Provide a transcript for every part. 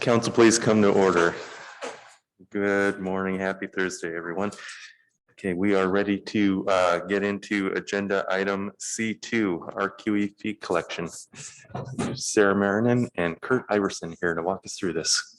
Council, please come to order. Good morning. Happy Thursday, everyone. Okay, we are ready to get into agenda item C2, RQE fee collection. Sarah Marinan and Kurt Iverson here to walk us through this.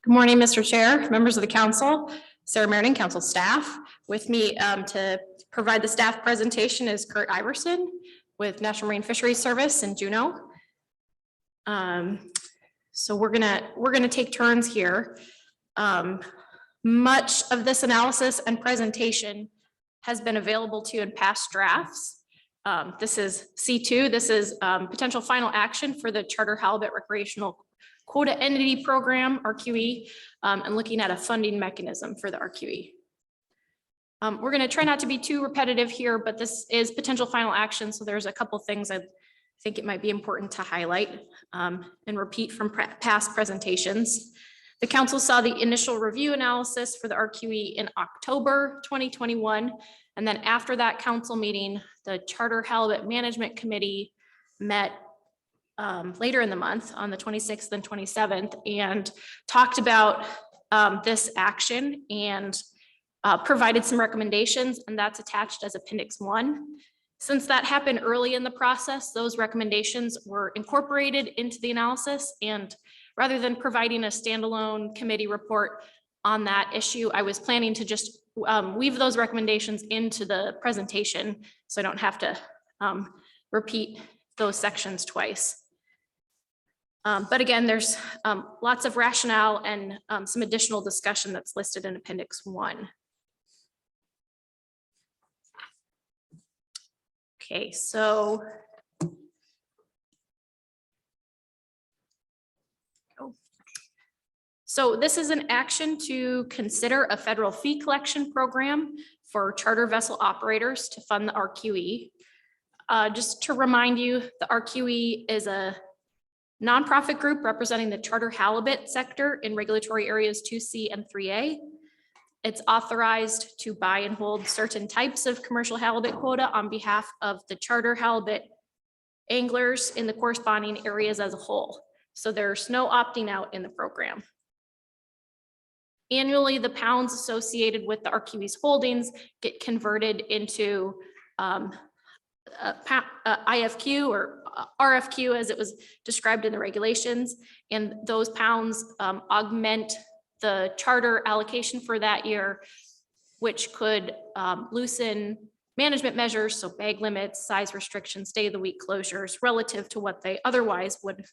Good morning, Mr. Chair, members of the council, Sarah Marinan, council staff. With me to provide the staff presentation is Kurt Iverson with National Marine Fisheries Service in Juneau. So we're gonna take turns here. Much of this analysis and presentation has been available to you in past drafts. This is C2. This is potential final action for the Charter Halibut Recreational Quota Entity Program, RQE, and looking at a funding mechanism for the RQE. We're going to try not to be too repetitive here, but this is potential final action. So there's a couple things I think it might be important to highlight and repeat from past presentations. The council saw the initial review analysis for the RQE in October 2021. And then after that council meeting, the Charter Halibut Management Committee met later in the month on the 26th and 27th and talked about this action and provided some recommendations, and that's attached as Appendix 1. Since that happened early in the process, those recommendations were incorporated into the analysis, and rather than providing a standalone committee report on that issue, I was planning to just weave those recommendations into the presentation so I don't have to repeat those sections twice. But again, there's lots of rationale and some additional discussion that's listed in Appendix 1. Okay, so this is an action to consider a federal fee collection program for charter vessel operators to fund the RQE. Just to remind you, the RQE is a nonprofit group representing the charter halibut sector in regulatory areas 2C and 3A. It's authorized to buy and hold certain types of commercial halibut quota on behalf of the charter halibut anglers in the corresponding areas as a whole. So there's no opting out in the program. Annually, the pounds associated with the RQE's holdings get converted into IFQ or RFQ as it was described in the regulations, and those pounds augment the charter allocation for that year, which could loosen management measures, so bag limits, size restrictions, day of the week closures relative to what they otherwise would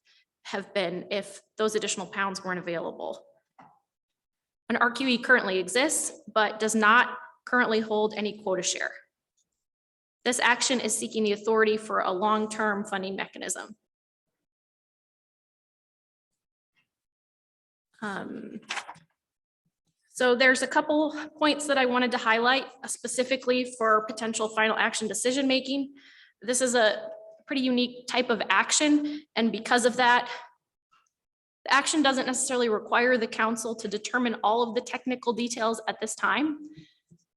have been if those additional pounds weren't available. An RQE currently exists, but does not currently hold any quota share. This action is seeking the authority for a long-term funding mechanism. So there's a couple points that I wanted to highlight specifically for potential final action decision-making. This is a pretty unique type of action, and because of that, the action doesn't necessarily require the council to determine all of the technical details at this time.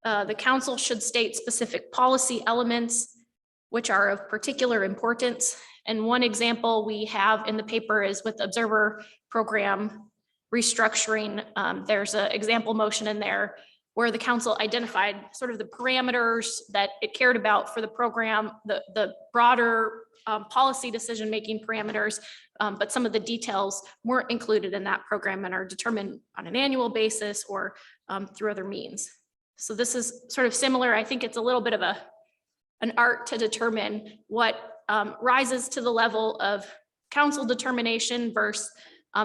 The council should state specific policy elements which are of particular importance. And one example we have in the paper is with observer program restructuring. There's an example motion in there where the council identified sort of the parameters that it cared about for the program, the broader policy decision-making parameters, but some of the details weren't included in that program and are determined on an annual basis or through other means. So this is sort of similar. I think it's a little bit of an art to determine what rises to the level of council determination versus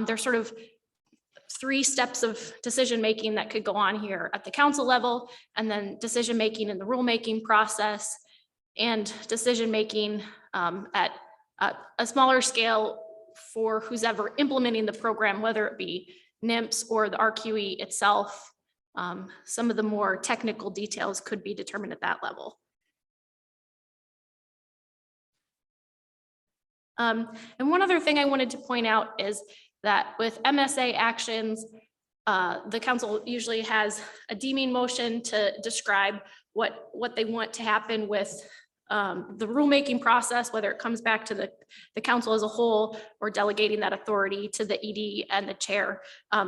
there's sort of 3 steps of decision-making that could go on here at the council level, and then decision-making in the rulemaking process, and decision-making at a smaller scale for who's ever implementing the program, whether it be NIMS or the RQE itself. Some of the more technical details could be determined at that level. And one other thing I wanted to point out is that with MSA actions, the council usually has a deeming motion to describe what they want to happen with the rulemaking process, whether it comes back to the council as a whole or delegating that authority to the ED and the chair.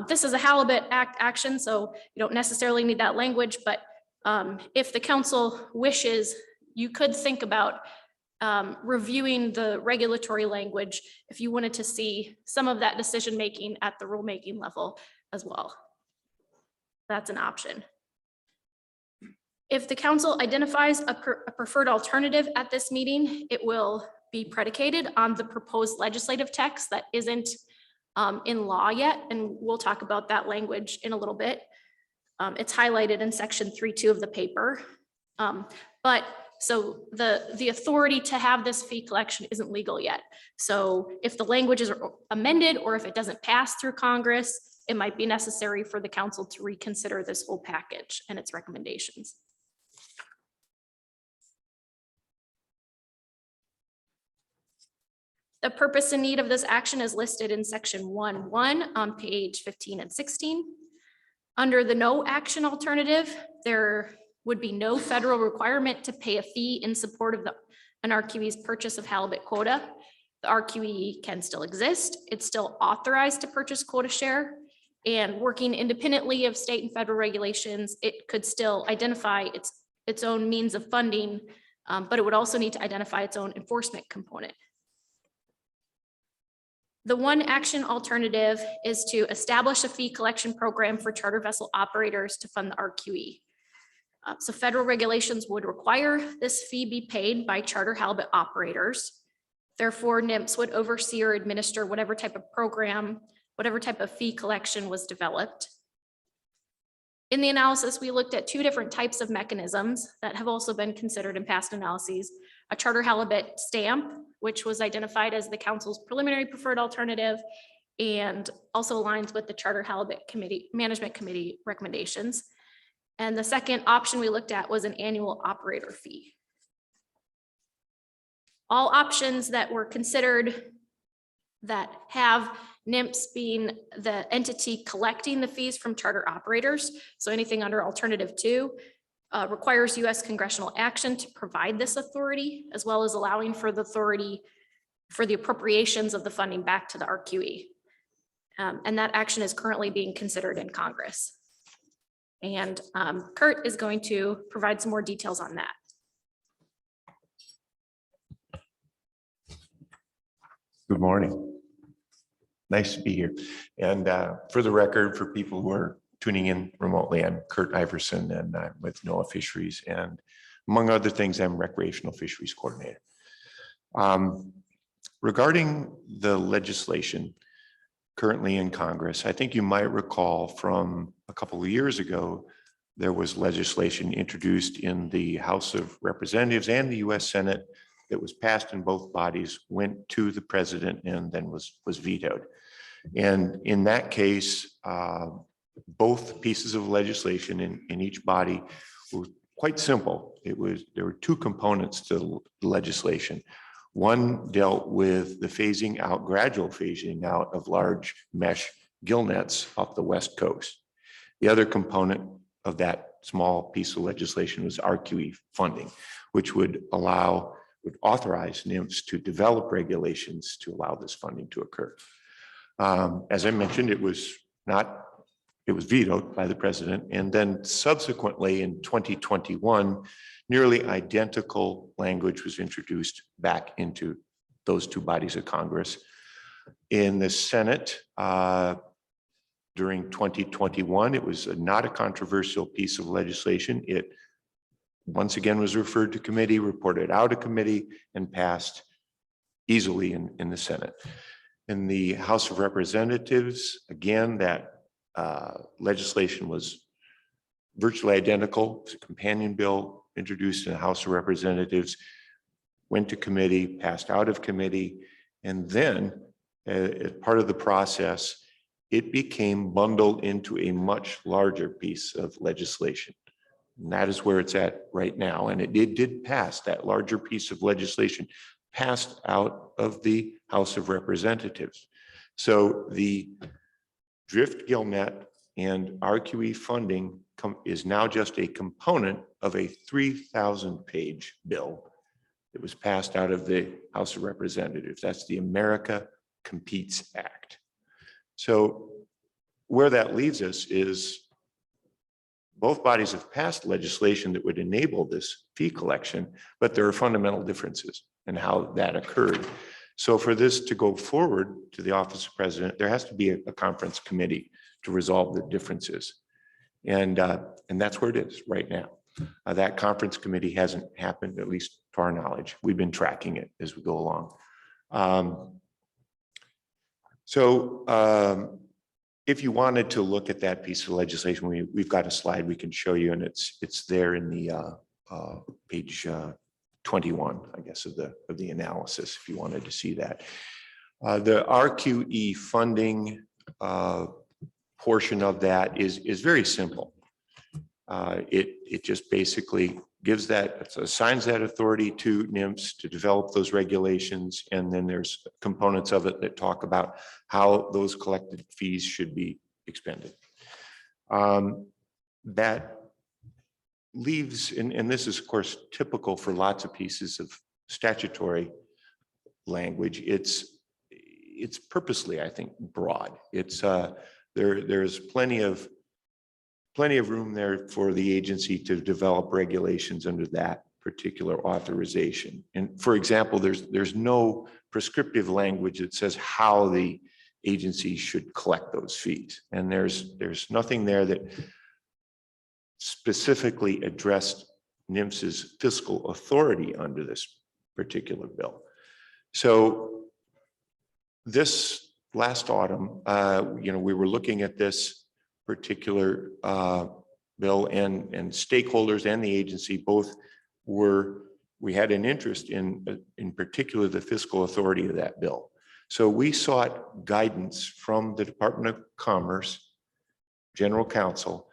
This is a Halibut Act action, so you don't necessarily need that language, but if the council wishes, you could think about reviewing the regulatory language if you wanted to see some of that decision-making at the rulemaking level as well. That's an option. If the council identifies a preferred alternative at this meeting, it will be predicated on the proposed legislative text that isn't in law yet, and we'll talk about that language in a little bit. It's highlighted in section 3.2 of the paper. But so the authority to have this fee collection isn't legal yet. So if the language is amended or if it doesn't pass through Congress, it might be necessary for the council to reconsider this whole package and its recommendations. The purpose and need of this action is listed in section 1.1 on page 15 and 16. Under the no action alternative, there would be no federal requirement to pay a fee in support of an RQE's purchase of halibut quota. The RQE can still exist. It's still authorized to purchase quota share, and working independently of state and federal regulations, it could still identify its own means of funding, but it would also need to identify its own enforcement component. The one action alternative is to establish a fee collection program for charter vessel operators to fund the RQE. So federal regulations would require this fee be paid by charter halibut operators. Therefore, NIMS would oversee or administer whatever type of program, whatever type of fee collection was developed. In the analysis, we looked at two different types of mechanisms that have also been considered in past analyses. A charter halibut stamp, which was identified as the council's preliminary preferred alternative and also aligns with the Charter Halibut Management Committee recommendations. And the second option we looked at was an annual operator fee. All options that were considered that have NIMS being the entity collecting the fees from charter operators, so anything under alternative 2, requires U.S. congressional action to provide this authority, as well as allowing for the authority for the appropriations of the funding back to the RQE. And that action is currently being considered in Congress. And Kurt is going to provide some more details on that. Good morning. Nice to be here. And for the record, for people who are tuning in remotely, I'm Kurt Iverson and I'm with NOAA Fisheries. And among other things, I'm recreational fisheries coordinator. Regarding the legislation currently in Congress, I think you might recall from a couple of years ago, there was legislation introduced in the House of Representatives and the US Senate that was passed in both bodies, went to the president and then was vetoed. And in that case, both pieces of legislation in each body were quite simple. There were two components to the legislation. One dealt with the gradual phasing out of large mesh gill nets off the West Coast. The other component of that small piece of legislation was RQE funding, which would authorize NIMS to develop regulations to allow this funding to occur. As I mentioned, it was vetoed by the president, and then subsequently in 2021, nearly identical language was introduced back into those two bodies of Congress. In the Senate, during 2021, it was not a controversial piece of legislation. It once again was referred to committee, reported out of committee, and passed easily in the Senate. In the House of Representatives, again, that legislation was virtually identical. It was a companion bill introduced in the House of Representatives, went to committee, passed out of committee, and then as part of the process, it became bundled into a much larger piece of legislation. And that is where it's at right now. And it did pass, that larger piece of legislation passed out of the House of Representatives. So the drift gill net and RQE funding is now just a component of a 3,000-page bill that was passed out of the House of Representatives. That's the America Competes Act. So where that leaves us is both bodies have passed legislation that would enable this fee collection, but there are fundamental differences in how that occurred. So for this to go forward to the Office of President, there has to be a conference committee to resolve the differences. And that's where it is right now. That conference committee hasn't happened, at least to our knowledge. We've been tracking it as we go along. If you wanted to look at that piece of legislation, we've got a slide we can show you, and it's there in the page 21, I guess, of the analysis, if you wanted to see that. The RQE funding portion of that is very simple. It just basically gives that, assigns that authority to NIMS to develop those regulations, and then there's components of it that talk about how those collected fees should be expended. That leaves, and this is of course typical for lots of pieces of statutory language, it's purposely, I think, broad. It's there's plenty of room there for the agency to develop regulations under that particular authorization. And for example, there's no prescriptive language that says how the agency should collect those fees. And there's nothing there that specifically addressed NIMS's fiscal authority under this particular bill. So this last autumn, we were looking at this particular bill, and stakeholders and the agency both we had an interest in particular the fiscal authority of that bill. So we sought guidance from the Department of Commerce, General Counsel,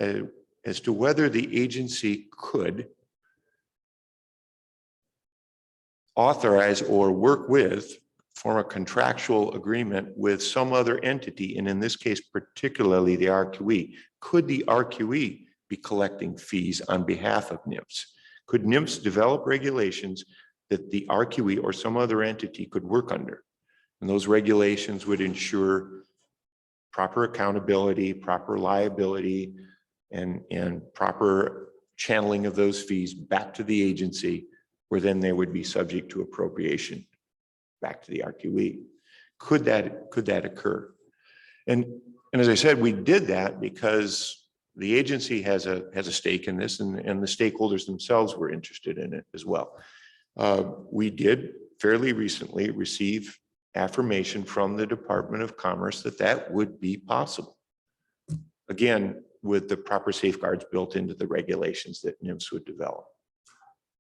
as to whether the agency could authorize or work with, form a contractual agreement with some other entity, and in this case, particularly the RQE. Could the RQE be collecting fees on behalf of NIMS? Could NIMS develop regulations that the RQE or some other entity could work under? And those regulations would ensure proper accountability, proper liability, and proper channeling of those fees back to the agency, where then they would be subject to appropriation back to the RQE. Could that occur? And as I said, we did that because the agency has a stake in this, and the stakeholders themselves were interested in it as well. We did fairly recently receive affirmation from the Department of Commerce that would be possible. Again, with the proper safeguards built into the regulations that NIMS would develop.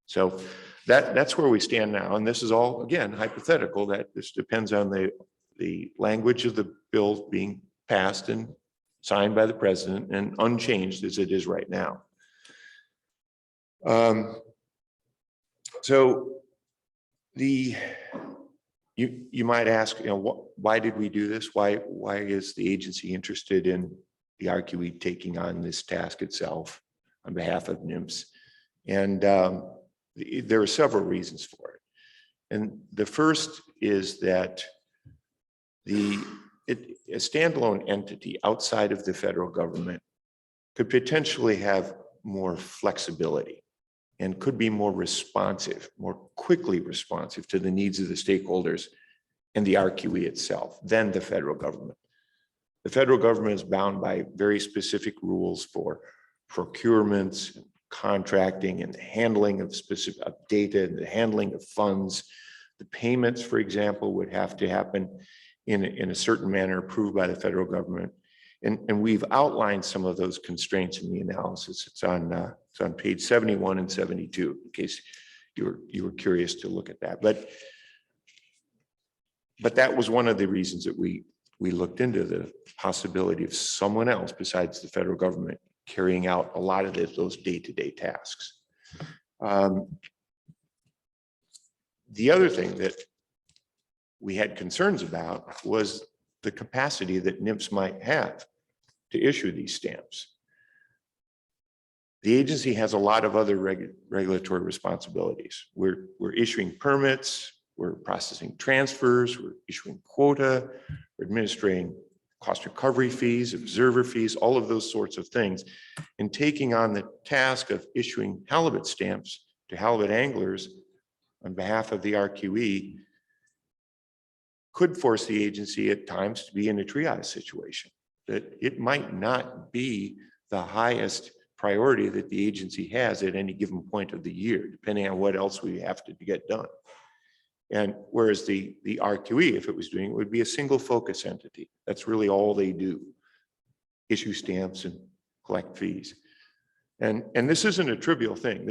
So that's where we stand now. And this is all, again, hypothetical. That this depends on the language of the bill being passed and signed by the president and unchanged as it is right now. So you might ask, why did we do this? Why is the agency interested in the RQE taking on this task itself on behalf of NIMS? And there are several reasons for it. And the first is that a standalone entity outside of the federal government could potentially have more flexibility and could be more responsive, more quickly responsive to the needs of the stakeholders and the RQE itself than the federal government. The federal government is bound by very specific rules for procurements, contracting, and the handling of specific data, and the handling of funds. The payments, for example, would have to happen in a certain manner approved by the federal government. And we've outlined some of those constraints in the analysis. It's on page 71 and 72, in case you were curious to look at that. But But that was one of the reasons that we looked into the possibility of someone else besides the federal government carrying out a lot of those day-to-day tasks. The other thing that we had concerns about was the capacity that NIMS might have to issue these stamps. The agency has a lot of other regulatory responsibilities. We're issuing permits, we're processing transfers, we're issuing quota, we're administering cost recovery fees, observer fees, all of those sorts of things. And taking on the task of issuing halibut stamps to halibut anglers on behalf of the RQE could force the agency at times to be in a triage situation, that it might not be the highest priority that the agency has at any given point of the year, depending on what else we have to get done. And whereas the RQE, if it was doing it, would be a single focus entity. That's really all they do, issue stamps and collect fees. And this isn't a trivial thing.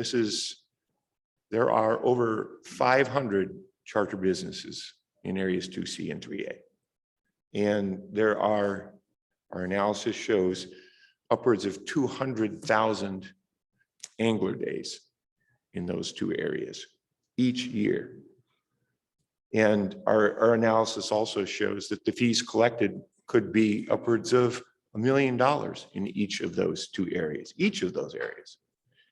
There are over 500 charter businesses in areas 2C and 3A. And our analysis shows upwards of 200,000 angler days in those two areas each year. And our analysis also shows that the fees collected could be upwards of $1 million in each of those areas,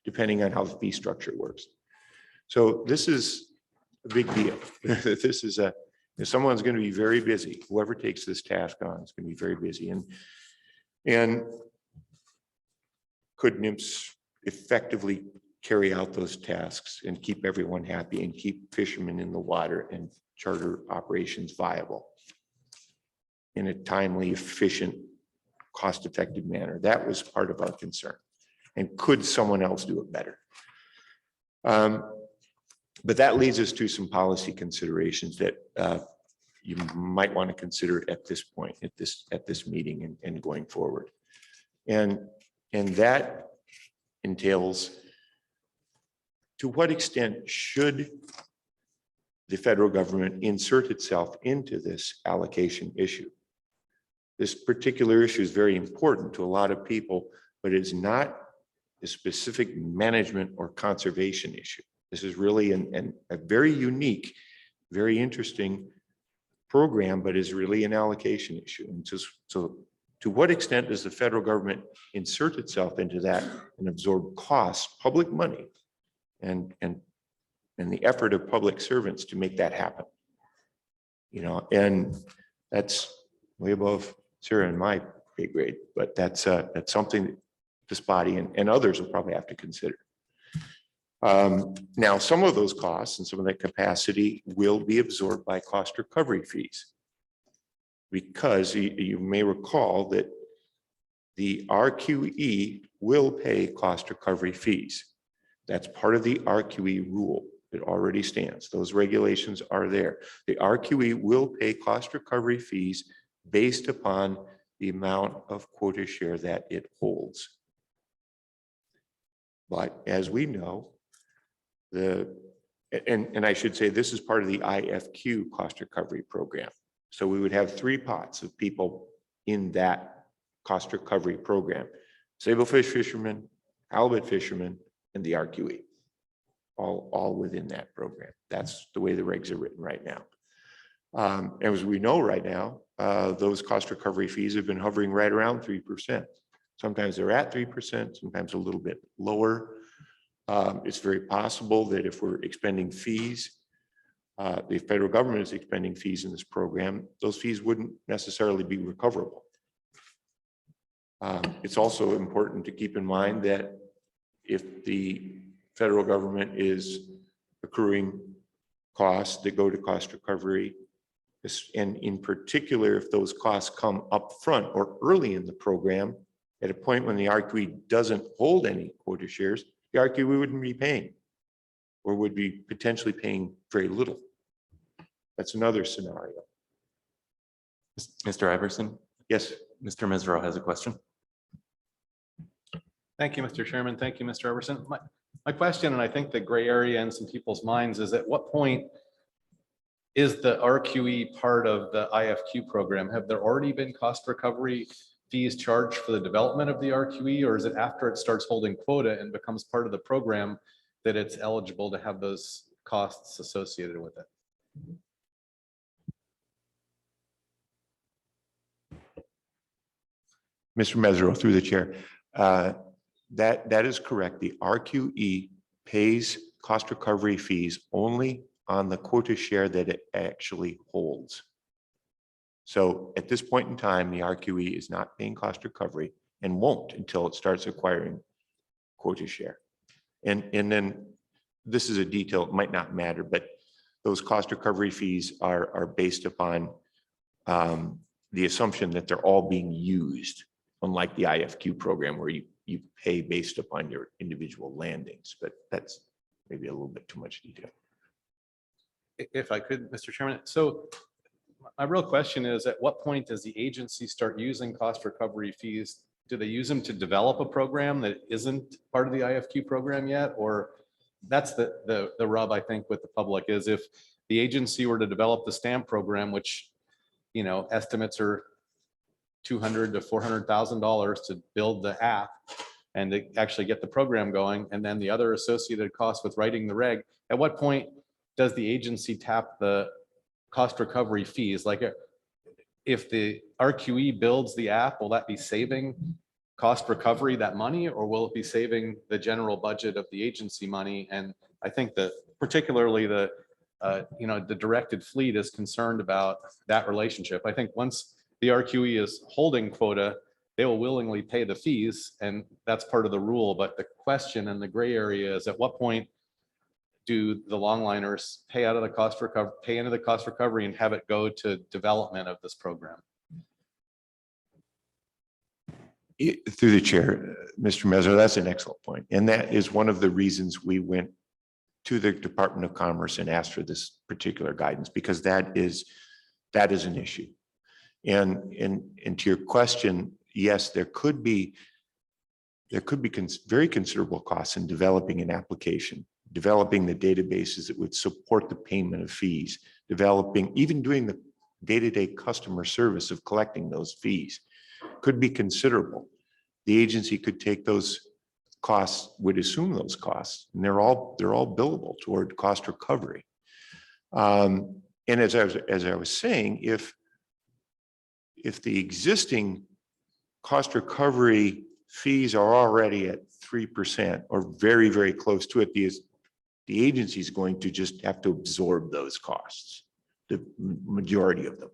depending on how the fee structure works. So this is a big deal. This is if someone's going to be very busy, whoever takes this task on is going to be very busy. And could NIMS effectively carry out those tasks and keep everyone happy and keep fishermen in the water and charter operations viable in a timely, efficient, cost-effective manner? That was part of our concern. And could someone else do it better? But that leads us to some policy considerations that you might want to consider at this point, at this meeting and going forward. And that entails, to what extent should the federal government insert itself into this allocation issue? This particular issue is very important to a lot of people, but it's not a specific management or conservation issue. This is really a very unique, very interesting program, but is really an allocation issue. And so to what extent does the federal government insert itself into that and absorb costs, public money, and the effort of public servants to make that happen? And that's way above Sarah and my pay grade, but that's something that this body and others will probably have to consider. Now, some of those costs and some of that capacity will be absorbed by cost recovery fees, because you may recall that the RQE will pay cost recovery fees. That's part of the RQE rule. It already stands. Those regulations are there. The RQE will pay cost recovery fees based upon the amount of quota share that it holds. But as we know, and I should say this is part of the IFQ cost recovery program. So we would have three pots of people in that cost recovery program: Sablefish fishermen, halibut fishermen, and the RQE, all within that program. That's the way the regs are written right now. And as we know right now, those cost recovery fees have been hovering right around 3%. Sometimes they're at 3%, sometimes a little bit lower. It's very possible that if we're expending fees, the federal government is expending fees in this program, those fees wouldn't necessarily be recoverable. It's also important to keep in mind that if the federal government is accruing costs that go to cost recovery, and in particular, if those costs come up front or early in the program, at a point when the RQE doesn't hold any quota shares, the RQE wouldn't be paying, or would be potentially paying very little. That's another scenario. Mr. Iverson? Yes. Mr. Misro has a question. Thank you, Mr. Chairman. Thank you, Mr. Iverson. My question, and I think the gray area in some people's minds, is at what point is the RQE part of the IFQ program? Have there already been cost recovery fees charged for the development of the RQE, or is it after it starts holding quota and becomes part of the program that it's eligible to have those costs associated with it? Mr. Mesereau, through the chair, that is correct. The RQE pays cost recovery fees only on the quota share that it actually holds. So at this point in time, the RQE is not paying cost recovery and won't until it starts acquiring quota share. And then this is a detail, it might not matter, but those cost recovery fees are based upon the assumption that they're all being used, unlike the IFQ program where you pay based upon your individual landings, but that's maybe a little bit too much detail. If I could, Mr. Chairman. So my real question is, at what point does the agency start using cost recovery fees? Do they use them to develop a program that isn't part of the IFQ program yet? Or that's the rub, I think, with the public is if the agency were to develop the stamp program, which, you know, estimates are $200,000 to $400,000 to build the app and to actually get the program going, and then the other associated costs with writing the reg, at what point does the agency tap the cost recovery fees? Like if the RQE builds the app, will that be saving cost recovery that money, or will it be saving the general budget of the agency money? And I think that particularly the directed fleet is concerned about that relationship. I think once the RQE is holding quota, they will willingly pay the fees, and that's part of the rule. But the question and the gray area is, at what point do the longliners pay out of the cost recovery, pay into the cost recovery, and have it go to development of this program? Through the chair, Mr. Mesereau, that's an excellent point. And that is one of the reasons we went to the Department of Commerce and asked for this particular guidance, because that is an issue. And to your question, yes, there could be very considerable costs in developing an application, developing the databases that would support the payment of fees, even doing the day-to-day customer service of collecting those fees could be considerable. The agency could take those costs, would assume those costs, and they're all billable toward cost recovery. And as I was saying, if the existing cost recovery fees are already at 3% or very, very close to it, the agency is going to just have to absorb those costs, the majority of them.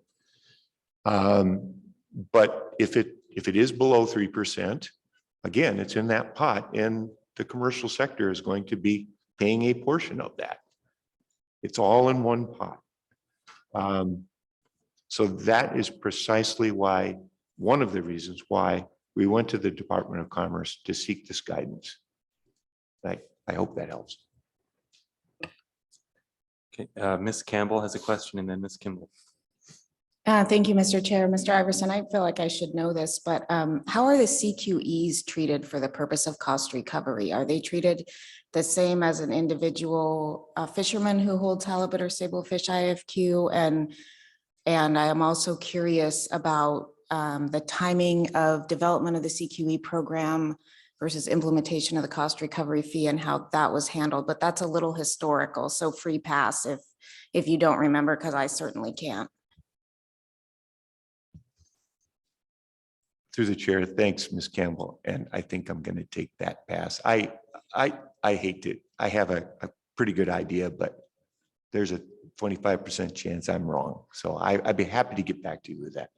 But if it is below 3%, again, it's in that pot, and the commercial sector is going to be paying a portion of that. It's all in one pot. So that is precisely why, one of the reasons why we went to the Department of Commerce to seek this guidance. I hope that helps. Okay, Ms. Campbell has a question, and then Ms. Kimball. Thank you, Mr. Chair. Mr. Iverson, I feel like I should know this, but how are the CQEs treated for the purpose of cost recovery? Are they treated the same as an individual fisherman who holds halibut or sablefish IFQ? And I am also curious about the timing of development of the CQE program versus implementation of the cost recovery fee and how that was handled. But that's a little historical, so free pass if you don't remember, because I certainly can't. Through the chair, thanks, Ms. Campbell, and I think I'm going to take that pass. I hate to. I have a pretty good idea, but there's a 25% chance I'm wrong. So I'd be happy to get back to you with that.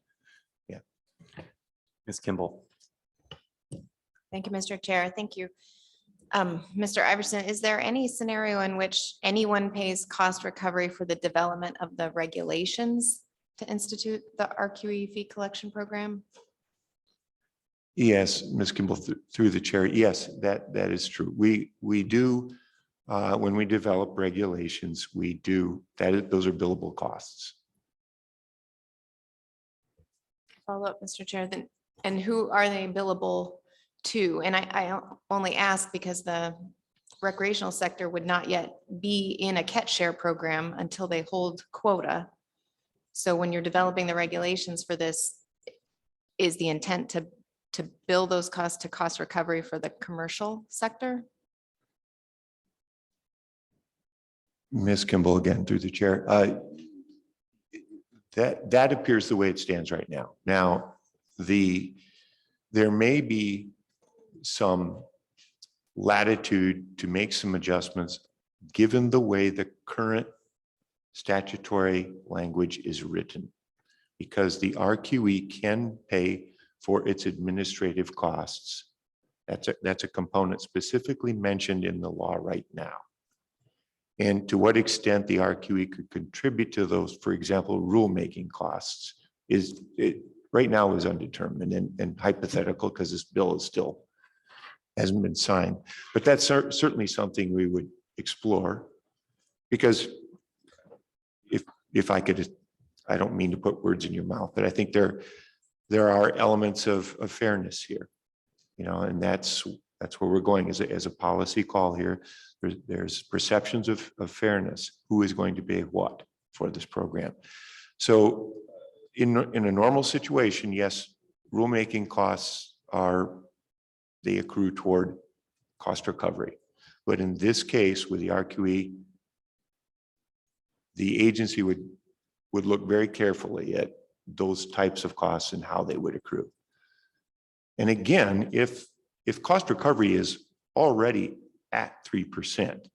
Yeah. Ms. Kimball. Thank you, Mr. Chair. Thank you. Mr. Iverson, is there any scenario in which anyone pays cost recovery for the development of the regulations to institute the RQE fee collection program? Yes, Ms. Kimball, through the chair. Yes, that is true. We do, when we develop regulations, we do that. Those are billable costs. Follow up, Mr. Chair, then, and who are they billable to? And I only ask because the recreational sector would not yet be in a catch share program until they hold quota. So when you're developing the regulations for this, is the intent to bill those costs to cost recovery for the commercial sector? Ms. Kimball, again, through the chair. That appears the way it stands right now. Now, there may be some latitude to make some adjustments given the way the current statutory language is written, because the RQE can pay for its administrative costs. That's a component specifically mentioned in the law right now. And to what extent the RQE could contribute to those, for example, rulemaking costs, right now is undetermined and hypothetical because this bill is still hasn't been signed. But that's certainly something we would explore, because if I could, I don't mean to put words in your mouth, but I think there are elements of fairness here, and that's where we're going as a policy call here. There's perceptions of fairness. Who is going to pay what for this program? So in a normal situation, yes, rulemaking costs they accrue toward cost recovery. But in this case, with the RQE, the agency would look very carefully at those types of costs and how they would accrue. And again, if cost recovery is already at 3%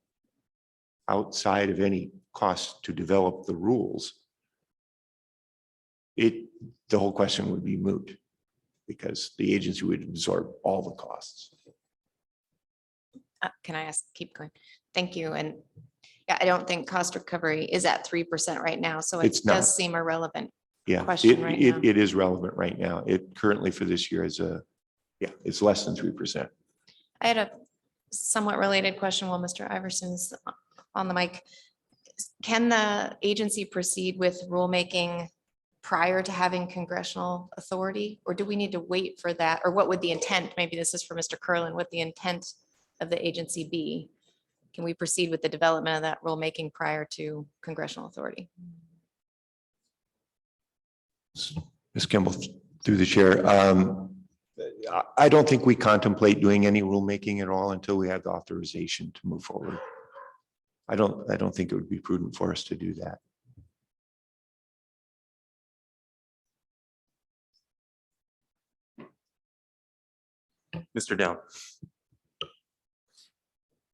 outside of any cost to develop the rules, the whole question would be moot, because the agency would absorb all the costs. Can I ask, keep going? Thank you. And yeah, I don't think cost recovery is at 3% right now. So it It's not. does seem irrelevant. Yeah, Question right now. it is relevant right now. It currently for this year is it's less than 3%. I had a somewhat related question while Mr. Iverson's on the mic. Can the agency proceed with rulemaking prior to having congressional authority, or do we need to wait for that? Or what would the intent, maybe this is for Mr. Curlin, what the intent of the agency be? Can we proceed with the development of that rulemaking prior to congressional authority? Ms. Kimball, through the chair. I don't think we contemplate doing any rulemaking at all until we have the authorization to move forward. I don't think it would be prudent for us to do that. Mr. Down.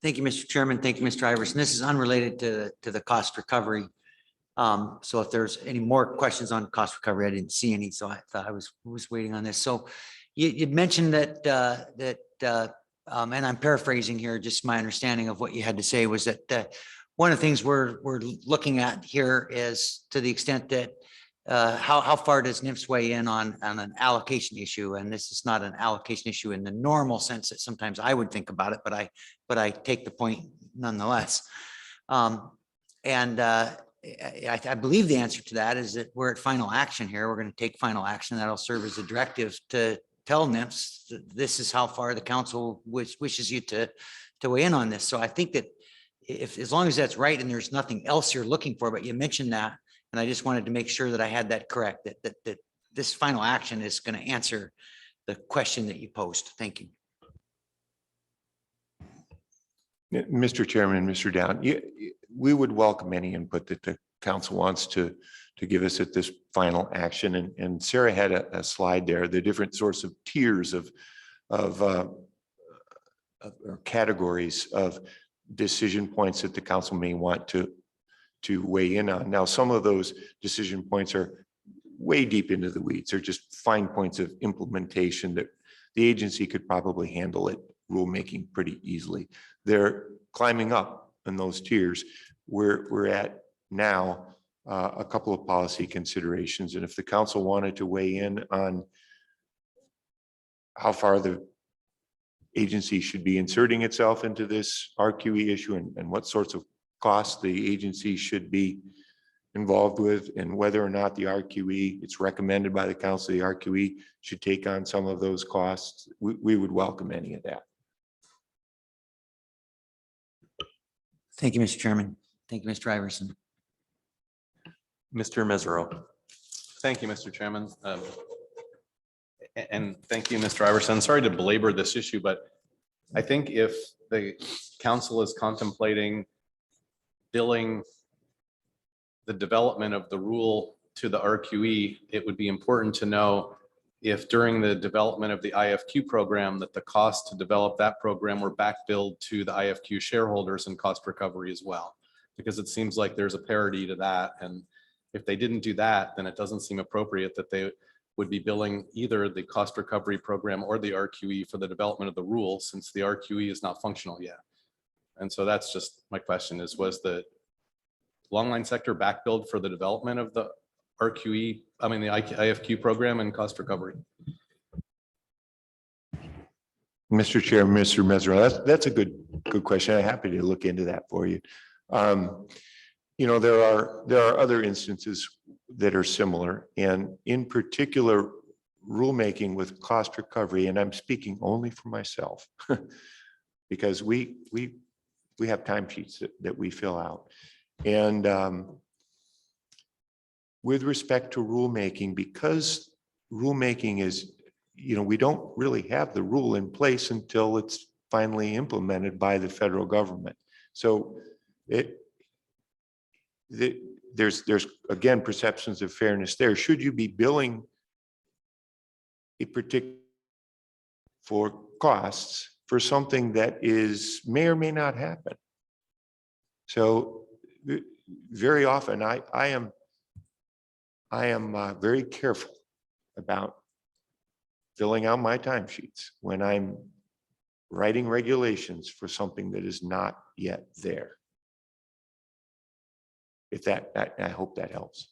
Thank you, Mr. Chairman. Thank you, Mr. Iverson. This is unrelated to the cost recovery. So if there's any more questions on cost recovery, I didn't see any, so I thought I was waiting on this. So you mentioned that and I'm paraphrasing here, just my understanding of what you had to say was that one of the things we're looking at here is to the extent that how far does NIFS weigh in on an allocation issue? And this is not an allocation issue in the normal sense that sometimes I would think about it, but I take the point nonetheless. I believe the answer to that is that we're at final action here. We're going to take final action that'll serve as a directive to tell NIFS that this is how far the council wishes you to weigh in on this. So I think that as long as that's right and there's nothing else you're looking for, but you mentioned that, and I just wanted to make sure that I had that correct, that this final action is going to answer the question that you posed. Thank you. Mr. Chairman, Mr. Down, we would welcome any input that the council wants to give us at this final action. And Sarah had a slide there, the different sorts of tiers of or categories of decision points that the council may want to weigh in on. Now, some of those decision points are way deep into the weeds. They're just fine points of implementation that the agency could probably handle it rulemaking pretty easily. They're climbing up in those tiers. We're at now a couple of policy considerations. And if the council wanted to weigh in on how far the agency should be inserting itself into this RQE issue and what sorts of costs the agency should be involved with, and whether or not the RQE, it's recommended by the council, the RQE should take on some of those costs, we would welcome any of that. Thank you, Mr. Chairman. Thank you, Mr. Iverson. Mr. Mesereau. Thank you, Mr. Chairman. And thank you, Mr. Iverson. Sorry to belabor this issue, but I think if the council is contemplating billing the development of the rule to the RQE, it would be important to know if during the development of the IFQ program that the cost to develop that program were back billed to the IFQ shareholders and cost recovery as well. Because it seems like there's a parity to that. And if they didn't do that, then it doesn't seem appropriate that they would be billing either the cost recovery program or the RQE for the development of the rule, since the RQE is not functional yet. And so that's just my question is, was the longline sector back billed for the development of the RQE, I mean, the IFQ program and cost recovery? Mr. Chair, Mr. Mesereau, that's a good question. I'm happy to look into that for you. You know, there are other instances that are similar, and in particular, rulemaking with cost recovery, and I'm speaking only for myself, because we have timesheets that we fill out. And with respect to rulemaking, because rulemaking is, you know, we don't really have the rule in place until it's finally implemented by the federal government. So there's again perceptions of fairness there. Should you be billing a particular for costs for something that may or may not happen? So very often I am very careful about filling out my timesheets when I'm writing regulations for something that is not yet there. If I hope that helps.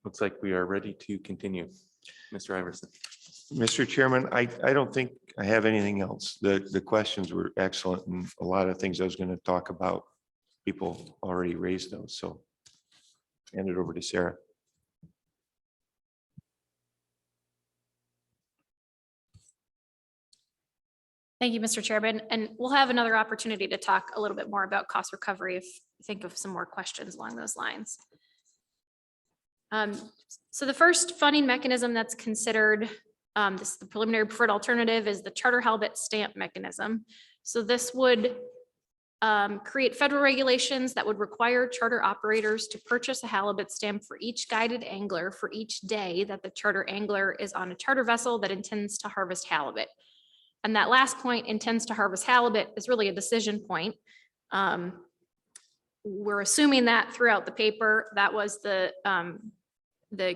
Looks like we are ready to continue. Mr. Iverson. Mr. Chairman, I don't think I have anything else. The questions were excellent, and a lot of things I was going to talk about, people already raised those. So hand it over to Sarah. Thank you, Mr. Chairman. And we'll have another opportunity to talk a little bit more about cost recovery if you think of some more questions along those lines. So the first funding mechanism that's considered, this is the preliminary preferred alternative, is the charter halibut stamp mechanism. So this would create federal regulations that would require charter operators to purchase a halibut stamp for each guided angler for each day that the charter angler is on a charter vessel that intends to harvest halibut. And that last point, intends to harvest halibut, is really a decision point. We're assuming that throughout the paper, that was the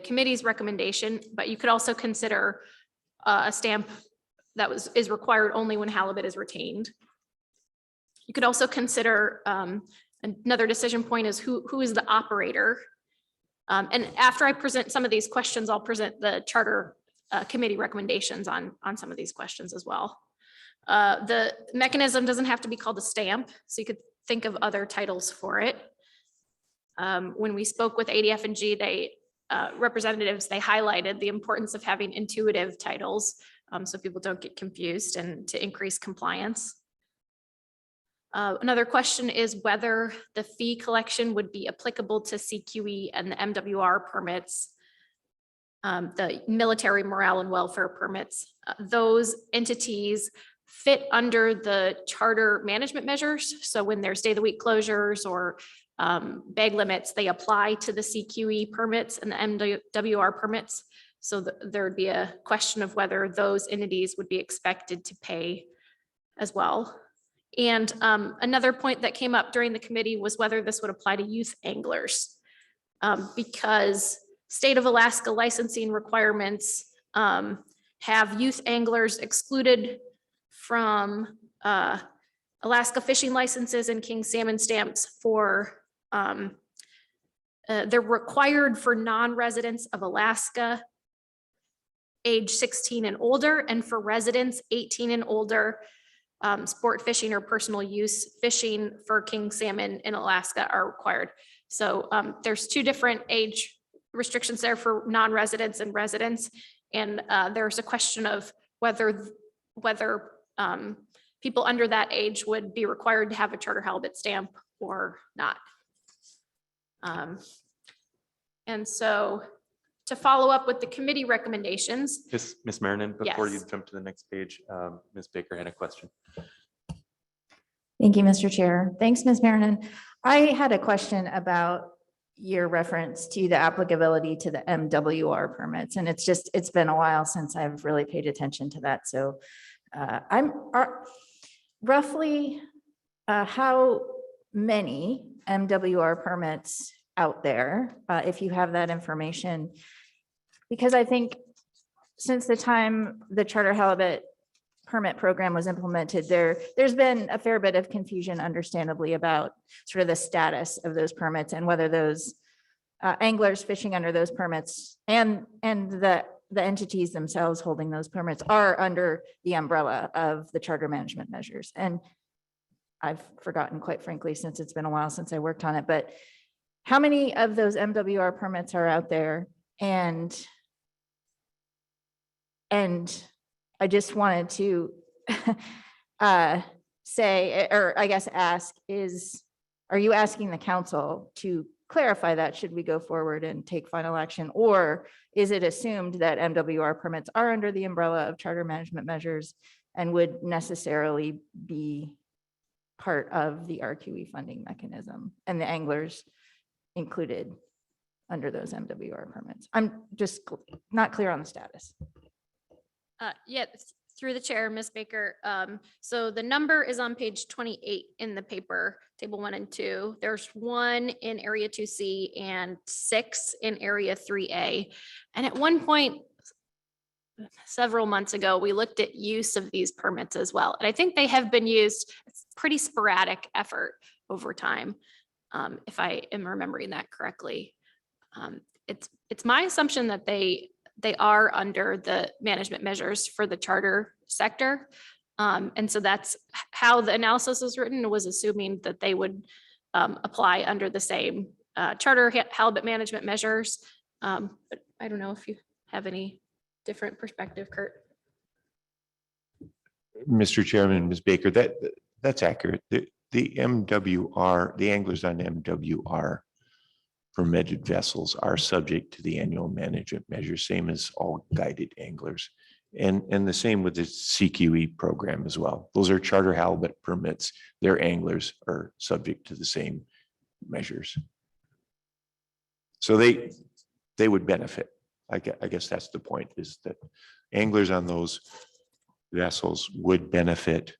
committee's recommendation, but you could also consider a stamp that is required only when halibut is retained. You could also consider another decision point is who is the operator. And after I present some of these questions, I'll present the charter committee recommendations on some of these questions as well. The mechanism doesn't have to be called a stamp, so you could think of other titles for it. When we spoke with ADF&G, representatives, they highlighted the importance of having intuitive titles so people don't get confused and to increase compliance. Another question is whether the fee collection would be applicable to CQE and the MWR permits, the military morale and welfare permits. Those entities fit under the charter management measures. So when there's day of the week closures or bag limits, they apply to the CQE permits and the MWR permits. So there would be a question of whether those entities would be expected to pay as well. And another point that came up during the committee was whether this would apply to youth anglers, because state of Alaska licensing requirements have youth anglers excluded from Alaska fishing licenses and king salmon stamps for, they're required for non-residents of Alaska age 16 and older, and for residents 18 and older, sport fishing or personal use fishing for king salmon in Alaska are required. So there's two different age restrictions there for non-residents and residents. And there's a question of whether whether people under that age would be required to have a charter halibut stamp or not. And so to follow up with the committee recommendations. Ms. Marion, before you Yes. jump to the next page, Ms. Baker had a question. Thank you, Mr. Chair. Thanks, Ms. Marion. I had a question about your reference to the applicability to the MWR permits, and it's been a while since I've really paid attention to that. So roughly how many MWR permits out there, if you have that information? Because I think since the time the charter halibut permit program was implemented, there's been a fair bit of confusion, understandably, about sort of the status of those permits and whether those anglers fishing under those permits and the entities themselves holding those permits are under the umbrella of the charter management measures. And I've forgotten, quite frankly, since it's been a while since I worked on it, but how many of those MWR permits are out there? And I just wanted to say, or I guess ask, are you asking the council to clarify that? Should we go forward and take final action? Or is it assumed that MWR permits are under the umbrella of charter management measures and would necessarily be part of the RQE funding mechanism and the anglers included under those MWR permits? I'm just not clear on the status. Yeah, through the chair, Ms. Baker. So the number is on page 28 in the paper, table 1 and 2. There's 1 in area 2C and 6 in area 3A. And at one point, several months ago, we looked at use of these permits as well. And I think they have been used, it's pretty sporadic effort over time, if I am remembering that correctly. It's my assumption that they are under the management measures for the charter sector. And so that's how the analysis was written, was assuming that they would apply under the same charter halibut management measures. But I don't know if you have any different perspective, Kurt. Mr. Chairman, Ms. Baker, that's accurate. The MWR, the anglers on MWR permitted vessels are subject to the annual management measure, same as all guided anglers. And the same with the CQE program as well. Those are charter halibut permits. Their anglers are subject to the same measures. So they would benefit. I guess that's the point, is that anglers on those vessels would benefit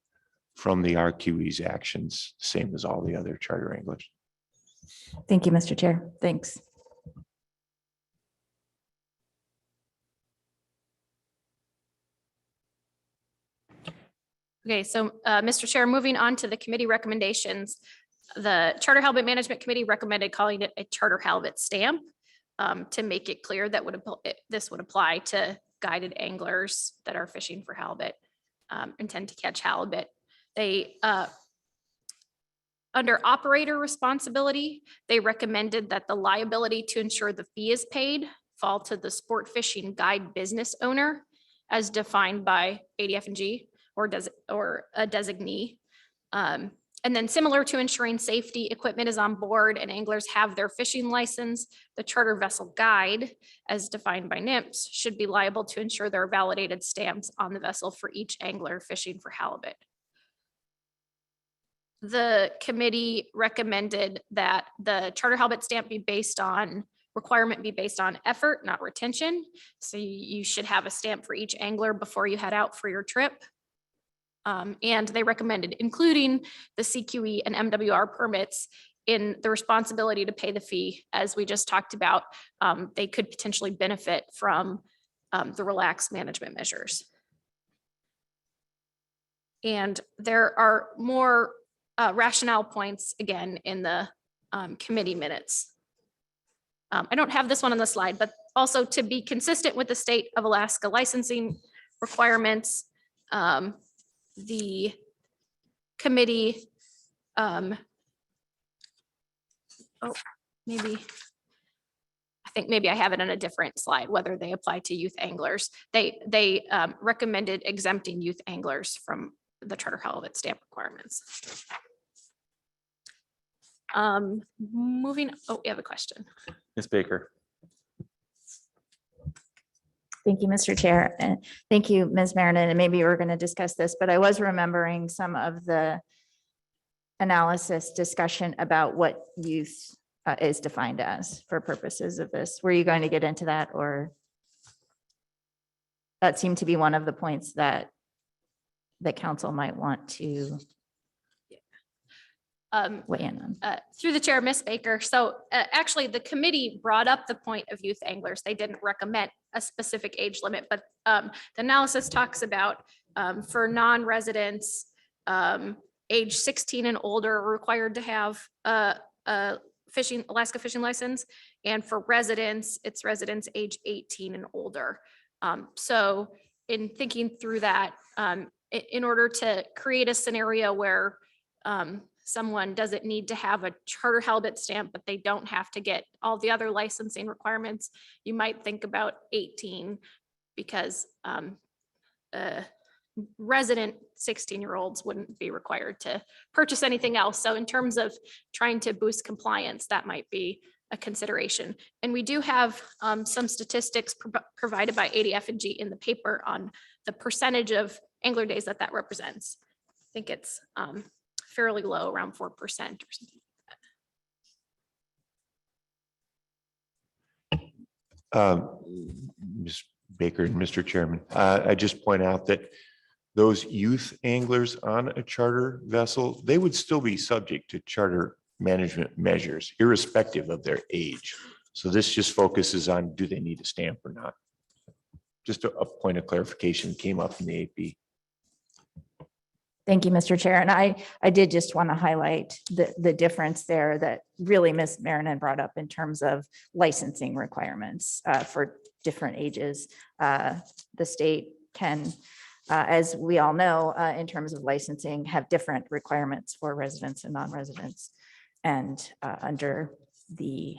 from the RQE's actions, same as all the other charter anglers. Thank you, Mr. Chair. Thanks. Okay, so Mr. Chair, moving on to the committee recommendations. The Charter Halibut Management Committee recommended calling it a charter halibut stamp to make it clear that this would apply to guided anglers that are fishing for halibut, intend to catch halibut. They, under operator responsibility, they recommended that the liability to ensure the fee is paid fall to the sport fishing guide business owner as defined by ADF&G or a designee. And then similar to ensuring safety equipment is on board and anglers have their fishing license, the charter vessel guide, as defined by NIMS, should be liable to ensure there are validated stamps on the vessel for each angler fishing for halibut. The committee recommended that the charter halibut stamp requirement be based on effort, not retention. So you should have a stamp for each angler before you head out for your trip. And they recommended including the CQE and MWR permits in the responsibility to pay the fee. As we just talked about, they could potentially benefit from the relaxed management measures. And there are more rationale points again in the committee minutes. I don't have this one on the slide, but also to be consistent with the state of Alaska licensing requirements, the committee, maybe, I think maybe I have it on a different slide, whether they apply to youth anglers. They recommended exempting youth anglers from the charter halibut stamp requirements. Moving, oh, we have a question. Ms. Baker. Thank you, Mr. Chair, and thank you, Ms. Marinan, and maybe we're going to discuss this, but I was remembering some of the analysis discussion about what youth is defined as for purposes of this. Were you going to get into that, or? That seemed to be one of the points that the council might want to weigh in on. Through the chair, Ms. Baker. So actually, the committee brought up the point of youth anglers. They didn't recommend a specific age limit, but the analysis talks about for non-residents, age 16 and older are required to have a Alaska fishing license. And for residents, it's residents age 18 and older. So in thinking through that, in order to create a scenario where someone doesn't need to have a charter halibut stamp, but they don't have to get all the other licensing requirements, you might think about 18, because resident 16-year-olds wouldn't be required to purchase anything else. So in terms of trying to boost compliance, that might be a consideration. And we do have some statistics provided by ADF&G in the paper on the percentage of angler days that represents. I think it's fairly low, around 4% or something. Ms. Baker and Mr. Chairman, I just point out that those youth anglers on a charter vessel, they would still be subject to charter management measures irrespective of their age. So this just focuses on, do they need a stamp or not? Just a point of clarification came up in the AP. Thank you, Mr. Chair. And I did just want to highlight the difference there that really Ms. Marinan brought up in terms of licensing requirements for different ages. The state can, as we all know, in terms of licensing, have different requirements for residents and non-residents. And under the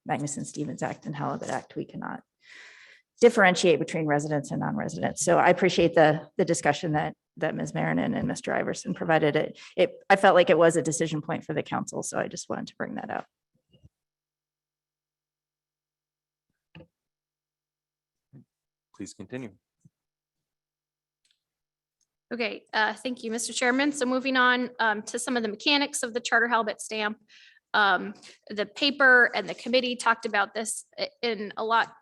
Magnuson-Stevens Act and Halibut Act, we cannot differentiate between residents and non-residents. So I appreciate the discussion that Ms. Marinan and Mr. Iverson provided. I felt like it was a decision point for the council, so I just wanted to bring that up. Please continue. Okay, thank you, Mr. Chairman. So moving on to some of the mechanics of the charter halibut stamp. The paper and the committee talked about this in a lot,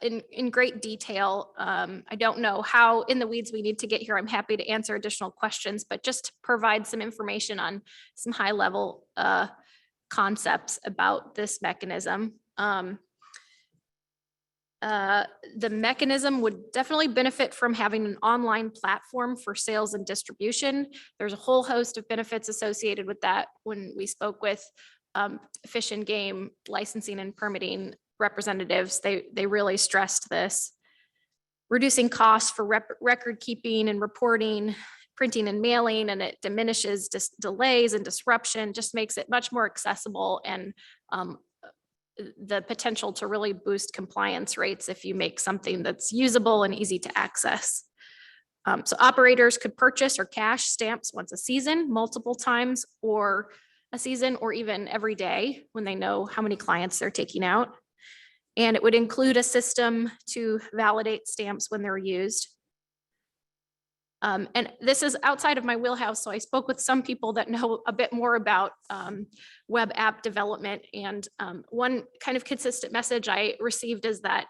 in great detail. I don't know how in the weeds we need to get here. I'm happy to answer additional questions, but just to provide some information on some high level concepts about this mechanism. The mechanism would definitely benefit from having an online platform for sales and distribution. There's a whole host of benefits associated with that. When we spoke with Fish and Game licensing and permitting representatives, they really stressed this. Reducing costs for record keeping and reporting, printing and mailing, and it diminishes delays and disruption, just makes it much more accessible, and the potential to really boost compliance rates if you make something that's usable and easy to access. So operators could purchase or cash stamps once a season, multiple times or a season, or even every day when they know how many clients they're taking out. And it would include a system to validate stamps when they're used. And this is outside of my wheelhouse, so I spoke with some people that know a bit more about web app development. And one kind of consistent message I received is that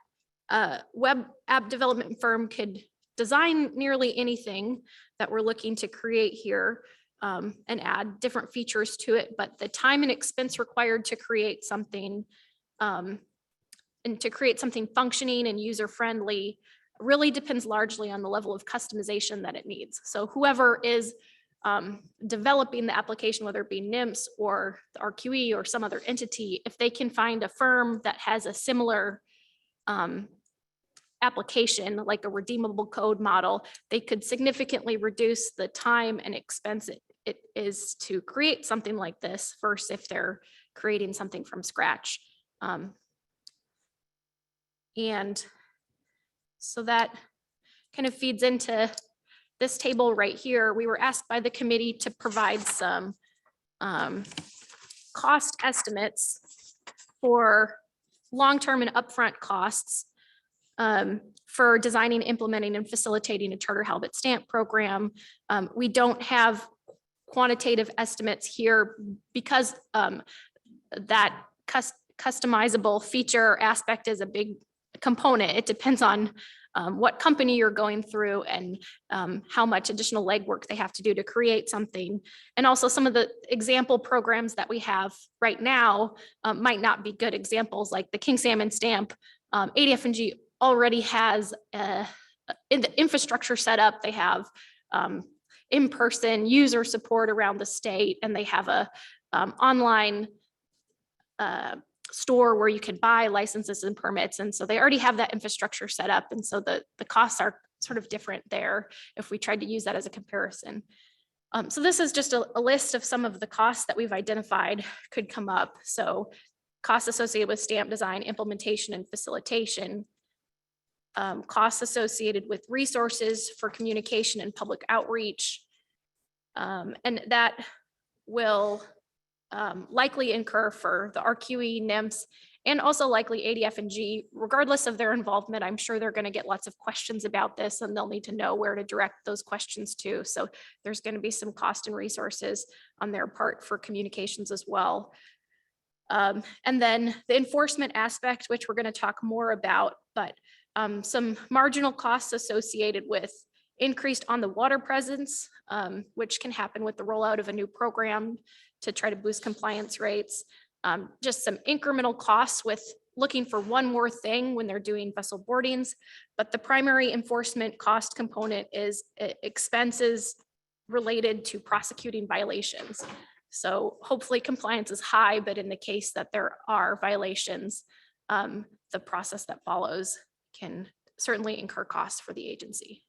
a web app development firm could design nearly anything that we're looking to create here and add different features to it, but the time and expense required to create something and to create something functioning and user-friendly really depends largely on the level of customization that it needs. So whoever is developing the application, whether it be NIMS or the RQE or some other entity, if they can find a firm that has a similar application, like a redeemable code model, they could significantly reduce the time and expense it is to create something like this versus if they're creating something from scratch. And so that kind of feeds into this table right here. We were asked by the committee to provide some cost estimates for long-term and upfront costs for designing, implementing, and facilitating a charter halibut stamp program. We don't have quantitative estimates here because that customizable feature aspect is a big component. It depends on what company you're going through and how much additional legwork they have to do to create something. And also some of the example programs that we have right now might not be good examples, like the king salmon stamp. ADF&G already has in the infrastructure set up. They have in-person user support around the state, and they have a online store where you can buy licenses and permits. And so they already have that infrastructure set up. And so the costs are sort of different there if we tried to use that as a comparison. So this is just a list of some of the costs that we've identified could come up. So costs associated with stamp design, implementation, and facilitation. Costs associated with resources for communication and public outreach. And that will likely incur for the RQE, NIMS, and also likely ADF&G, regardless of their involvement. I'm sure they're going to get lots of questions about this, and they'll need to know where to direct those questions to. So there's going to be some cost and resources on their part for communications as well. And then the enforcement aspect, which we're going to talk more about, but some marginal costs associated with increased on the water presence, which can happen with the rollout of a new program to try to boost compliance rates. Just some incremental costs with looking for one more thing when they're doing vessel boardings. But the primary enforcement cost component is expenses related to prosecuting violations. So hopefully compliance is high, but in the case that there are violations, the process that follows can certainly incur costs for the agency.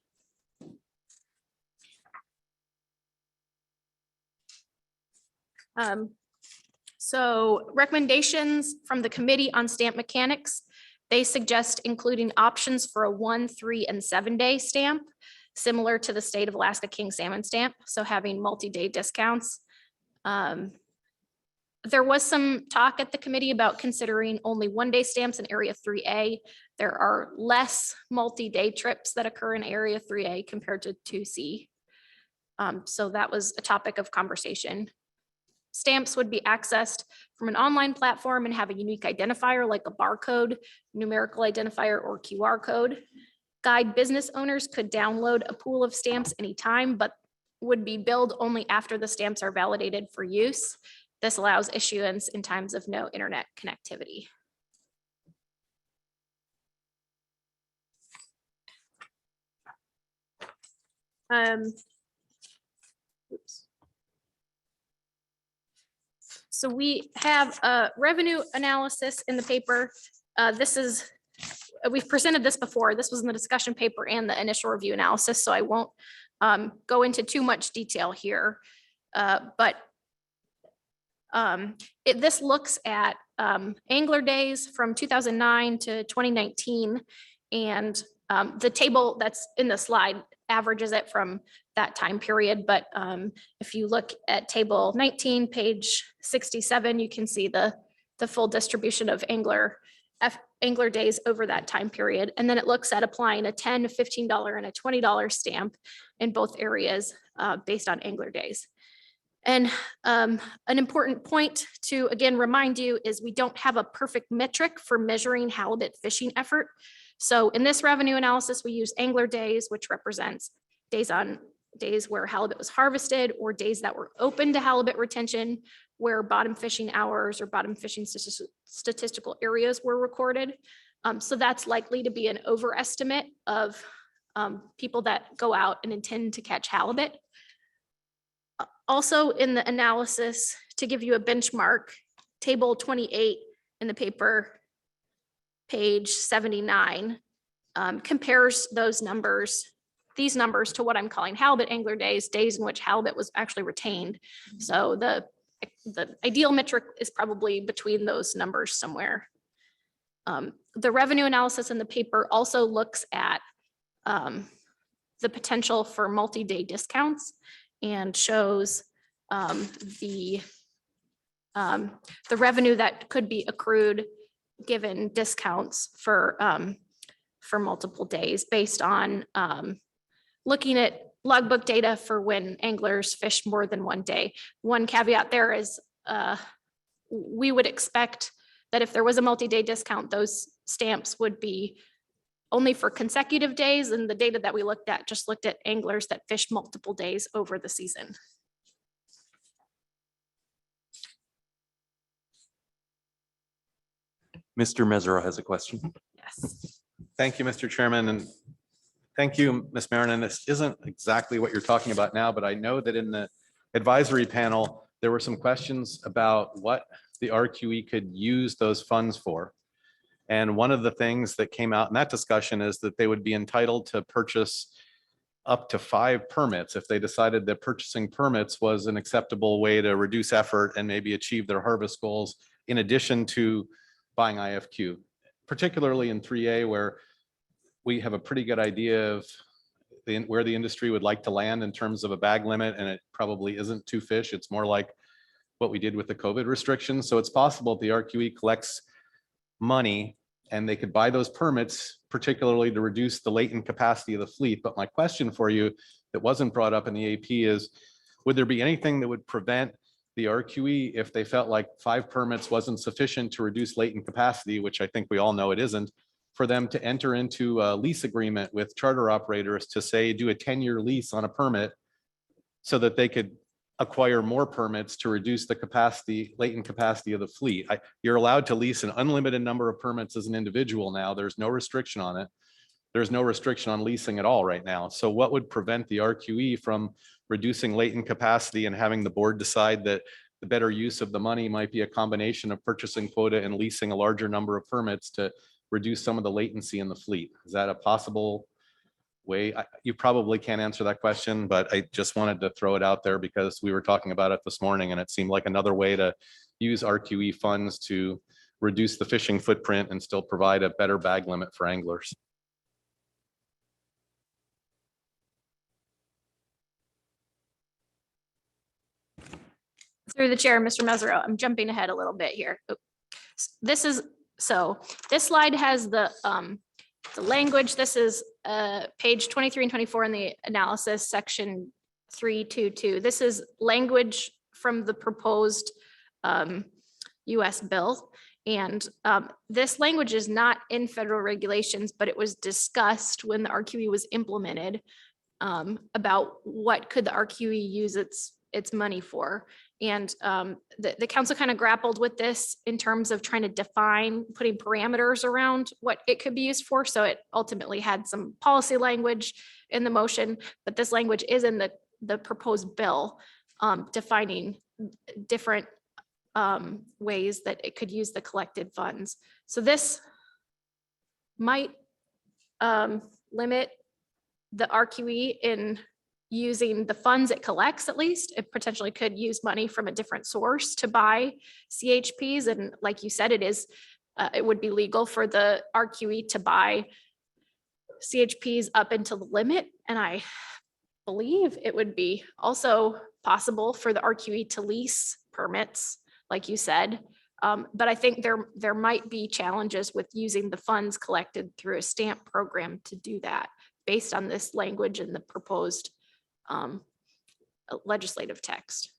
So recommendations from the Committee on Stamp Mechanics, they suggest including options for a 1, 3, and 7-day stamp, similar to the state of Alaska king salmon stamp. So having multi-day discounts. There was some talk at the committee about considering only 1-day stamps in Area 3A. There are less multi-day trips that occur in Area 3A compared to 2C. So that was a topic of conversation. Stamps would be accessed from an online platform and have a unique identifier like a barcode, numerical identifier, or QR code. Guide business owners could download a pool of stamps anytime, but would be billed only after the stamps are validated for use. This allows issuance in times of no internet connectivity. So we have a revenue analysis in the paper. We've presented this before. This was in the discussion paper and the initial review analysis, so I won't go into too much detail here. But this looks at angler days from 2009 to 2019, and the table that's in the slide averages it from that time period. But if you look at table 19, page 67, you can see the full distribution of angler days over that time period. And then it looks at applying a $10, $15, and a $20 stamp in both areas based on angler days. And an important point to, again, remind you is we don't have a perfect metric for measuring halibut fishing effort. So in this revenue analysis, we use angler days, which represents days where halibut was harvested, or days that were open to halibut retention, where bottom fishing hours or bottom fishing statistical areas were recorded. So that's likely to be an overestimate of people that go out and intend to catch halibut. Also in the analysis, to give you a benchmark, table 28 in the paper, page 79, compares these numbers to what I'm calling halibut angler days, days in which halibut was actually retained. So the ideal metric is probably between those numbers somewhere. the revenue analysis in the paper also looks at the potential for multi-day discounts and shows the revenue that could be accrued given discounts for multiple days based on looking at logbook data for when anglers fish more than one day. One caveat there is we would expect that if there was a multi-day discount, those stamps would be only for consecutive days, and the data that we looked at just looked at anglers that fish multiple days over the season. Mr. Mesereau has a question. Yes. Thank you, Mr. Chairman, and thank you, Ms. Marion. This isn't exactly what you're talking about now, but I know that in the advisory panel, there were some questions about what the RQE could use those funds for. And one of the things that came out in that discussion is that they would be entitled to purchase up to 5 permits if they decided that purchasing permits was an acceptable way to reduce effort and maybe achieve their harvest goals in addition to buying IFQ, particularly in 3A, where we have a pretty good idea of where the industry would like to land in terms of a bag limit, and it probably isn't 2 fish. It's more like what we did with the COVID restrictions. So it's possible the RQE collects money and they could buy those permits, particularly to reduce the latent capacity of the fleet. But my question for you that wasn't brought up in the AP is, would there be anything that would prevent the RQE if they felt like 5 permits wasn't sufficient to reduce latent capacity, which I think we all know it isn't, for them to enter into a lease agreement with charter operators to say, do a 10-year lease on a permit so that they could acquire more permits to reduce the capacity, latent capacity of the fleet. You're allowed to lease an unlimited number of permits as an individual now. There's no restriction on it. There's no restriction on leasing at all right now. So what would prevent the RQE from reducing latent capacity and having the board decide that the better use of the money might be a combination of purchasing quota and leasing a larger number of permits to reduce some of the latency in the fleet? Is that a possible way? You probably can't answer that question, but I just wanted to throw it out there because we were talking about it this morning and it seemed like another way to use RQE funds to reduce the fishing footprint and still provide a better bag limit for anglers. Through the chair, Mr. Mesereau, I'm jumping ahead a little bit here. This slide has the language. This is page 23 and 24 in the analysis section 322. This is language from the proposed US bill. And this language is not in federal regulations, but it was discussed when the RQE was implemented about what could the RQE use its money for. And the council kind of grappled with this in terms of trying to define, putting parameters around what it could be used for. So it ultimately had some policy language in the motion, but this language is in the proposed bill defining different ways that it could use the collected funds. So this might limit the RQE in using the funds it collects. At least it potentially could use money from a different source to buy CHPs. And like you said, it would be legal for the RQE to buy CHPs up until the limit. And I believe it would be also possible for the RQE to lease permits, like you said. But I think there might be challenges with using the funds collected through a stamp program to do that based on this language in the proposed legislative text.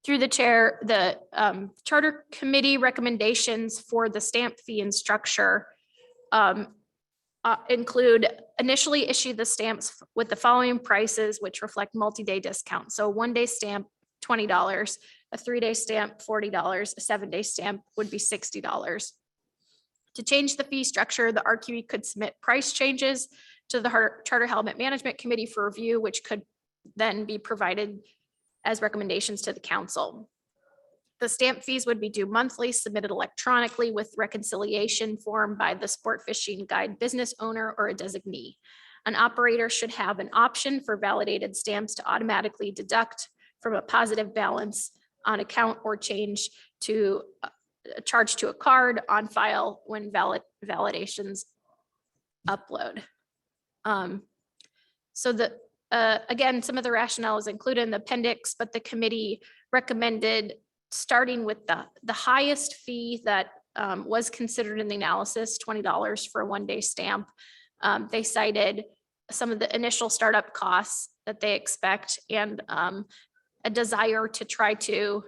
Through the chair, the charter committee recommendations for the stamp fee and structure include initially issue the stamps with the following prices, which reflect multi-day discounts. So 1-day stamp, $20, a 3-day stamp, $40, a 7-day stamp would be $60. To change the fee structure, the RQE could submit price changes to the Charter Halibut Management Committee for review, which could then be provided as recommendations to the council. The stamp fees would be due monthly, submitted electronically with reconciliation form by the sport fishing guide business owner or a designee. An operator should have an option for validated stamps to automatically deduct from a positive balance on account or change to a charge to a card on file when validations upload. So again, some of the rationale is included in the appendix, but the committee recommended starting with the highest fee that was considered in the analysis, $20 for a one-day stamp. They cited some of the initial startup costs that they expect and a desire to try to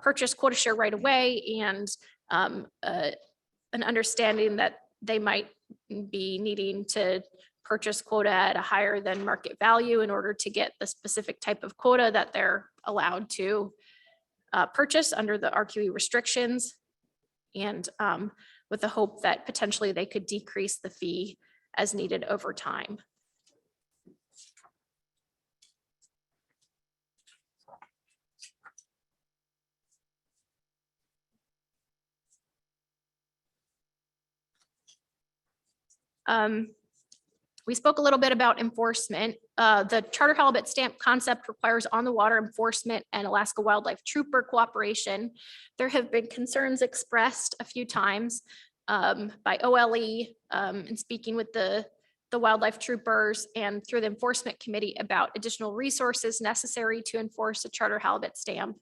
purchase quota share right away and an understanding that they might be needing to purchase quota at a higher than market value in order to get the specific type of quota that they're allowed to purchase under the RQE restrictions. And with the hope that potentially they could decrease the fee as needed over time. We spoke a little bit about enforcement. The charter halibut stamp concept requires on the water enforcement and Alaska Wildlife Trooper cooperation. There have been concerns expressed a few times by OLE and speaking with the wildlife troopers and through the enforcement committee about additional resources necessary to enforce a charter halibut stamp.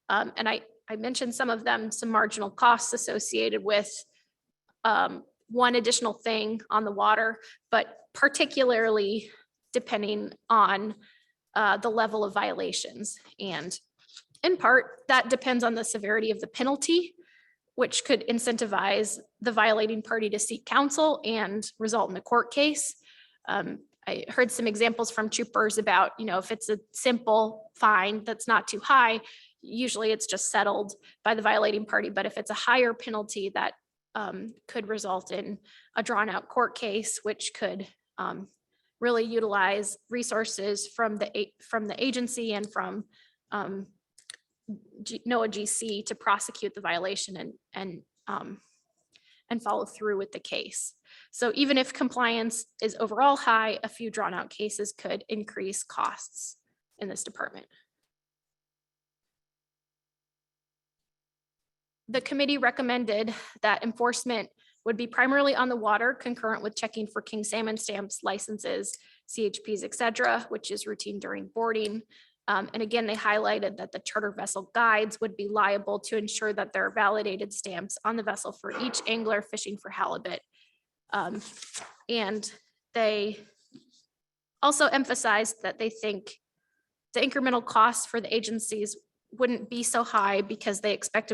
And I mentioned some of them, some marginal costs associated with one additional thing on the water, but particularly depending on the level of violations. And in part, that depends on the severity of the penalty, which could incentivize the violating party to seek counsel and result in a court case. I heard some examples from troopers about, if it's a simple fine that's not too high, usually it's just settled by the violating party. But if it's a higher penalty, that could result in a drawn out court case, which could really utilize resources from the agency and from NOAA GC to prosecute the violation and follow through with the case. So even if compliance is overall high, a few drawn out cases could increase costs in this department. The committee recommended that enforcement would be primarily on the water, concurrent with checking for king salmon stamps, licenses, CHPs, et cetera, which is routine during boarding. And again, they highlighted that the charter vessel guides would be liable to ensure that there are validated stamps on the vessel for each angler fishing for halibut. And they also emphasized that they think the incremental costs for the agencies wouldn't be so high because they expect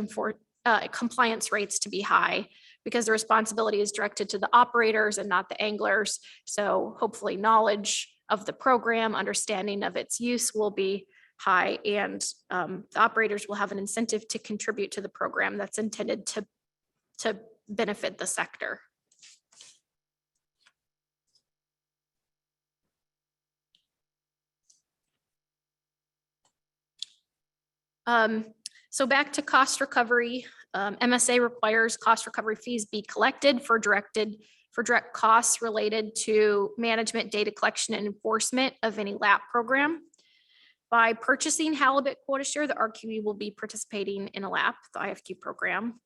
compliance rates to be high because the responsibility is directed to the operators and not the anglers. So hopefully knowledge of the program, understanding of its use will be high, and the operators will have an incentive to contribute to the program that's intended to benefit the sector. So back to cost recovery. MSA requires cost recovery fees be collected for direct costs related to management, data collection, and enforcement of any LAP program. By purchasing halibut quota share, the RQE will be participating in a LAP, the IFQ program.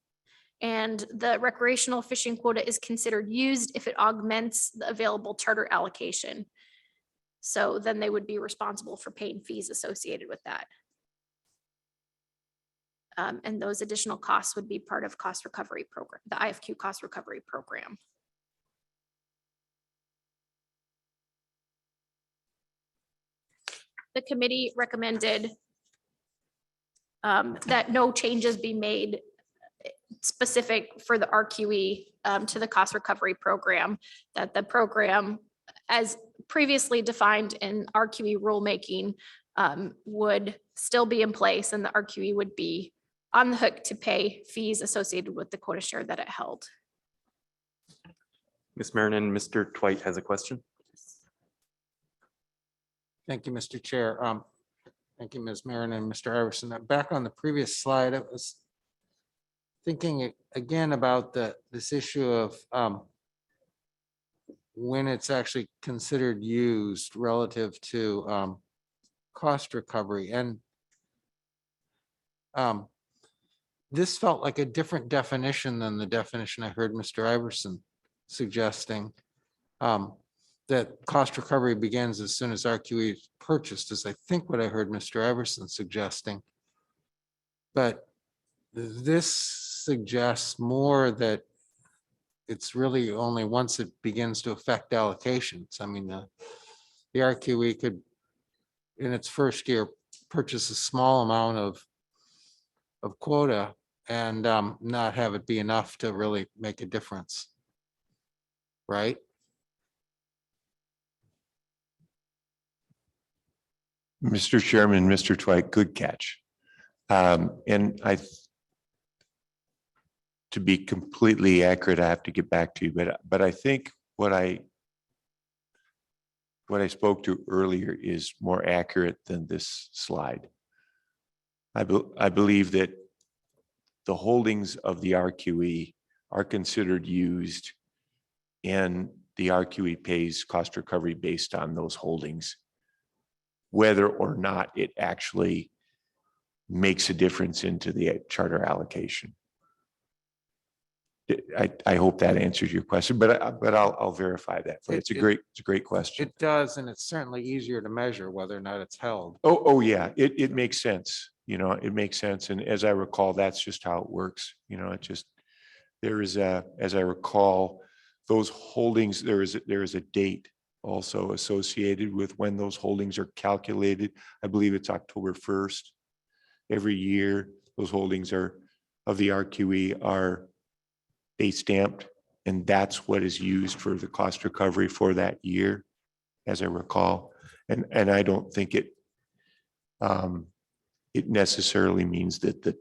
And the recreational fishing quota is considered used if it augments the available charter allocation. So then they would be responsible for paying fees associated with that. And those additional costs would be part of cost recovery program, the IFQ cost recovery program. The committee recommended that no changes be made specific for the RQE to the cost recovery program, that the program as previously defined in RQE rulemaking would still be in place, and the RQE would be on the hook to pay fees associated with the quota share that it held. Ms. Marinan, Mr. Twite has a question. Thank you, Mr. Chair. Thank you, Ms. Marin and Mr. Iverson. Back on the previous slide, I was thinking again about this issue of when it's actually considered used relative to cost recovery. And this felt like a different definition than the definition I heard Mr. Iverson suggesting. That cost recovery begins as soon as RQE is purchased, is I think what I heard Mr. Iverson suggesting. But this suggests more that it's really only once it begins to affect allocations. I mean, the RQE could, in its first year, purchase a small amount of quota and not have it be enough to really make a difference. Right? Mr. Chairman, Mr. Twite, good catch. And to be completely accurate, I have to get back to you, but I think what I spoke to earlier is more accurate than this slide. I believe that the holdings of the RQE are considered used, and the RQE pays cost recovery based on those holdings, whether or not it actually makes a difference into the charter allocation. I hope that answers your question, but I'll verify that. It's a great question. It does, and it's certainly easier to measure whether or not it's held. Oh yeah, it makes sense. You know, it makes sense. And as I recall, that's just how it works. You know, there is as I recall, those holdings, there is a date also associated with when those holdings are calculated. I believe it's October 1st. Every year, those holdings of the RQE are date stamped, and that's what is used for the cost recovery for that year, as I recall. And I don't think it necessarily means that the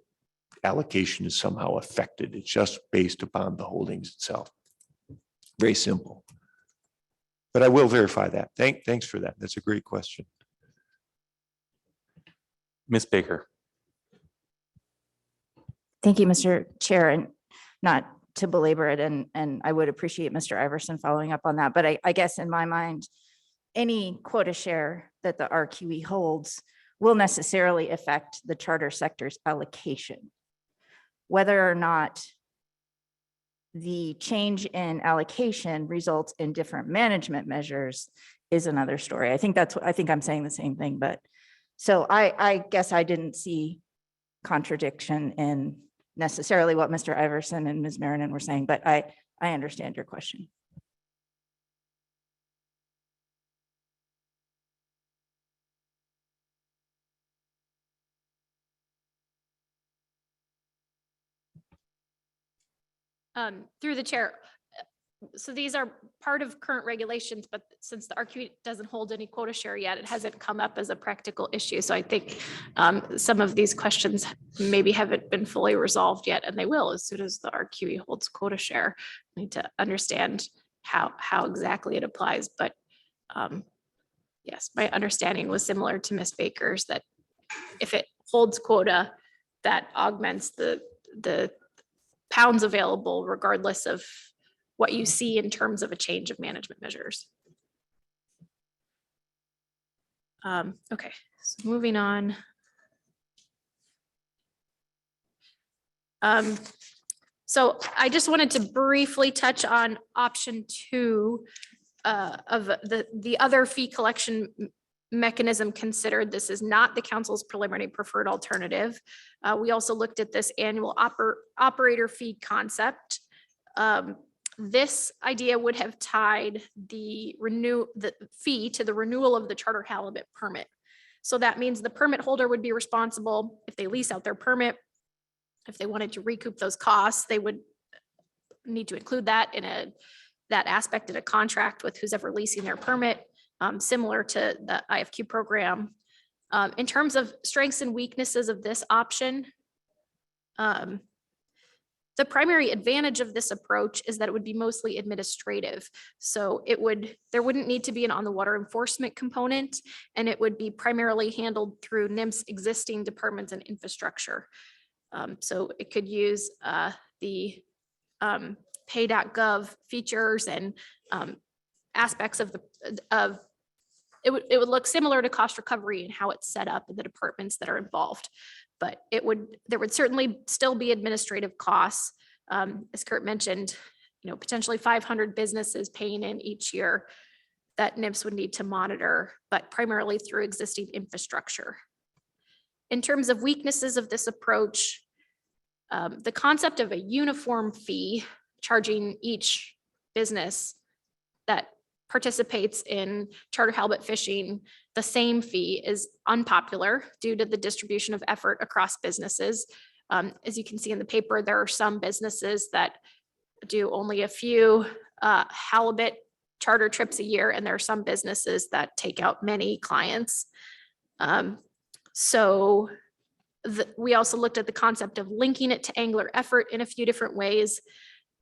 allocation is somehow affected. It's just based upon the holdings itself. Very simple. But I will verify that. Thanks for that. That's a great question. Ms. Baker. Thank you, Mr. Chair, and not to belabor it, and I would appreciate Mr. Iverson following up on that. But I guess in my mind, any quota share that the RQE holds will necessarily affect the charter sector's allocation. Whether or not the change in allocation results in different management measures is another story. I think I'm saying the same thing, but so I guess I didn't see contradiction in necessarily what Mr. Iverson and Ms. Marinan were saying, but I understand your question. Through the chair. So these are part of current regulations, but since the RQE doesn't hold any quota share yet, it hasn't come up as a practical issue. So I think some of these questions maybe haven't been fully resolved yet, and they will as soon as the RQE holds quota share. We need to understand how exactly it applies. But yes, my understanding was similar to Ms. Baker's, that if it holds quota, that augments the pounds available regardless of what you see in terms of a change of management measures. Okay, so moving on. So I just wanted to briefly touch on option 2 of the other fee collection mechanism considered. This is not the council's preliminary preferred alternative. We also looked at this annual operator fee concept. This idea would have tied the fee to the renewal of the charter halibut permit. So that means the permit holder would be responsible if they lease out their permit. If they wanted to recoup those costs, they would need to include that in that aspect in a contract with who's ever leasing their permit, similar to the IFQ program. In terms of strengths and weaknesses of this option, The primary advantage of this approach is that it would be mostly administrative. So there wouldn't need to be an on the water enforcement component, and it would be primarily handled through NIMS existing departments and infrastructure. So it could use the pay.gov features and aspects of it would look similar to cost recovery and how it's set up in the departments that are involved. But there would certainly still be administrative costs. As Kurt mentioned, potentially 500 businesses paying in each year that NIMS would need to monitor, but primarily through existing infrastructure. In terms of weaknesses of this approach, the concept of a uniform fee charging each business that participates in charter halibut fishing the same fee is unpopular due to the distribution of effort across businesses. As you can see in the paper, there are some businesses that do only a few halibut charter trips a year, and there are some businesses that take out many clients. We also looked at the concept of linking it to angler effort in a few different ways.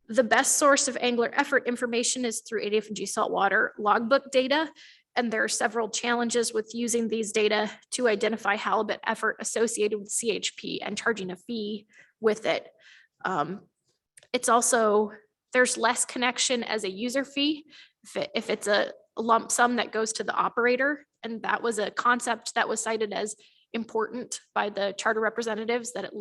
The best source of angler effort information is through ADF&G saltwater logbook data, and there are several challenges with using these data to identify halibut effort associated with CHP and charging a fee with it. There's less connection as a user fee if it's a lump sum that goes to the operator, and that was a concept that was cited as important by the charter representatives, that it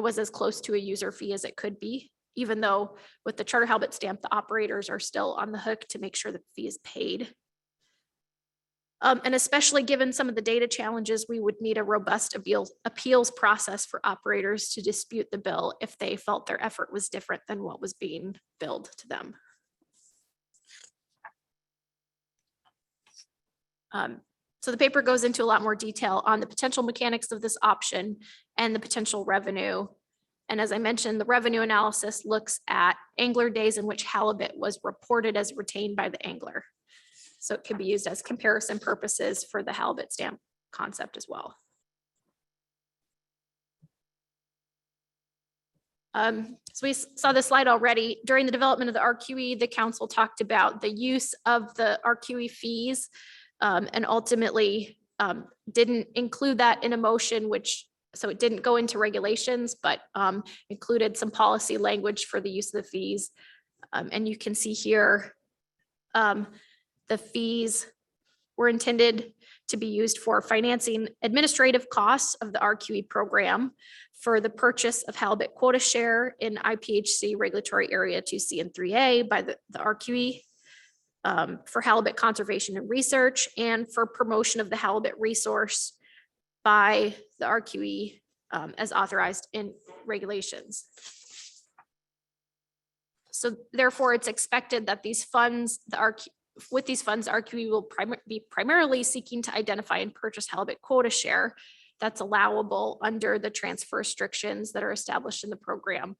was as close to a user fee as it could be, even though with the charter halibut stamp, the operators are still on the hook to make sure the fee is paid. And especially given some of the data challenges, we would need a robust appeals process for operators to dispute the bill if they felt their effort was different than what was being billed to them. So the paper goes into a lot more detail on the potential mechanics of this option and the potential revenue. And as I mentioned, the revenue analysis looks at angler days in which halibut was reported as retained by the angler. So it can be used as comparison purposes for the halibut stamp concept as well. So we saw this slide already. During the development of the RQE, the council talked about the use of the RQE fees and ultimately didn't include that in a motion, so it didn't go into regulations, but included some policy language for the use of the fees. And you can see here, the fees were intended to be used for financing administrative costs of the RQE program, for the purchase of halibut quota share in IPHC regulatory area 2C and 3A by the RQE, for halibut conservation and research, and for promotion of the halibut resource by the RQE as authorized in regulations. So therefore, it's expected that these funds, with these funds, RQE will be primarily seeking to identify and purchase halibut quota share that's allowable under the transfer restrictions that are established in the program.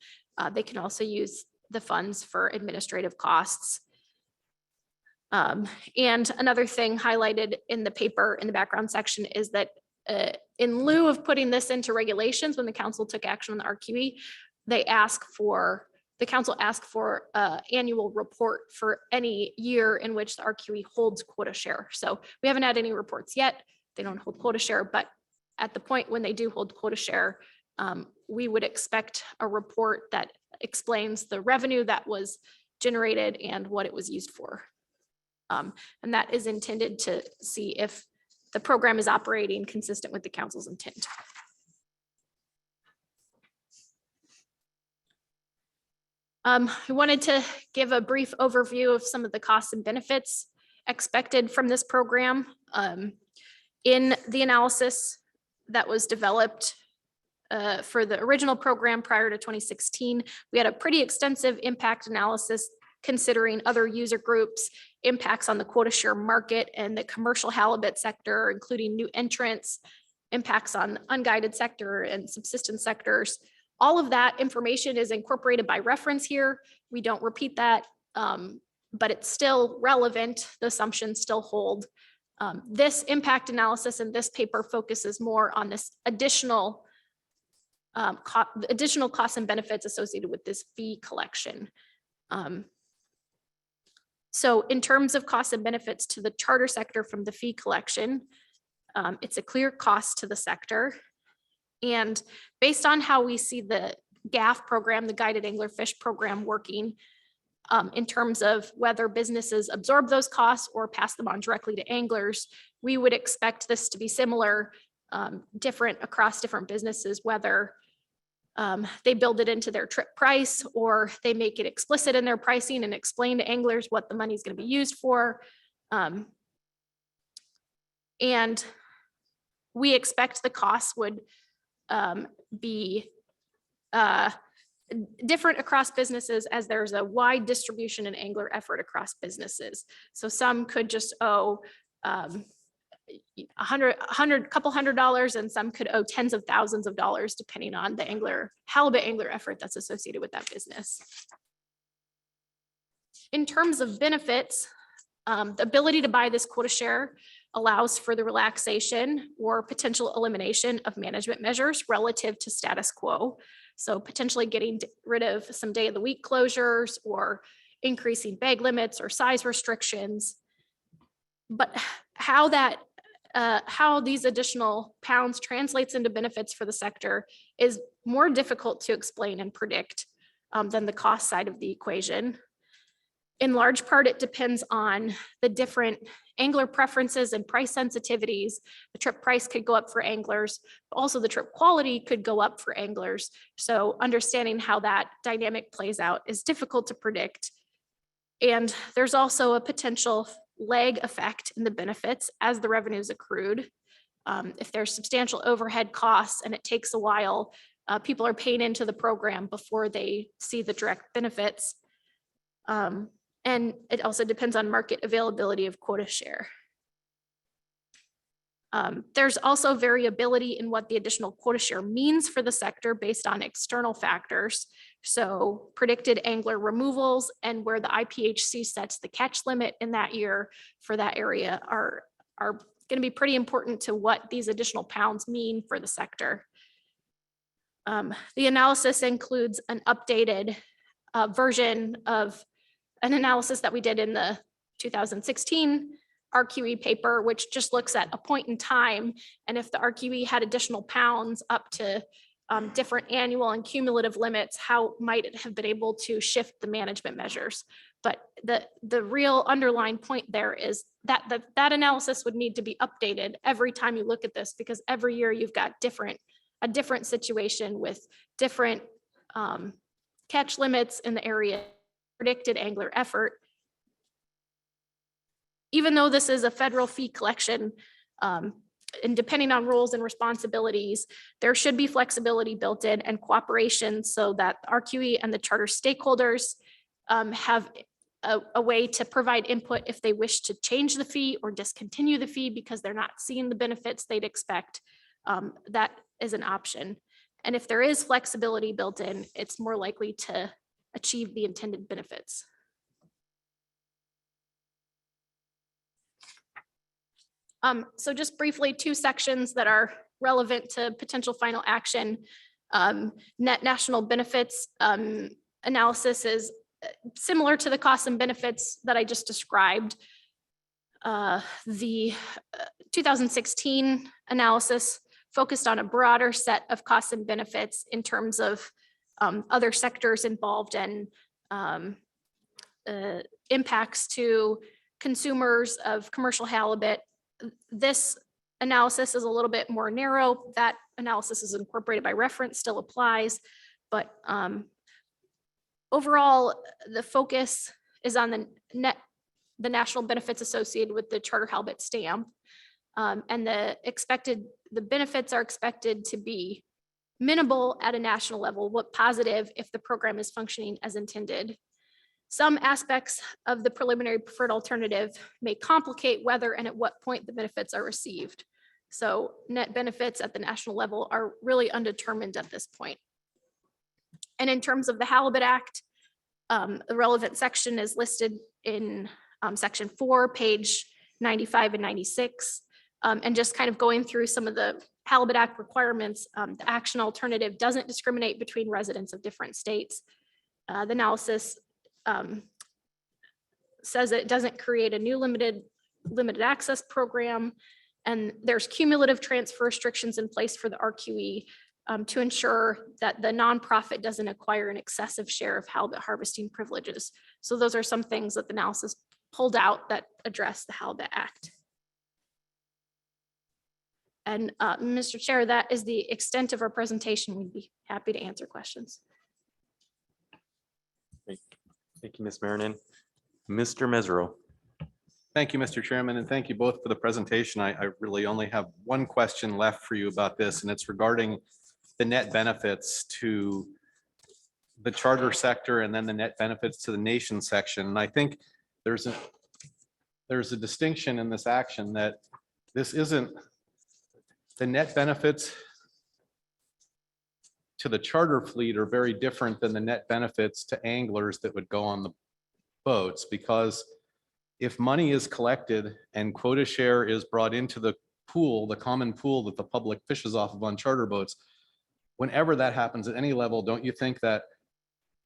They can also use the funds for administrative costs. And another thing highlighted in the paper in the background section is that in lieu of putting this into regulations, when the council took action on the RQE, the council asked for an annual report for any year in which the RQE holds quota share. So we haven't had any reports yet. They don't hold quota share, but at the point when they do hold quota share, we would expect a report that explains the revenue that was generated and what it was used for. And that is intended to see if the program is operating consistent with the council's intent. I wanted to give a brief overview of some of the costs and benefits expected from this program. In the analysis that was developed for the original program prior to 2016, we had a pretty extensive impact analysis considering other user groups, impacts on the quota share market and the commercial halibut sector, including new entrants, impacts on the unguided sector and subsistence sectors. All of that information is incorporated by reference here. We don't repeat that, but it's still relevant. The assumptions still hold. This impact analysis in this paper focuses more on this additional additional costs and benefits associated with this fee collection. So in terms of costs and benefits to the charter sector from the fee collection, it's a clear cost to the sector. And based on how we see the GAF program, the Guided Angler Fish Program working, in terms of whether businesses absorb those costs or pass them on directly to anglers, we would expect this to be similar, different across different businesses, whether they build it into their trip price or they make it explicit in their pricing and explain to anglers what the money is going to be used for. And we expect the costs would be different across businesses, as there's a wide distribution and angler effort across businesses. So some could just owe couple $100, and some could owe tens of thousands of dollars, depending on the halibut angler effort that's associated with that business. In terms of benefits, the ability to buy this quota share allows for the relaxation or potential elimination of management measures relative to status quo. So potentially getting rid of some day of the week closures or increasing bag limits or size restrictions. But how these additional pounds translates into benefits for the sector is more difficult to explain and predict than the cost side of the equation. In large part, it depends on the different angler preferences and price sensitivities. The trip price could go up for anglers, but also the trip quality could go up for anglers. So understanding how that dynamic plays out is difficult to predict. And there's also a potential lag effect in the benefits as the revenues accrued. If there's substantial overhead costs and it takes a while, people are paying into the program before they see the direct benefits. And it also depends on market availability of quota share. There's also variability in what the additional quota share means for the sector based on external factors. So predicted angler removals and where the IPHC sets the catch limit in that year for that area are going to be pretty important to what these additional pounds mean for the sector. The analysis includes an updated version of an analysis that we did in the 2016 RQE paper, which just looks at a point in time. And if the RQE had additional pounds up to different annual and cumulative limits, how might it have been able to shift the management measures? But the real underlying point there is that that analysis would need to be updated every time you look at this, because every year you've got a different situation with different catch limits in the area, predicted angler effort. Even though this is a federal fee collection, and depending on roles and responsibilities, there should be flexibility built in and cooperation so that RQE and the charter stakeholders have a way to provide input if they wish to change the fee or discontinue the fee because they're not seeing the benefits they'd expect. That is an option. And if there is flexibility built in, it's more likely to achieve the intended benefits. So just briefly, two sections that are relevant to potential final action. Net national benefits analysis is similar to the costs and benefits that I just described. The 2016 analysis focused on a broader set of costs and benefits in terms of other sectors involved and impacts to consumers of commercial halibut. This analysis is a little bit more narrow. That analysis is incorporated by reference, still applies, but overall, the focus is on the national benefits associated with the charter halibut stamp. And the benefits are expected to be minimal at a national level, but positive if the program is functioning as intended. Some aspects of the preliminary preferred alternative may complicate whether and at what point the benefits are received. So net benefits at the national level are really undetermined at this point. And in terms of the Halibut Act, the relevant section is listed in section 4, page 95 and 96. And just kind of going through some of the Halibut Act requirements, the action alternative doesn't discriminate between residents of different states. The analysis says that it doesn't create a new limited access program. And there's cumulative transfer restrictions in place for the RQE to ensure that the nonprofit doesn't acquire an excessive share of halibut harvesting privileges. So those are some things that the analysis pulled out that address the Halibut Act. And Mr. Chair, that is the extent of our presentation. We'd be happy to answer questions. Thank you, Ms. Marinan. Mr. Mesereau. Thank you, Mr. Chairman, and thank you both for the presentation. I really only have one question left for you about this, and it's regarding the net benefits to the charter sector and then the net benefits to the nation section. And I think there's a distinction in this action that this isn't the net benefits to the charter fleet are very different than the net benefits to anglers that would go on the boats, because if money is collected and quota share is brought into the pool, the common pool that the public fishes off of on charter boats, whenever that happens at any level, don't you think that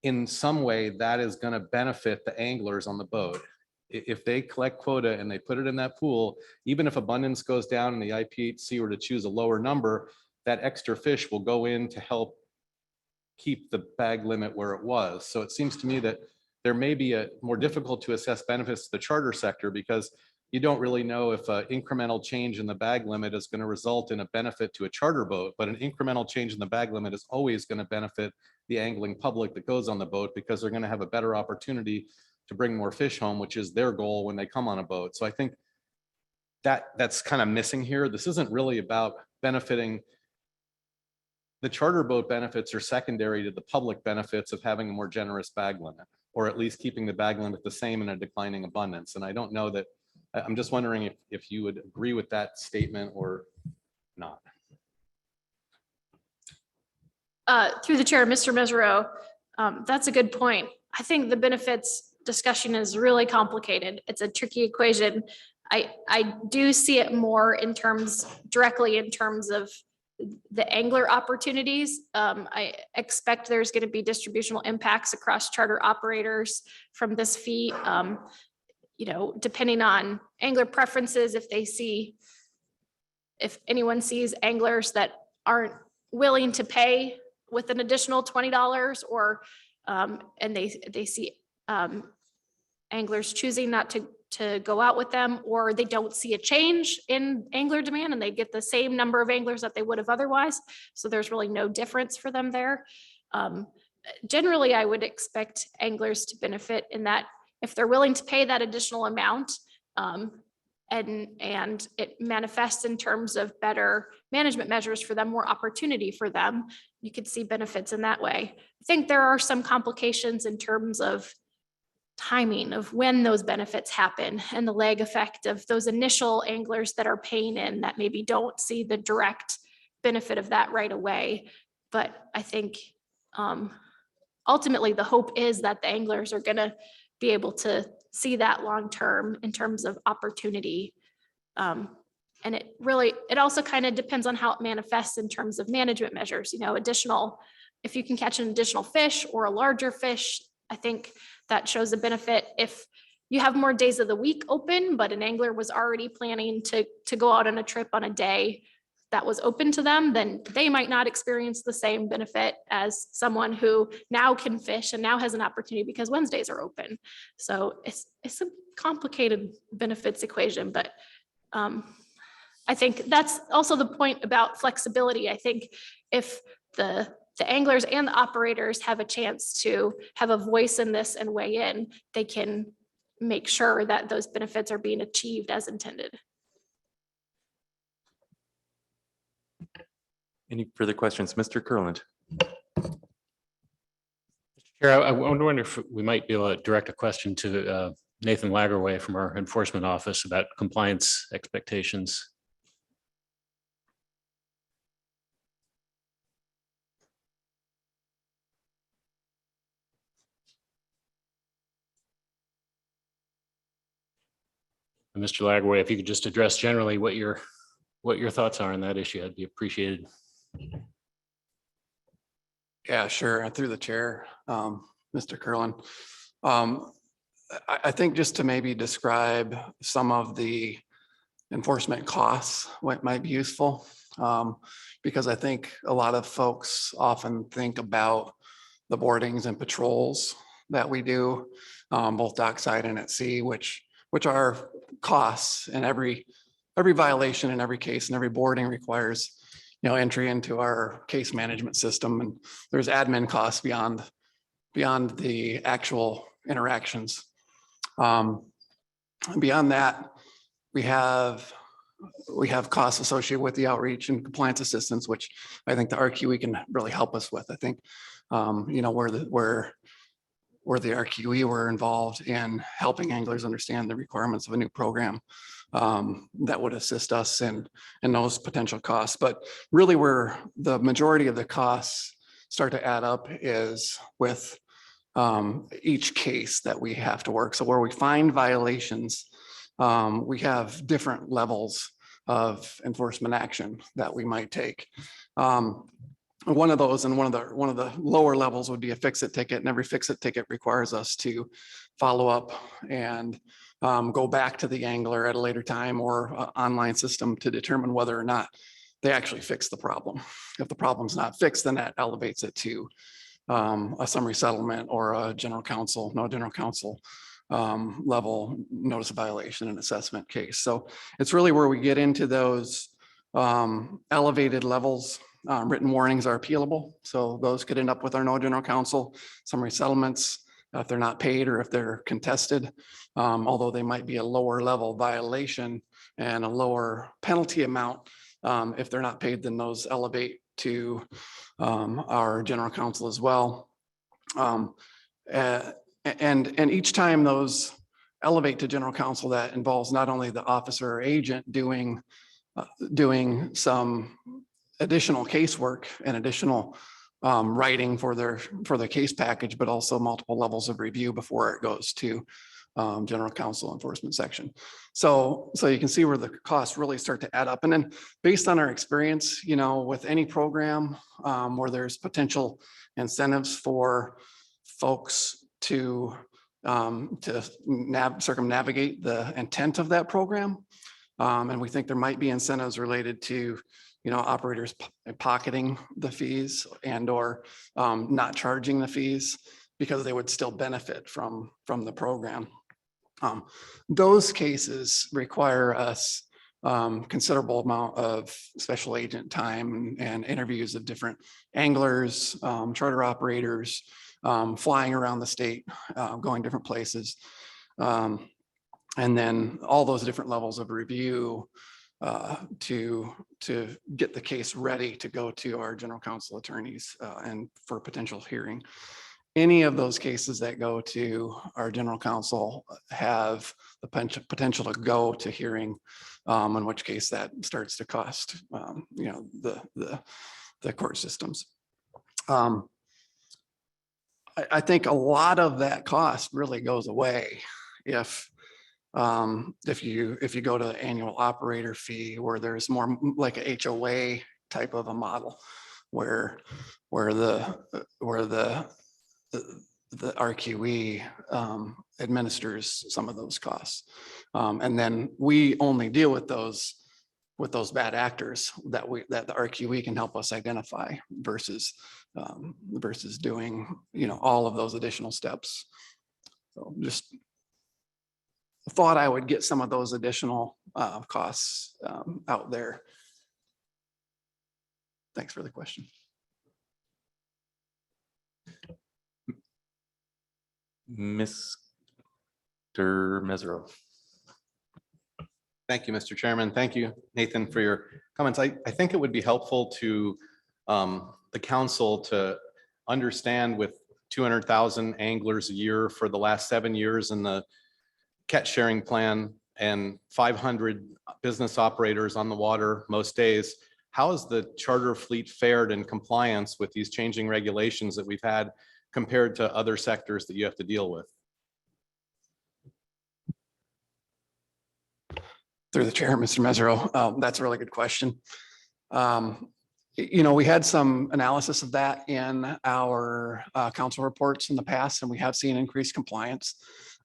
in some way that is going to benefit the anglers on the boat? If they collect quota and they put it in that pool, even if abundance goes down and the IPHC were to choose a lower number, that extra fish will go in to help keep the bag limit where it was. So it seems to me that there may be a more difficult to assess benefits to the charter sector, because you don't really know if an incremental change in the bag limit is going to result in a benefit to a charter boat, but an incremental change in the bag limit is always going to benefit the angling public that goes on the boat, because they're going to have a better opportunity to bring more fish home, which is their goal when they come on a boat. So I think that's kind of missing here. This isn't really about benefiting. The charter boat benefits are secondary to the public benefits of having a more generous bag limit, or at least keeping the bag limit the same in a declining abundance. And I don't know that, I'm just wondering if you would agree with that statement or not. Through the chair, Mr. Mesereau, that's a good point. I think the benefits discussion is really complicated. It's a tricky equation. I do see it more directly in terms of the angler opportunities. I expect there's going to be distributional impacts across charter operators from this fee. Depending on angler preferences, if anyone sees anglers that aren't willing to pay with an additional $20, or and they see anglers choosing not to go out with them, or they don't see a change in angler demand and they get the same number of anglers that they would have otherwise. So there's really no difference for them there. Generally, I would expect anglers to benefit in that if they're willing to pay that additional amount, and it manifests in terms of better management measures for them, more opportunity for them, you could see benefits in that way. I think there are some complications in terms of timing of when those benefits happen and the lag effect of those initial anglers that are paying in that maybe don't see the direct benefit of that right away. But I think ultimately the hope is that the anglers are going to be able to see that long-term in terms of opportunity. And it also kind of depends on how it manifests in terms of management measures, if you can catch an additional fish or a larger fish, I think that shows a benefit. If you have more days of the week open, but an angler was already planning to go out on a trip on a day that was open to them, then they might not experience the same benefit as someone who now can fish and now has an opportunity because Wednesdays are open. So it's a complicated benefits equation, but I think that's also the point about flexibility. I think if the anglers and the operators have a chance to have a voice in this and weigh in, they can make sure that those benefits are being achieved as intended. Any further questions? Mr. Kurland. Chair, I wonder if we might be able to direct a question to Nathan Lagerway from our enforcement office about compliance expectations. And Mr. Lagerway, if you could just address generally what you're what your thoughts are on that issue. I'd be appreciated. Yeah, sure. Through the chair, Mr. Curlin. I think just to maybe describe some of the enforcement costs, what might be useful. Because I think a lot of folks often think about the boardings and patrols that we do, both dockside and at sea, which are costs, and every violation in every case and every boarding requires, entry into our case management system, and there's admin costs beyond the actual interactions. Beyond that, we have costs associated with the outreach and compliance assistance, which I think the RQE can really help us with. I think, where the RQE were involved in helping anglers understand the requirements of a new program, that would assist us in those potential costs. But really where the majority of the costs start to add up is with each case that we have to work. So where we find violations, we have different levels of enforcement action that we might take. One of those, and one of the lower levels would be a fix-it ticket, and every fix-it ticket requires us to follow up and go back to the angler at a later time or online system to determine whether or not they actually fix the problem. If the problem's not fixed, then that elevates it to a summary settlement or a general counsel level notice of violation and assessment case. So it's really where we get into those elevated levels. Written warnings are appealable, so those could end up with our no general counsel summary settlements if they're not paid or if they're contested, although they might be a lower level violation and a lower penalty amount. If they're not paid, then those elevate to our general counsel as well. And each time those elevate to general counsel, that involves not only the officer or agent doing some additional casework and additional writing for their case package, but also multiple levels of review before it goes to general counsel enforcement section. So you can see where the costs really start to add up. And then based on our experience, with any program where there's potential incentives for folks to circumnavigate the intent of that program. And we think there might be incentives related to, operators pocketing the fees and or not charging the fees because they would still benefit from the program. Those cases require us considerable amount of special agent time and interviews of different anglers, charter operators, flying around the state, going different places. And then all those different levels of review to get the case ready to go to our general counsel attorneys and for potential hearing. Any of those cases that go to our general counsel have the potential to go to hearing, in which case that starts to cost, the court systems. I think a lot of that cost really goes away if you go to the annual operator fee, where there's more like a HOA type of a model, where the RQE administers some of those costs, and then we only deal with those bad actors that the RQE can help us identify versus doing all of those additional steps. So just thought I would get some of those additional costs out there. Thanks for the question. Mr. Mesereau. Thank you, Mr. Chairman. Thank you, Nathan, for your comments. I think it would be helpful to the council to understand, with 200,000 anglers a year for the last 7 years in the catch sharing plan and 500 business operators on the water most days, how has the charter fleet fared in compliance with these changing regulations that we've had compared to other sectors that you have to deal with? Through the chair, Mr. Mesereau, that's a really good question. You know, we had some analysis of that in our council reports in the past, and we have seen increased compliance.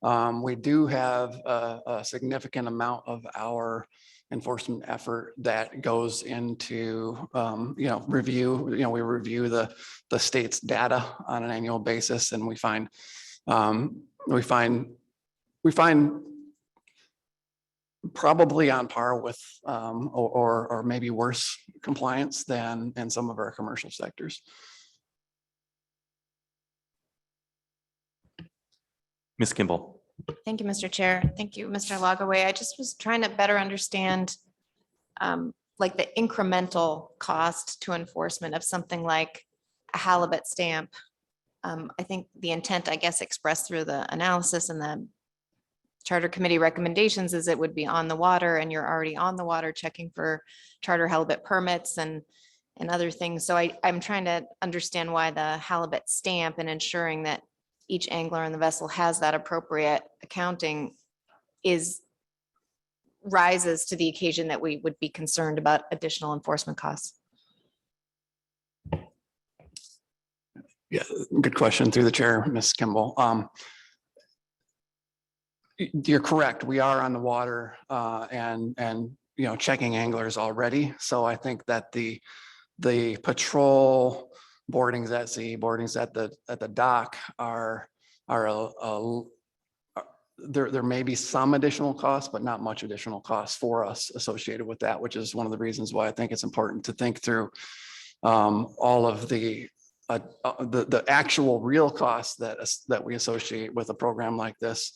We do have a significant amount of our enforcement effort that goes into, you know, review. You know, we review the state's data on an annual basis, and we find probably on par with, or maybe worse compliance than in some of our commercial sectors. Ms. Kimball. Thank you, Mr. Chair. Thank you, Mr. Logaway. I just was trying to better understand like the incremental cost to enforcement of something like a halibut stamp. I think the intent, I guess, expressed through the analysis and the charter committee recommendations is it would be on the water, and you're already on the water checking for charter halibut permits and other things. So I'm trying to understand why the halibut stamp and ensuring that each angler on the vessel has that appropriate accounting rises to the occasion that we would be concerned about additional enforcement costs. Yeah, good question through the chair, Ms. Kimball. You're correct. We are on the water and you know, checking anglers already. So I think that the patrol boardings at sea, boardings at the dock are there may be some additional costs, but not much additional costs for us associated with that, which is one of the reasons why I think it's important to think through all of the actual real costs that we associate with a program like this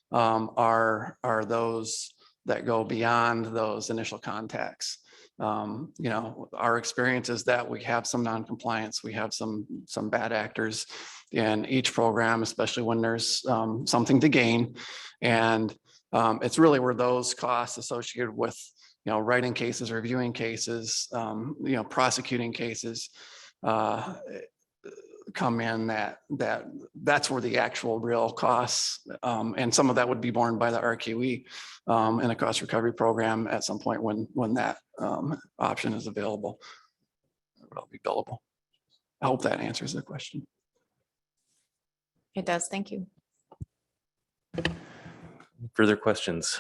are those that go beyond those initial contacts. You know, our experience is that we have some non-compliance, we have some bad actors in each program, especially when there's something to gain. And it's really where those costs associated with, you know, writing cases, reviewing cases, you know, prosecuting cases come in, that's where the actual real costs, and some of that would be borne by the RQE in a cost recovery program at some point when that option is available. It'll be billable. I hope that answers the question. It does. Thank you. Further questions?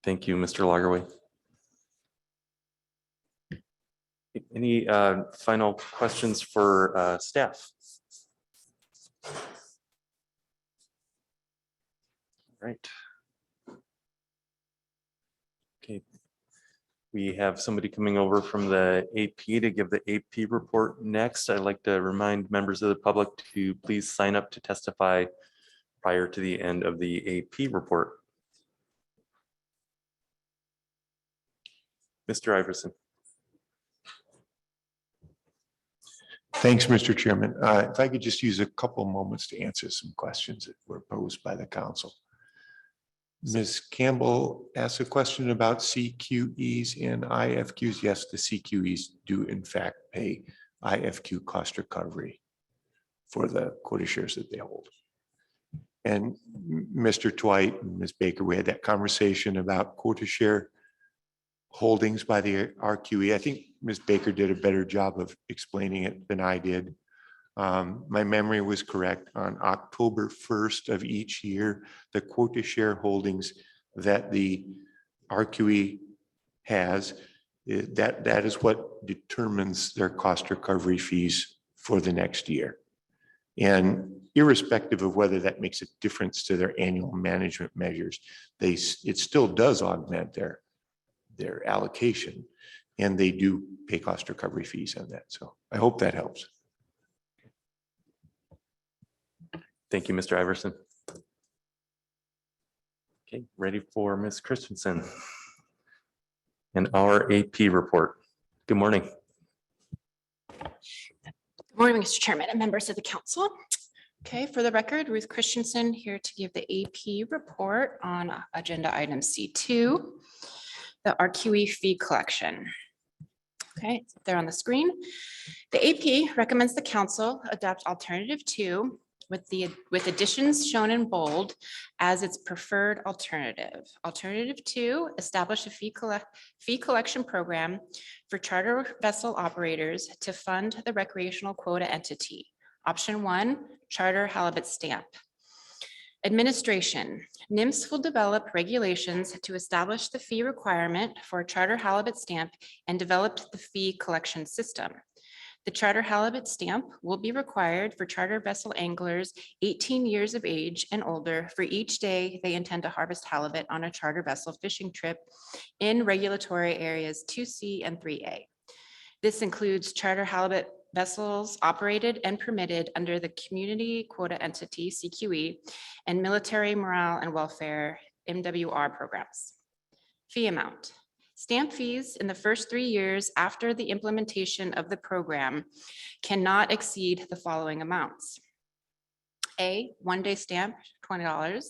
Thank you, Mr. Lagerwey. Any final questions for staff? Right. Okay. We have somebody coming over from the AP to give the AP report next. I'd like to remind members of the public to please sign up to testify prior to the end of the AP report. Mr. Iverson. Thanks, Mr. Chairman. If I could just use a couple moments to answer some questions that were posed by the council. Ms. Campbell asked a question about CQEs and IFQs. Yes, the CQEs do in fact pay IFQ cost recovery for the quota shares that they hold. And Mr. Dwight and Ms. Baker, we had that conversation about quota share holdings by the RQE. I think Ms. Baker did a better job of explaining it than I did. My memory was correct. On October 1st of each year, the quota share holdings that the RQE has, that is what determines their cost recovery fees for the next year. And irrespective of whether that makes a difference to their annual management measures, it still does augment their allocation, and they do pay cost recovery fees on that. So I hope that helps. Thank you, Mr. Iverson. Okay, ready for Ms. Christensen and our AP report. Good morning. Good morning, Mr. Chairman and members of the council. Okay, for the record, Ruth Christensen here to give the AP report on agenda item C2, the RQE fee collection. Okay, it's there on the screen. The AP recommends the council adopt alternative 2, with additions shown in bold as its preferred alternative. Alternative 2, establish a fee collection program for charter vessel operators to fund the recreational quota entity. Option 1, charter halibut stamp. Administration. NIMS will develop regulations to establish the fee requirement for a charter halibut stamp and develop the fee collection system. The charter halibut stamp will be required for charter vessel anglers 18 years of age and older for each day they intend to harvest halibut on a charter vessel fishing trip in regulatory areas 2C and 3A. This includes charter halibut vessels operated and permitted under the Community Quota Entity, CQE, and Military Morale and Welfare, MWR programs. Fee amount. Stamp fees in the first 3 years after the implementation of the program cannot exceed the following amounts. A, 1-day stamp, $20.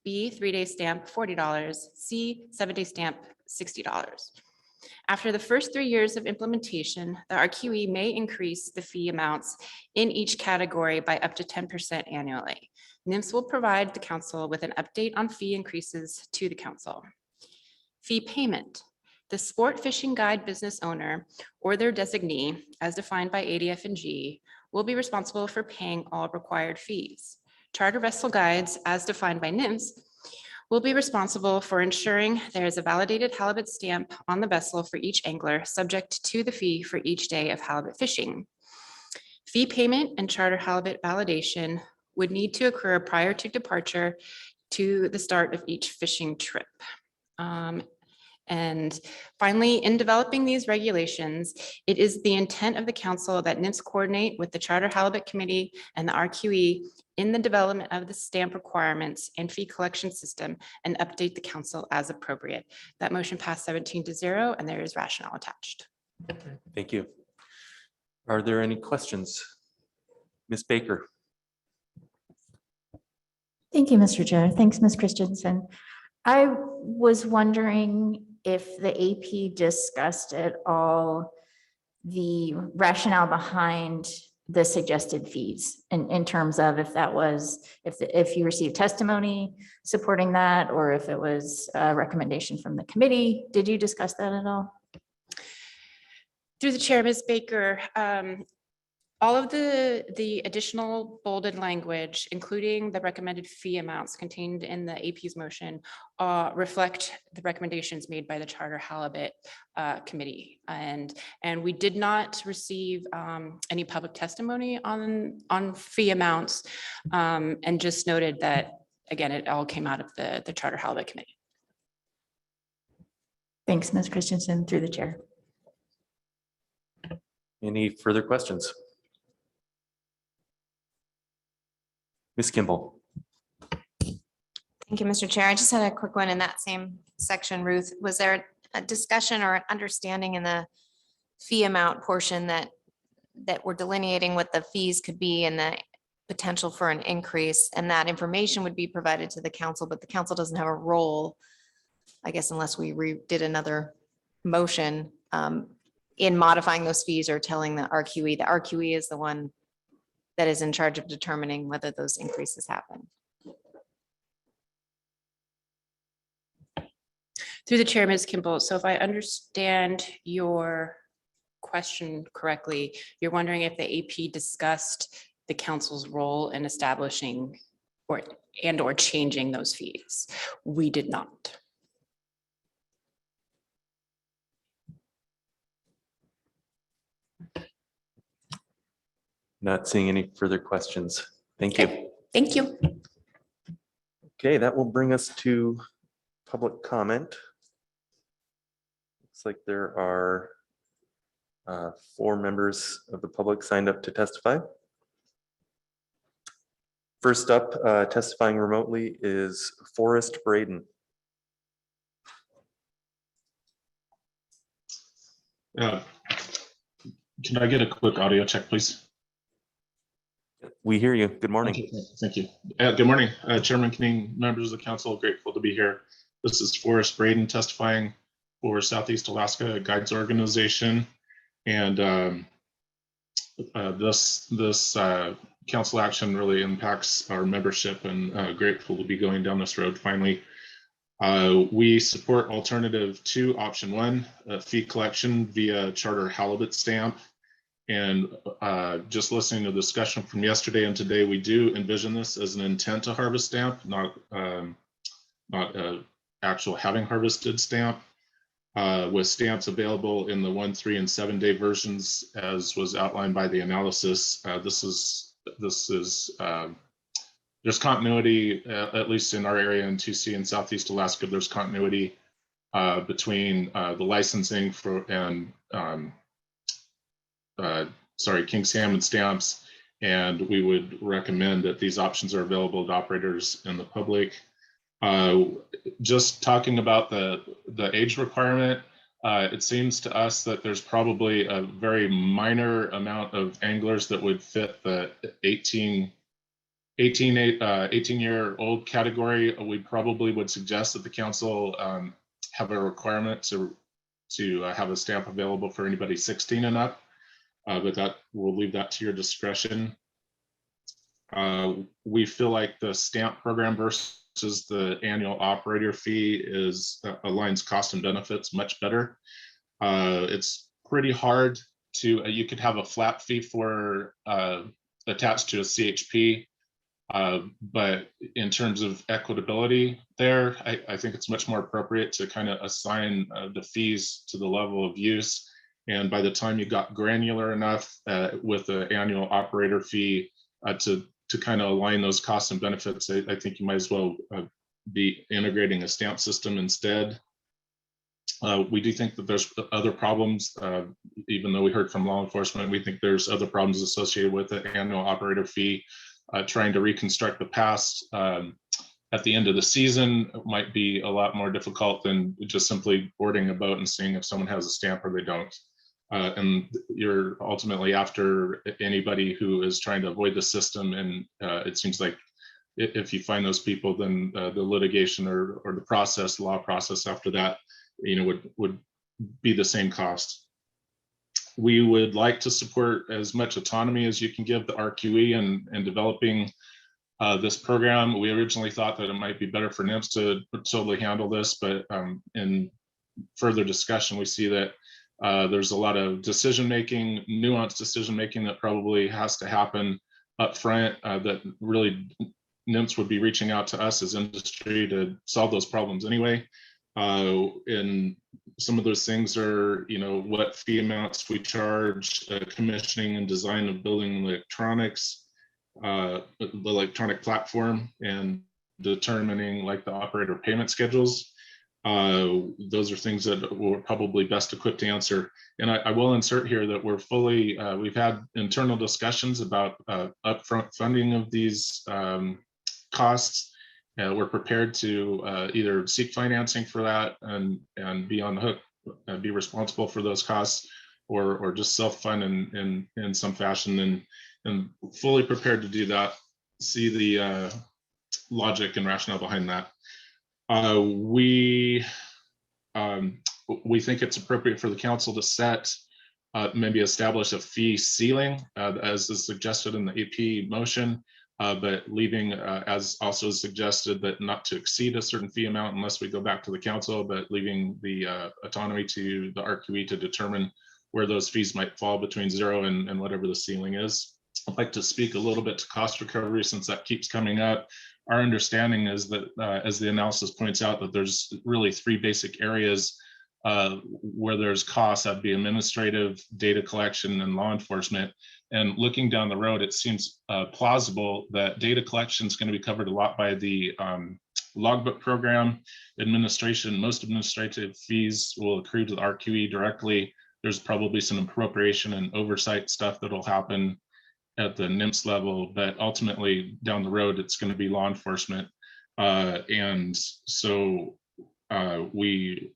B, 3-day stamp, $40. C, 7-day stamp, $60. After the first 3 years of implementation, the RQE may increase the fee amounts in each category by up to 10% annually. NIMS will provide the council with an update on fee increases to the council. Fee payment. The sport fishing guide business owner or their designee, as defined by ADF&G, will be responsible for paying all required fees. Charter vessel guides, as defined by NIMS, will be responsible for ensuring there is a validated halibut stamp on the vessel for each angler, subject to the fee for each day of halibut fishing. Fee payment and charter halibut validation would need to occur prior to departure to the start of each fishing trip. And finally, in developing these regulations, it is the intent of the council that NIMS coordinate with the Charter Halibut Committee and the RQE in the development of the stamp requirements and fee collection system and update the council as appropriate. That motion passed 17-0 and there is rationale attached. Thank you. Are there any questions? Ms. Baker? Thank you, Mr. Chair. Thanks, Ms. Christensen. I was wondering if the AP discussed at all the rationale behind the suggested fees in terms of if that was, if you received testimony supporting that, or if it was a recommendation from the committee. Did you discuss that at all? Through the chair, Ms. Baker, all of the additional bolded language, including the recommended fee amounts contained in the AP's motion, reflect the recommendations made by the Charter Halibut Committee. And we did not receive any public testimony on fee amounts, and just noted that, again, it all came out of the Charter Halibut Committee. Thanks, Ms. Christensen, through the chair. Any further questions? Ms. Kimball? Thank you, Mr. Chair. I just had a quick one in that same section, Ruth. Was there a discussion or an understanding in the fee amount portion that we're delineating what the fees could be and the potential for an increase, and that information would be provided to the council, but the council doesn't have a role, I guess, unless we did another motion in modifying those fees or telling the RQE. The RQE is the one that is in charge of determining whether those increases happen. Through the chair, Ms. Kimball. So if I understand your question correctly, you're wondering if the AP discussed the council's role in establishing or changing those fees. We did not. Not seeing any further questions. Thank you. Thank you. Okay, that will bring us to public comment. Looks like there are 4 members of the public signed up to testify. First up, testifying remotely is Forrest Braden. Can I get a quick audio check, please? We hear you. Good morning. Okay, thank you. Good morning, Chairman Kenning, members of the council. Grateful to be here. This is Forrest Braden testifying for Southeast Alaska Guides Organization. And this council action really impacts our membership, and grateful to be going down this road finally. We support alternative to option 1, fee collection via charter halibut stamp. And just listening to the discussion from yesterday and today, we do envision this as an intent to harvest stamp, not actual having harvested stamp. With stamps available in the 1, 3, and 7-day versions, as was outlined by the analysis. There's continuity, at least in our area in 2C and Southeast Alaska. There's continuity between the licensing for King salmon stamps, and we would recommend that these options are available to operators and the public. Just talking about the age requirement, it seems to us that there's probably a very minor amount of anglers that would fit the 18-year-old category. We probably would suggest that the council have a requirement to have a stamp available for anybody 16 and up, but that we'll leave that to your discretion. We feel like the stamp program versus the annual operator fee aligns cost and benefits much better. It's pretty hard to, you could have a flat fee for attached to a CHP, but in terms of equitability there, I think it's much more appropriate to kind of assign the fees to the level of use. And by the time you got granular enough with the annual operator fee to kind of align those costs and benefits, I think you might as well be integrating a stamp system instead. We do think that there's other problems, even though we heard from law enforcement, we think there's other problems associated with the annual operator fee. Trying to reconstruct the past at the end of the season might be a lot more difficult than just simply boarding a boat and seeing if someone has a stamp or they don't. And you're ultimately after anybody who is trying to avoid the system. And it seems like if you find those people, then the litigation or the process, law process after that, would be the same cost. We would like to support as much autonomy as you can give the RQE in developing this program. We originally thought that it might be better for NIMS to solely handle this, but in further discussion, we see that there's a lot of decision-making, nuanced decision-making that probably has to happen up front, that really NIMS would be reaching out to us as industry to solve those problems anyway. And some of those things are, what fee amounts we charge, commissioning and design of building electronics, the electronic platform, and determining like the operator payment schedules. Those are things that we're probably best equipped to answer. And I will insert here that we've had internal discussions about upfront funding of these costs. We're prepared to either seek financing for that and be on the hook, be responsible for those costs, or just self-fund in some fashion, and fully prepared to do that. See the logic and rationale behind that. We think it's appropriate for the council to set, maybe establish a fee ceiling, as is suggested in the AP motion, but leaving, as also suggested, that not to exceed a certain fee amount unless we go back to the council, but leaving the autonomy to the RQE to determine where those fees might fall between 0 and whatever the ceiling is. I'd like to speak a little bit to cost recovery since that keeps coming up. Our understanding is that, as the analysis points out, that there's really 3 basic areas where there's costs. That'd be administrative, data collection, and law enforcement. And looking down the road, it seems plausible that data collection is going to be covered a lot by the logbook program. Administration, most administrative fees will accrue to the RQE directly. There's probably some appropriation and oversight stuff that'll happen at the NIMS level, but ultimately down the road, it's going to be law enforcement. And so the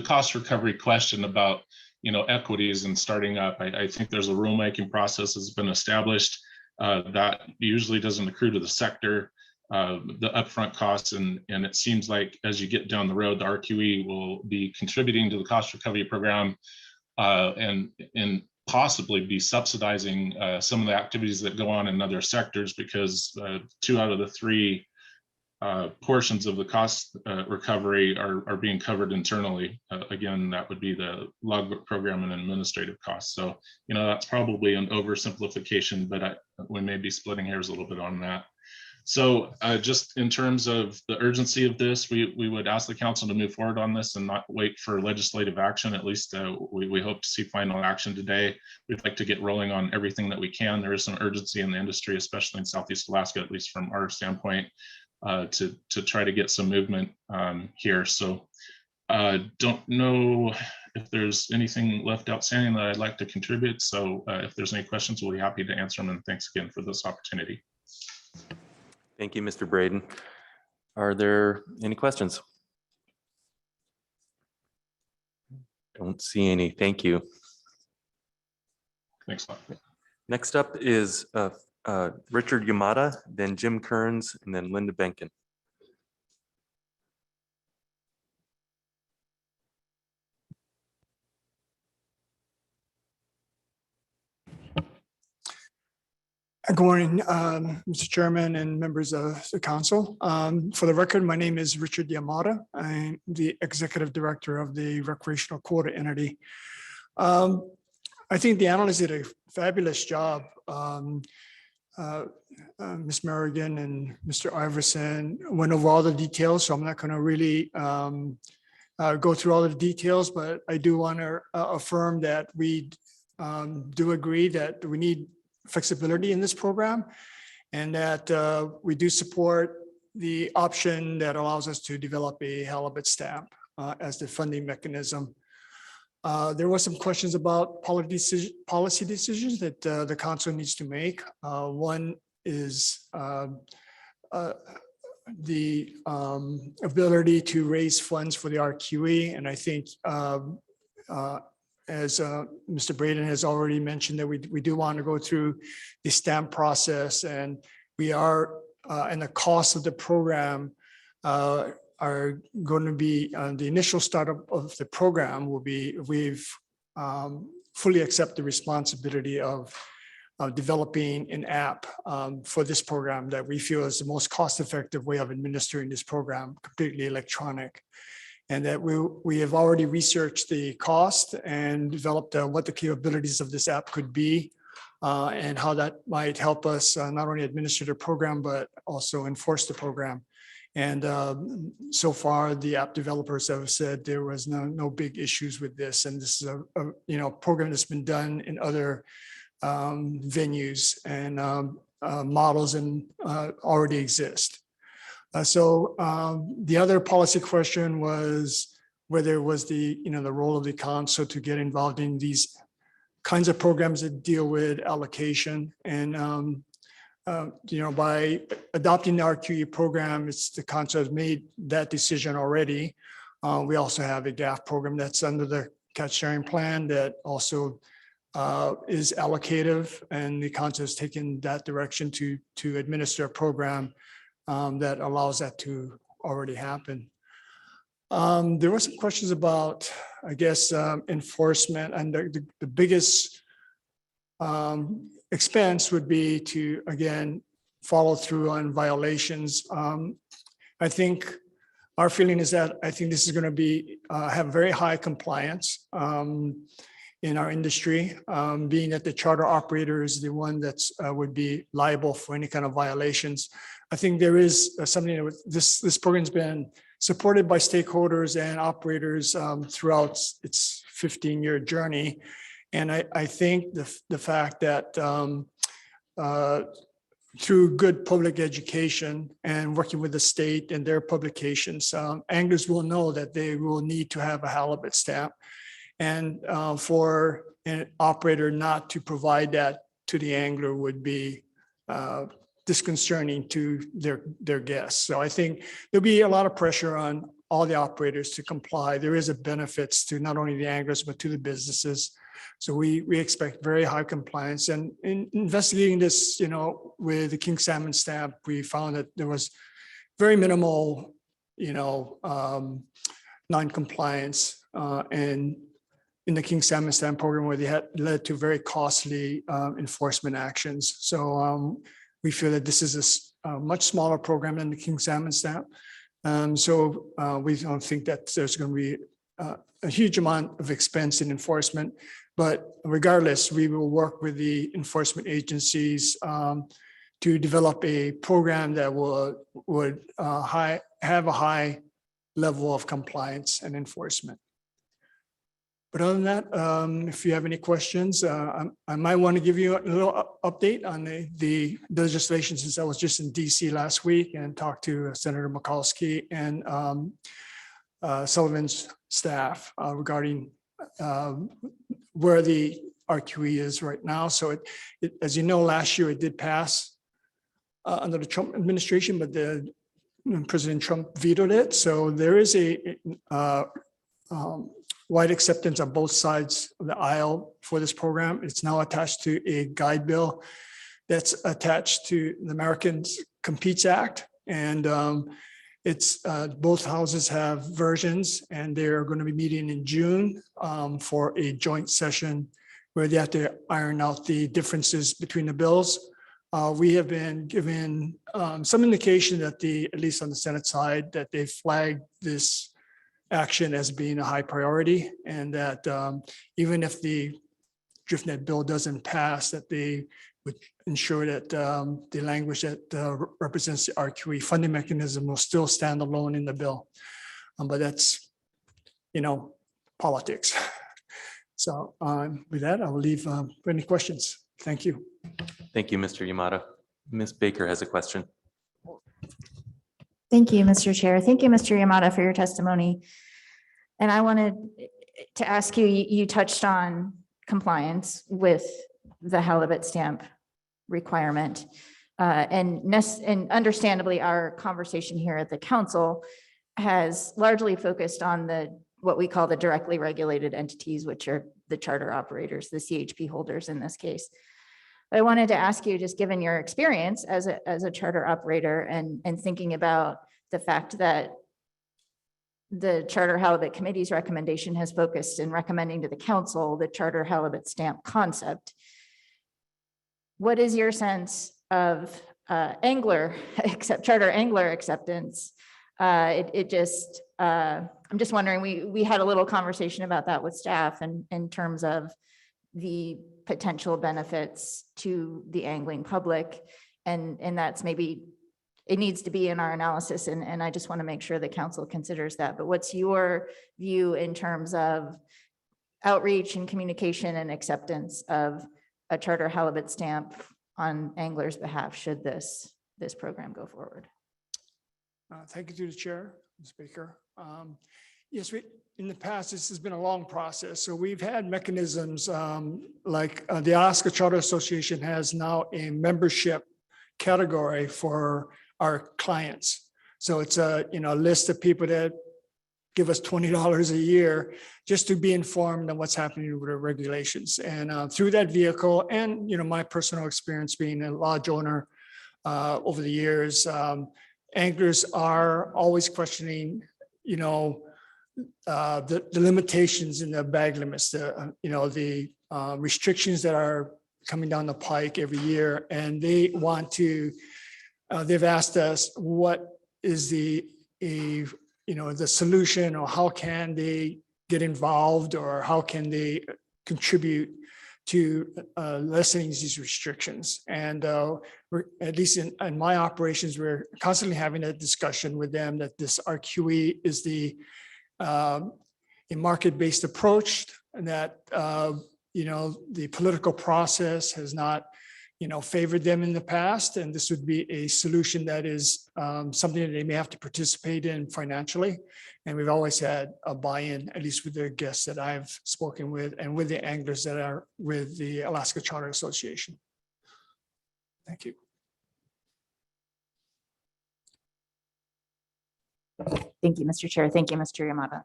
cost recovery question about equities and starting up, I think there's a rulemaking process that's been established that usually doesn't accrue to the sector, the upfront costs, and it seems like as you get down the road, the RQE will be contributing to the cost recovery program, and possibly be subsidizing some of the activities that go on in other sectors, because 2 out of the 3 portions of the cost recovery are being covered internally. Again, that would be the logbook program and administrative costs. So, that's probably an oversimplification, but we may be splitting hairs a little bit on that. So just in terms of the urgency of this, we would ask the council to move forward on this and not wait for legislative action. At least we hope to see final action today. We'd like to get rolling on everything that we can. There is some urgency in the industry, especially in Southeast Alaska, at least from our standpoint, to try to get some movement here. So don't know if there's anything left outstanding that I'd like to contribute. So if there's any questions, we'll be happy to answer them. And thanks again for this opportunity. Thank you, Mr. Braden. Are there any questions? Don't see any. Thank you. Thanks a lot. Next up is Richard Yamada, then Jim Kearns, and then Linda Benkin. Good morning, Mr. Chairman and members of the council. For the record, my name is Richard Yamada. I'm the executive director of the recreational quota entity. I think the analysts did a fabulous job. Ms. Merrigan and Mr. Iverson went over all the details, so I'm not going to really go through all the details, but I do want to affirm that we do agree that we need flexibility in this program, and that we do support the option that allows us to develop a halibut stamp as the funding mechanism. There were some questions about policy decisions that the council needs to make. One is the ability to raise funds for the RQE, and I think as Mr. Braden has already mentioned, that we do want to go through the stamp process, and we are, and the cost of the program are going to be, the initial startup of the program will be, we've fully accept the responsibility of developing an app for this program that we feel is the most cost-effective way of administering this program, completely electronic. And that we have already researched the cost and developed what the capabilities of this app could be, and how that might help us not only administer the program, but also enforce the program. And so far, the app developers have said there was no big issues with this. And this is a program that's been done in other venues, and models and already exist. So the other policy question was whether it was the role of the council to get involved in these kinds of programs that deal with allocation. And by adopting the RQE program, the council has made that decision already. We also have a GAF program that's under the catch sharing plan that also is allocative, and the council has taken that direction to administer a program that allows that to already happen. There were some questions about, I guess, enforcement, and the biggest expense would be to, again, follow through on violations. I think our feeling is that I think this is going to be have very high compliance in our industry, being that the charter operator is the one that's would be liable for any kind of violations. I think there is something that this program's been supported by stakeholders and operators throughout its 15-year journey. And I think the fact that through good public education and working with the state and their publications, anglers will know that they will need to have a halibut stamp. And for an operator not to provide that to the angler would be disconcerting to their guests. So I think there'll be a lot of pressure on all the operators to comply. There is a benefits to not only the anglers, but to the businesses. So we expect very high compliance. And in investigating this, with the king salmon stamp, we found that there was very minimal, non-compliance. And in the King Salmon Stamp program where they had led to very costly enforcement actions. So we feel that this is a much smaller program than the King Salmon Stamp. So we don't think that there's going to be a huge amount of expense in enforcement. But regardless, we will work with the enforcement agencies to develop a program that would have a high level of compliance and enforcement. But other than that, if you have any questions, I might want to give you a little update on the legislation, since I was just in DC last week and talked to Senator Mikulski and Sullivan's staff regarding where the RQE is right now. So as you know, last year it did pass under the Trump administration, but President Trump vetoed it. So there is a wide acceptance on both sides of the aisle for this program. It's now attached to a guide bill that's attached to the Americans Competes Act. And it's both houses have versions, and they're going to be meeting in June for a joint session where they have to iron out the differences between the bills. We have been given some indication that at least on the Senate side, that they flagged this action as being a high priority, and that even if the DriftNet bill doesn't pass, that they would ensure that the language that represents the RQE funding mechanism will still stand alone in the bill. But that's, politics. So with that, I will leave for any questions. Thank you. Thank you, Mr. Yamada. Ms. Baker has a question. Thank you, Mr. Chair. Thank you, Mr. Yamada, for your testimony. And I wanted to ask you, you touched on compliance with the halibut stamp requirement. And understandably, our conversation here at the council has largely focused on what we call the directly regulated entities, which are the charter operators, the CHP holders in this case. But I wanted to ask you, just given your experience as a charter operator and thinking about the fact that the Charter Halibut Committee's recommendation has focused in recommending to the council the charter halibut stamp concept. What is your sense of charter angler acceptance? I'm just wondering, we had a little conversation about that with staff and in terms of the potential benefits to the angling public. And that's maybe, it needs to be in our analysis. And I just want to make sure the council considers that. But what's your view in terms of outreach and communication and acceptance of a charter halibut stamp on anglers' behalf, should this program go forward? Thank you to the chair, Ms. Baker. Yes, in the past, this has been a long process. So we've had mechanisms like the Alaska Charter Association has now a membership category for our clients. So it's a list of people that give us $20 a year just to be informed on what's happening with the regulations. And through that vehicle, and my personal experience being a lodge owner over the years, anglers are always questioning, the limitations in the bag limits, the restrictions that are coming down the pike every year, and they want to. They've asked us what is the solution, or how can they get involved, or how can they contribute to lessening these restrictions. And we're, at least in my operations, we're constantly having a discussion with them that this RQE is a market-based approach, and that the political process has not favored them in the past, and this would be a solution that is something that they may have to participate in financially. And we've always had a buy-in, at least with the guests that I've spoken with and with the anglers that are with the Alaska Charter Association. Thank you. Thank you, Mr. Chair. Thank you, Mr. Yamada.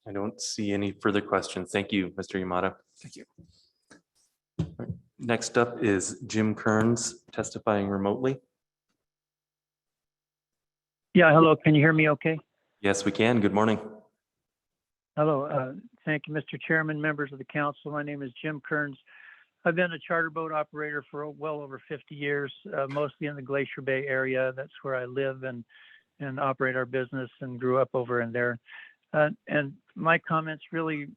I don't see any further questions. Thank you, Mr. Yamada. Thank you. Next up is Jim Kearns, testifying remotely. Yeah, hello. Can you hear me okay? Yes, we can. Good morning. Hello, thank you, Mr. Chairman, members of the council. My name is Jim Kearns. I've been a charter boat operator for well over 50 years, mostly in the Glacier Bay area. That's where I live and operate our business and grew up over in there. And my comments really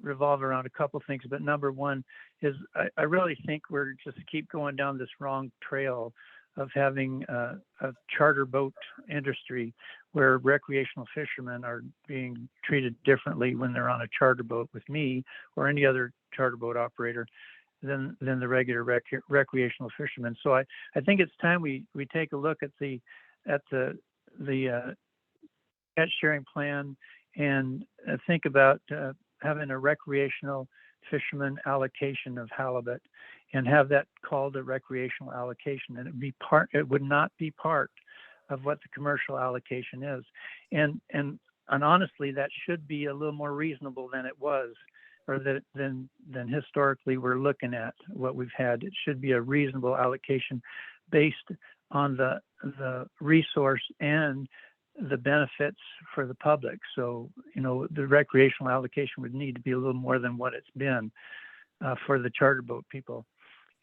revolve around a couple things, but number one is I really think we're just keep going down this wrong trail of having a charter boat industry where recreational fishermen are being treated differently when they're on a charter boat with me or any other charter boat operator than the regular recreational fishermen. So I think it's time we take a look at the catch sharing plan and think about having a recreational fisherman allocation of halibut and have that called a recreational allocation. And it would not be part of what the commercial allocation is. And honestly, that should be a little more reasonable than it was, or than historically we're looking at what we've had. It should be a reasonable allocation based on the resource and the benefits for the public. So, the recreational allocation would need to be a little more than what it's been for the charter boat people.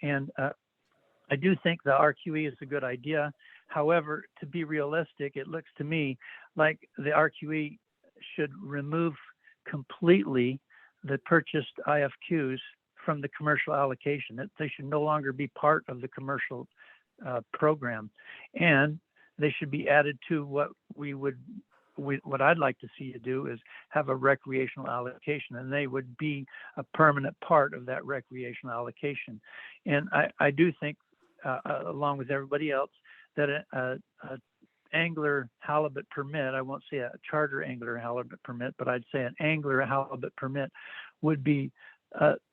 And I do think the RQE is a good idea. However, to be realistic, it looks to me like the RQE should remove completely the purchased IFQs from the commercial allocation. That they should no longer be part of the commercial program, and they should be added to what what I'd like to see you do is have a recreational allocation, and they would be a permanent part of that recreational allocation. And I do think, along with everybody else, that a angler halibut permit, I won't say a charter angler halibut permit, but I'd say an angler halibut permit would be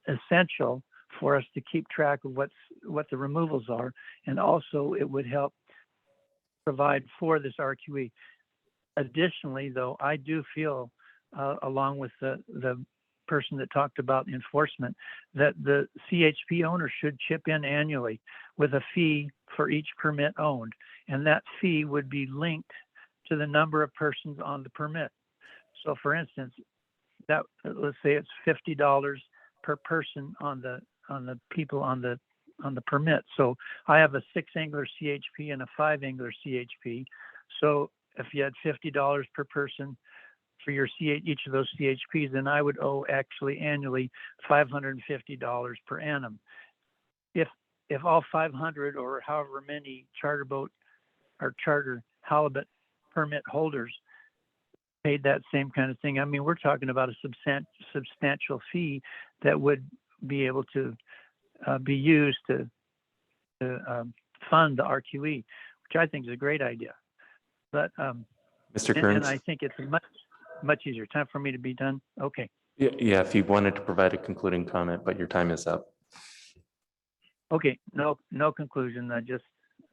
essential for us to keep track of what the removals are. And also it would help provide for this RQE. Additionally, though, I do feel, along with the person that talked about enforcement, that the CHP owner should chip in annually with a fee for each permit owned. And that fee would be linked to the number of persons on the permit. So for instance, let's say it's $50 per person on the people on the permit. So I have a 6 angler CHP and a 5 angler CHP. So if you had $50 per person for each of those CHPs, then I would owe actually annually $550 per annum. If all 500 or however many charter boat or charter halibut permit holders paid that same kind of thing, I mean, we're talking about a substantial fee that would be able to be used to fund the RQE, which I think is a great idea. But Mr. Kearns? And I think it's much easier. Time for me to be done. Okay. Yeah, if you wanted to provide a concluding comment, but your time is up. Okay, no conclusion. I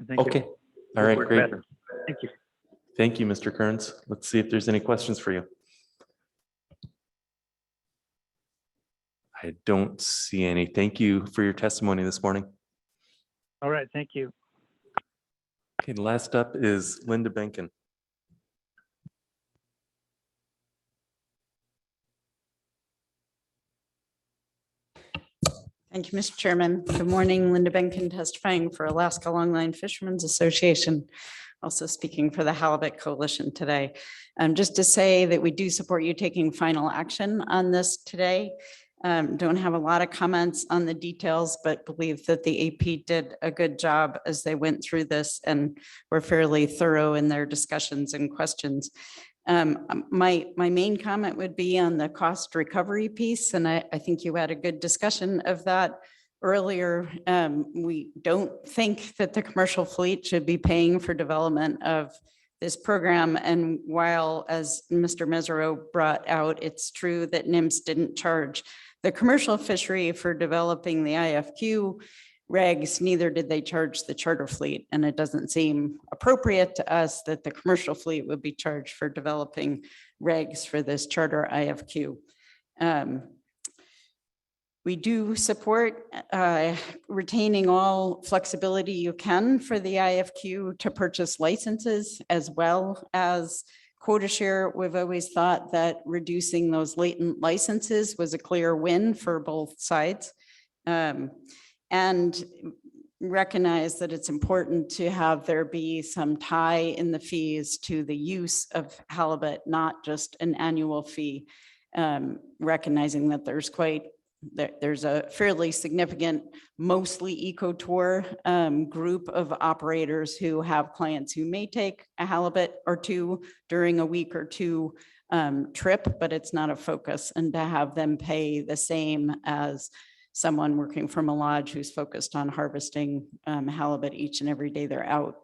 think. Okay. All right, great. Better. Thank you. Thank you, Mr. Kearns. Let's see if there's any questions for you. I don't see any. Thank you for your testimony this morning. All right, thank you. Okay, last up is Linda Benkin. Thank you, Mr. Chairman. Good morning, Linda Benkin, testifying for Alaska Longline Fishermen's Association, also speaking for the Halibut Coalition today. Just to say that we do support you taking final action on this today. Don't have a lot of comments on the details, but believe that the AP did a good job as they went through this and were fairly thorough in their discussions and questions. My main comment would be on the cost recovery piece, and I think you had a good discussion of that earlier. We don't think that the commercial fleet should be paying for development of this program. And while, as Mr. Mesereau brought out, it's true that NIMS didn't charge the commercial fishery for developing the IFQ regs, neither did they charge the charter fleet. And it doesn't seem appropriate to us that the commercial fleet would be charged for developing regs for this charter IFQ. We do support retaining all flexibility you can for the IFQ to purchase licenses, as well as quota share, we've always thought that reducing those latent licenses was a clear win for both sides. And recognize that it's important to have there be some tie in the fees to the use of halibut, not just an annual fee. Recognizing that there's a fairly significant, mostly eco tour group of operators who have clients who may take a halibut or two during a week or two trip, but it's not a focus. And to have them pay the same as someone working from a lodge who's focused on harvesting halibut each and every day they're out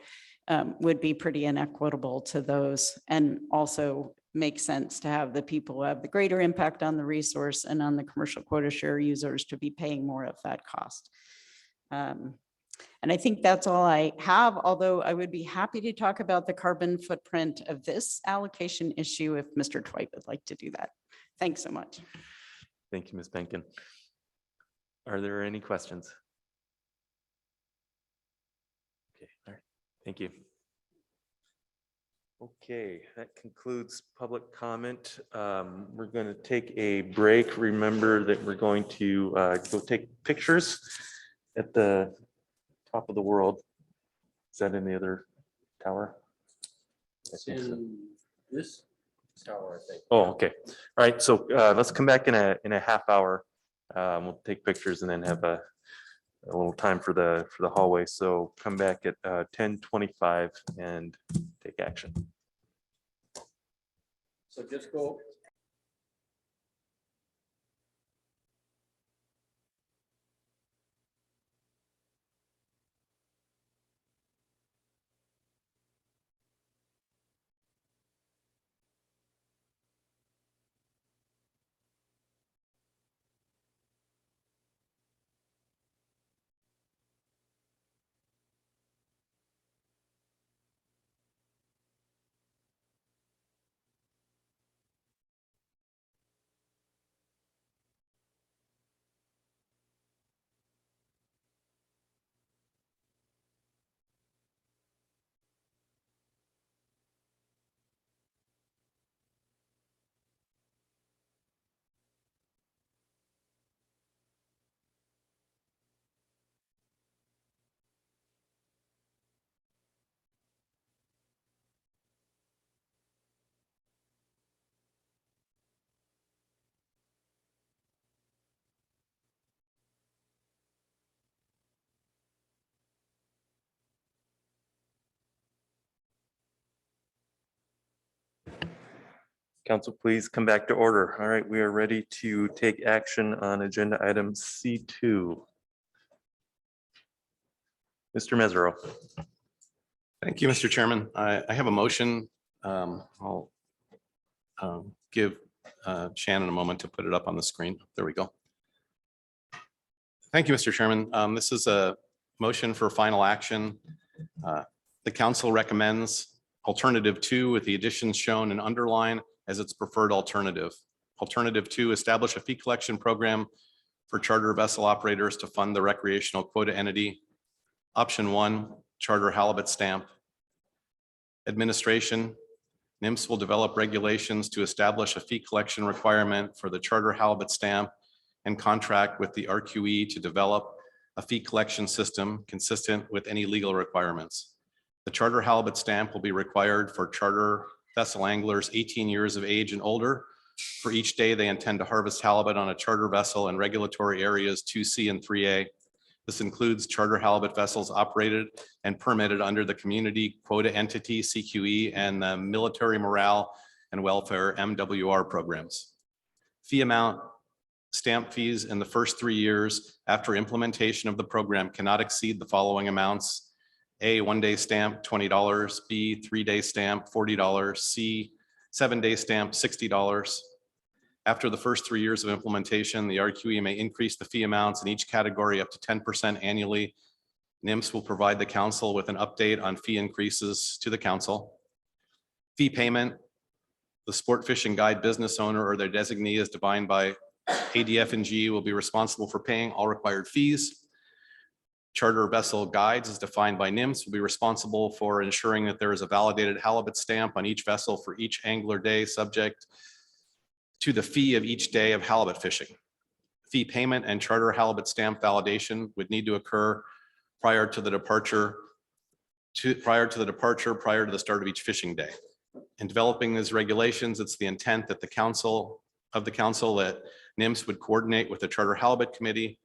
would be pretty inequitable to those, and also makes sense to have the people who have the greater impact on the resource and on the commercial quota share users to be paying more of that cost. And I think that's all I have, although I would be happy to talk about the carbon footprint of this allocation issue if Mr. Twite would like to do that. Thanks so much. Thank you, Ms. Benkin. Are there any questions? Okay, all right, thank you. Okay, that concludes public comment. We're going to take a break. Remember that we're going to go take pictures at the top of the world. Is that in the other tower? I think so. This tower, I think. Oh, okay. All right, so let's come back in a half hour. We'll take pictures and then have a little time for the hallway. So come back at 10:25 and take action. So just go. Council, please come back to order. All right, we are ready to take action on agenda item C2. Mr. Mesereau. Thank you, Mr. Chairman. I have a motion. I'll give Shannon a moment to put it up on the screen. There we go. Thank you, Mr. Chairman. This is a motion for final action. The council recommends alternative 2 with the additions shown and underline as its preferred alternative. Alternative 2, establish a fee collection program for charter vessel operators to fund the recreational quota entity. Option 1, charter halibut stamp. Administration, NIMS will develop regulations to establish a fee collection requirement for the charter halibut stamp and contract with the RQE to develop a fee collection system consistent with any legal requirements. The charter halibut stamp will be required for charter vessel anglers 18 years of age and older for each day they intend to harvest halibut on a charter vessel in regulatory areas 2C and 3A. This includes charter halibut vessels operated and permitted under the Community Quota Entity CQE and the Military Morale and Welfare MWR programs. Fee amount, stamp fees in the first 3 years after implementation of the program cannot exceed the following amounts. A, 1-day stamp, $20. B, 3-day stamp, $40. C, 7-day stamp, $60. After the first 3 years of implementation, the RQE may increase the fee amounts in each category up to 10% annually. NIMS will provide the council with an update on fee increases to the council. Fee payment, the sport fishing guide business owner or their designee as defined by ADF&G will be responsible for paying all required fees. Charter vessel guides as defined by NIMS will be responsible for ensuring that there is a validated halibut stamp on each vessel for each angler day, subject to the fee of each day of halibut fishing. Fee payment and charter halibut stamp validation would need to occur prior to the start of each fishing day. In developing these regulations, it's the intent that the council that NIMS would coordinate with the Charter Halibut Committee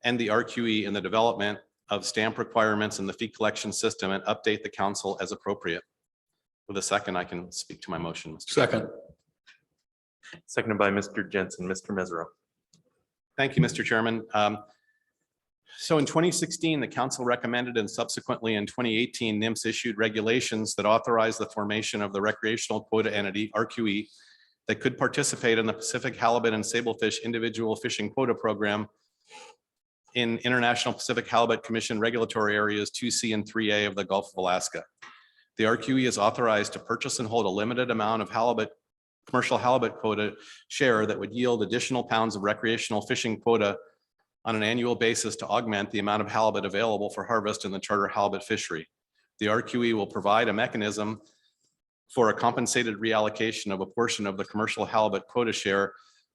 and the RQE in the development of stamp requirements in the fee collection system and update the council as appropriate. With a second, I can speak to my motion. Mr. Chairman. Seconded by Mr. Jensen. Mr. Mesereau. Thank you, Mr. Chairman. So in 2016, the council recommended, and subsequently in 2018, NIMS issued regulations that authorize the formation of the recreational quota entity, RQE, that could participate in the Pacific halibut and sablefish individual fishing quota program in International Pacific Halibut Commission regulatory areas 2C and 3A of the Gulf of Alaska. The RQE is authorized to purchase and hold a limited amount of commercial halibut quota share that would yield additional pounds of recreational fishing quota on an annual basis to augment the amount of halibut available for harvest in the charter halibut fishery. The RQE will provide a mechanism for a compensated reallocation of a portion of the commercial halibut quota share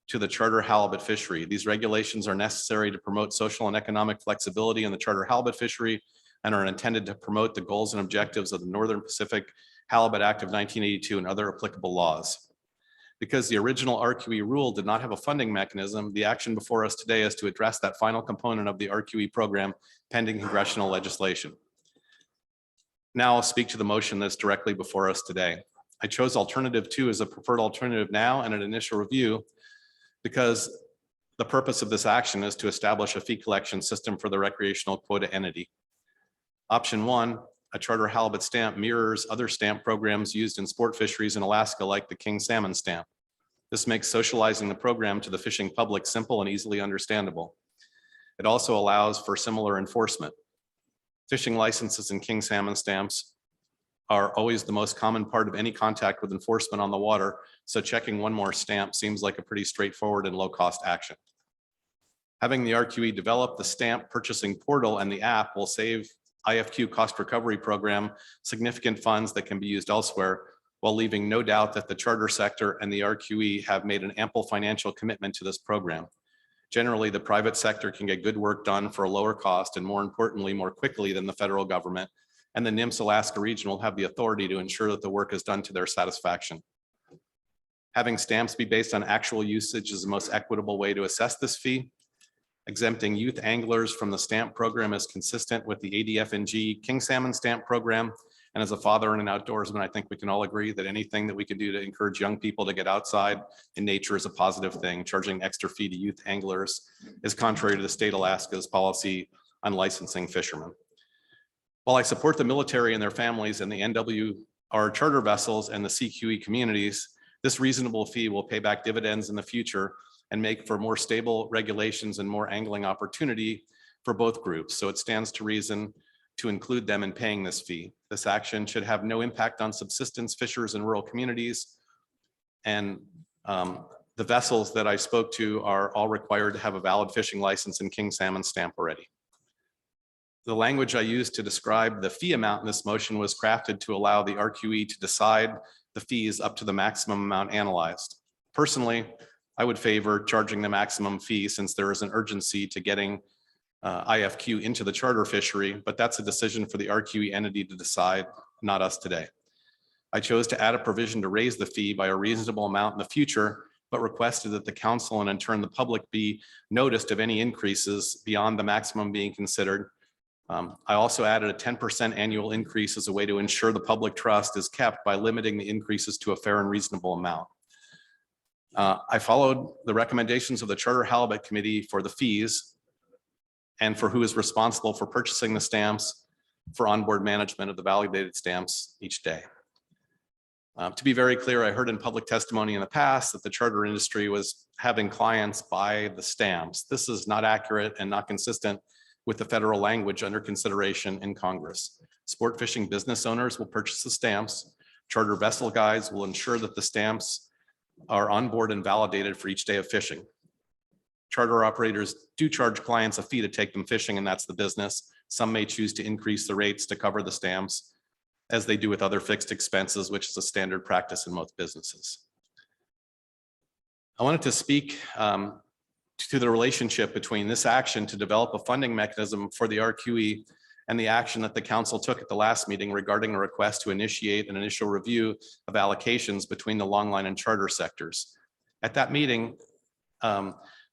to the charter halibut fishery. These regulations are necessary to promote social and economic flexibility in the charter halibut fishery and are intended to promote the goals and objectives of the Northern Pacific Halibut Act of 1982 and other applicable laws. Because the original RQE rule did not have a funding mechanism, the action before us today is to address that final component of the RQE program pending congressional legislation. Now I'll speak to the motion that's directly before us today. I chose alternative 2 as a preferred alternative now and an initial review because the purpose of this action is to establish a fee collection system for the recreational quota entity. Option 1, a charter halibut stamp, mirrors other stamp programs used in sport fisheries in Alaska, like the king salmon stamp. This makes socializing the program to the fishing public simple and easily understandable. It also allows for similar enforcement. Fishing licenses and king salmon stamps are always the most common part of any contact with enforcement on the water, so checking one more stamp seems like a pretty straightforward and low-cost action. Having the RQE develop the stamp purchasing portal and the app will save IFQ cost recovery program significant funds that can be used elsewhere, while leaving no doubt that the charter sector and the RQE have made an ample financial commitment to this program. Generally, the private sector can get good work done for a lower cost and, more importantly, more quickly than the federal government, and the NIMS Alaska region will have the authority to ensure that the work is done to their satisfaction. Having stamps be based on actual usage is the most equitable way to assess this fee. Exempting youth anglers from the stamp program is consistent with the ADFNG King Salmon Stamp Program. And as a father and an outdoorsman, I think we can all agree that anything that we can do to encourage young people to get outside in nature is a positive thing. Charging extra fee to youth anglers is contrary to the state of Alaska's policy on licensing fishermen. While I support the military and their families and the NWR charter vessels and the CQE communities, this reasonable fee will pay back dividends in the future and make for more stable regulations and more angling opportunity for both groups. So it stands to reason to include them in paying this fee. This action should have no impact on subsistence fishers in rural communities. And the vessels that I spoke to are all required to have a valid fishing license and king salmon stamp already. The language I used to describe the fee amount in this motion was crafted to allow the RQE to decide the fees up to the maximum amount analyzed. Personally, I would favor charging the maximum fee since there is an urgency to getting IFQ into the charter fishery, but that's a decision for the RQE entity to decide, not us today. I chose to add a provision to raise the fee by a reasonable amount in the future, but requested that the council and in turn the public be noticed of any increases beyond the maximum being considered. I also added a 10% annual increase as a way to ensure the public trust is kept by limiting the increases to a fair and reasonable amount. I followed the recommendations of the Charter Halibut Committee for the fees and for who is responsible for purchasing the stamps for onboard management of the validated stamps each day. To be very clear, I heard in public testimony in the past that the charter industry was having clients buy the stamps. This is not accurate and not consistent with the federal language under consideration in Congress. Sport fishing business owners will purchase the stamps. Charter vessel guides will ensure that the stamps are on board and validated for each day of fishing. charter operators do charge clients a fee to take them fishing, and that's the business. Some may choose to increase the rates to cover the stamps, as they do with other fixed expenses, which is a standard practice in most businesses. I wanted to speak to the relationship between this action to develop a funding mechanism for the RQE and the action that the council took at the last meeting regarding a request to initiate an initial review of allocations between the longline and charter sectors. At that meeting,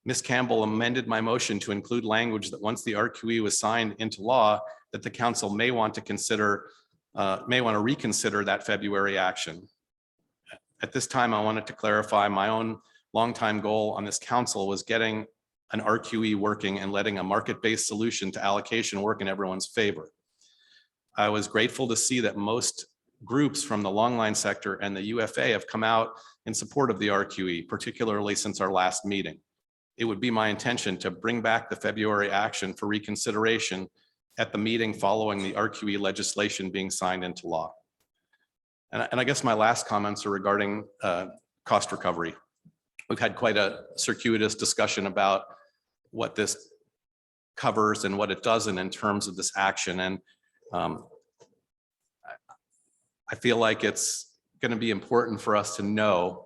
Ms. Campbell amended my motion to include language that once the RQE was signed into law, that the council may want to reconsider that February action. At this time, I wanted to clarify my own longtime goal on this council was getting an RQE working and letting a market-based solution to allocation work in everyone's favor. I was grateful to see that most groups from the longline sector and the UFA have come out in support of the RQE, particularly since our last meeting. It would be my intention to bring back the February action for reconsideration at the meeting following the RQE legislation being signed into law. And I guess my last comments are regarding cost recovery. We've had quite a circuitous discussion about what this covers and what it doesn't in terms of this action. And I feel like it's going to be important for us to know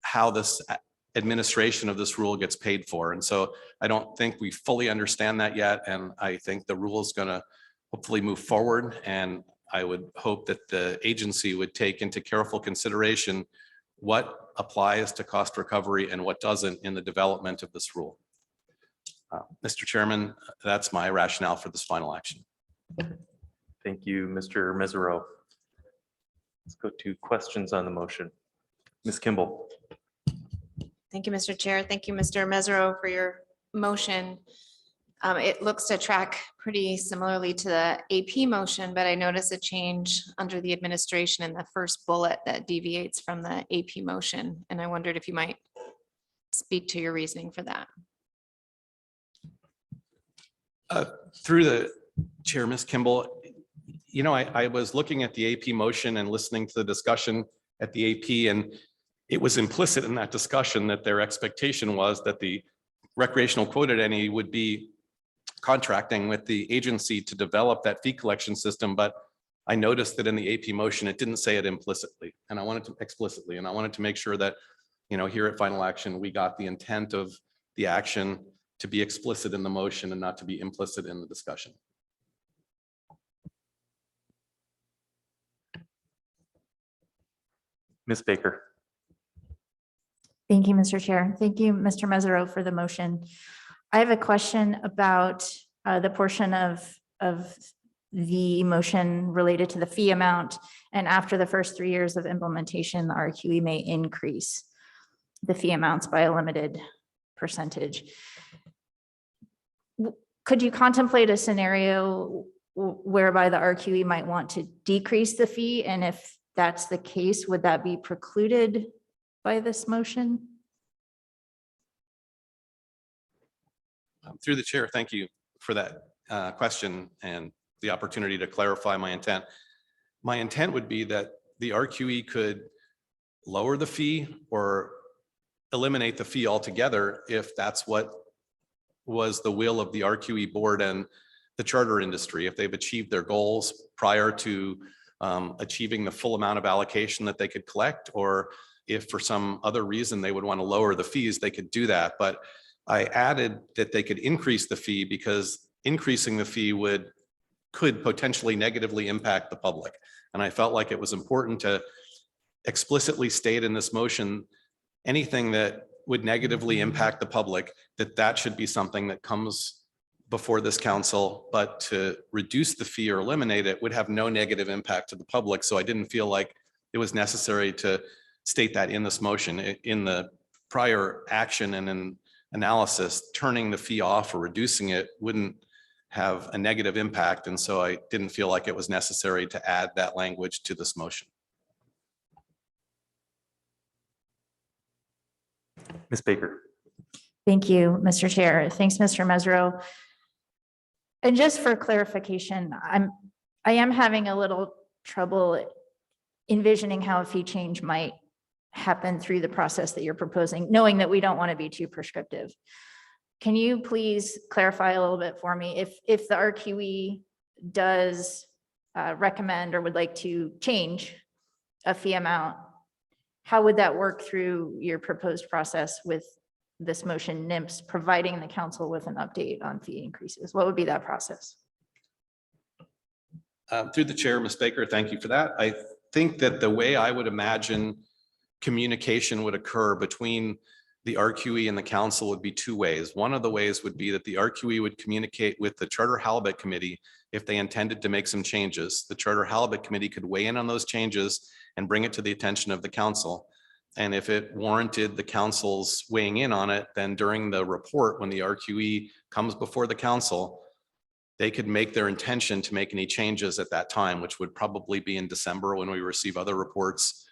how this administration of this rule gets paid for. And so I don't think we fully understand that yet. And I think the rule is going to hopefully move forward. And I would hope that the agency would take into careful consideration what applies to cost recovery and what doesn't in the development of this rule. Mr. Chairman, that's my rationale for this final action. Thank you, Mr. Mesereau. Let's go to questions on the motion. Ms. Kimball. Thank you, Mr. Chair. Thank you, Mr. Mesereau, for your motion. It looks to track pretty similarly to the AP motion, but I noticed a change under the administration in the first bullet that deviates from the AP motion. And I wondered if you might speak to your reasoning for that. Through the chair, Ms. Kimball, you know, I was looking at the AP motion and listening to the discussion at the AP, and it was implicit in that discussion that their expectation was that the recreational quota entity would be contracting with the agency to develop that fee collection system. But I noticed that in the AP motion, it didn't say it implicitly, and I wanted to explicitly, and I wanted to make sure that, you know, here at final action, we got the intent of the action to be explicit in the motion and not to be implicit in the discussion. Ms. Baker. Thank you, Mr. Chair. Thank you, Mr. Mesereau, for the motion. I have a question about the portion of the motion related to the fee amount. And after the first 3 years of implementation, the RQE may increase the fee amounts by a limited percentage. Could you contemplate a scenario whereby the RQE might want to decrease the fee? And if that's the case, would that be precluded by this motion? Through the chair, thank you for that question and the opportunity to clarify my intent. My intent would be that the RQE could lower the fee or eliminate the fee altogether if that's what was the will of the RQE board and the charter industry. If they've achieved their goals prior to achieving the full amount of allocation that they could collect, or if for some other reason they would want to lower the fees, they could do that. But I added that they could increase the fee because increasing the fee could potentially negatively impact the public. And I felt like it was important to explicitly state in this motion, anything that would negatively impact the public, that should be something that comes before this council, but to reduce the fee or eliminate it would have no negative impact to the public. So I didn't feel like it was necessary to state that in this motion. In the prior action and in analysis, turning the fee off or reducing it wouldn't have a negative impact. And so I didn't feel like it was necessary to add that language to this motion. Ms. Baker. Thank you, Mr. Chair. Thanks, Mr. Mesereau. And just for clarification, I am having a little trouble envisioning how a fee change might happen through the process that you're proposing, knowing that we don't want to be too prescriptive. Can you please clarify a little bit for me if the RQE does recommend or would like to change a fee amount, how would that work through your proposed process with this motion NIMS providing the council with an update on fee increases? What would be that process? Through the chair, Ms. Baker, thank you for that. I think that the way I would imagine communication would occur between the RQE and the council would be two ways. One of the ways would be that the RQE would communicate with the Charter Halibut Committee if they intended to make some changes. The Charter Halibut Committee could weigh in on those changes and bring it to the attention of the council. And if it warranted the council's weighing in on it, then during the report, when the RQE comes before the council, they could make their intention to make any changes at that time, which would probably be in December when we receive other reports.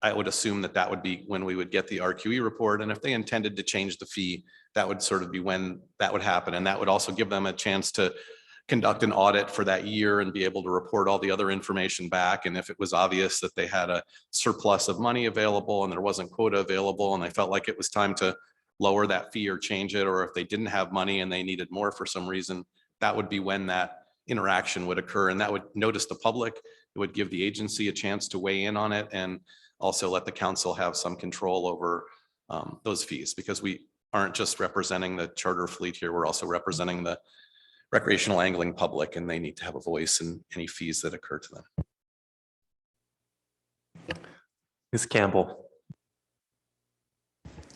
I would assume that that would be when we would get the RQE report. And if they intended to change the fee, that would sort of be when that would happen. And that would also give them a chance to conduct an audit for that year and be able to report all the other information back. And if it was obvious that they had a surplus of money available and there wasn't quota available and they felt like it was time to lower that fee or change it, or if they didn't have money and they needed more for some reason, that would be when that interaction would occur. And that would notice the public. It would give the agency a chance to weigh in on it and also let the council have some control over those fees, because we aren't just representing the charter fleet here. We're also representing the recreational angling public, and they need to have a voice in any fees that occur to them. Ms. Campbell.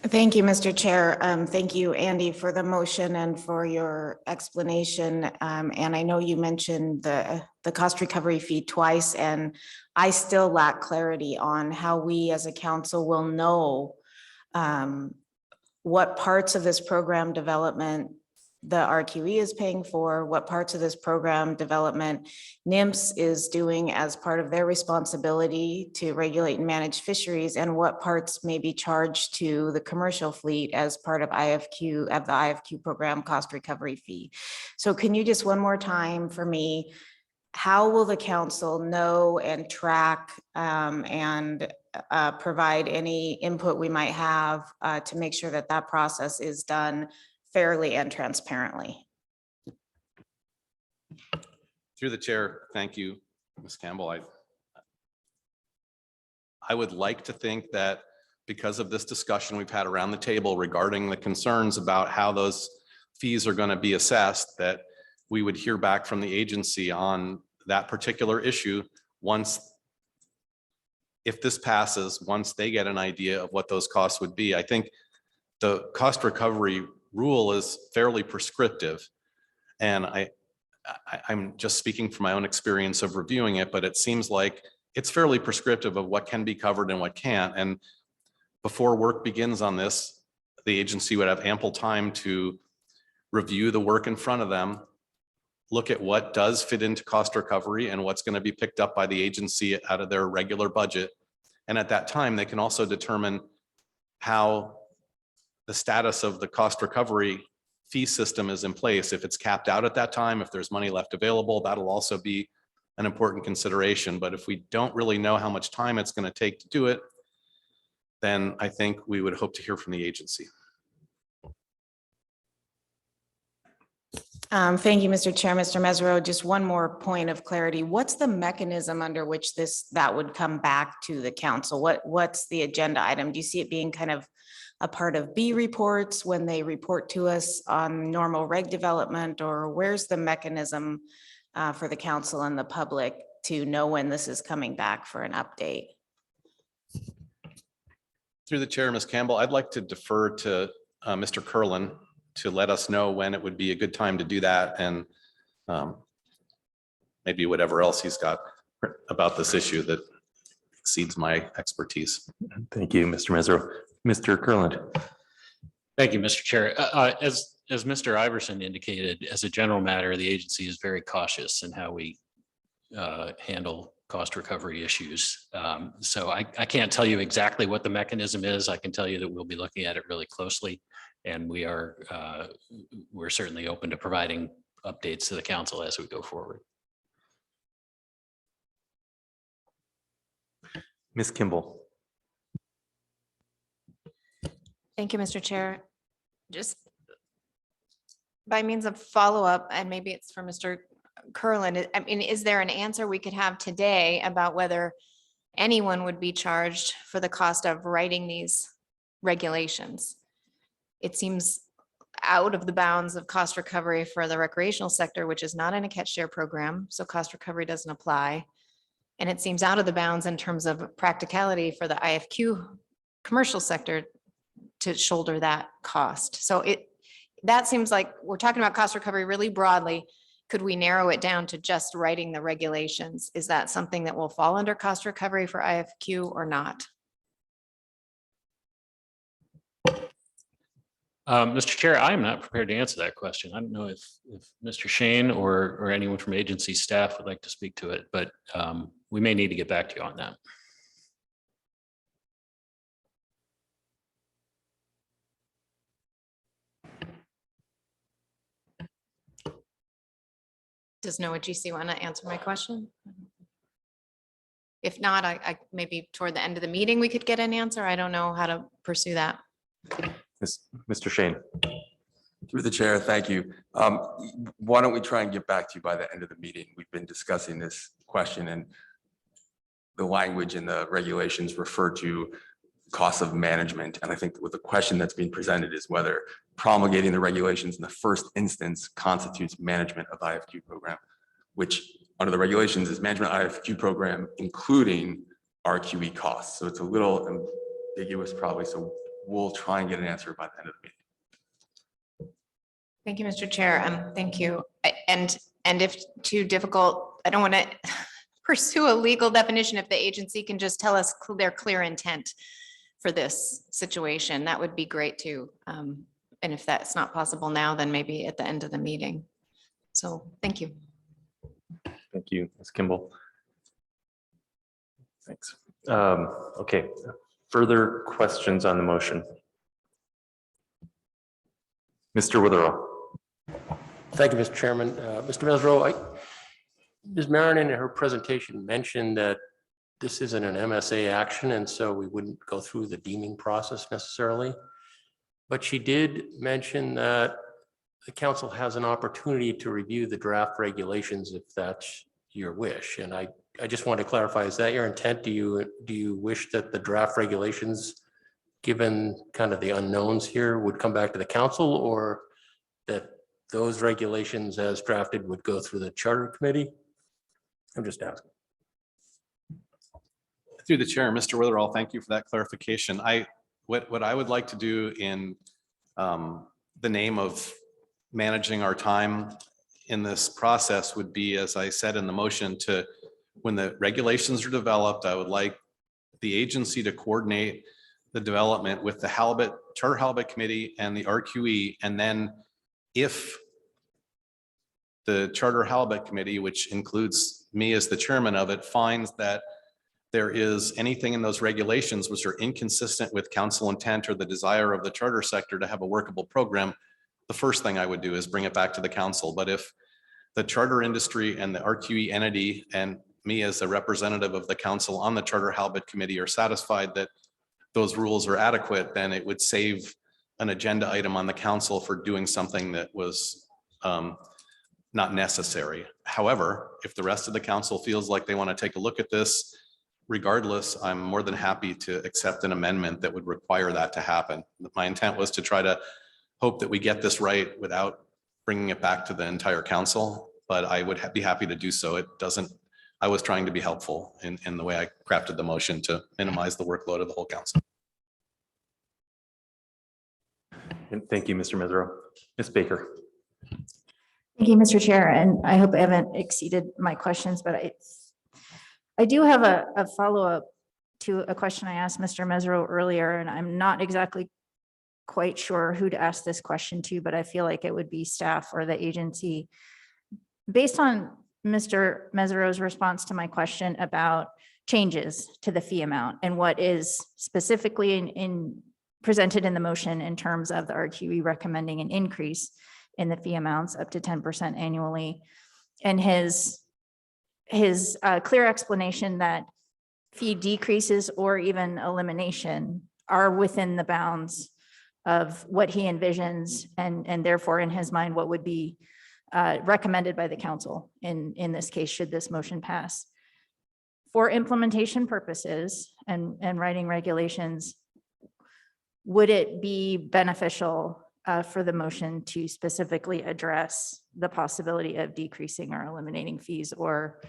Thank you, Mr. Chair. Thank you, Andy, for the motion and for your explanation. And I know you mentioned the cost recovery fee twice, and I still lack clarity on how we as a council will know what parts of this program development the RQE is paying for, what parts of this program development NIMS is doing as part of their responsibility to regulate and manage fisheries, and what parts may be charged to the commercial fleet as part of IFQ, of the IFQ program cost recovery fee. So can you just one more time for me, how will the council know and track and provide any input we might have to make sure that that process is done fairly and transparently? Through the chair, thank you, Ms. Campbell. I would like to think that because of this discussion we've had around the table regarding the concerns about how those fees are going to be assessed, that we would hear back from the agency on that particular issue once, if this passes, once they get an idea of what those costs would be. I think the cost recovery rule is fairly prescriptive. And I'm just speaking from my own experience of reviewing it, but it seems like it's fairly prescriptive of what can be covered and what can't. And before work begins on this, the agency would have ample time to review the work in front of them, look at what does fit into cost recovery and what's going to be picked up by the agency out of their regular budget. And at that time, they can also determine how the status of the cost recovery fee system is in place. If it's capped out at that time, if there's money left available, that'll also be an important consideration. But if we don't really know how much time it's going to take to do it, then I think we would hope to hear from the agency. Thank you, Mr. Chair. Mr. Mesereau, just one more point of clarity. What's the mechanism under which that would come back to the council? What's the agenda item? Do you see it being kind of a part of B reports when they report to us on normal reg development, or where's the mechanism for the council and the public to know when this is coming back for an update? Through the chair, Ms. Campbell, I'd like to defer to Mr. Curlin to let us know when it would be a good time to do that, and maybe whatever else he's got about this issue that exceeds my expertise. Thank you, Mr. Mesereau. Mr. Curlin. Thank you, Mr. Chair. As Mr. Iverson indicated, as a general matter, the agency is very cautious in how we handle cost recovery issues. So I can't tell you exactly what the mechanism is. I can tell you that we'll be looking at it really closely, and we're certainly open to providing updates to the council as we go forward. Ms. Kimball. Thank you, Mr. Chair. Just by means of follow-up, and maybe it's for Mr. Curlin, I mean, is there an answer we could have today about whether anyone would be charged for the cost of writing these regulations? It seems out of the bounds of cost recovery for the recreational sector, which is not in a catch share program, so cost recovery doesn't apply. And it seems out of the bounds in terms of practicality for the IFQ commercial sector to shoulder that cost. So that seems like we're talking about cost recovery really broadly. Could we narrow it down to just writing the regulations? Is that something that will fall under cost recovery for IFQ or not? Mr. Chair, I am not prepared to answer that question. I don't know if Mr. Shane or anyone from agency staff would like to speak to it, but we may need to get back to you on that. Does NOAA GC want to answer my question? If not, I maybe toward the end of the meeting, we could get an answer. I don't know how to pursue that. Mr. Shane. Through the chair, thank you. Why don't we try and get back to you by the end of the meeting? We've been discussing this question, and the language in the regulations refer to costs of management. And I think with the question that's being presented is whether promulgating the regulations in the first instance constitutes management of IFQ program, which under the regulations is management IFQ program, including RQE costs. So it's a little ambiguous probably. So we'll try and get an answer by the end of the meeting. Thank you, Mr. Chair. Thank you. And if too difficult, I don't want to pursue a legal definition. If the agency can just tell us their clear intent for this situation, that would be great too. And if that's not possible now, then maybe at the end of the meeting. So thank you. Thank you, Ms. Kimball. Thanks. Okay, further questions on the motion? Mr. Witherell. Thank you, Mr. Chairman. Mr. Mesro, Ms. Marion in her presentation mentioned that this isn't an MSA action, and so we wouldn't go through the deeming process necessarily. But she did mention that the council has an opportunity to review the draft regulations if that's your wish. And I just want to clarify, is that your intent? Do you wish that the draft regulations, given kind of the unknowns here, would come back to the council, or that those regulations as drafted would go through the charter committee? I'm just asking. Through the chair, Mr. Witherall, thank you for that clarification. What I would like to do in the name of managing our time in this process would be, as I said in the motion, to when the regulations are developed, I would like the agency to coordinate the development with the Charter Halibut Committee and the RQE. And then if the Charter Halibut Committee, which includes me as the chairman of it, finds that there is anything in those regulations which are inconsistent with council intent or the desire of the charter sector to have a workable program, the first thing I would do is bring it back to the council. But if the charter industry and the RQE entity and me as a representative of the council on the Charter Halibut Committee are satisfied that those rules are adequate, then it would save an agenda item on the council for doing something that was not necessary. However, if the rest of the council feels like they want to take a look at this, regardless, I'm more than happy to accept an amendment that would require that to happen. My intent was to try to hope that we get this right without bringing it back to the entire council, but I would be happy to do so. It doesn't, I was trying to be helpful in the way I crafted the motion to minimize the workload of the whole council. And thank you, Mr. Mesro. Ms. Baker. Thank you, Mr. Chair, and I hope I haven't exceeded my questions, but I do have a follow-up to a question I asked Mr. Mesro earlier, and I'm not exactly quite sure who to ask this question to, but I feel like it would be staff or the agency. Based on Mr. Mesro's response to my question about changes to the fee amount and what is specifically presented in the motion in terms of the RQE recommending an increase in the fee amounts up to 10% annually, and his clear explanation that fee decreases or even elimination are within the bounds of what he envisions and therefore in his mind, what would be recommended by the council in this case, should this motion pass. For implementation purposes and writing regulations, would it be beneficial for the motion to specifically address the possibility of decreasing or eliminating fees, or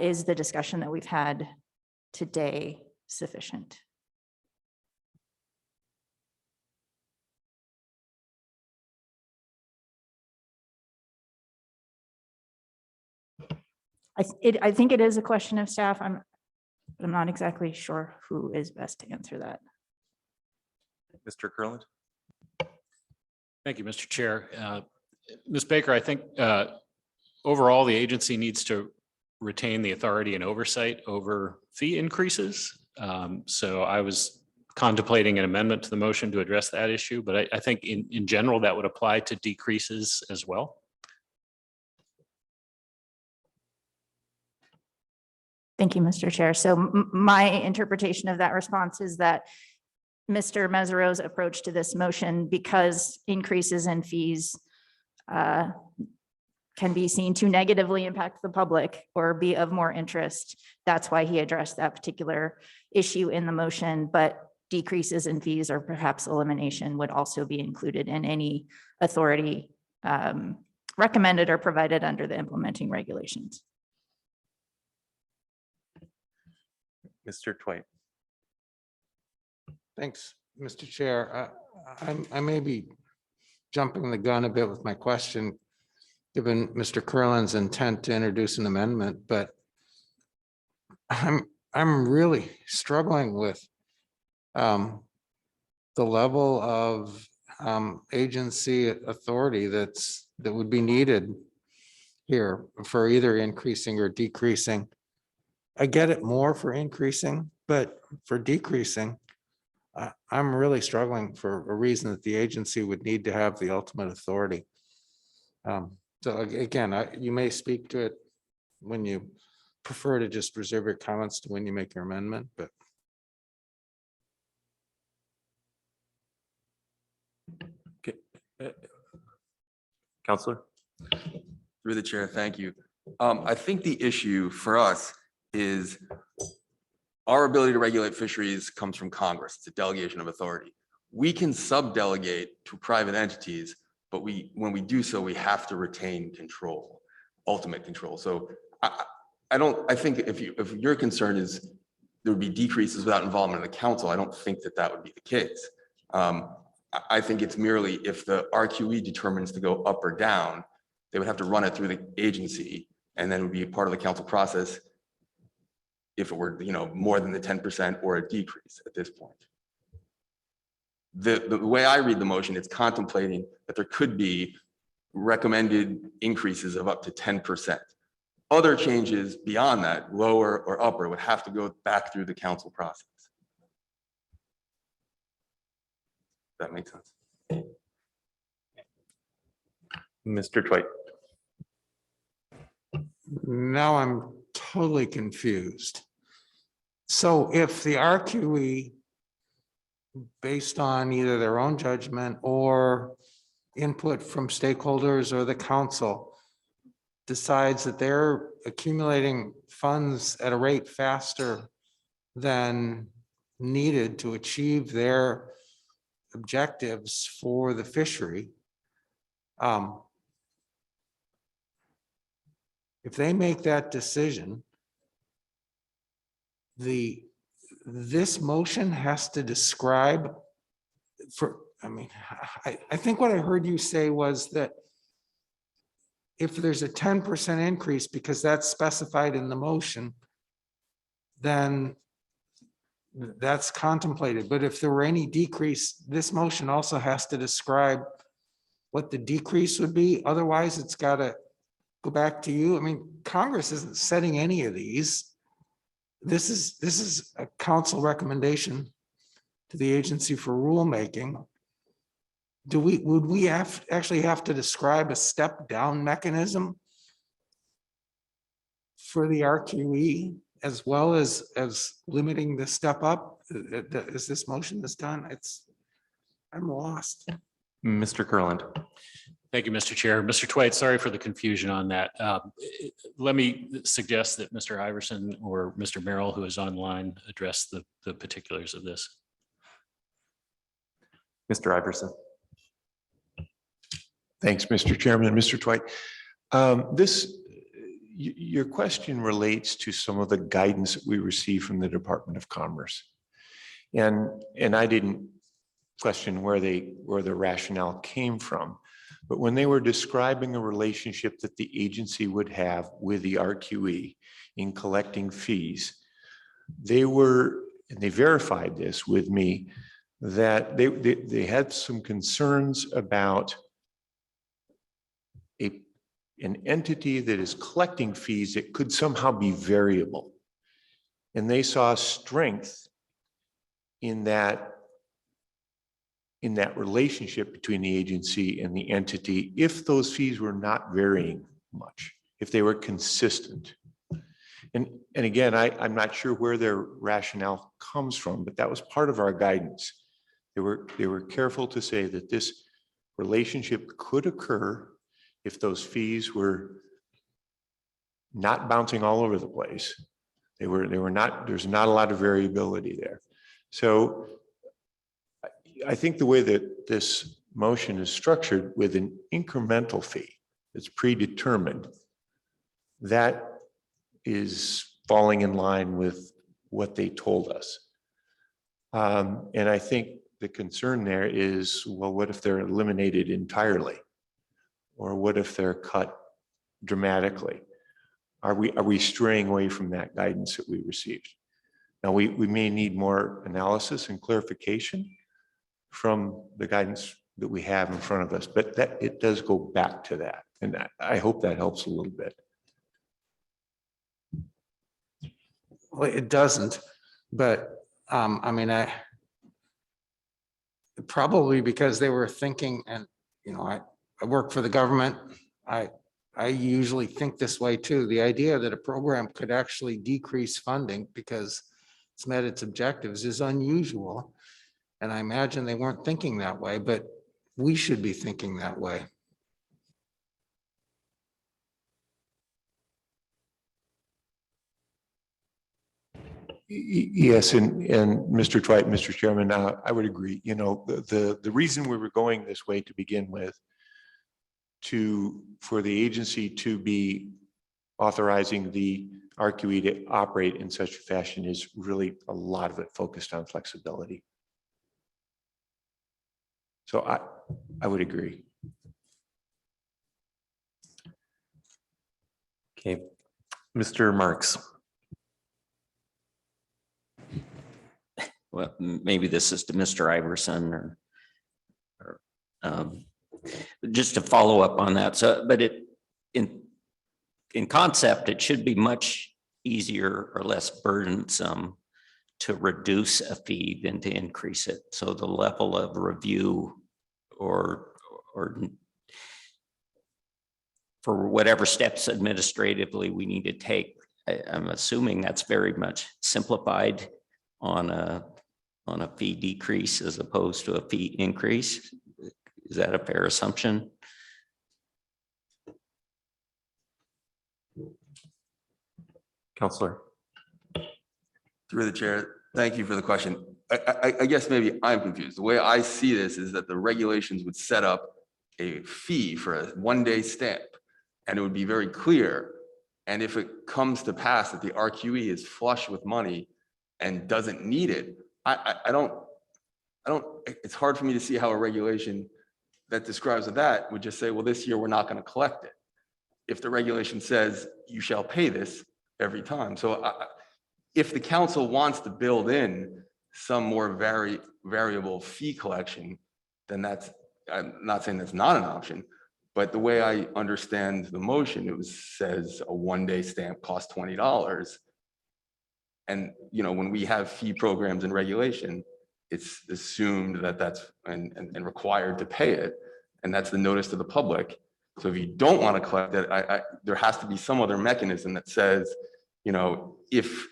is the discussion that we've had today sufficient? I think it is a question of staff. I'm not exactly sure who is best to answer that. Mr. Kurland? Thank you, Mr. Chair. Ms. Baker, I think overall, the agency needs to retain the authority and oversight over fee increases. So I was contemplating an amendment to the motion to address that issue, but I think in general, that would apply to decreases as well. Thank you, Mr. Chair. So my interpretation of that response is that Mr. Mesereau's approach to this motion, because increases in fees can be seen to negatively impact the public or be of more interest. That's why he addressed that particular issue in the motion, but decreases in fees or perhaps elimination would also be included in any authority recommended or provided under the implementing regulations. Mr. Twite? Thanks, Mr. Chair. I may be jumping the gun a bit with my question, given Mr. Kurland's intent to introduce an amendment, but I'm really struggling with the level of agency authority that would be needed here for either increasing or decreasing. I get it more for increasing, but for decreasing, I'm really struggling for a reason that the agency would need to have the ultimate authority. So again, you may speak to it when you prefer to just reserve your comments to when you make your amendment, but. Counselor? Through the chair, thank you. I think the issue for us is our ability to regulate fisheries comes from Congress. It's a delegation of authority. We can sub-delegate to private entities, but when we do so, we have to retain control, ultimate control. So I think if your concern is there would be decreases without involvement of the council, I don't think that would be the case. I think it's merely if the RQE determines to go up or down, they would have to run it through the agency and then it would be part of the council process if it were, more than the 10% or a decrease at this point. The way I read the motion, it's contemplating that there could be recommended increases of up to 10%. Other changes beyond that, lower or upper, would have to go back through the council process. That makes sense. Mr. Twite? Now I'm totally confused. So if the RQE, based on either their own judgment or input from stakeholders or the council, decides that they're accumulating funds at a rate faster than needed to achieve their objectives for the fishery, if they make that decision, this motion has to describe I think what I heard you say was that if there's a 10% increase, because that's specified in the motion, then that's contemplated. But if there were any decrease, this motion also has to describe what the decrease would be. Otherwise, it's got to go back to you. I mean, Congress isn't setting any of these. This is a council recommendation to the agency for rulemaking. Would we actually have to describe a step down mechanism for the RQE as well as limiting the step up as this motion is done? I'm lost. Mr. Kurland. Thank you, Mr. Chair. Mr. Twite, sorry for the confusion on that. Let me suggest that Mr. Iverson or Mr. Merrill, who is online, address the particulars of this. Mr. Iverson. Thanks, Mr. Chairman. Mr. Twite, your question relates to some of the guidance that we received from the Department of Commerce. And I didn't question where the rationale came from, but when they were describing a relationship that the agency would have with the RQE in collecting fees, they verified this with me, that they had some concerns about an entity that is collecting fees that could somehow be variable. And they saw strength in that relationship between the agency and the entity if those fees were not varying much, if they were consistent. And again, I'm not sure where their rationale comes from, but that was part of our guidance. They were careful to say that this relationship could occur if those fees were not bouncing all over the place. There's not a lot of variability there. So I think the way that this motion is structured with an incremental fee that's predetermined, that is falling in line with what they told us. And I think the concern there is, well, what if they're eliminated entirely? Or what if they're cut dramatically? Are we straying away from that guidance that we received? Now, we may need more analysis and clarification from the guidance that we have in front of us, but that it does go back to that. And I hope that helps a little bit. Well, it doesn't, but I mean, probably because they were thinking, and I work for the government. I usually think this way too. The idea that a program could actually decrease funding because it's met its objectives is unusual. And I imagine they weren't thinking that way, but we should be thinking that way. Yes, and Mr. Twite, Mr. Chairman, I would agree. The reason we were going this way to begin with, for the agency to be authorizing the RQE to operate in such a fashion is really a lot of it focused on flexibility. So I would agree. Okay, Mr. Marks. Well, maybe this is to Mr. Iverson or just to follow up on that. So, but in concept, it should be much easier or less burdensome to reduce a fee than to increase it. So the level of review or for whatever steps administratively we need to take, I'm assuming that's very much simplified on a fee decrease as opposed to a fee increase. Is that a fair assumption? Counselor. Through the chair, thank you for the question. I guess maybe I'm confused. The way I see this is that the regulations would set up a fee for a one-day stamp, and it would be very clear. And if it comes to pass that the RQE is flush with money and doesn't need it, I don't, it's hard for me to see how a regulation that describes that would just say, well, this year we're not going to collect it. If the regulation says you shall pay this every time. So if the council wants to build in some more variable fee collection, then I'm not saying that's not an option, but the way I understand the motion, it says a one-day stamp costs $20. And when we have fee programs and regulation, it's assumed that that's and required to pay it. And that's the notice to the public. So if you don't want to collect it, there has to be some other mechanism that says, if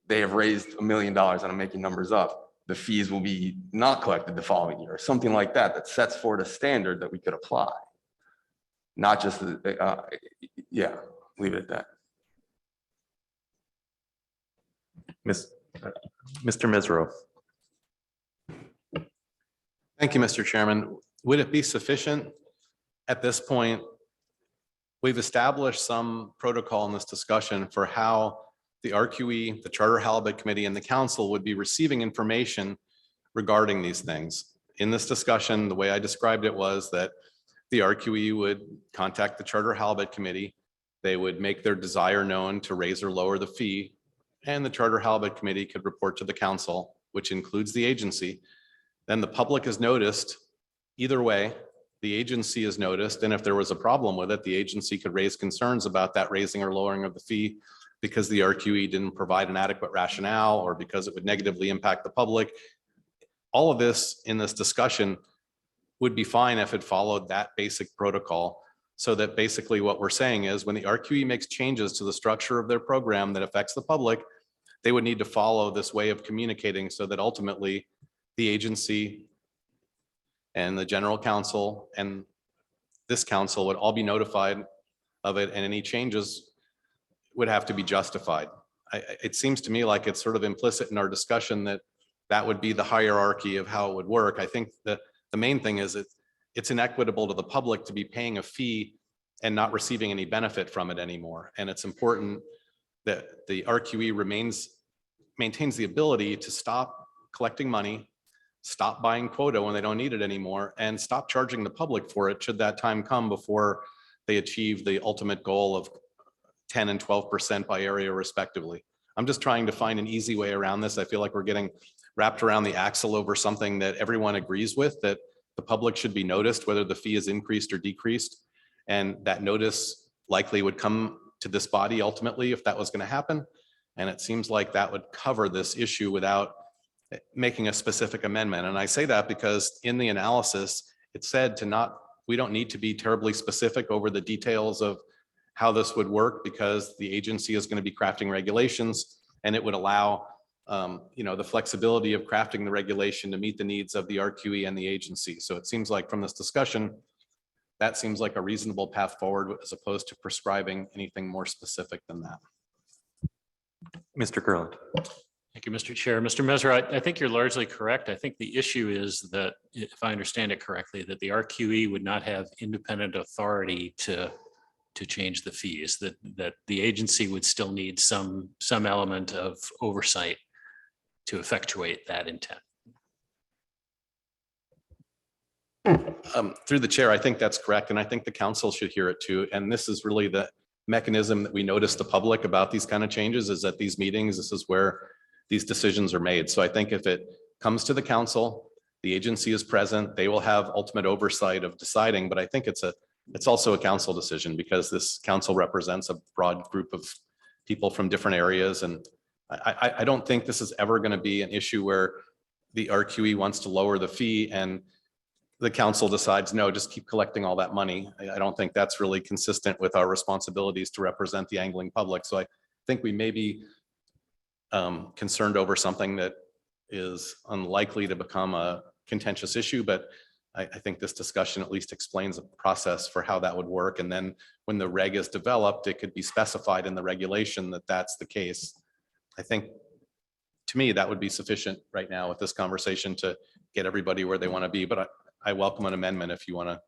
they have raised $1 million, and I'm making numbers up, the fees will be not collected the following year, something like that, that sets forward a standard that we could apply. Not just, yeah, leave it at that. Mr. Mesro. Thank you, Mr. Chairman. Would it be sufficient at this point? We've established some protocol in this discussion for how the RQE, the Charter Halibut Committee, and the council would be receiving information regarding these things. In this discussion, the way I described it was that the RQE would contact the Charter Halibut Committee. They would make their desire known to raise or lower the fee, and the Charter Halibut Committee could report to the council, which includes the agency. Then the public is noticed. Either way, the agency is noticed, and if there was a problem with it, the agency could raise concerns about that raising or lowering of the fee because the RQE didn't provide an adequate rationale or because it would negatively impact the public. All of this in this discussion would be fine if it followed that basic protocol, so that basically what we're saying is when the RQE makes changes to the structure of their program that affects the public, they would need to follow this way of communicating so that ultimately the agency and the general counsel and this council would all be notified of it, and any changes would have to be justified. It seems to me like it's sort of implicit in our discussion that that would be the hierarchy of how it would work. I think that the main thing is it's inequitable to the public to be paying a fee and not receiving any benefit from it anymore. And it's important that the RQE maintains the ability to stop collecting money, stop buying quota when they don't need it anymore, and stop charging the public for it should that time come before they achieve the ultimate goal of 10 and 12% by area respectively. I'm just trying to find an easy way around this. I feel like we're getting wrapped around the axle over something that everyone agrees with, that the public should be noticed whether the fee is increased or decreased. And that notice likely would come to this body ultimately if that was going to happen. And it seems like that would cover this issue without making a specific amendment. And I say that because in the analysis, it said we don't need to be terribly specific over the details of how this would work, because the agency is going to be crafting regulations, and it would allow the flexibility of crafting the regulation to meet the needs of the RQE and the agency. So it seems like from this discussion, that seems like a reasonable path forward as opposed to prescribing anything more specific than that. Mr. Garland. Thank you, Mr. Chair. Mr. Mesra, I think you're largely correct. I think the issue is that, if I understand it correctly, that the RQE would not have independent authority to change the fees, that the agency would still need some element of oversight to effectuate that intent. Through the chair, I think that's correct. And I think the council should hear it too. And this is really the mechanism that we notice the public about these kind of changes, is at these meetings, this is where these decisions are made. So I think if it comes to the council, the agency is present, they will have ultimate oversight of deciding. But I think it's also a council decision, because this council represents a broad group of people from different areas. And I don't think this is ever going to be an issue where the RQE wants to lower the fee and the council decides, no, just keep collecting all that money. I don't think that's really consistent with our responsibilities to represent the angling public. So I think we may be concerned over something that is unlikely to become a contentious issue, but I think this discussion at least explains a process for how that would work. And then when the reg is developed, it could be specified in the regulation that that's the case. I think, to me, that would be sufficient right now with this conversation to get everybody where they want to be. But I welcome an amendment if you want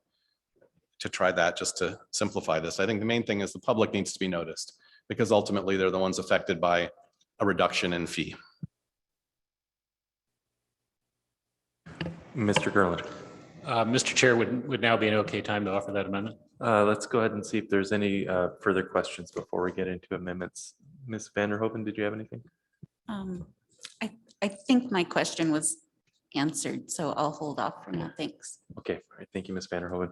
to try that, just to simplify this. I think the main thing is the public needs to be noticed, because ultimately they're the ones affected by a reduction in fee. Mr. Garland. Mr. Chair, would now be an okay time to offer that amendment? Let's go ahead and see if there's any further questions before we get into amendments. Ms. Vanderhoven, did you have anything? I think my question was answered, so I'll hold off for now. Thanks. Okay, all right. Thank you, Ms. Vanderhoven.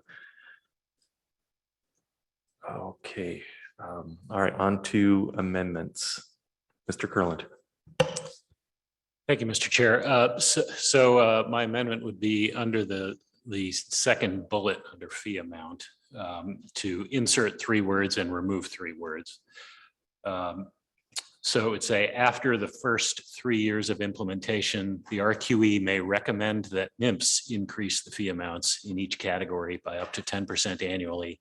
Okay, all right, on to amendments. Mr. Kurland. Thank you, Mr. Chair. So my amendment would be under the second bullet under fee amount, to insert 3 words and remove 3 words. So it would say after the first 3 years of implementation, the RQE may recommend that NIMS increase the fee amounts in each category by up to 10% annually.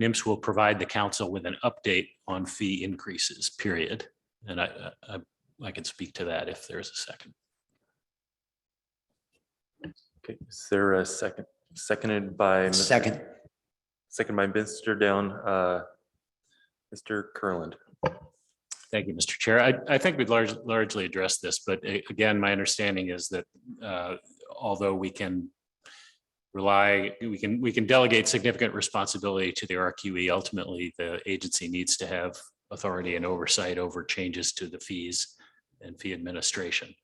NIMS will provide the council with an update on fee increases, period. And I can speak to that if there's a second. Okay, is there a second? Seconded by Second. Second by Mr. Down, Mr. Kurland. Thank you, Mr. Chair. I think we'd largely addressed this, but again, my understanding is that although we can we can delegate significant responsibility to the RQE, ultimately the agency needs to have authority and oversight over changes to the fees and fee administration.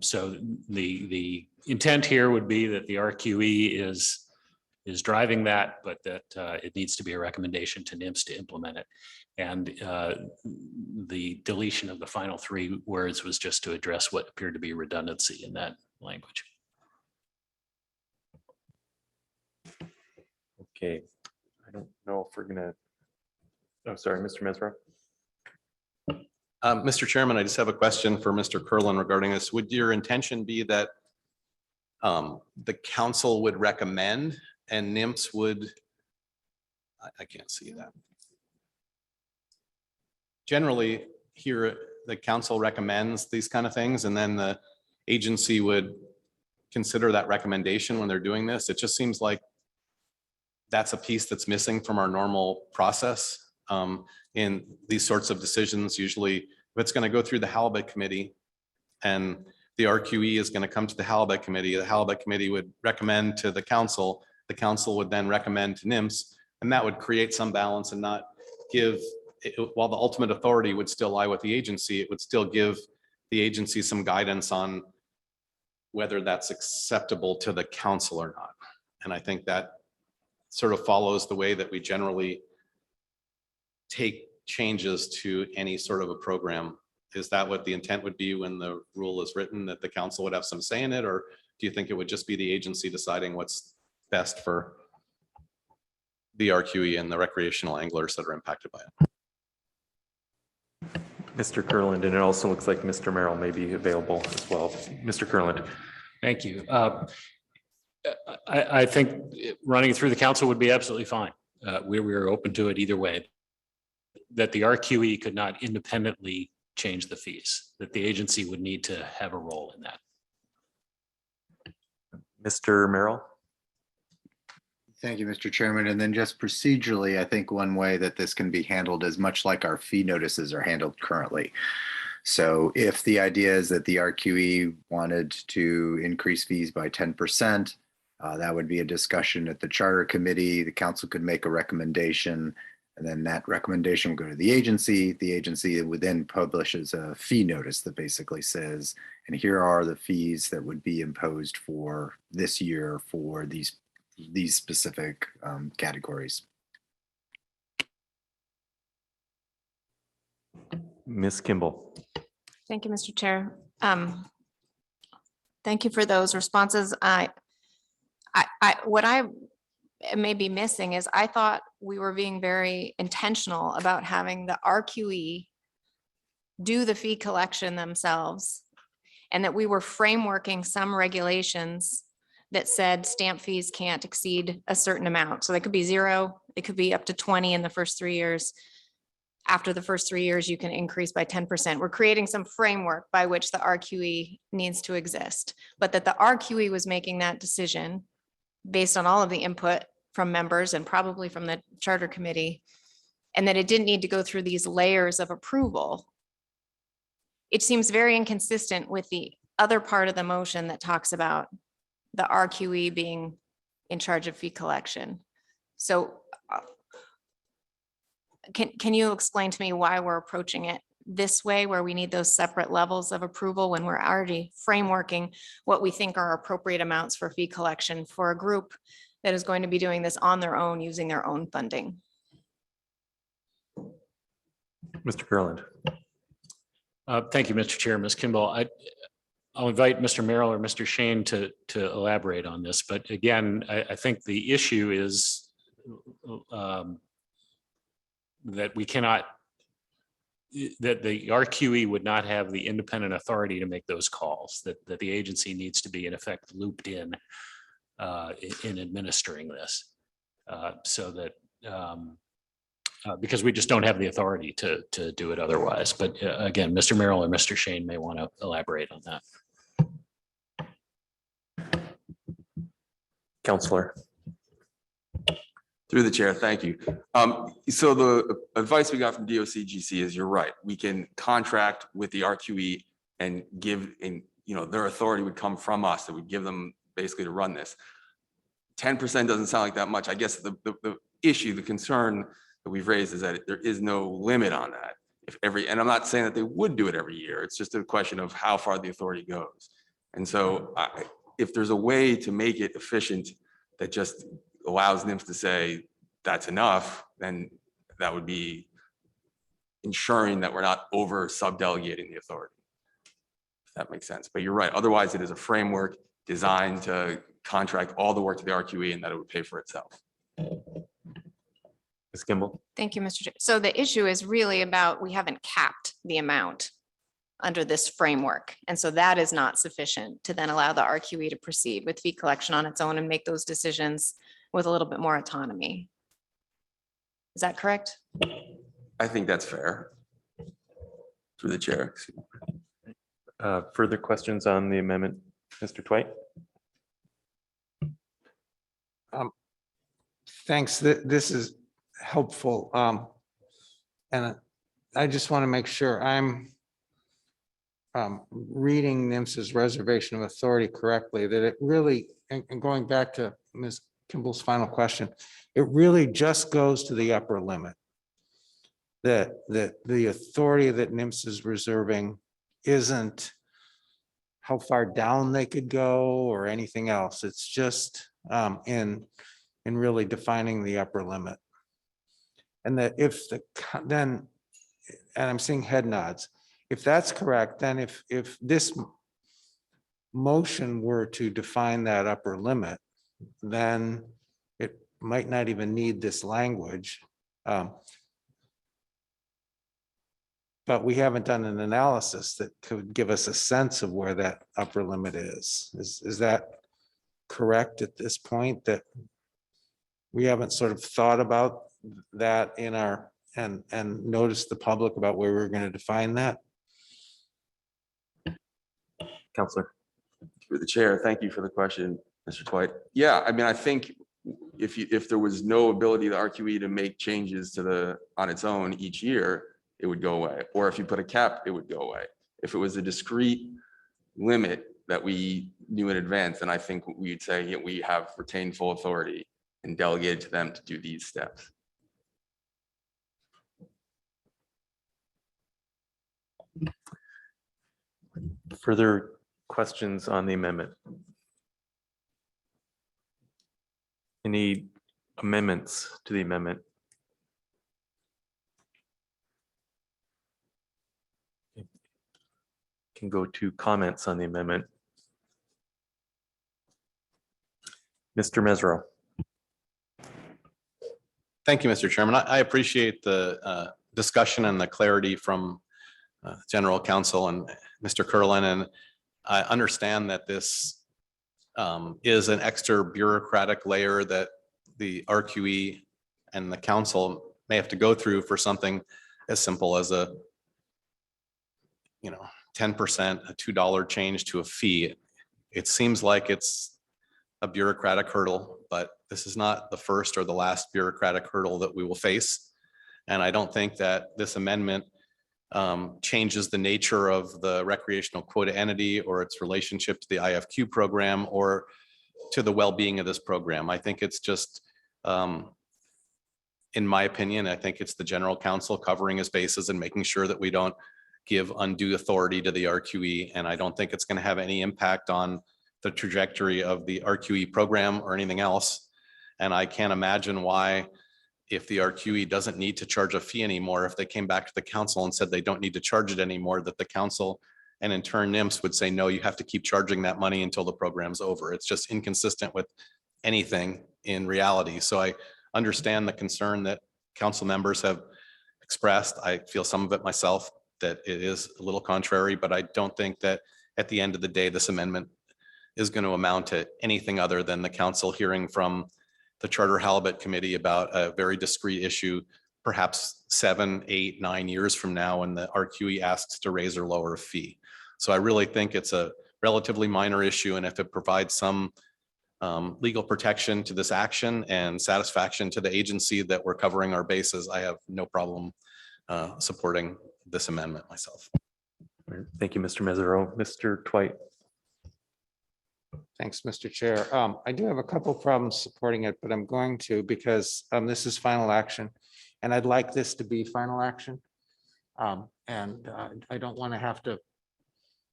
So the intent here would be that the RQE is driving that, but that it needs to be a recommendation to NIMS to implement it. And the deletion of the final 3 words was just to address what appeared to be redundancy in that language. Okay, I don't know if we're gonna, oh, sorry, Mr. Mesro. Mr. Chairman, I just have a question for Mr. Kurland regarding this. Would your intention be that the council would recommend and NIMS would, I can't see that. Generally, here, the council recommends these kind of things, and then the agency would consider that recommendation when they're doing this. It just seems like that's a piece that's missing from our normal process. In these sorts of decisions, usually if it's going to go through the Halibut committee and the RQE is going to come to the Halibut committee would recommend to the council would then recommend to NIMS, and that would create some balance and not give, while the ultimate authority would still lie with the agency, it would still give the agency some guidance on whether that's acceptable to the council or not. And I think that sort of follows the way that we generally take changes to any sort of a program. Is that what the intent would be when the rule is written, that the council would have some say in it? Or do you think it would just be the agency deciding what's best for the RQE and the recreational anglers that are impacted by it? Mr. Kurland, and it also looks like Mr. Merrill may be available as well. Mr. Kurland. Thank you. I think running it through the council would be absolutely fine. We were open to it either way. That the RQE could not independently change the fees, that the agency would need to have a role in that. Mr. Merrill. Thank you, Mr. Chairman. And then just procedurally, I think one way that this can be handled is much like our fee notices are handled currently. So if the idea is that the RQE wanted to increase fees by 10%, that would be a discussion at the charter committee. The council could make a recommendation, and then that recommendation would go to the agency. The agency would then publishes a fee notice that basically says, and here are the fees that would be imposed for this year for these specific categories. Ms. Kimball. Thank you, Mr. Chair. Thank you for those responses. What I may be missing is I thought we were being very intentional about having the RQE do the fee collection themselves, and that we were frameworking some regulations that said stamp fees can't exceed a certain amount. So they could be 0, it could be up to 20 in the first 3 years. After the first 3 years, you can increase by 10%. We're creating some framework by which the RQE needs to exist, but that the RQE was making that decision based on all of the input from members and probably from the charter committee, and that it didn't need to go through these layers of approval. It seems very inconsistent with the other part of the motion that talks about the RQE being in charge of fee collection. So can you explain to me why we're approaching it this way, where we need those separate levels of approval when we're already frameworking what we think are appropriate amounts for fee collection for a group that is going to be doing this on their own, using their own funding? Mr. Kurland. Thank you, Mr. Chair. Ms. Kimball, I'll invite Mr. Merrill or Mr. Shane to elaborate on this. But again, I think the issue is that we cannot that the RQE would not have the independent authority to make those calls, that the agency needs to be in effect looped in administering this. So that because we just don't have the authority to do it otherwise. But again, Mr. Merrill or Mr. Shane may want to elaborate on that. Counselor. Through the chair, thank you. So the advice we got from DOCGC is you're right. We can contract with the RQE and give, and their authority would come from us, that would give them basically to run this. 10% doesn't sound like that much. I guess the issue, the concern that we've raised is that there is no limit on that. And I'm not saying that they would do it every year. It's just a question of how far the authority goes. And so if there's a way to make it efficient that just allows NIMS to say that's enough, then that would be ensuring that we're not over subdelegating the authority. If that makes sense. But you're right. Otherwise, it is a framework designed to contract all the work to the RQE and that it would pay for itself. Ms. Kimball. Thank you, Mr. Chair. So the issue is really about, we haven't capped the amount under this framework. And so that is not sufficient to then allow the RQE to proceed with fee collection on its own and make those decisions with a little bit more autonomy. Is that correct? I think that's fair. Through the chair. Further questions on the amendment, Mr. Twite? Thanks. This is helpful. And I just want to make sure I'm reading NIMS's reservation of authority correctly, that it really, and going back to Ms. Kimball's final question, it really just goes to the upper limit. That the authority that NIMS is reserving isn't how far down they could go or anything else. It's just in really defining the upper limit. And that if and I'm seeing head nods, if that's correct, then if this motion were to define that upper limit, then it might not even need this language. But we haven't done an analysis that could give us a sense of where that upper limit is. Is that correct at this point, that we haven't sort of thought about that in our, and noticed the public about where we're going to define that? Counselor. Through the chair, thank you for the question, Mr. Twite. Yeah, I mean, I think if there was no ability to RQE to make changes to on its own each year, it would go away. Or if you put a cap, it would go away. If it was a discrete limit that we knew in advance, then I think we'd say, yeah, we have retained full authority and delegated to them to do these steps. Further questions on the amendment? Any amendments to the amendment? Can go to comments on the amendment. Mr. Mesro. Thank you, Mr. Chairman. I appreciate the discussion and the clarity from General Counsel and Mr. Kurland, and I understand that this is an extra bureaucratic layer that the RQE and the council may have to go through for something as simple as a 10%, a $2 change to a fee. It seems like it's a bureaucratic hurdle, but this is not the first or the last bureaucratic hurdle that we will face. And I don't think that this amendment changes the nature of the recreational quota entity or its relationship to the IFQ program or to the well-being of this program. I think it's just, in my opinion, I think it's the general counsel covering his bases and making sure that we don't give undue authority to the RQE. And I don't think it's going to have any impact on the trajectory of the RQE program or anything else. And I can't imagine why, if the RQE doesn't need to charge a fee anymore, if they came back to the council and said they don't need to charge it anymore, that the council and in turn NIMS would say, no, you have to keep charging that money until the program's over. It's just inconsistent with anything in reality. So I understand the concern that council members have expressed. I feel some of it myself, that it is a little contrary, but I don't think that at the end of the day, this amendment is going to amount to anything other than the council hearing from the Charter Halibut Committee about a very discrete issue, perhaps 7, 8, 9 years from now, when the RQE asks to raise or lower a fee. So I really think it's a relatively minor issue, and if it provides some legal protection to this action and satisfaction to the agency that we're covering our bases, I have no problem supporting this amendment myself. Thank you, Mr. Mesereau. Mr. Twite. Thanks, Mr. Chair. I do have a couple problems supporting it, but I'm going to because this is final action. And I'd like this to be final action. And I don't want to have to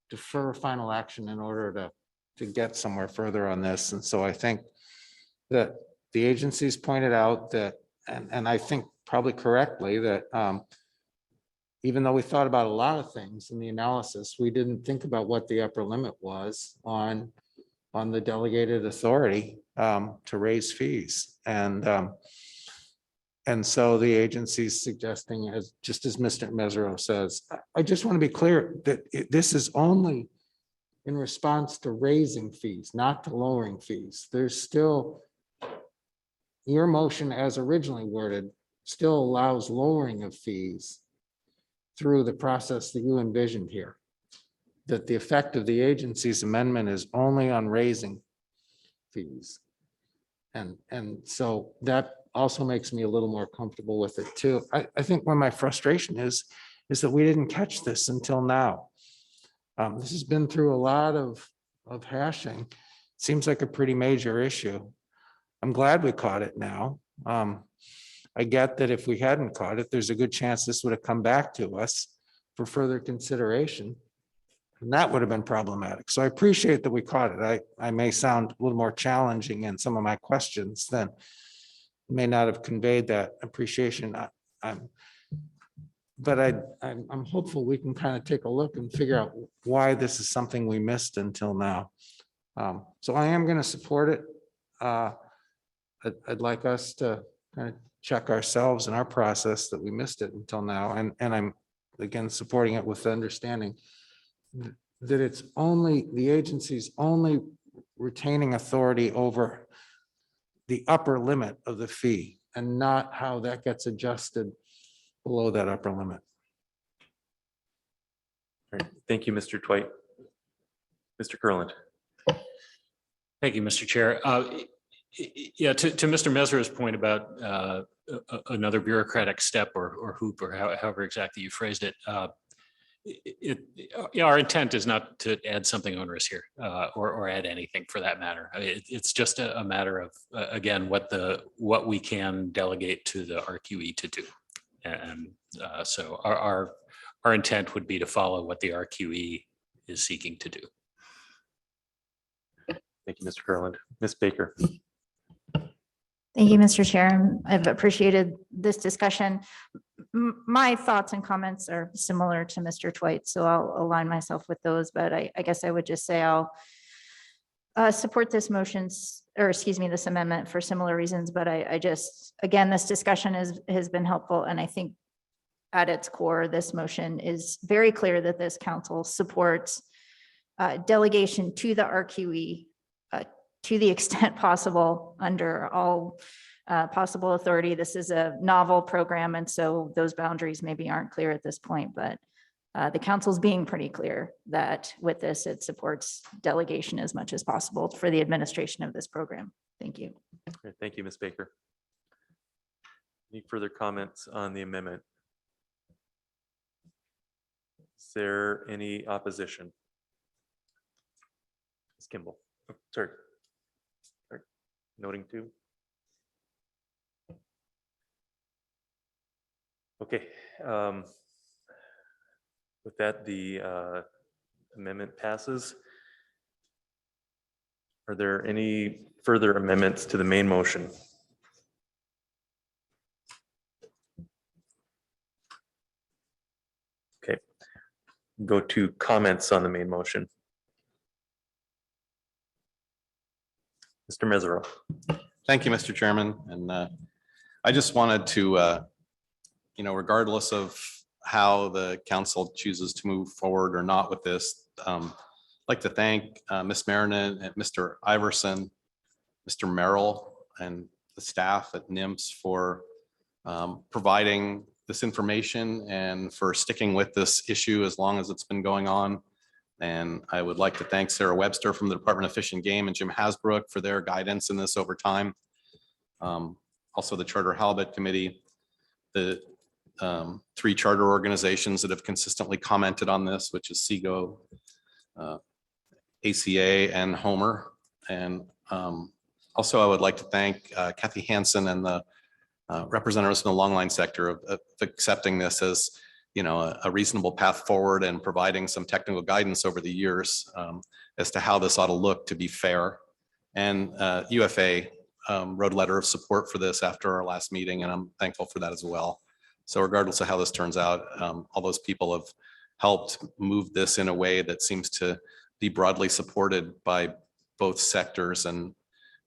defer final action in order to get somewhere further on this. And so I think that the agencies pointed out that, and I think probably correctly, that even though we thought about a lot of things in the analysis, we didn't think about what the upper limit was on the delegated authority to raise fees. And so the agency's suggesting, as just as Mr. Mesereau says, I just want to be clear that this is only in response to raising fees, not to lowering fees. There's still, your motion as originally worded still allows lowering of fees through the process that you envisioned here. That the effect of the agency's amendment is only on raising fees. And so that also makes me a little more comfortable with it too. I think where my frustration is that we didn't catch this until now. This has been through a lot of hashing. Seems like a pretty major issue. I'm glad we caught it now. I get that if we hadn't caught it, there's a good chance this would have come back to us for further consideration. And that would have been problematic. So I appreciate that we caught it. I may sound a little more challenging in some of my questions than may not have conveyed that appreciation. But I'm hopeful we can kind of take a look and figure out why this is something we missed until now. So I am going to support it. I'd like us to kind of check ourselves in our process that we missed it until now. And I'm again supporting it with the understanding that it's only the agency's only retaining authority over the upper limit of the fee and not how that gets adjusted below that upper limit. All right. Thank you, Mr. Twite. Mr. Kurland. Thank you, Mr. Chair. Yeah, to Mr. Mesereau's point about another bureaucratic step or hoop or however exactly you phrased it, our intent is not to add something onerous here or add anything for that matter. It's just a matter of, again, what we can delegate to the RQE to do. And so our intent would be to follow what the RQE is seeking to do. Thank you, Mr. Kurland. Ms. Baker. Thank you, Mr. Chair. I've appreciated this discussion. My thoughts and comments are similar to Mr. Twite, so I'll align myself with those, but I guess I would just say I'll support this this amendment for similar reasons, but I just, again, this discussion has been helpful, and I think at its core, this motion is very clear that this council supports delegation to the RQE to the extent possible under all possible authority. This is a novel program, and so those boundaries maybe aren't clear at this point, but the council's being pretty clear that with this, it supports delegation as much as possible for the administration of this program. Thank you. Okay, thank you, Ms. Baker. Any further comments on the amendment? Is there any opposition? Ms. Kimball. Oh, sorry. Noting too. Okay. With that, the amendment passes. Are there any further amendments to the main motion? Okay. Go to comments on the main motion. Mr. Mesereau. Thank you, Mr. Chairman. And I just wanted to regardless of how the council chooses to move forward or not with this, I'd like to thank Ms. Marinan and Mr. Iverson, Mr. Merrill, and the staff at NIMS for providing this information and for sticking with this issue as long as it's been going on. And I would like to thank Sarah Webster from the Department of Fish and Game and Jim Hasbrook for their guidance in this over time. Also the Charter Halibut Committee, the 3 charter organizations that have consistently commented on this, which is SEGO, ACA, and Homer. And also I would like to thank Kathy Hansen and the representatives from the longline sector of accepting this as a reasonable path forward and providing some technical guidance over the years as to how this ought to look to be fair. And UFA wrote a letter of support for this after our last meeting, and I'm thankful for that as well. So regardless of how this turns out, all those people have helped move this in a way that seems to be broadly supported by both sectors. And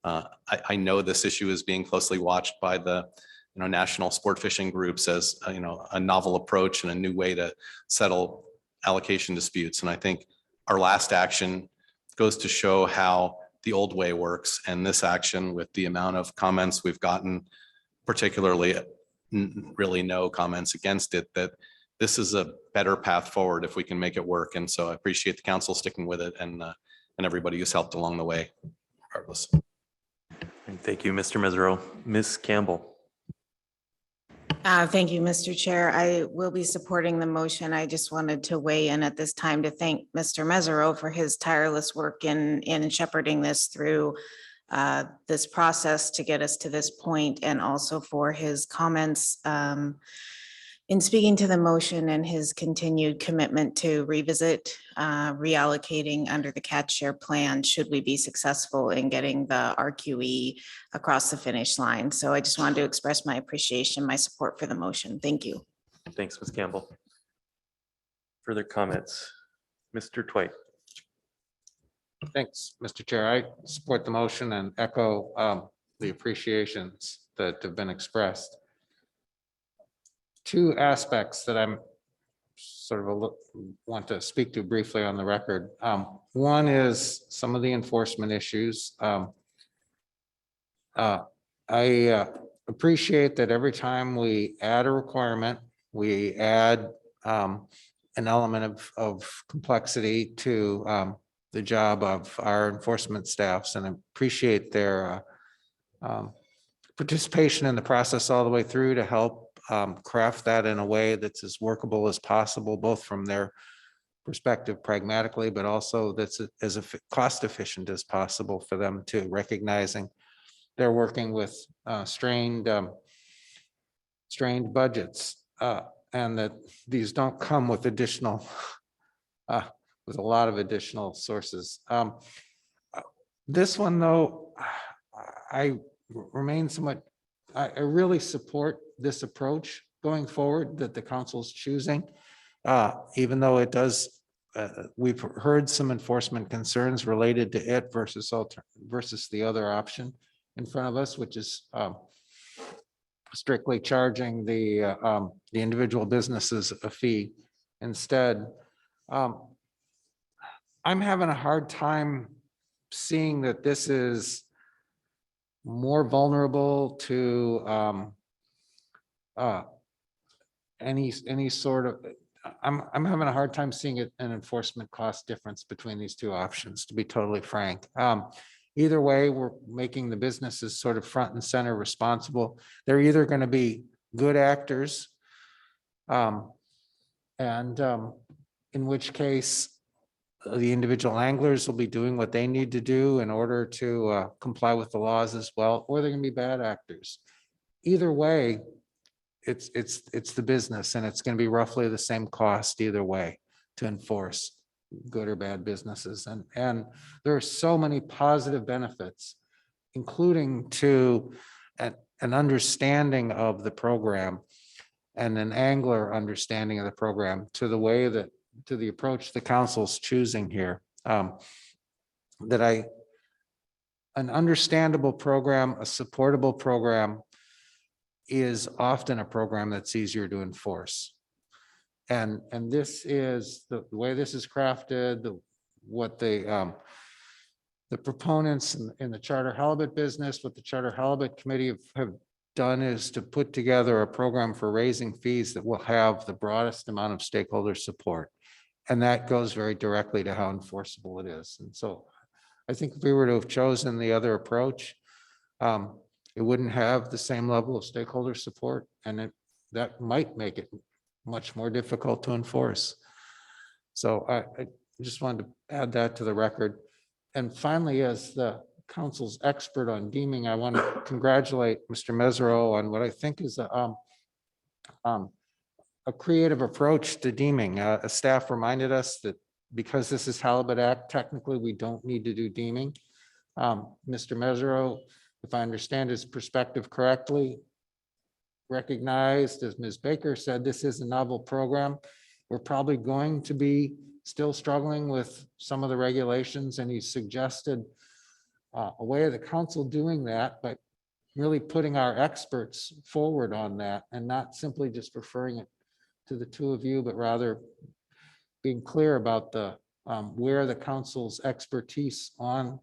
I know this issue is being closely watched by the national sport fishing groups as a novel approach and a new way to settle allocation disputes. And I think our last action goes to show how the old way works. And this action, with the amount of comments we've gotten, particularly really no comments against it, that this is a better path forward if we can make it work. And so I appreciate the council sticking with it and everybody who's helped along the way, regardless. And thank you, Mr. Mesereau. Ms. Campbell. Thank you, Mr. Chair. I will be supporting the motion. I just wanted to weigh in at this time to thank Mr. Mesereau for his tireless work in shepherding this through this process to get us to this point, and also for his comments in speaking to the motion and his continued commitment to revisit reallocating under the catch share plan should we be successful in getting the RQE across the finish line. So I just wanted to express my appreciation, my support for the motion. Thank you. Thanks, Ms. Campbell. Further comments? Mr. Twite. Thanks, Mr. Chair. I support the motion and echo the appreciations that have been expressed. 2 aspects that I'm sort of want to speak to briefly on the record. One is some of the enforcement issues. I appreciate that every time we add a requirement, we add an element of complexity to the job of our enforcement staffs, and I appreciate their participation in the process all the way through to help craft that in a way that's as workable as possible, both from their perspective pragmatically, but also that's as cost efficient as possible for them too, recognizing they're working with strained budgets, and that these don't come with additional with a lot of additional sources. This one though, I remain somewhat, I really support this approach going forward that the council's choosing, even though it does, we've heard some enforcement concerns related to it versus the other option in front of us, which is strictly charging the individual businesses a fee instead. I'm having a hard time seeing that this is more vulnerable to any sort of, I'm having a hard time seeing an enforcement cost difference between these 2 options, to be totally frank. Either way, we're making the businesses sort of front and center responsible. They're either going to be good actors, and in which case the individual anglers will be doing what they need to do in order to comply with the laws as well, or they're going to be bad actors. Either way, it's the business, and it's going to be roughly the same cost either way to enforce good or bad businesses. And there are so many positive benefits, including to an understanding of the program and an angler understanding of the program, to the way that, to the approach the council's choosing here, that an understandable program, a supportable program, is often a program that's easier to enforce. And this is the way this is crafted, what the proponents in the charter halibut business, what the charter halibut committee have done is to put together a program for raising fees that will have the broadest amount of stakeholder support. And that goes very directly to how enforceable it is. And so I think if we were to have chosen the other approach, it wouldn't have the same level of stakeholder support, and that might make it much more difficult to enforce. So I just wanted to add that to the record. And finally, as the council's expert on deeming, I want to congratulate Mr. Mesereau on what I think is a creative approach to deeming. Staff reminded us that because this is Halibut Act, technically we don't need to do deeming. Mr. Mesereau, if I understand his perspective correctly, recognized, as Ms. Baker said, this is a novel program. We're probably going to be still struggling with some of the regulations, and he suggested a way of the council doing that, but really putting our experts forward on that and not simply just referring it to the two of you, but rather being clear about the where the council's expertise on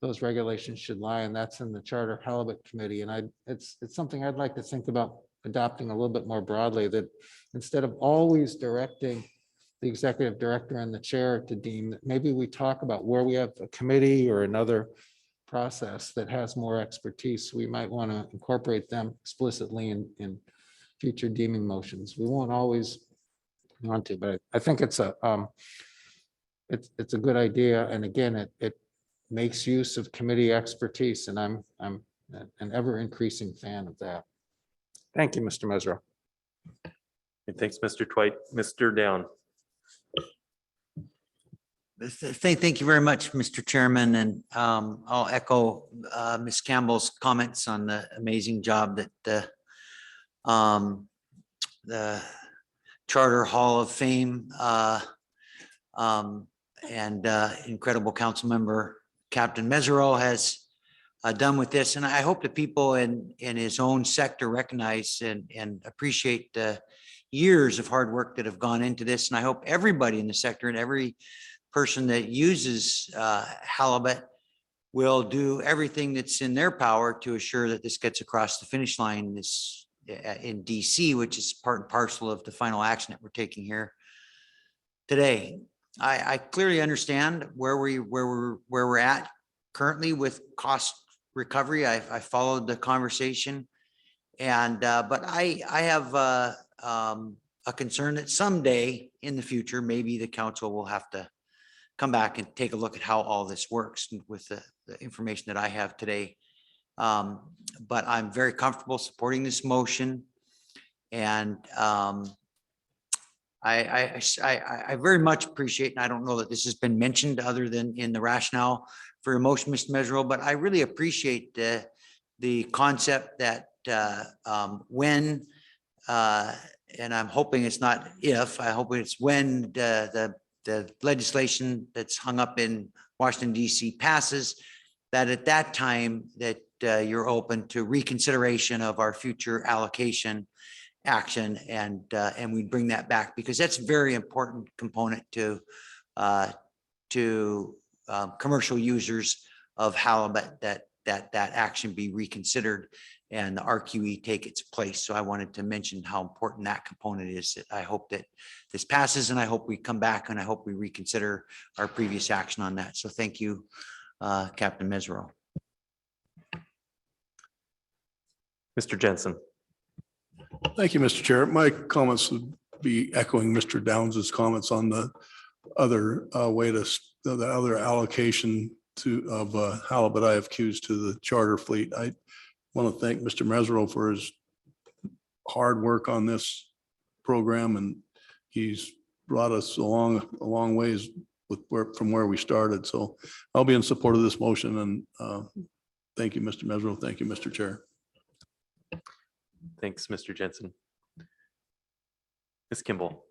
those regulations should lie, and that's in the Charter Halibut Committee. And it's something I'd like to think about adopting a little bit more broadly, that instead of always directing the executive director and the chair to deem, that maybe we talk about where we have a committee or another process that has more expertise. We might want to incorporate them explicitly in future deeming motions. We won't always want to, but I think it's a good idea. And again, it makes use of committee expertise, and I'm an ever increasing fan of that. Thank you, Mr. Mesereau. And thanks, Mr. Twite. Mr. Down. Thank you very much, Mr. Chairman, and I'll echo Ms. Campbell's comments on the amazing job that the Charter Hall of Fame and incredible council member Captain Mesereau has done with this. And I hope the people in his own sector recognize and appreciate the years of hard work that have gone into this. And I hope everybody in the sector and every person that uses halibut will do everything that's in their power to assure that this gets across the finish line in DC, which is part and parcel of the final action that we're taking here today. I clearly understand where we're at currently with cost recovery. I followed the conversation, and but I have a concern that someday in the future, maybe the council will have to come back and take a look at how all this works with the information that I have today. But I'm very comfortable supporting this motion, and I very much appreciate, and I don't know that this has been mentioned other than in the rationale for your motion, Mr. Mesereau, but I really appreciate the concept that when, and I'm hoping it's not if, I hope it's when the legislation that's hung up in Washington, DC passes, that at that time that you're open to reconsideration of our future allocation action, and we bring that back, because that's a very important component to commercial users of halibut, that action be reconsidered and the RQE take its place. So I wanted to mention how important that component is. I hope that this passes, and I hope we come back, and I hope we reconsider our previous action on that. So thank you, Captain Mesereau. Mr. Jensen. Thank you, Mr. Chair. My comments would be echoing Mr. Downs's comments on the other the other allocation of halibut IFQs to the charter fleet. I want to thank Mr. Mesereau for his hard work on this program, and he's brought us a long ways from where we started. So I'll be in support of this motion, and thank you, Mr. Mesereau. Thank you, Mr. Chair. Thanks, Mr. Jensen. Ms. Kimball.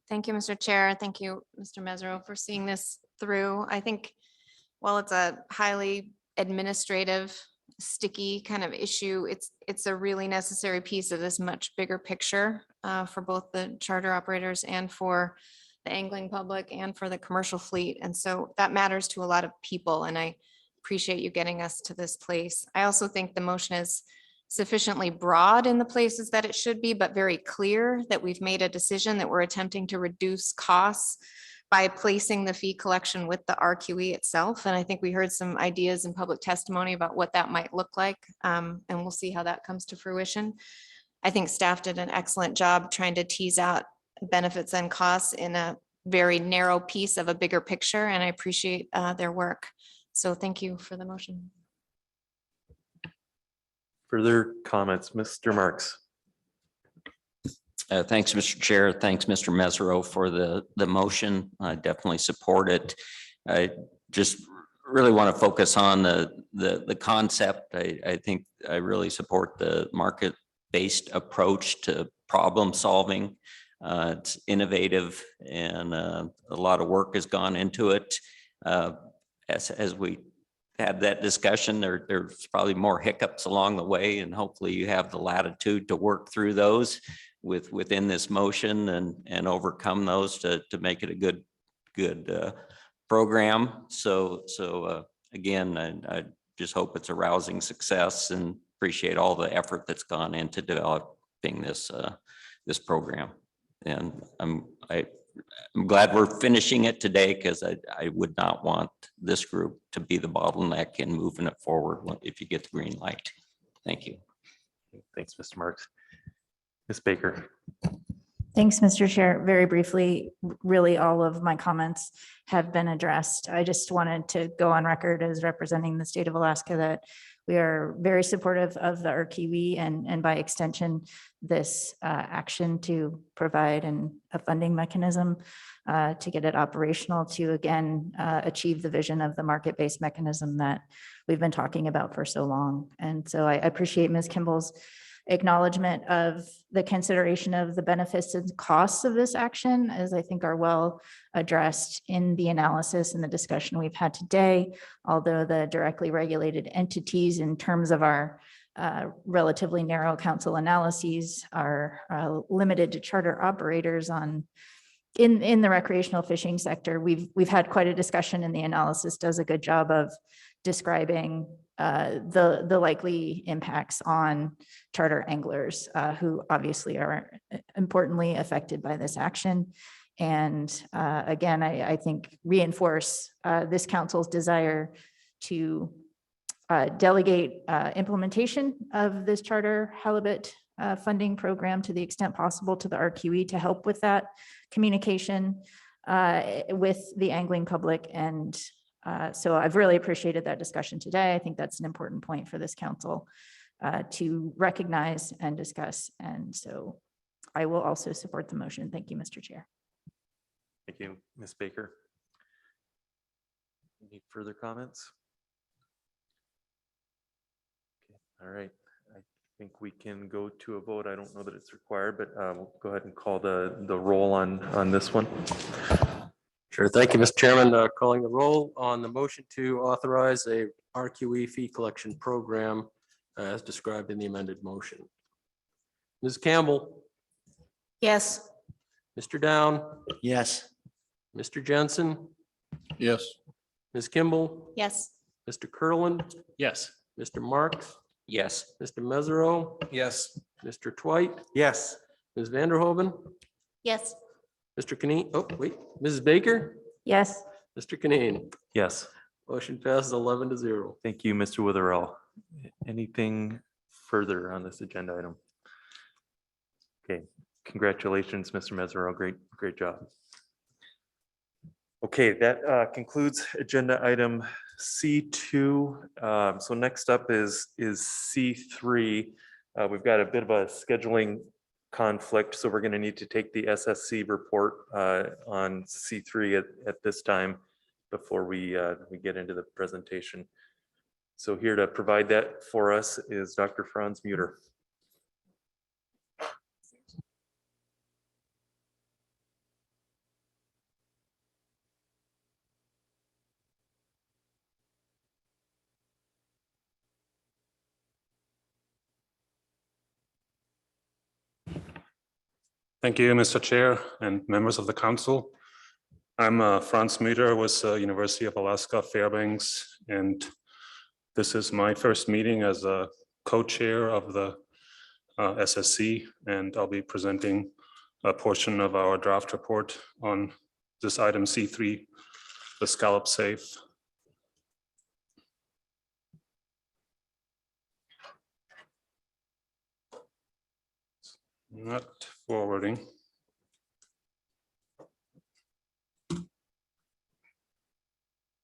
Thank you, Mr. Chair. Thank you, Mr. Mesereau, for seeing this through. I think while it's a highly administrative sticky kind of issue. It's a really necessary piece of this much bigger picture for both the charter operators and for the angling public and for the commercial fleet. And so that matters to a lot of people, and I appreciate you getting us to this place. I also think the motion is sufficiently broad in the places that it should be, but very clear that we've made a decision that we're attempting to reduce costs by placing the fee collection with the RQE itself. And I think we heard some ideas in public testimony about what that might look like. And we'll see how that comes to fruition. I think staff did an excellent job trying to tease out benefits and costs in a very narrow piece of a bigger picture, and I appreciate their work. So thank you for the motion. Further comments, Mr. Marks? Thanks, Mr. Chair. Thanks, Mr. Mesereau, for the motion. I definitely support it. I just really want to focus on the concept. I think I really support the market-based approach to problem solving. It's innovative, and a lot of work has gone into it. As we had that discussion, there's probably more hiccups along the way, and hopefully you have the latitude to work through those within this motion and overcome those to make it a good program. So again, I just hope it's a rousing success, and appreciate all the effort that's gone into developing this program. And I'm glad we're finishing it today, because I would not want this group to be the bottleneck in moving it forward if you get the green light. Thank you. Thanks, Mr. Marks. Ms. Baker. Thanks, Mr. Chair. Very briefly, really all of my comments have been addressed. I just wanted to go on record as representing the state of Alaska that we are very supportive of the RQE and by extension, this action to provide a funding mechanism to get it operational to again achieve the vision of the market-based mechanism that we've been talking about for so long. And so I appreciate Ms. Kimball's acknowledgement of the consideration of the benefits and costs of this action, as I think are well addressed in the analysis and the discussion we've had today. Although the directly regulated entities in terms of our relatively narrow council analyses are limited to charter operators in the recreational fishing sector. We've had quite a discussion, and the analysis does a good job of describing the likely impacts on charter anglers who obviously are importantly affected by this action. And again, I think reinforce this council's desire to delegate implementation of this charter halibut funding program to the extent possible to the RQE to help with that communication with the angling public. And so I've really appreciated that discussion today. I think that's an important point for this council to recognize and discuss. And so I will also support the motion. Thank you, Mr. Chair. Thank you, Ms. Baker. Any further comments? Okay. All right. I think we can go to a vote. I don't know that it's required, but we'll go ahead and call the roll on this one. Sure. Thank you, Mr. Chairman. Calling the roll on the motion to authorize a RQE fee collection program as described in the amended motion. Ms. Campbell. Yes. Mr. Down. Yes. Mr. Jensen. Yes. Ms. Kimball. Yes. Mr. Kurland. Yes. Mr. Marks. Yes. Mr. Mesereau. Yes. Mr. Twite. Yes. Ms. Vanderhoven. Yes. Mr. Canine. Oh, wait. Mrs. Baker. Yes. Mr. Canine. Yes. Motion passes 11-0. Thank you, Mr. Witherell. Anything further on this agenda item? Okay, congratulations, Mr. Mesereau. Great job. Okay, that concludes agenda item C2. So next up is C3. We've got a bit of a scheduling conflict, so we're going to need to take the SSC report on C3 at this time before we get into the presentation. So here to provide that for us is Dr. Franz Muter. Thank you, Mr. Chair and members of the council. I'm Franz Mütter with University of Alaska Fairbanks, and this is my first meeting as a co-chair of the SSC, and I'll be presenting a portion of our draft report on this item C3, the scallop safe. Not forwarding.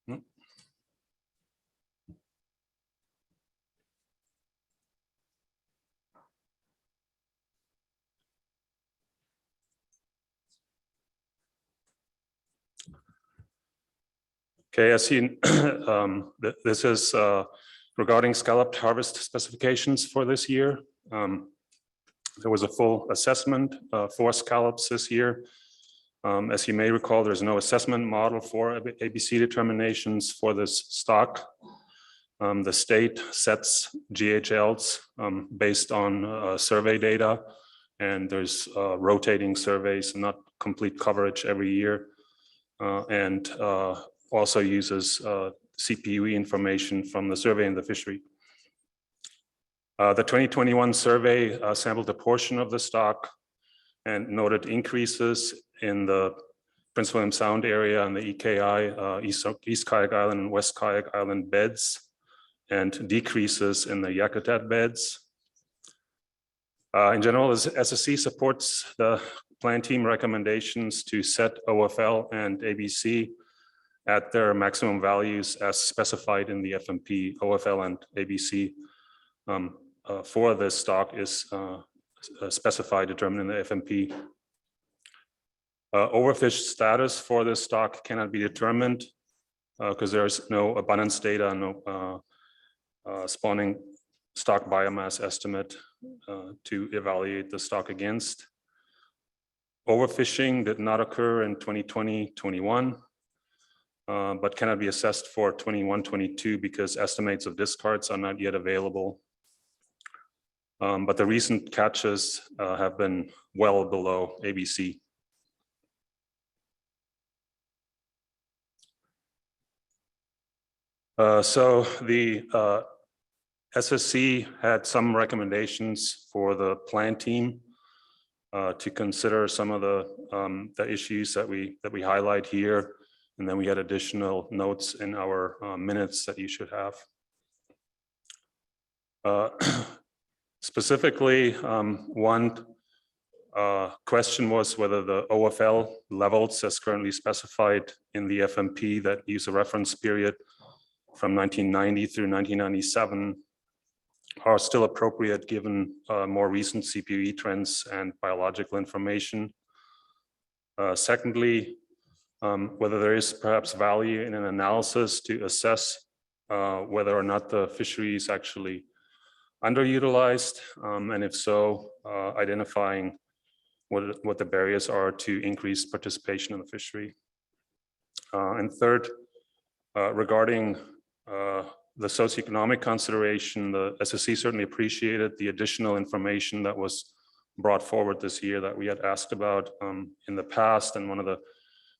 Nope. Okay, I see this is regarding scalloped harvest specifications for this year. There was a full assessment for scallops this year. As you may recall, there's no assessment model for ABC determinations for this stock. The state sets GHLs based on survey data, and there's rotating surveys, not complete coverage every year, and also uses CPUE information from the survey in the fishery. The 2021 survey sampled a portion of the stock and noted increases in the Prince William Sound area and the EKI, East Kayak Island and West Kayak Island beds, and decreases in the Yakutat beds. In general, SSC supports the plan team recommendations to set OFL and ABC at their maximum values as specified in the FMP. OFL and ABC for this stock is specified, determined in the FMP. Overfish status for this stock cannot be determined because there's no abundance data, no spawning stock biomass estimate to evaluate the stock against. Overfishing did not occur in 2020-21, but cannot be assessed for 21-22 because estimates of discards are not yet available. But the recent catches have been well below ABC. So the SSC had some recommendations for the plan team to consider some of the issues that we highlight here, and then we had additional notes in our minutes that you should have. Specifically, one question was whether the OFL levels as currently specified in the FMP that use a reference period from 1990 through 1997 are still appropriate given more recent CPUE trends and biological information. Secondly, whether there is perhaps value in an analysis to assess whether or not the fishery is actually underutilized, and if so, identifying what the barriers are to increase participation in the fishery. And third, regarding the socioeconomic consideration, the SSC certainly appreciated the additional information that was brought forward this year that we had asked about in the past. And one of the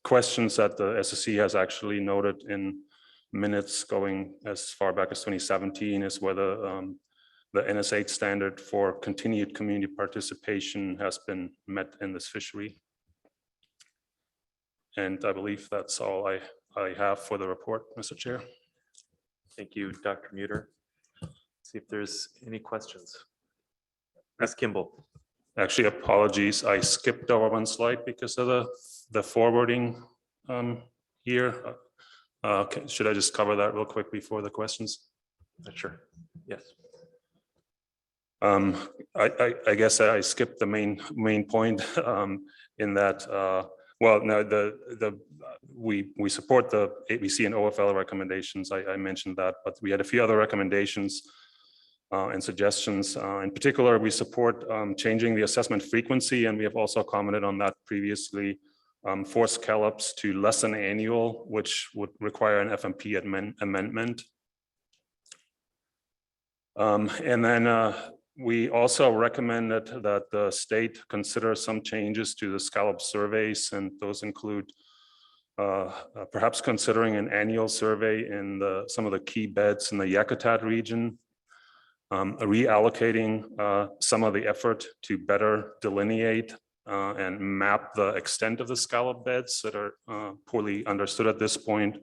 questions that the SSC has actually noted in minutes going as far back as 2017 is whether the NS8 standard for continued community participation has been met in this fishery. And I believe that's all I have for the report, Mr. Chair. Thank you, Dr. Mütter. See if there's any questions. Ms. Kimball. Actually, apologies. I skipped over one slide because of the forwarding here. Should I just cover that real quick before the questions? Sure. Yes. I guess I skipped the main point in that. Well, no, we support the ABC and OFL recommendations. I mentioned that, but we had a few other recommendations and suggestions. In particular, we support changing the assessment frequency, and we have also commented on that previously. For scallops to less than annual, which would require an FMP amendment. And then We also recommended that the state consider some changes to the scallop surveys, and those include perhaps considering an annual survey in some of the key beds in the Yakutat region, reallocating some of the effort to better delineate and map the extent of the scallop beds that are poorly understood at this point.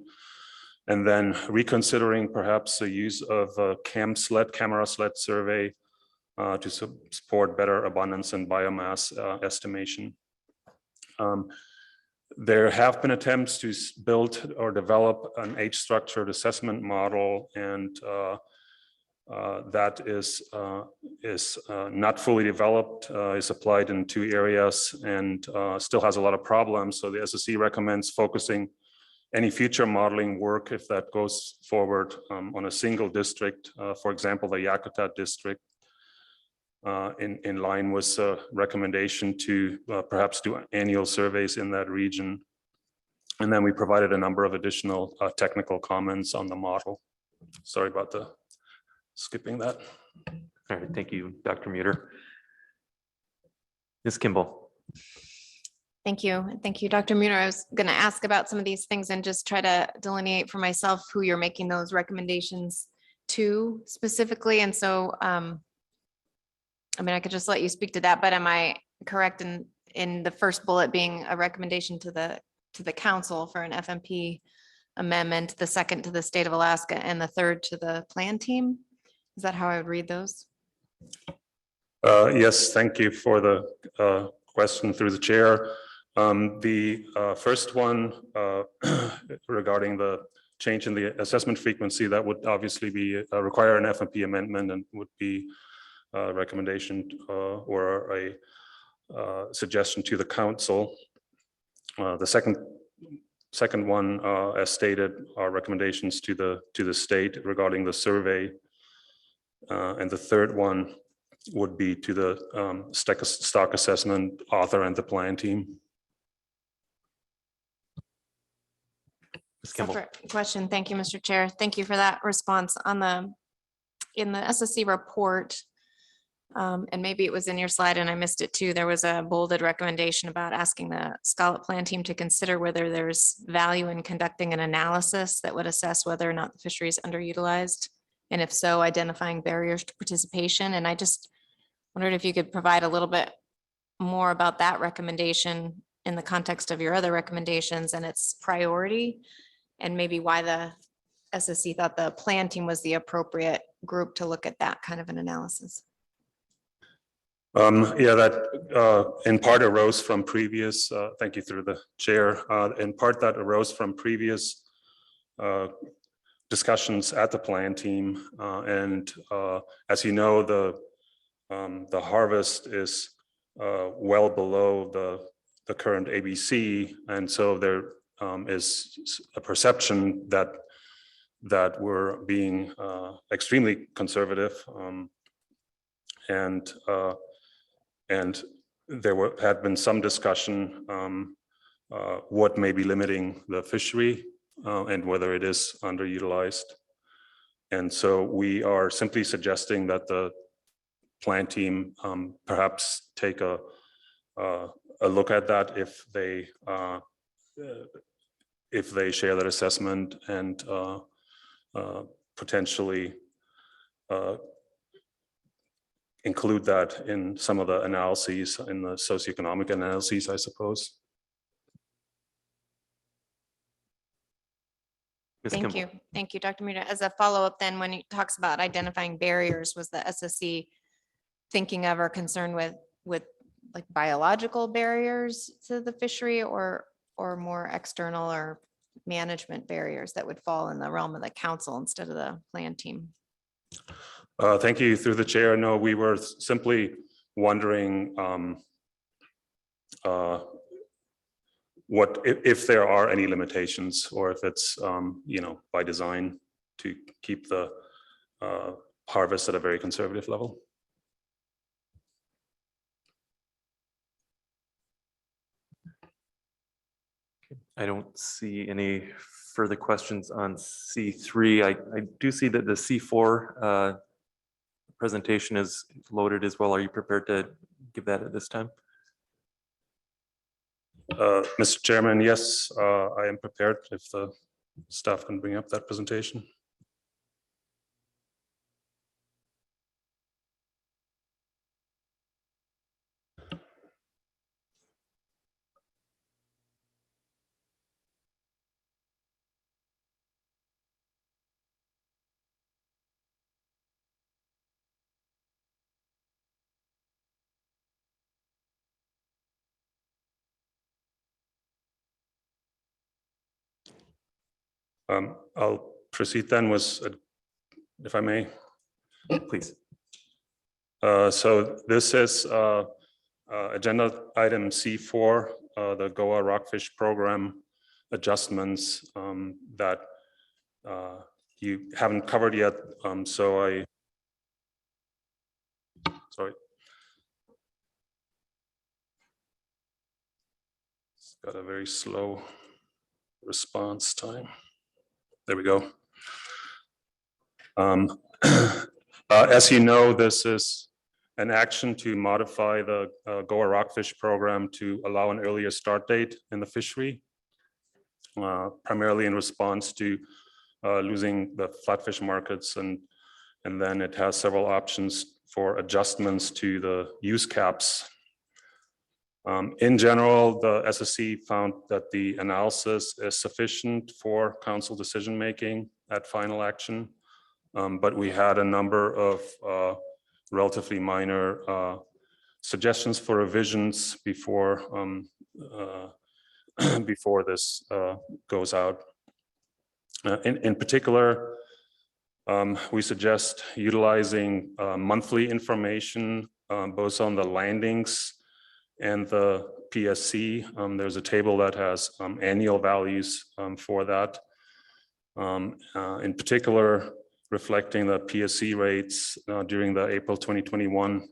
And then reconsidering perhaps the use of a camera sled survey to support better abundance and biomass estimation. There have been attempts to build or develop an age-structured assessment model, and that is not fully developed, is applied in 2 areas, and still has a lot of problems. So the SSC recommends focusing any future modeling work, if that goes forward, on a single district, for example, the Yakutat district, in line with a recommendation to perhaps do annual surveys in that region. And then we provided a number of additional technical comments on the model. Sorry about skipping that. All right, thank you, Dr. Muter. Ms. Kimball. Thank you. Thank you, Dr. Muner. I was going to ask about some of these things and just try to delineate for myself who you're making those recommendations to specifically. And so, I mean, I could just let you speak to that, but am I correct in the first bullet being a recommendation to the council for an FMP amendment, the second to the state of Alaska, and the third to the plan team? Is that how I would read those? Yes, thank you for the question through the chair. The first one regarding the change in the assessment frequency, that would obviously be require an FMP amendment and would be a recommendation or a suggestion to the council. The second one, as stated, are recommendations to the state regarding the survey. And the third one would be to the stock assessment author and the plan team. Separate question. Thank you, Mr. Chair. Thank you for that response. In the SSC report, and maybe it was in your slide and I missed it too, there was a bolded recommendation about asking the scallop plan team to consider whether there's value in conducting an analysis that would assess whether or not the fishery is underutilized, and if so, identifying barriers to participation. And I just wondered if you could provide a little bit more about that recommendation in the context of your other recommendations and its priority, and maybe why the SSC thought the plan team was the appropriate group to look at that kind of an analysis. Yeah, that in part arose from previous, thank you through the chair, in part that arose from previous discussions at the plan team. And as you know, the harvest is well below the current ABC. And so there is a perception that we're being extremely conservative. And there had been some discussion what may be limiting the fishery and whether it is underutilized. And so we are simply suggesting that the plan team perhaps take a look at that if they share that assessment, and potentially include that in some of the analyses, in the socioeconomic analyses, I suppose. Thank you. Thank you, Dr. Muda. As a follow-up then, when he talks about identifying barriers, was the SSC thinking of or concerned with like biological barriers to the fishery, or more external or management barriers that would fall in the realm of the council instead of the plan team? Thank you through the chair. No, we were simply wondering what if there are any limitations, or if it's by design to keep the harvest at a very conservative level. I don't see any further questions on C3. I do see that the C4 presentation is loaded as well. Are you prepared to give that at this time? Mr. Chairman, yes, I am prepared if the staff can bring up that presentation. I'll proceed then with, if I may. Please. So this is agenda item C4, the Goa Rockfish Program adjustments that you haven't covered yet. Sorry. It's got a very slow response time. There we go. As you know, this is an action to modify the Goa Rockfish Program to allow an earlier start date in the fishery, primarily in response to losing the flatfish markets, and then it has several options for adjustments to the use caps. In general, the SSC found that the analysis is sufficient for council decision-making at final action, but we had a number of relatively minor suggestions for revisions before before this goes out. In particular, we suggest utilizing monthly information both on the landings and the PSC. There's a table that has annual values for that. In particular, reflecting the PSC rates during the April 2021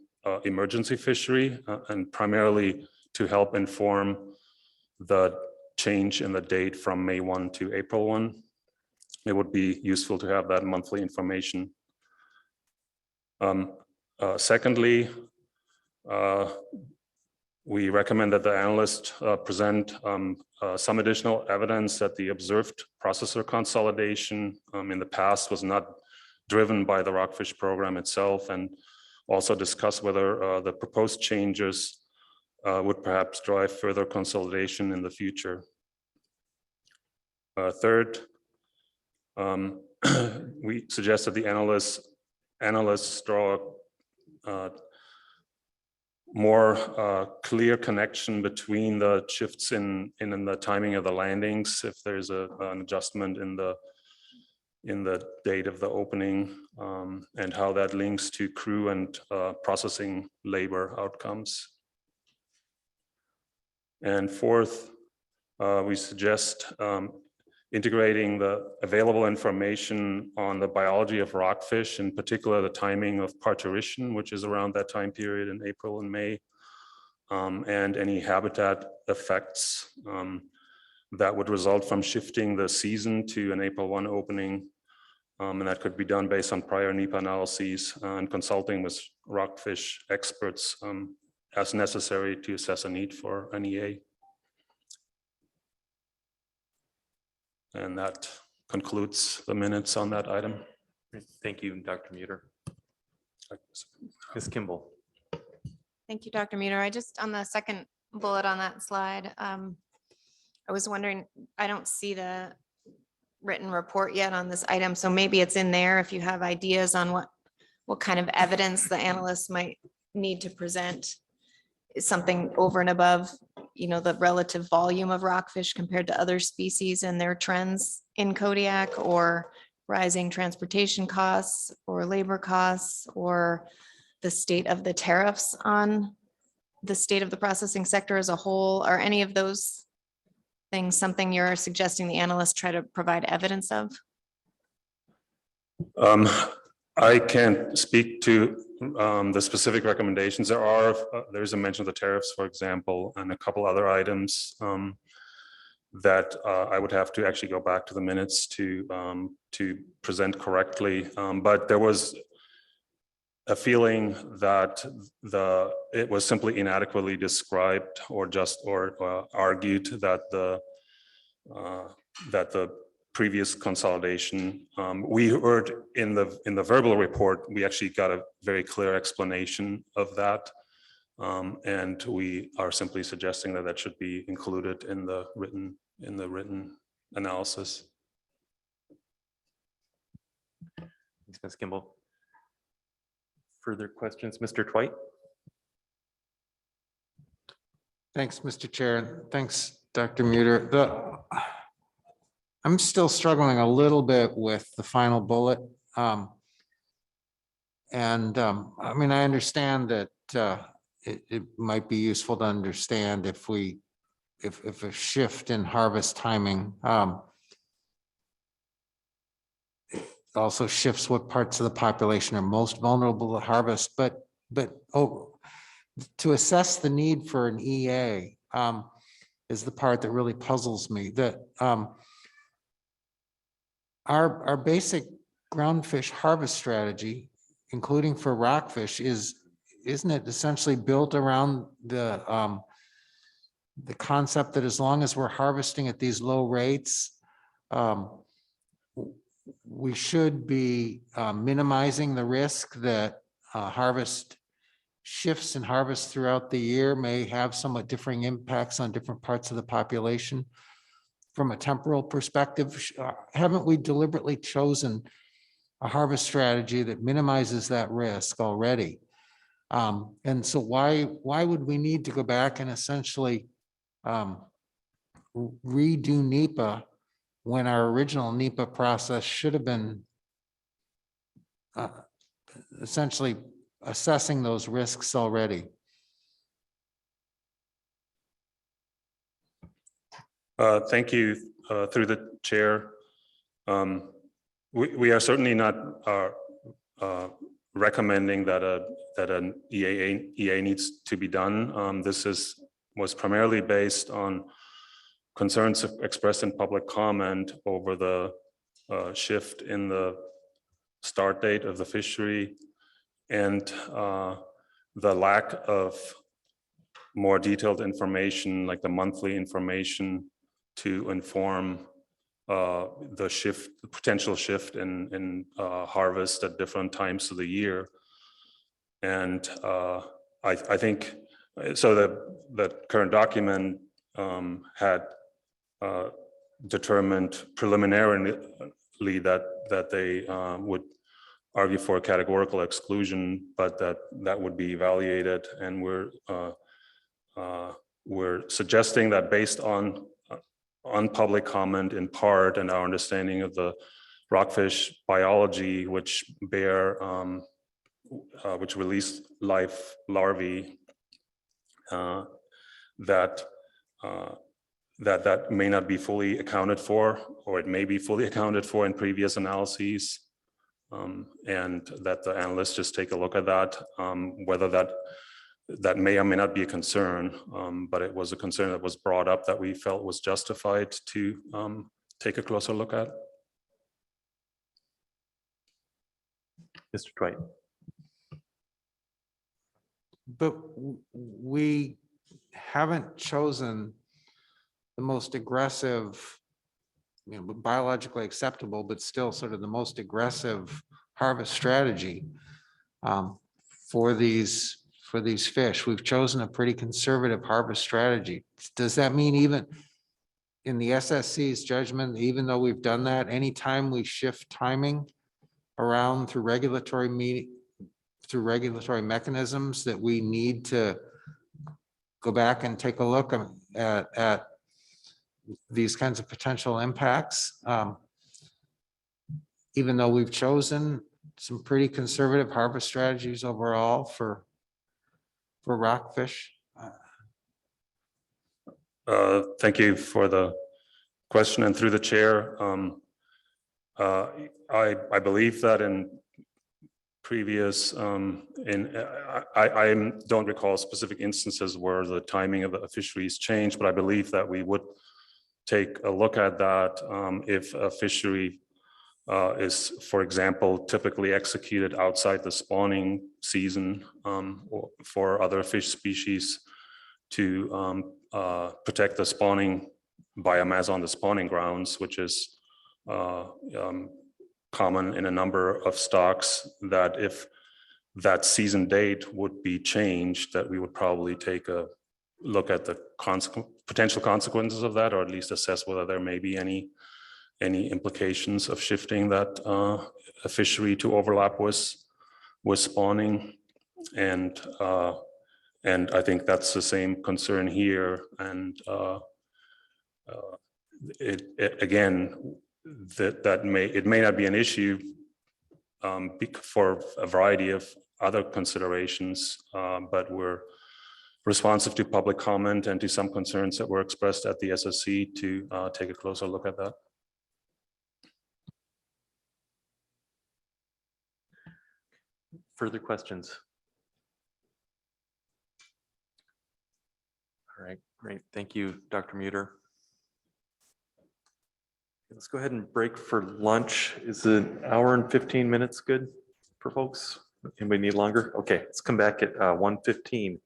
emergency fishery, and primarily to help inform the change in the date from May 1 to April 1. It would be useful to have that monthly information. Secondly, we recommend that the analyst present some additional evidence that the observed processor consolidation in the past was not driven by the rockfish program itself, and also discuss whether the proposed changes would perhaps drive further consolidation in the future. Third, we suggest that the analysts draw a more clear connection between the shifts in the timing of the landings, if there's an adjustment in the date of the opening, and how that links to crew and processing labor outcomes. And fourth, we suggest integrating the available information on the biology of rockfish, in particular the timing of parturition, which is around that time period in April and May, and any habitat effects that would result from shifting the season to an April 1 opening. And that could be done based on prior NEPA analyses and consulting with rockfish experts as necessary to assess a need for an EA. And that concludes the minutes on that item. Thank you, Dr. Muter. Ms. Kimball. Thank you, Dr. Muter. I just, on the second bullet on that slide, I was wondering, I don't see the written report yet on this item, so maybe it's in there if you have ideas on what kind of evidence the analysts might need to present. Is something over and above, the relative volume of rockfish compared to other species and their trends in Kodiak, or rising transportation costs or labor costs, or the state of the tariffs on the state of the processing sector as a whole? Are any of those things something you're suggesting the analysts try to provide evidence of? I can't speak to the specific recommendations. There's a mention of the tariffs, for example, and a couple other items that I would have to actually go back to the minutes to present correctly. But there was a feeling that it was simply inadequately described or argued that the previous consolidation, we heard in the verbal report, we actually got a very clear explanation of that. And we are simply suggesting that that should be included in the written analysis. Thanks, Ms. Kimball. Further questions, Mr. Twite? Thanks, Mr. Chair. and Thanks, Dr. Muter. I'm still struggling a little bit with the final bullet. I mean, I understand that it might be useful to understand if a shift in harvest timing also shifts what parts of the population are most vulnerable to harvest, but to assess the need for an EA is the part that really puzzles me. That our basic groundfish harvest strategy, including for rockfish, isn't it essentially built around the concept that as long as we're harvesting at these low rates, we should be minimizing the risk that harvest shifts in harvest throughout the year may have somewhat differing impacts on different parts of the population. From a temporal perspective, haven't we deliberately chosen a harvest strategy that minimizes that risk already? And so why would we need to go back and essentially redo NEPA when our original NEPA process should have been essentially assessing those risks already? Thank you, through the chair. We are certainly not recommending that an EA needs to be done. This was primarily based on concerns expressed in public comment over the shift in the start date of the fishery and the lack of more detailed information, like the monthly information, to inform the potential shift in harvest at different times of the year. And I think so the current document had determined preliminarily that they would argue for a categorical exclusion, but that would be evaluated. And we're suggesting that based on public comment in part and our understanding of the rockfish biology, which release live larvae, that may not be fully accounted for, or it may be fully accounted for in previous analyses, and that the analysts just take a look at that, whether that may or may not be a concern, but it was a concern that was brought up that we felt was justified to take a closer look at. Mr. Dwight. But we haven't chosen the most aggressive, biologically acceptable, but still sort of the most aggressive harvest strategy for these fish. We've chosen a pretty conservative harvest strategy. Does that mean even in the SSC's judgment, even though we've done that, anytime we shift timing around through regulatory mechanisms, that we need to go back and take a look at these kinds of potential impacts, even though we've chosen some pretty conservative harvest strategies overall for rockfish? Thank you for the question, and through the chair, I believe that in previous, I don't recall specific instances where the timing of the fisheries changed, but I believe that we would take a look at that if a fishery is, for example, typically executed outside the spawning season or for other fish species to protect the spawning biomass on the spawning grounds, which is common in a number of stocks, that if that season date would be changed, that we would probably take a look at the potential consequences of that, or at least assess whether there may be any implications of shifting that a fishery to overlap with spawning. And I think that's the same concern here. And again, it may not be an issue for a variety of other considerations, but we're responsive to public comment and to some concerns that were expressed at the SSC to take a closer look at that. Further questions? All right, great. Thank you, Dr. Muter. Let's go ahead and break for lunch. Is an hour and 15 minutes good for folks? Anybody need longer? Okay, let's come back at 1:15.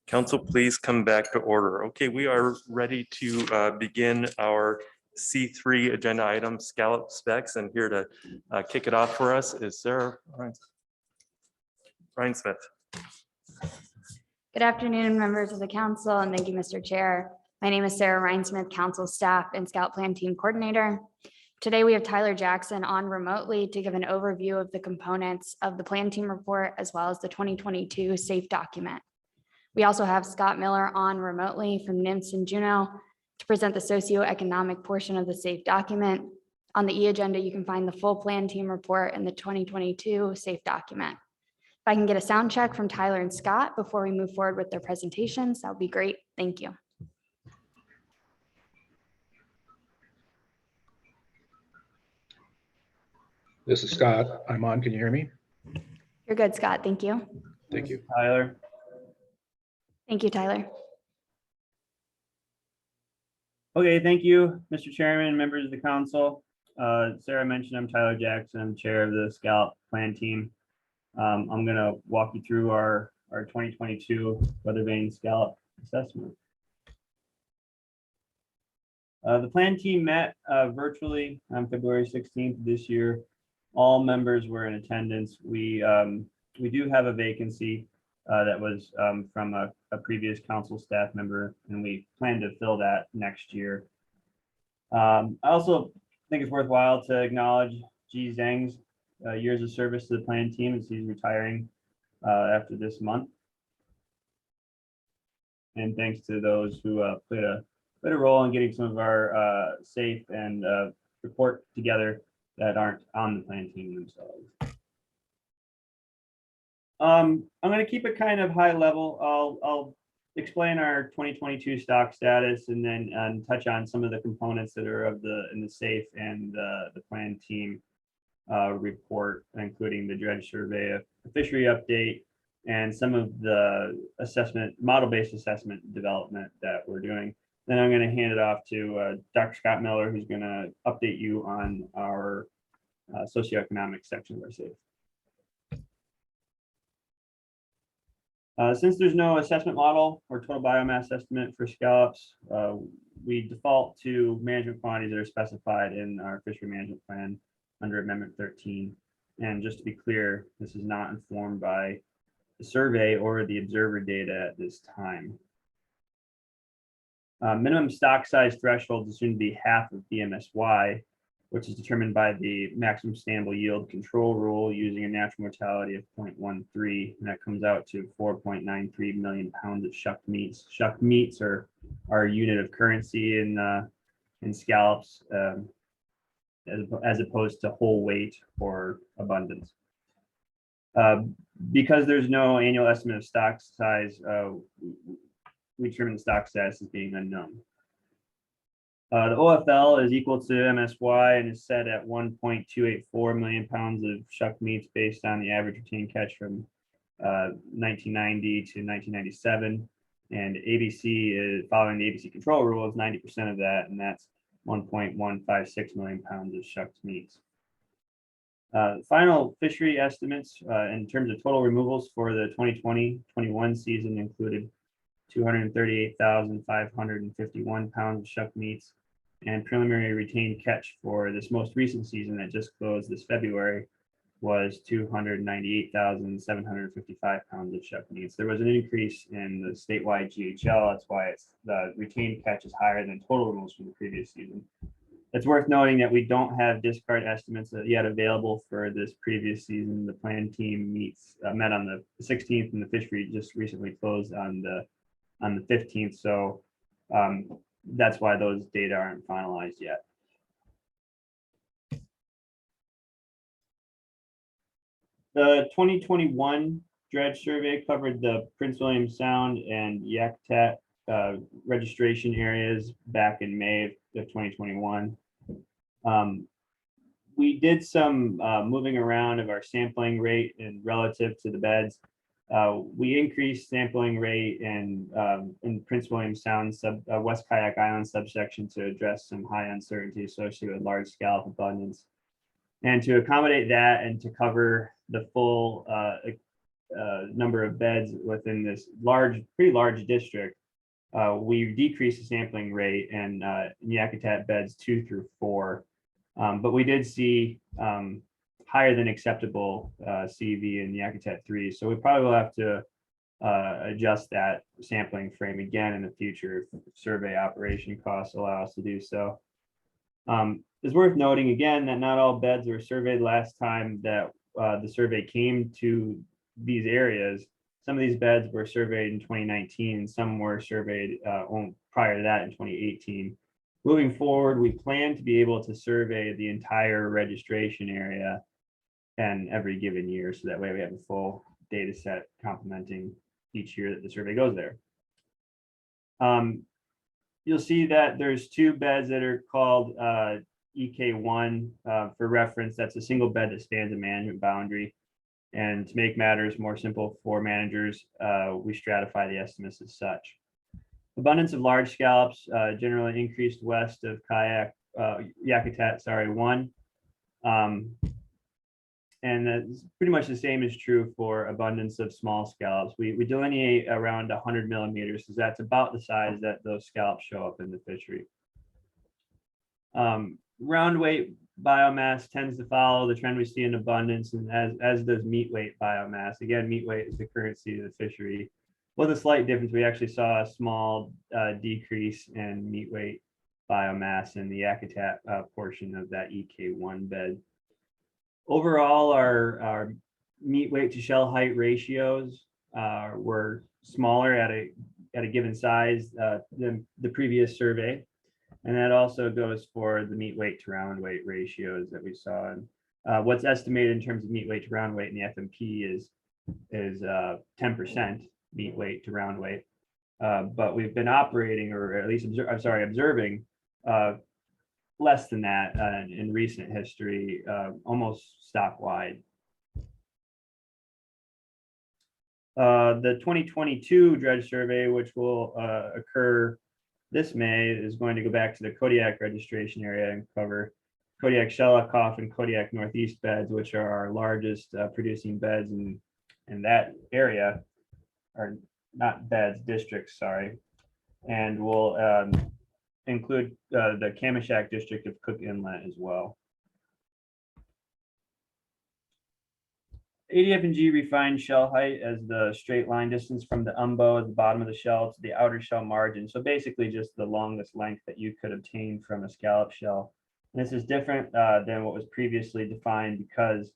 Council, please come back to order. Okay, we are ready to begin our C3 agenda item, scallop specs, and here to kick it off for us is Sarah Ryan Smith. Good afternoon, members of the council, and thank you, Mr. Chair. My name is Sarah Ryan-Smith, council staff and Scout Plan Team Coordinator. Today, we have Tyler Jackson on remotely to give an overview of the components of the Plan Team report, as well as the 2022 SAFE document. We also have Scott Miller on remotely from NIMS and Juneau to present the socioeconomic portion of the SAFE document. On the e-agenda, you can find the full Plan Team report and the 2022 SAFE document. If I can get a sound check from Tyler and Scott before we move forward with their presentations, that would be great. Thank you. This is Scott. I'm on. Can you hear me? You're good, Scott. Thank you. Thank you. Tyler. Thank you, Tyler. Okay, thank you, Mr. Chairman, members of the council. Sarah mentioned I'm Tyler Jackson, I'm chair of the Scout Plan Team. I'm going to walk you through our 2022 weather vane scallop assessment. The plan team met virtually on February 16th this year. All members were in attendance. We do have a vacancy that was from a previous council staff member, and we plan to fill that next year. I also think it's worthwhile to acknowledge Ji Zhang's years of service to the plan team as he's retiring after this month. And thanks to those who played a role in getting some of our safe and report together that aren't on the plan team themselves. I'm going to keep it kind of high level. I'll explain our 2022 stock status and then touch on some of the components that are in the safe and the plan team report, including the dredge survey, a fishery update, and some of the model-based assessment development that we're doing. Then I'm going to hand it off to Dr. Scott Miller, who's going to update you on our socioeconomic section of our safe. Since there's no assessment model or total biomass estimate for scallops, we default to management quantities that are specified in our fishery management plan under Amendment 13. And just to be clear, this is not informed by the survey or the observer data at this time. Minimum stock size threshold is assumed to be half of BMSY, which is determined by the maximum sustainable yield control rule using a natural mortality of 0.13, and that comes out to 4.93 million pounds of shucked meats. Shucked meats are our unit of currency in scallops, as opposed to whole weight or abundance. Because there's no annual estimate of stock size, we determine the stock status as being unknown. The OFL is equal to MSY and is set at 1.284 million pounds of shucked meats based on the average retained catch from 1990 to 1997. And ABC is following the ABC control rule is 90% of that, and that's 1.156 million pounds of shucked meats. Final fishery estimates in terms of total removals for the 2020-21 season included 238,551 pounds of shucked meats, and preliminary retained catch for this most recent season that just closed this February was 298,755 pounds of shucked meats. There was an increase in the statewide GHL. That's why the retained catch is higher than total removals from the previous season. It's worth noting that we don't have discard estimates yet available for this previous season. The plan team met on the 16th, and the fishery just recently closed on the 15th. So that's why those data aren't finalized yet. The 2021 dredge survey covered the Prince William Sound and Yakutat registration areas back in May of 2021. We did some moving around of our sampling rate and relative to the beds. We increased sampling rate in Prince William Sound West Kayak Island subsection to address some high uncertainty associated with large scallop abundance. And to accommodate that and to cover the full number of beds within this pretty large district, we decreased the sampling rate in Yakutat beds 2 through 4. But we did see higher than acceptable CV in Yakutat 3. So we probably will have to adjust that sampling frame again in the future if survey operation costs allow us to do so. It's worth noting again that not all beds were surveyed last time that the survey came to these areas. Some of these beds were surveyed in 2019, and some were surveyed prior to that in 2018. Moving forward, we plan to be able to survey the entire registration area and every given year, so that way we have a full data set complementing each year that the survey goes there. You'll see that there's 2 beds that are called EK1 for reference. That's a single bed that spans a management boundary. And to make matters more simple for managers, we stratify the estimates as such. Abundance of large scallops generally increased west of Yakutat 1. And that's pretty much the same is true for abundance of small scallops. We delineate around 100 millimeters, because that's about the size that those scallops show up in the fishery. Round weight biomass tends to follow the trend we see in abundance, and as does meat weight biomass. Again, meat weight is the currency of the fishery. With a slight difference, we actually saw a small decrease in meat weight biomass in the Yakutat portion of that EK1 bed. Overall, our meat weight to shell height ratios were smaller at a given size than the previous survey. And that also goes for the meat weight to round weight ratios that we saw. And what's estimated in terms of meat weight to round weight in the FMP is 10% meat weight to round weight. But we've been operating, or at least observing less than that in recent history, almost stock wide. The 2022 dredge survey, which will occur this May, is going to go back to the Kodiak registration area and cover Kodiak Shelikoff and Kodiak Northeast beds, which are our largest producing beds in that area, or not beds, districts, sorry. And we'll include the Kamishak district of Cook Inlet as well. ADF&G refined shell height as the straight line distance from the umbo at the bottom of the shell to the outer shell margin. So basically just the longest length that you could obtain from a scallop shell. And this is different than what was previously defined, because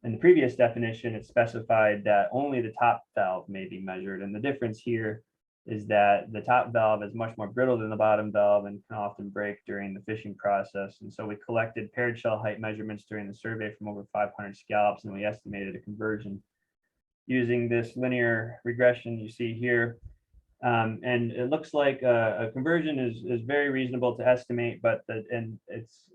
in the previous definition, it specified that only the top valve may be measured. And the difference here is that the top valve is much more brittle than the bottom valve and can often break during the fishing process. And so we collected paired shell height measurements during the survey from over 500 scallops, and we estimated a conversion using this linear regression you see here. And it looks like a conversion is very reasonable to estimate, but it's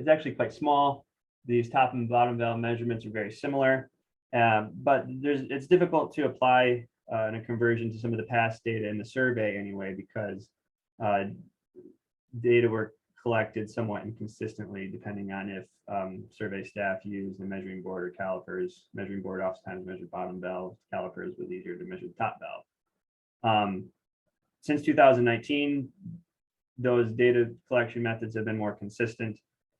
actually quite small. These top and bottom valve measurements are very similar, but it's difficult to apply in a conversion to some of the past data in the survey anyway, because data were collected somewhat inconsistently depending on if survey staff used the measuring board or calipers. Measuring board oftentimes measured bottom valve, calipers was easier to measure the top valve. Since 2019, those data collection methods have been more consistent,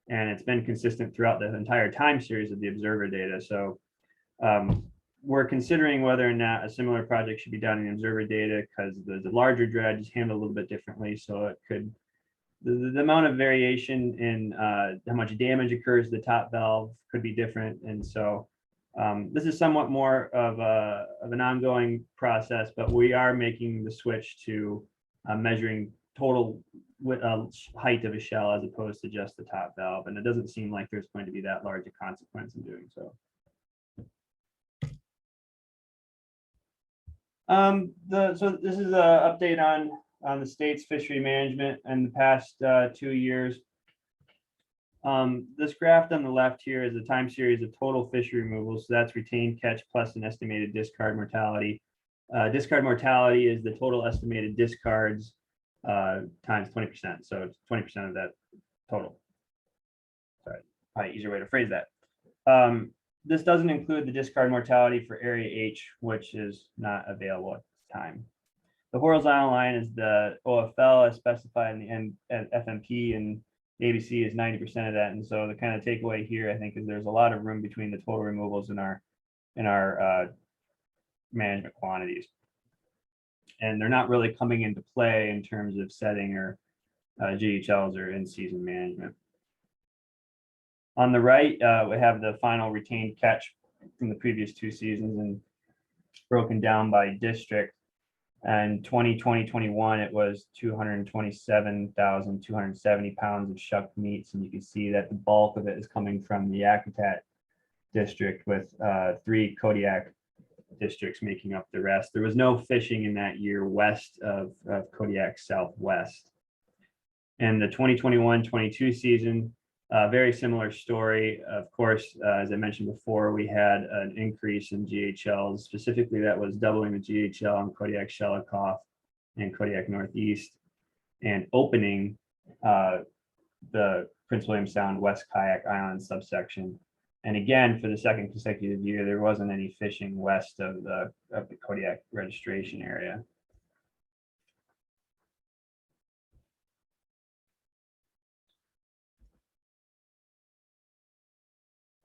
and it's been consistent throughout the entire time series of the observer data. So we're considering whether or not a similar project should be done in observer data, because the larger dredge is handled a little bit differently. So it could, the amount of variation in how much damage occurs to the top valve could be different. And so this is somewhat more of an ongoing process, but we are making the switch to measuring total height of a shell as opposed to just the top valve. And it doesn't seem like there's going to be that large a consequence in doing so. So this is an update on the state's fishery management in the past 2 years. This graph on the left here is a time series of total fishery removals. So that's retained catch plus an estimated discard mortality. Discard mortality is the total estimated discards times 20%. So it's 20% of that total. Sorry, probably easier way to phrase that. This doesn't include the discard mortality for area H, which is not available at this time. The horizontal line is the OFL as specified in the FMP, and ABC is 90% of that. And so the kind of takeaway here, I think, is there's a lot of room between the total removals and our management quantities. And they're not really coming into play in terms of setting or GHLs or in-season management. On the right, we have the final retained catch from the previous 2 seasons and broken down by district. And 2020-21, it was 227,270 pounds of shucked meats. And you can see that the bulk of it is coming from the Yakutat district, with 3 Kodiak districts making up the rest. There was no fishing in that year west of Kodiak Southwest. And the 2021-22 season, very similar story. Of course, as I mentioned before, we had an increase in GHLs. Specifically, that was doubling the GHL on Kodiak Shelikoff and Kodiak Northeast, and opening the Prince William Sound West Kayak Island subsection. And again, for the second consecutive year, there wasn't any fishing west of the Kodiak registration area.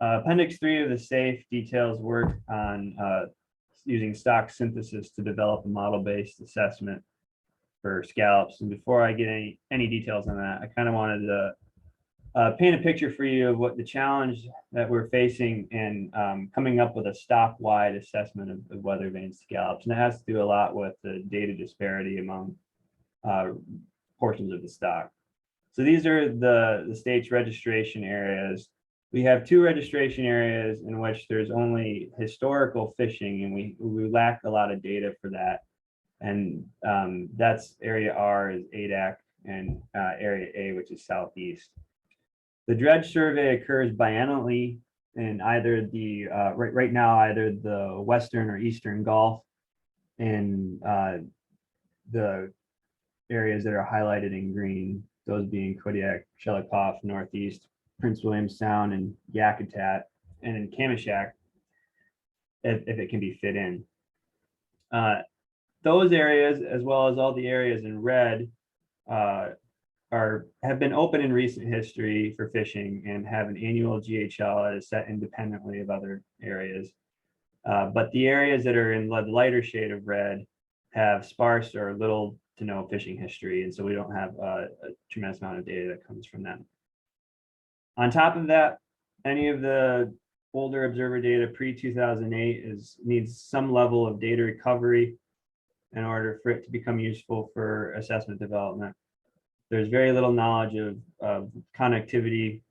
Appendix 3 of the SAFE details work on using stock synthesis to develop a model-based assessment for scallops. And before I get any details on that, I kind of wanted to paint a picture for you of what the challenge that we're facing in coming up with a stock-wide assessment of weather vane scallops. And it has to do a lot with the data disparity among portions of the stock. So these are the state's registration areas. We have 2 registration areas in which there's only historical fishing, and we lack a lot of data for that. And that's area R is ADAC, and area A, which is southeast. The dredge survey occurs biennially in either the right now either the western or eastern Gulf, and the areas that are highlighted in green, those being Kodiak, Shelikof, Northeast, Prince William Sound, and Yakutat, and in Kamishak, if it can be fit in. Those areas, as well as all the areas in red, have been open in recent history for fishing and have an annual GHL that is set independently of other areas. But the areas that are in the lighter shade of red have sparse or little to no fishing history, and so we don't have a tremendous amount of data that comes from them. On top of that, any of the older observer data pre-2008 needs some level of data recovery in order for it to become useful for assessment development. There's very little knowledge of connectivity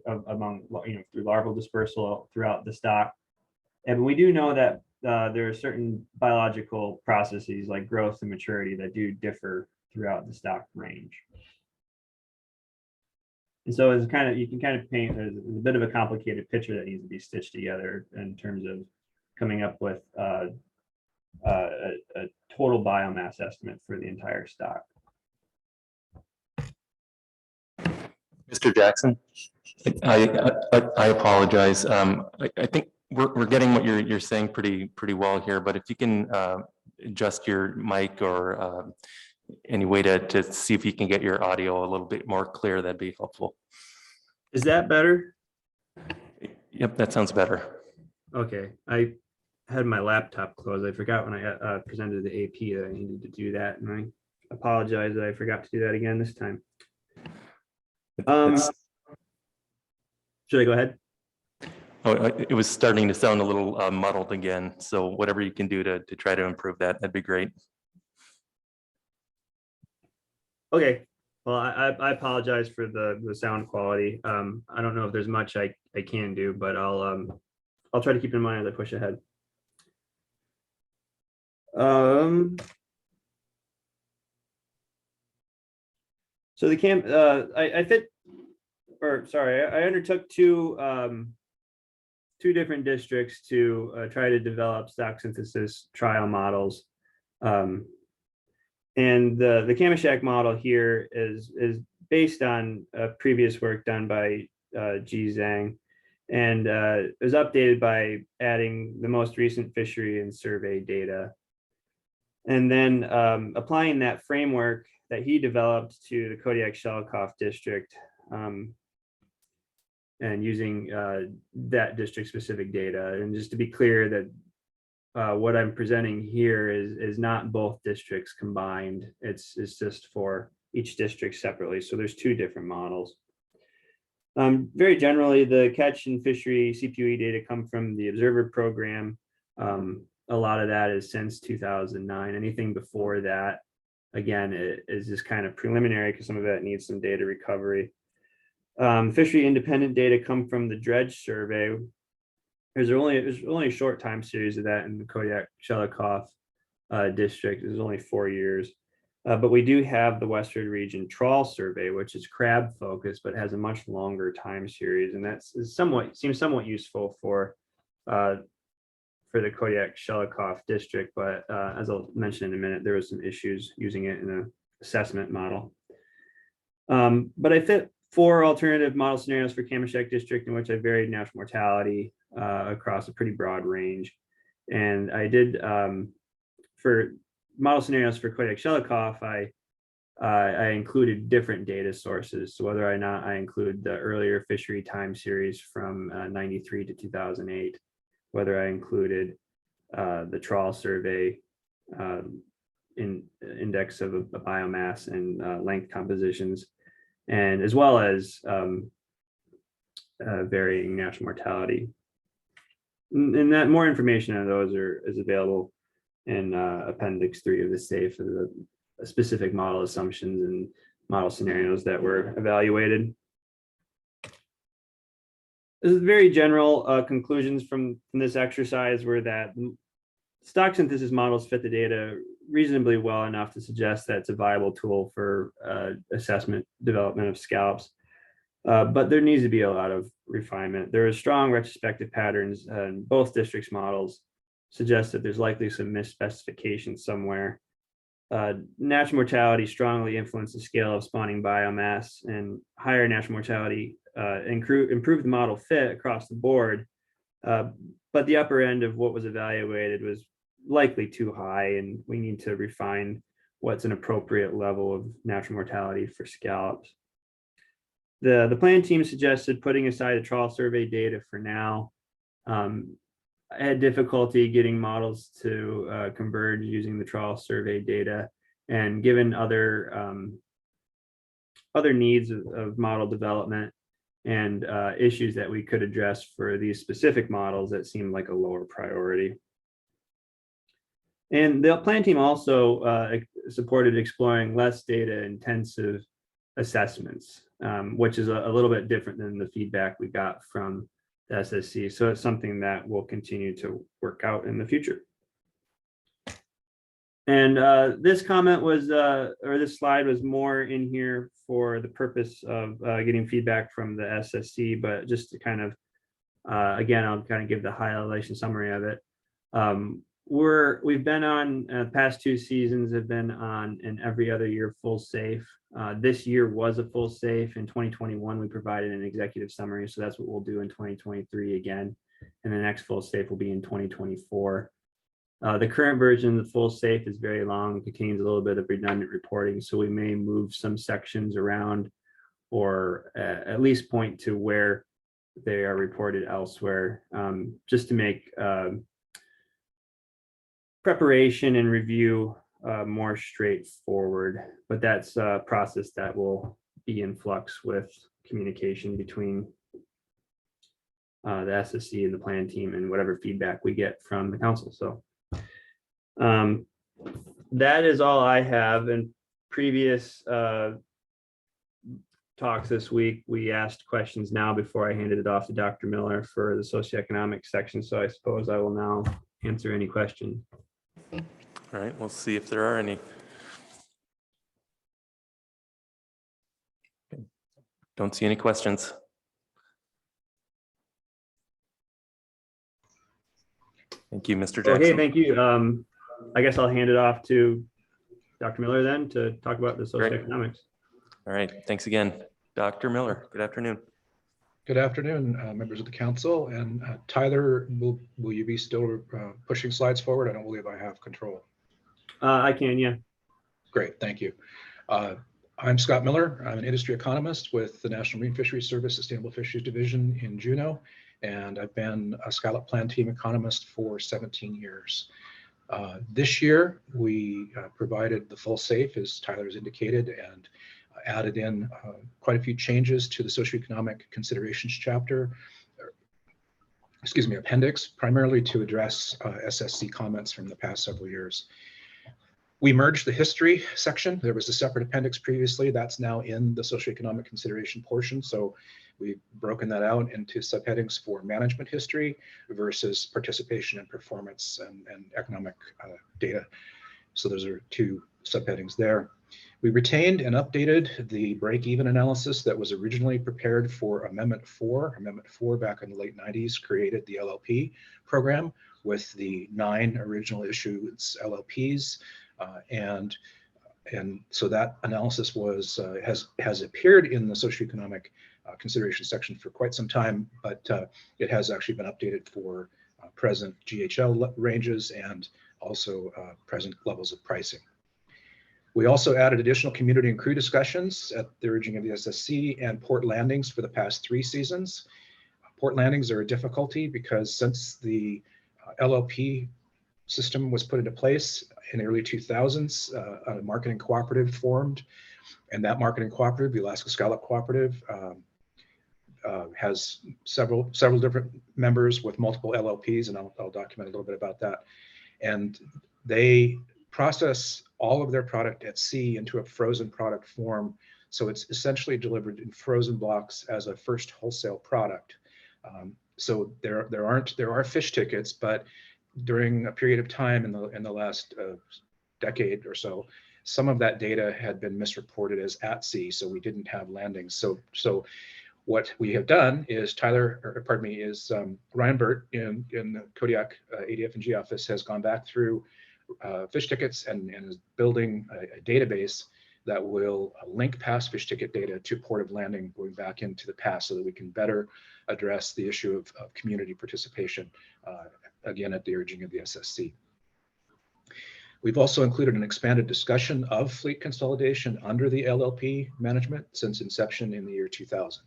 among, through larval dispersal throughout the stock. And we do know that there are certain biological processes like growth and maturity that do differ throughout the stock range. And so it's you can kind of paint a bit of a complicated picture that needs to be stitched together in terms of coming up with a total biomass estimate for the entire stock. Mr. Jackson, I apologize. I think we're getting what you're saying pretty well here, but if you can adjust your mic or any way to see if you can get your audio a little bit more clear, that'd be helpful. Is that better? Yep, that sounds better. Okay, I had my laptop closed. I forgot when I presented the AP that I needed to do that, and I apologize that I forgot to do that again this time. Should I go ahead? Oh, it was starting to sound a little muddled again. So whatever you can do to try to improve that, that'd be great. Okay, well, I apologize for the sound quality. I don't know if there's much I can do, but I'll try to keep in mind as I push ahead. So the camp, I undertook two different districts to try to develop stock synthesis trial models. And the Kamishak model here is based on previous work done by Ji Zhang, and it was updated by adding the most recent fishery and survey data. And then applying that framework that he developed to the Kodiak Shelikof district, and using that district specific data. And just to be clear that what I'm presenting here is not both districts combined. It's just for each district separately. So there's 2 different models. Very generally, the catch and fishery CPUE data come from the observer program. A lot of that is since 2009. Anything before that, again, it is just kind of preliminary because some of that needs some data recovery. Fishery independent data come from the dredge survey. There's only a short time series of that in the Kodiak Shelikof district. There's only 4 years. But we do have the Western Region Trawl Survey, which is crab focused, but has a much longer time series. And that seems somewhat useful for the Kodiak Shelikof district. But as I'll mention in a minute, there was some issues using it in an assessment model. But I fit 4 alternative model scenarios for Kamishak district in which I varied natural mortality across a pretty broad range. And I did, for model scenarios for Kodiak Shelikof, I included different data sources. So whether or not I include the earlier fishery time series from 93 to 2008, whether I included the trawl survey index of a biomass and length compositions, and as well as varying natural mortality. And that more information on those is available in Appendix 3 of the SAFE, the specific model assumptions and model scenarios that were evaluated. This is very general conclusions from this exercise were that stock synthesis models fit the data reasonably well enough to suggest that it's a viable tool for assessment development of scallops. But there needs to be a lot of refinement. There are strong retrospective patterns, and both districts' models suggest that there's likely some misspecification somewhere. Natural mortality strongly influenced the scale of spawning biomass, and higher natural mortality improved the model fit across the board. But the upper end of what was evaluated was likely too high, and we need to refine what's an appropriate level of natural mortality for scallops. The plan team suggested putting aside the trawl survey data for now. I had difficulty getting models to converge using the trawl survey data, and given other needs of model development and issues that we could address for these specific models, that seemed like a lower priority. And the plan team also supported exploring less data intensive assessments, which is a little bit different than the feedback we got from the SSC. So it's something that we'll continue to work out in the future. And this comment was, or this slide was more in here for the purpose of getting feedback from the SSC, but just to kind of, again, I'll kind of give the highlight summary of it. We've been on, past 2 seasons have been on an every other year full SAFE. This year was a full SAFE. In 2021, we provided an executive summary. So that's what we'll do in 2023 again. And the next full SAFE will be in 2024. The current version of the full SAFE is very long and contains a little bit of redundant reporting. So we may move some sections around, or at least point to where they are reported elsewhere, just to make preparation and review more straightforward. But that's a process that will be in flux with communication between the SSC and the plan team and whatever feedback we get from the council. So that is all I have. In previous talks this week, we asked questions now before I handed it off to Dr. Miller for the socioeconomic section. So I suppose I will now answer any question. All right, we'll see if there are any. Don't see any questions. Thank you, Mr. Jackson. Okay, thank you. I guess I'll hand it off to Dr. Miller then to talk about the socioeconomics. All right, thanks again. Dr. Miller, good afternoon. Good afternoon, members of the council. And Tyler, will you be still pushing slides forward? I don't believe I have control. I can, yeah. Great, thank you. I'm Scott Miller. I'm an industry economist with the National Marine Fisheries Service Sustainable Fisheries Division in Juneau, and I've been a scallop plan team economist for 17 years. This year, we provided the full SAFE, as Tyler's indicated, and added in quite a few changes to the socioeconomic considerations chapter, appendix, primarily to address SSC comments from the past several years. We merged the history section. There was a separate appendix previously. That's now in the socioeconomic consideration portion. So we've broken that out into subheadings for management history versus participation and performance and economic data. So those are 2 subheadings there. We retained and updated the break-even analysis that was originally prepared for Amendment 4. Amendment 4 back in the late 90s created the LLP program with the 9 original issues LLPs. And so that analysis was has appeared in the socioeconomic consideration section for quite some time, but it has actually been updated for present GHL ranges and also present levels of pricing. We also added additional community and crew discussions at the urging of the SSC and port landings for the past 3 seasons. Port landings are a difficulty because since the LLP system was put into place in the early 2000s, a marketing cooperative formed, and that marketing cooperative, the Alaska Scallop Cooperative, has several different members with multiple LLPs, and I'll document a little bit about that. And they process all of their product at sea into a frozen product form. So it's essentially delivered in frozen blocks as a first wholesale product. So there are fish tickets, but during a period of time in the last decade or so, some of that data had been misreported as at sea, so we didn't have landings. So what we have done is Ryan Burt in the Kodiak ADF&G office has gone back through fish tickets and is building a database that will link past fish ticket data to port of landing going back into the past so that we can better address the issue of community participation, again, at the urging of the SSC. We've also included an expanded discussion of fleet consolidation under the LLP management since inception in the year 2000.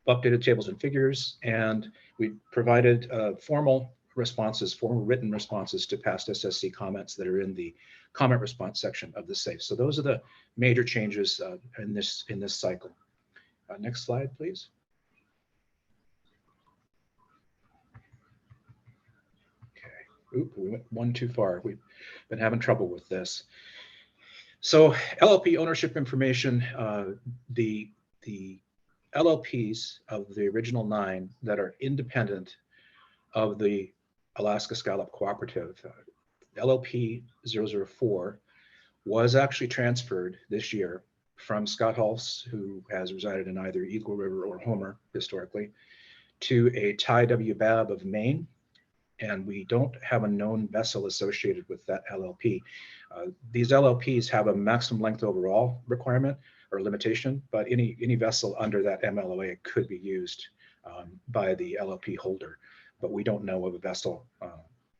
Updated tables and figures, and we provided formal written responses to past SSC comments that are in the comment response section of the SAFE. So those are the major changes in this cycle. Next slide, please. Okay. Oop, we went one too far. We've been having trouble with this. So LLP ownership information, the LLPs of the original 9 that are independent of the Alaska Scallop Cooperative, LLP 004 was actually transferred this year from Scott Hulse, who has resided in either Eagle River or Homer historically, to a Ty W. Babb of Maine. And we don't have a known vessel associated with that LLP. These LLPs have a maximum length overall requirement or limitation, but any vessel under that MLOA could be used by the LLP holder, but we don't know of a vessel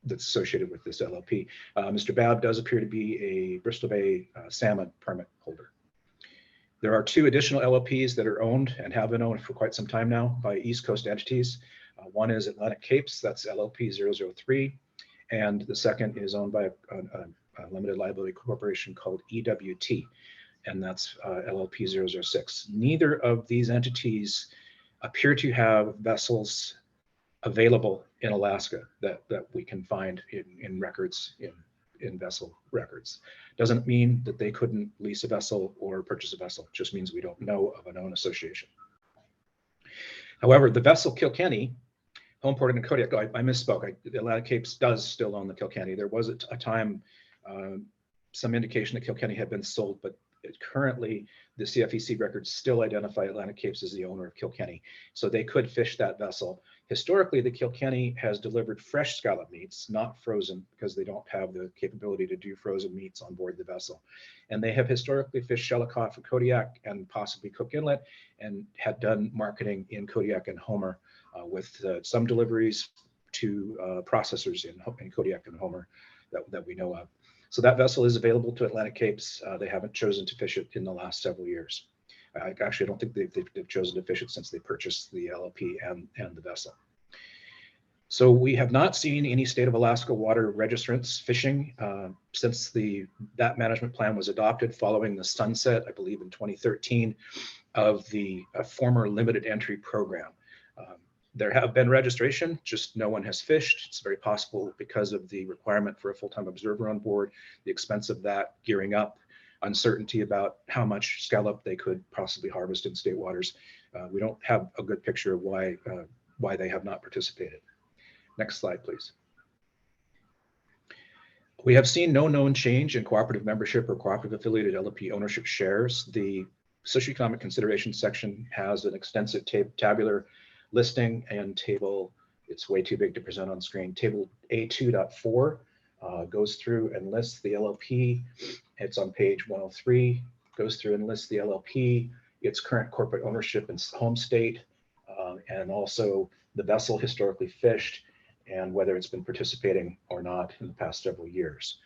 that's associated with this LLP. Mr. Babb does appear to be a Bristol Bay salmon permit holder. There are 2 additional LLPs that are owned and have been owned for quite some time now by East Coast entities. One is Atlantic Capes, that's LLP 003, and the second is owned by a limited liability corporation called EWT, and that's LLP 006. Neither of these entities appear to have vessels available in Alaska that we can find in records, in vessel records. Doesn't mean that they couldn't lease a vessel or purchase a vessel. It just means we don't know of a known association. However, the vessel Kilkenny, homeported in Kodiak, I misspoke. Atlantic Capes does still own the Kilkenny. There was a time, some indication that Kilkenny had been sold, but currently the CFEC records still identify Atlantic Capes as the owner of Kilkenny. So they could fish that vessel. Historically, the Kilkenny has delivered fresh scallop meats, not frozen, because they don't have the capability to do frozen meats on board the vessel. And they have historically fished Shelikof and Kodiak and possibly Cook Inlet, and had done marketing in Kodiak and Homer with some deliveries to processors in Kodiak and Homer that we know of. So that vessel is available to Atlantic Capes. They haven't chosen to fish it in the last several years. I actually don't think they've chosen to fish it since they purchased the LLP and the vessel. So we have not seen any state of Alaska water registrants fishing since that management plan was adopted following the sunset, I believe in 2013, of the former limited entry program. There have been registration, just no one has fished. It's very possible because of the requirement for a full-time observer on board, the expense of that, gearing up, uncertainty about how much scallop they could possibly harvest in state waters. We don't have a good picture of why they have not participated. Next slide, please. We have seen no known change in cooperative membership or cooperative affiliated LLP ownership shares. The socioeconomic consideration section has an extensive tabular listing and table. It's way too big to present on screen. Table A2.4 goes through and lists the LLP. It's on page 103, goes through and lists the LLP, its current corporate ownership and home state, and also the vessel historically fished and whether it's been participating or not in the past several years.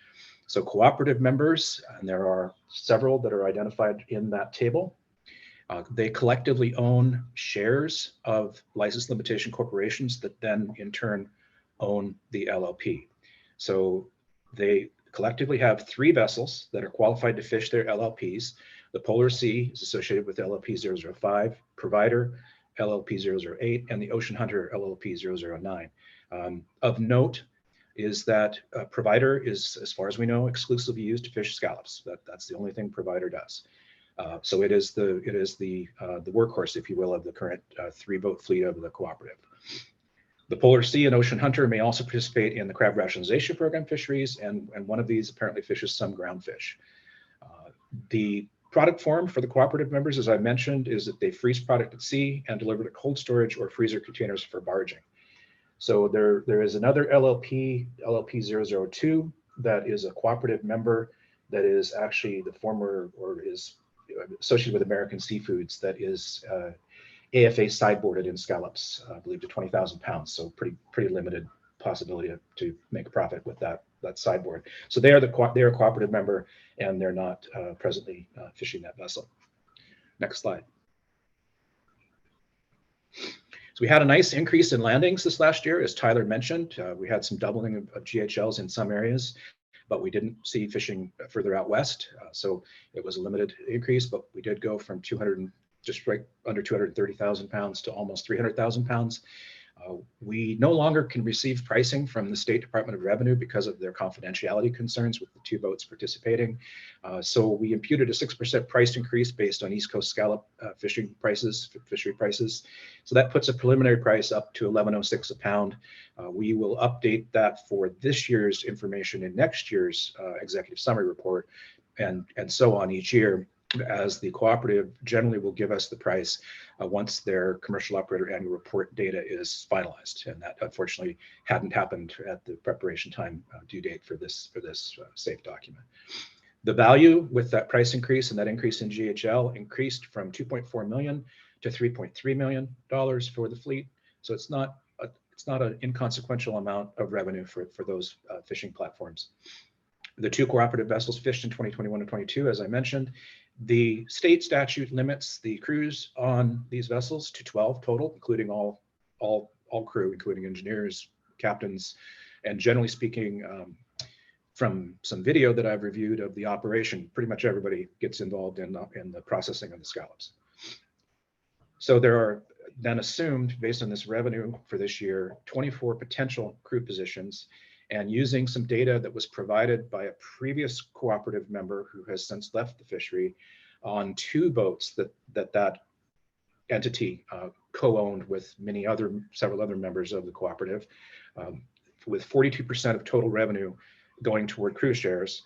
So cooperative members, and there are several that are identified in that table. They collectively own shares of license limitation corporations that then in turn own the LLP. So They collectively have 3 vessels that are qualified to fish their LLPs. The Polar Sea is associated with LLP 005, Provider LLP 008, and the Ocean Hunter LLP 009. Of note is that Provider is, as far as we know, exclusively used to fish scallops. That's the only thing Provider does. So it is the workhorse, if you will, of the current 3-boat fleet of the cooperative. The Polar Sea and Ocean Hunter may also participate in the crab rationalization program fisheries, and one of these apparently fishes some ground fish. The product form for the cooperative members, as I mentioned, is that they freeze product at sea and deliver to cold storage or freezer containers for barging. So there is another LLP 002, that is a cooperative member that is actually the former, or is associated with American Seafoods, that is AFA sideboarded in scallops, I believe to 20,000 pounds. So pretty limited possibility to make a profit with that sideboard. So they are a cooperative member, and they're not presently fishing that vessel. Next slide. So we had a nice increase in landings this last year, as Tyler mentioned. We had some doubling of GHLs in some areas, but we didn't see fishing further out west. So it was a limited increase, but we did go from just right under 230,000 pounds to almost 300,000 pounds. We no longer can receive pricing from the State Department of Revenue because of their confidentiality concerns with the 2 boats participating. So we imputed a 6% price increase based on East Coast scallop fishery prices. So that puts a preliminary price up to $11.06 a pound. We will update that for this year's information in next year's executive summary report, and so on each year, as the cooperative generally will give us the price once their commercial operator annual report data is finalized. And that unfortunately hadn't happened at the preparation time due date for this SAFE document. The value with that price increase and that increase in GHL increased from $2.4 million to $3.3 million for the fleet. So it's not an inconsequential amount of revenue for those fishing platforms. The 2 cooperative vessels fished in 2021 and 22, as I mentioned. The state statute limits the crews on these vessels to 12 total, including all crew, including engineers, captains, and generally speaking, from some video that I've reviewed of the operation, pretty much everybody gets involved in the processing of the scallops. So there are then assumed, based on this revenue for this year, 24 potential crew positions. And using some data that was provided by a previous cooperative member who has since left the fishery on 2 boats that entity co-owned with several other members of the cooperative, with 42% of total revenue going toward crew shares,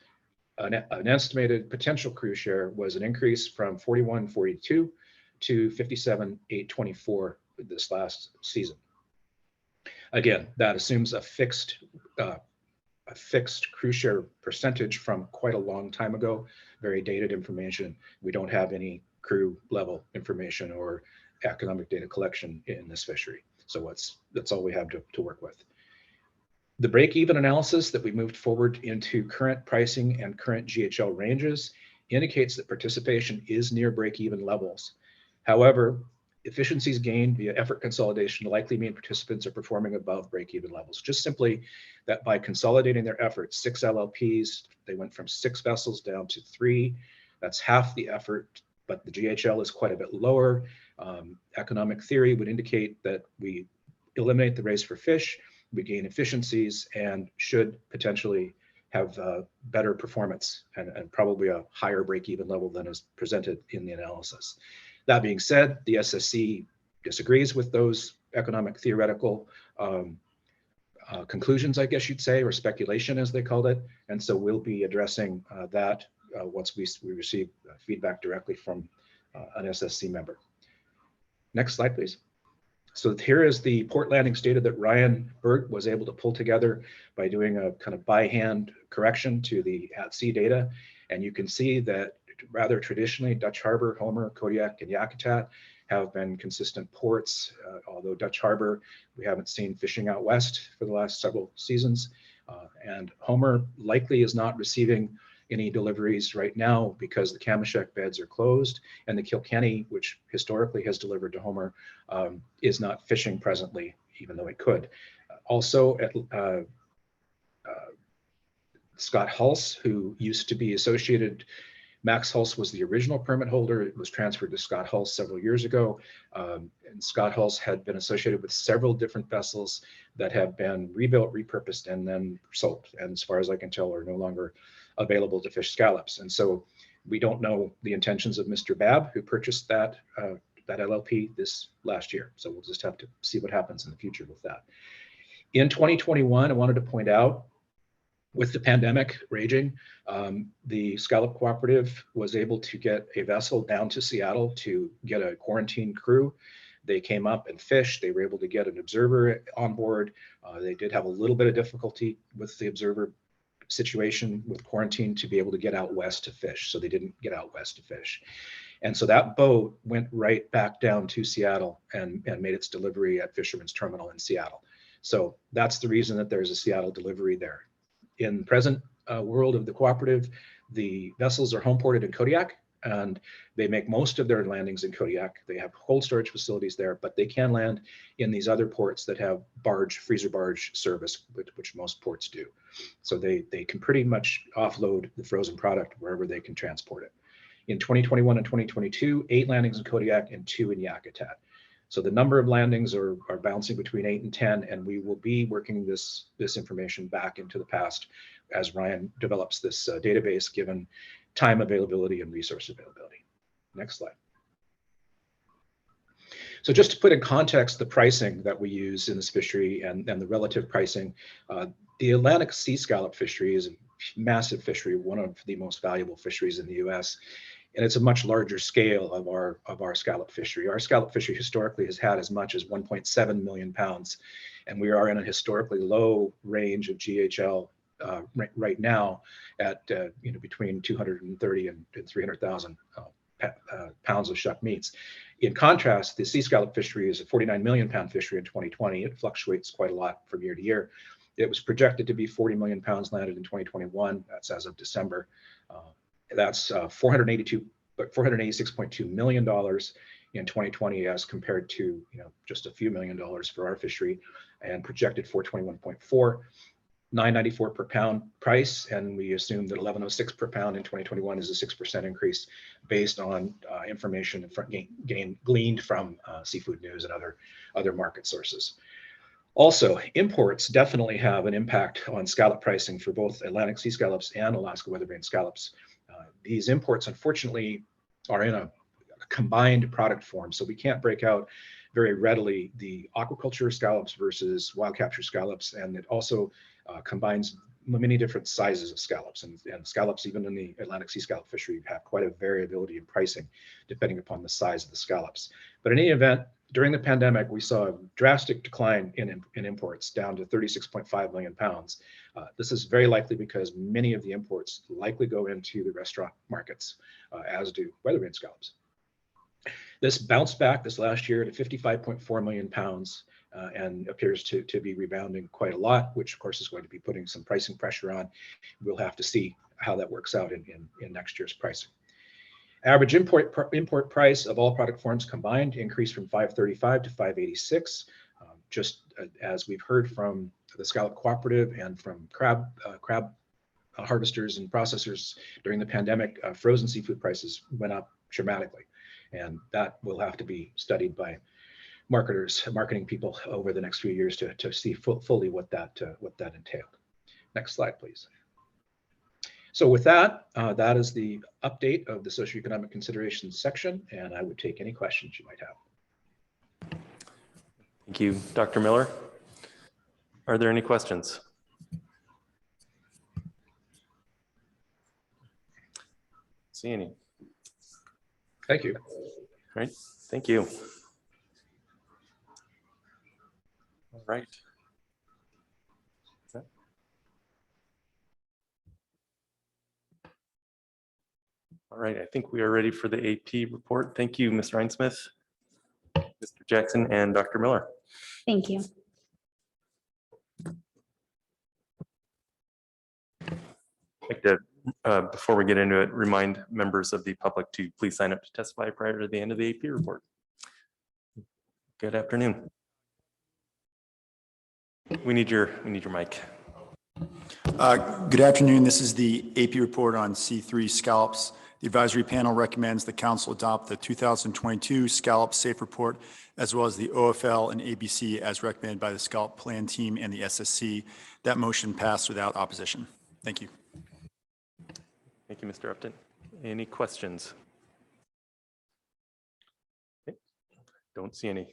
an estimated potential crew share was an increase from 41.42 to 57.824 this last season. Again, that assumes a fixed crew share percentage from quite a long time ago, very dated information. We don't have any crew level information or economic data collection in this fishery. So that's all we have to work with. The break-even analysis that we moved forward into current pricing and current GHL ranges indicates that participation is near break-even levels. However, efficiencies gained via effort consolidation likely mean participants are performing above break-even levels. Just simply that by consolidating their efforts, 6 LLPs, they went from 6 vessels down to 3. That's half the effort, but the GHL is quite a bit lower. Economic theory would indicate that we eliminate the race for fish, we gain efficiencies, and should potentially have better performance and probably a higher break-even level than is presented in the analysis. That being said, the SSC disagrees with those economic theoretical conclusions, I guess you'd say, or speculation as they called it. And so we'll be addressing that once we receive feedback directly from an SSC member. Next slide, please. So here is the port landings data that Ryan Burt was able to pull together by doing a kind of by hand correction to the at-sea data. And you can see that rather traditionally, Dutch Harbor, Homer, Kodiak, and Yakutat have been consistent ports, although Dutch Harbor, we haven't seen fishing out west for the last several seasons. And Homer likely is not receiving any deliveries right now because the Kamishek beds are closed, and the Kilkenny, which historically has delivered to Homer, is not fishing presently, even though it could. Also, Scott Hulse, who used to be associated. Max Hulse was the original permit holder. It was transferred to Scott Hulse several years ago. And Scott Hulse had been associated with several different vessels that have been rebuilt, repurposed, and then sold. And as far as I can tell, are no longer available to fish scallops. And so we don't know the intentions of Mr. Babb, who purchased that LLP this last year. So we'll just have to see what happens in the future with that. In 2021, I wanted to point out, with the pandemic raging, the Scallop Cooperative was able to get a vessel down to Seattle to get a quarantine crew. They came up and fished. They were able to get an observer on board. They did have a little bit of difficulty with the observer situation with quarantine to be able to get out west to fish. So they didn't get out west to fish. And so that boat went right back down to Seattle and made its delivery at Fisherman's Terminal in Seattle. So that's the reason that there's a Seattle delivery there. In the present world of the cooperative, the vessels are home ported in Kodiak, and they make most of their landings in Kodiak. They have cold storage facilities there, but they can land in these other ports that have freezer barge service, which most ports do. So they can pretty much offload the frozen product wherever they can transport it. In 2021 and 2022, 8 landings in Kodiak and 2 in Yakutat. So the number of landings are bouncing between 8 and 10, and we will be working this information back into the past as Ryan develops this database, given time availability and resource availability. Next slide. So just to put in context the pricing that we use in this fishery and the relative pricing, the Atlantic sea scallop fishery is a massive fishery, one of the most valuable fisheries in the US. And it's a much larger scale of our scallop fishery. Our scallop fishery historically has had as much as 1.7 million pounds. And we are in a historically low range of GHL right now at between 230 and 300,000 pounds of shuck meats. In contrast, the sea scallop fishery is a 49 million pound fishery in 2020. It fluctuates quite a lot from year to year. It was projected to be 40 million pounds landed in 2021. That's as of December. That's $486.2 million in 2020 as compared to just a few $1,000,000 for our fishery, and projected 421.4, $9.94 per pound price, and we assume that 1106 per pound in 2021 is a 6% increase based on information gleaned from Seafood News and other market sources. Also, imports definitely have an impact on scallop pricing for both Atlantic sea scallops and Alaska weathervane scallops. These imports, unfortunately, are in a combined product form, so we can't break out very readily the aquaculture scallops versus wild capture scallops, and it also combines many different sizes of scallops, and scallops, even in the Atlantic sea scallop fishery, have quite a variability in pricing depending upon the size of the scallops. But in any event, during the pandemic, we saw a drastic decline in imports down to 36.5 million pounds. This is very likely because many of the imports likely go into the restaurant markets, as do weathervane scallops. This bounced back this last year to 55.4 million pounds and appears to be rebounding quite a lot, which of course is going to be putting some pricing pressure on. We'll have to see how that works out in next year's pricing. Average import price of all product forms combined increased from $535 to $586. Just as we've heard from the Scallop Cooperative and from crab harvesters and processors during the pandemic, frozen seafood prices went up dramatically, and that will have to be studied by marketing people over the next few years to see fully what that entailed. Next slide, please. So with that, that is the update of the socioeconomic considerations section, and I would take any questions you might have. Thank you, Dr. Miller. Are there any questions? See any? Thank you. All right, thank you. All right. All right, I think we are ready for the AP report. Thank you, Ms. Reinsmith, Mr. Jackson, and Dr. Miller. Thank you. I'd like to, before we get into it, remind members of the public to please sign up to testify prior to the end of the AP report. Good afternoon. We need your mic. Good afternoon. This is the AP report on C3 scallops. The advisory panel recommends the council adopt the 2022 scallop safe report, as well as the OFL and ABC as recommended by the scallop plan team and the SSC. That motion passed without opposition. Thank you. Thank you, Mr. Upton. Any questions? Okay. Don't see any.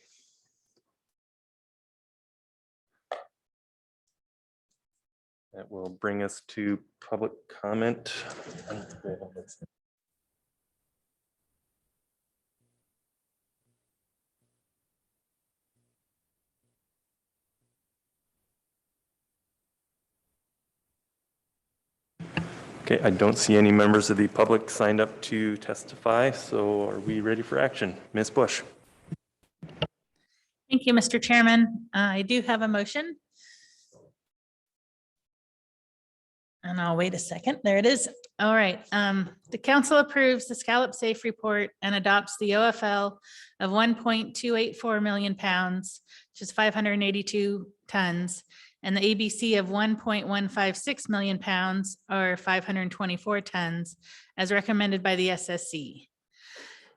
That will bring us to public comment. Okay, I don't see any members of the public signed up to testify, so are we ready for action? Ms. Bush. Thank you, Mr. Chairman. I do have a motion. And I'll wait a second. There it is. All right. The council approves the scallop safe report and adopts the OFL of 1.284 million pounds, which is 582 tons, and the ABC of 1.156 million pounds, or 524 tons, as recommended by the SSC.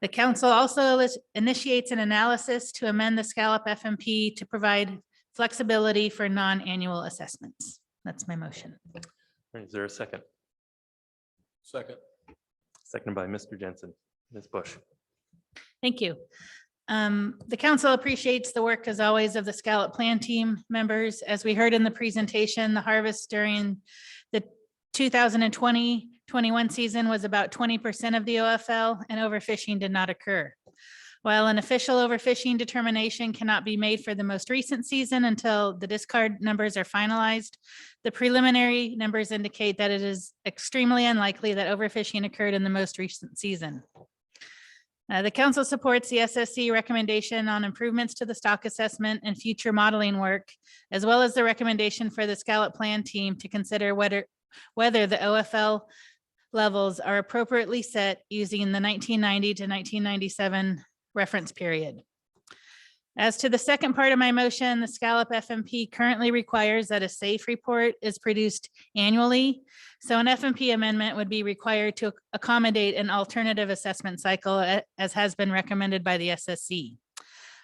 The council also initiates an analysis to amend the scallop FMP to provide flexibility for non-annual assessments. That's my motion. Is there a second? Second. Seconded by Mr. Jensen. Ms. Bush. Thank you. The council appreciates the work, as always, of the scallop plan team members. As we heard in the presentation, the harvest during the 2020-21 season was about 20% of the OFL, and overfishing did not occur. While an official overfishing determination cannot be made for the most recent season until the discard numbers are finalized, the preliminary numbers indicate that it is extremely unlikely that overfishing occurred in the most recent season. The council supports the SSC recommendation on improvements to the stock assessment and future modeling work, as well as the recommendation for the scallop plan team to consider whether the OFL levels are appropriately set using the 1990 to 1997 reference period. As to the second part of my motion, the scallop FMP currently requires that a safe report is produced annually. So an FMP amendment would be required to accommodate an alternative assessment cycle, as has been recommended by the SSC.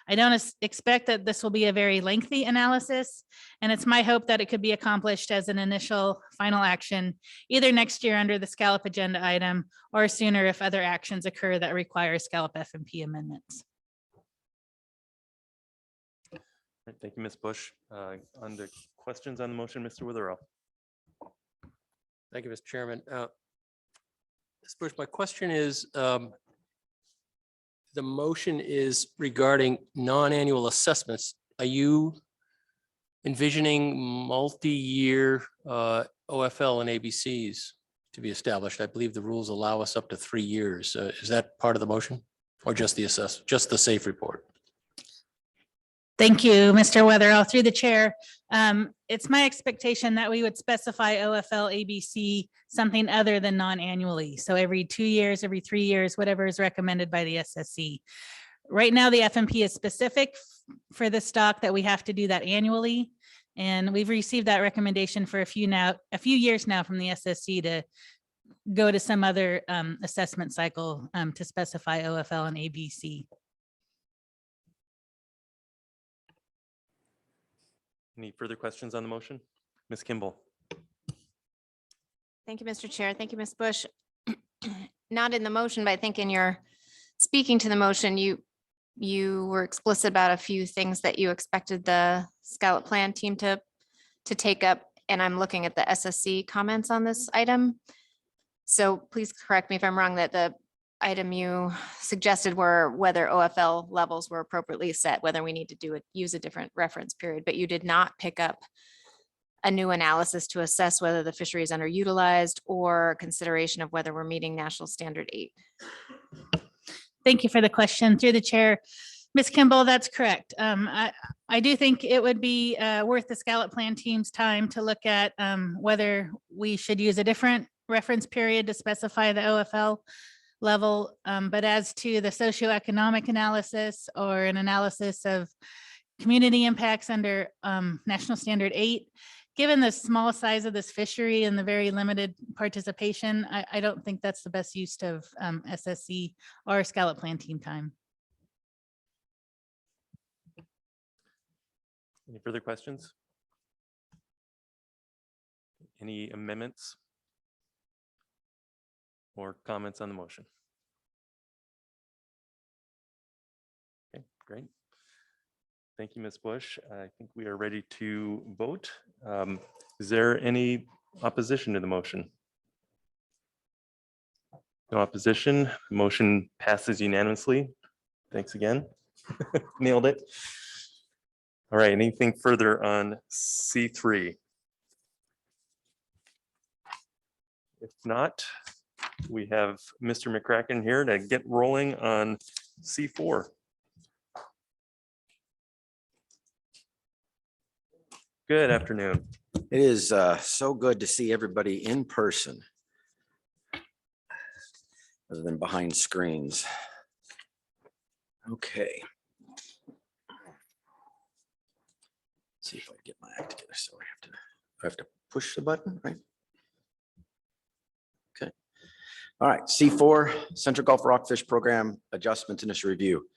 I don't expect that this will be a very lengthy analysis, and it's my hope that it could be accomplished as an initial final action, either next year under the scallop agenda item or sooner if other actions occur that require scallop FMP amendments. Thank you, Ms. Bush. On the questions on the motion, Mr. Witherell. Thank you, Mr. Chairman. Ms. Bush, my question is, the motion is regarding non-annual assessments. Are you envisioning multi-year OFL and ABCs to be established? I believe the rules allow us up to 3 years. Is that part of the motion, or just the just the safe report? Thank you, Mr. Wetherell. Through the chair, it's my expectation that we would specify OFL ABC something other than non-annually. So every 2 years, every 3 years, whatever is recommended by the SSC. Right now, the FMP is specific for the stock that we have to do that annually. And we've received that recommendation for a few years now from the SSC to go to some other assessment cycle to specify OFL and ABC. Any further questions on the motion? Ms. Kimball. Thank you, Mr. Chair. Thank you, Ms. Bush. Not in the motion, but I think in your speaking to the motion, you were explicit about a few things that you expected the scallop plan team to take up. And I'm looking at the SSC comments on this item. So please correct me if I'm wrong, that the item you suggested were whether OFL levels were appropriately set, whether we need to use a different reference period, but you did not pick up a new analysis to assess whether the fishery is underutilized or consideration of whether we're meeting National Standard 8. Thank you for the question. Through the chair, Ms. Kimball, that's correct. I do think it would be worth the scallop plan team's time to look at whether we should use a different reference period to specify the OFL level. But as to the socioeconomic analysis or an analysis of community impacts under National Standard 8, given the small size of this fishery and the very limited participation, I don't think that's the best use of SSC or scallop planting time. Any further questions? Any amendments? Or comments on the motion? Okay, great. Thank you, Ms. Bush. I think we are ready to vote. Is there any opposition to the motion? No opposition. Motion passes unanimously. Thanks again. Nailed it. All right, anything further on C3? If not, we have Mr. McCracken here to get rolling on C4. Good afternoon. It is so good to see everybody in person other than behind screens. Okay. Let's see if I can get my act together. So I have to push the button, right? Okay. All right, C4, Central Gulf Rockfish Program Adjustment Initial Review.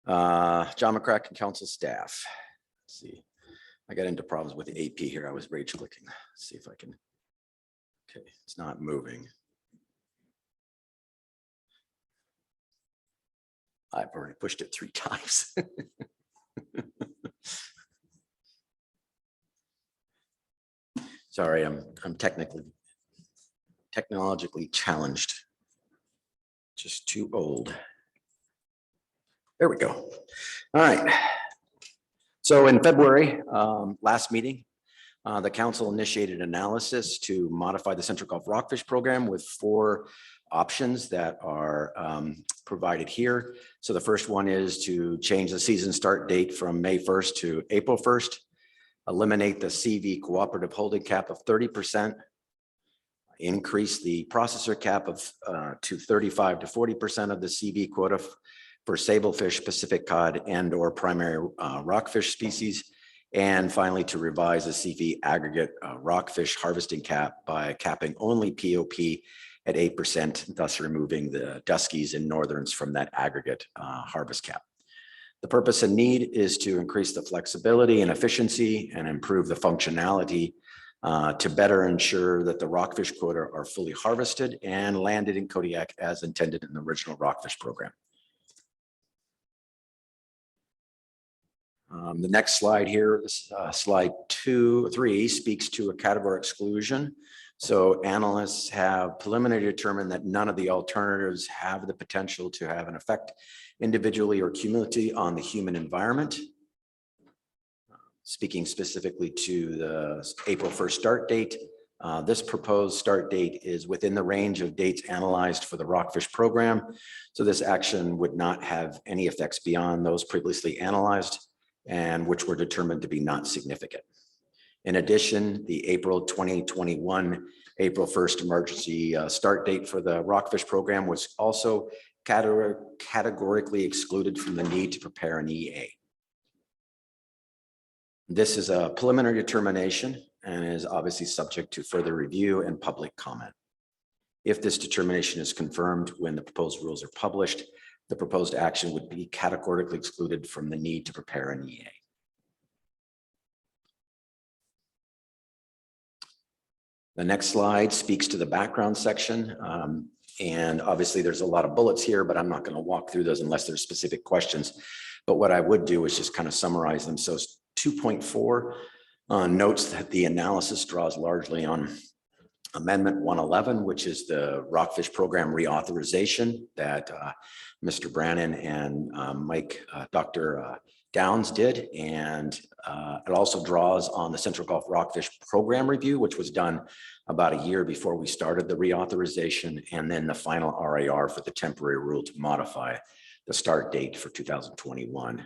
John McCracken, council staff. Let's see. I got into problems with the AP here. I was rage clicking. Let's see if I can. Okay, it's not moving. I've already pushed it 3 times. Sorry, I'm technologically challenged. Just too old. There we go. All right. So in February, last meeting, the council initiated analysis to modify the Central Gulf Rockfish Program with 4 options that are provided here. So the first one is to change the season start date from May 1st to April 1st, eliminate the CV cooperative holding cap of 30%, increase the processor cap of to 35 to 40% of the CV quota for sablefish, Pacific cod, and or primary rockfish species. And finally, to revise the CV aggregate rockfish harvesting cap by capping only POP at 8%, thus removing the Duskies and Northerns from that aggregate harvest cap. The purpose and need is to increase the flexibility and efficiency and improve the functionality to better ensure that the rockfish quota are fully harvested and landed in Kodiak as intended in the original rockfish program. The next slide here, slide 3, speaks to a category exclusion. So analysts have preliminarily determined that none of the alternatives have the potential to have an effect individually or cumulatively on the human environment. Speaking specifically to the April 1st start date, this proposed start date is within the range of dates analyzed for the rockfish program. So this action would not have any effects beyond those previously analyzed and which were determined to be not significant. In addition, the April 2021, April 1st emergency start date for the rockfish program was also categorically excluded from the need to prepare an EA. This is a preliminary determination and is obviously subject to further review and public comment. If this determination is confirmed when the proposed rules are published, the proposed action would be categorically excluded from the need to prepare an EA. The next slide speaks to the background section. And obviously there's a lot of bullets here, but I'm not going to walk through those unless there's specific questions. But what I would do is just kind of summarize them. So 2.4 notes that the analysis draws largely on Amendment 111, which is the rockfish program reauthorization that Mr. Brannon and Dr. Downs did. And it also draws on the Central Gulf Rockfish Program Review, which was done about a year before we started the reauthorization, and then the final RAR for the temporary rule to modify the start date for 2021.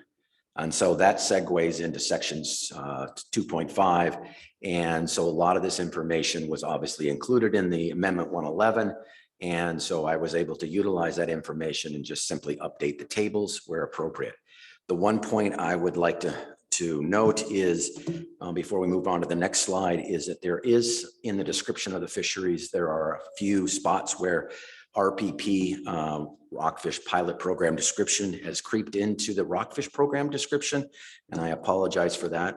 And so that segues into sections 2.5. And so a lot of this information was obviously included in the Amendment 111. And so I was able to utilize that information and just simply update the tables where appropriate. The one point I would like to note is, before we move on to the next slide, is that there is in the description of the fisheries, there are a few spots where RPP, Rockfish Pilot Program description has creeped into the Rockfish Program description, and I apologize for that.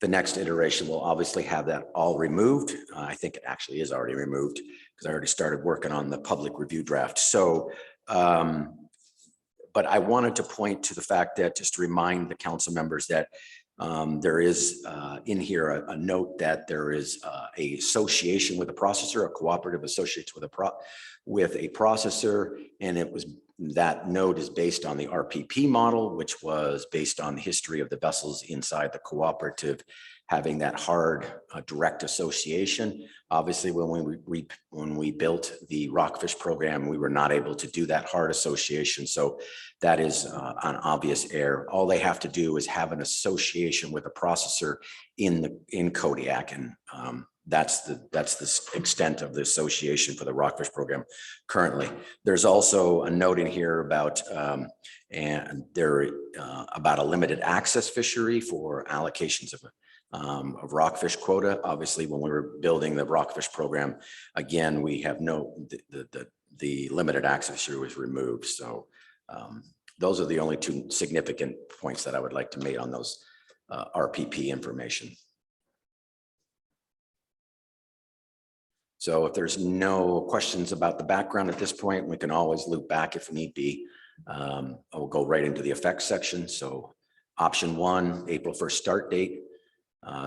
The next iteration will obviously have that all removed. I think it actually is already removed because I already started working on the public review draft. So, but I wanted to point to the fact that, just to remind the council members that there is in here a note that there is a association with a processor, a cooperative associates with a processor, and it was, that note is based on the RPP model, which was based on the history of the vessels inside the cooperative having that hard direct association. Obviously, when we built the Rockfish program, we were not able to do that hard association. So that is an obvious error. All they have to do is have an association with a processor in Kodiak, and that's the extent of the association for the Rockfish program currently. There's also a note in here about about a limited access fishery for allocations of rockfish quota. Obviously, when we were building the Rockfish program, again, we have the limited access fishery was removed. So those are the only two significant points that I would like to make on those RPP information. So if there's no questions about the background at this point, we can always loop back if need be. I will go right into the effects section. So option 1, April 1st start date.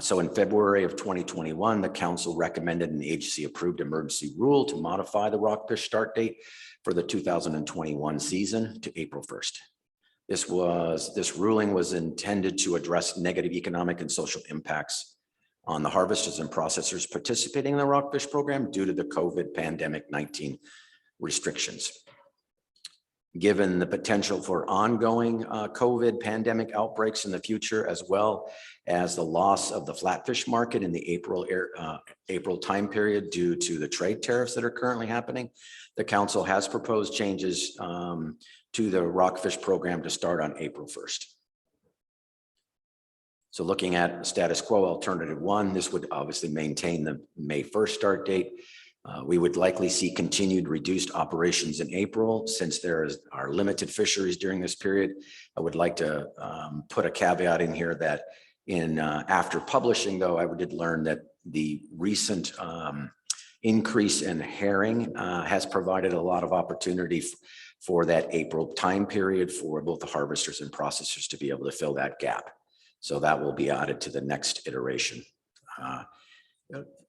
So in February of 2021, the council recommended an agency approved emergency rule to modify the Rockfish start date for the 2021 season to April 1st. This ruling was intended to address negative economic and social impacts on the harvesters and processors participating in the Rockfish program due to the COVID pandemic-19 restrictions. Given the potential for ongoing COVID pandemic outbreaks in the future, as well as the loss of the flatfish market in the April time period due to the trade tariffs that are currently happening, the council has proposed changes to the Rockfish program to start on April 1st. So looking at status quo alternative 1, this would obviously maintain the May 1st start date. We would likely see continued reduced operations in April since there are limited fisheries during this period. I would like to put a caveat in here that after publishing, though, I did learn that the recent increase in herring has provided a lot of opportunity for that April time period for both the harvesters and processors to be able to fill that gap. So that will be added to the next iteration.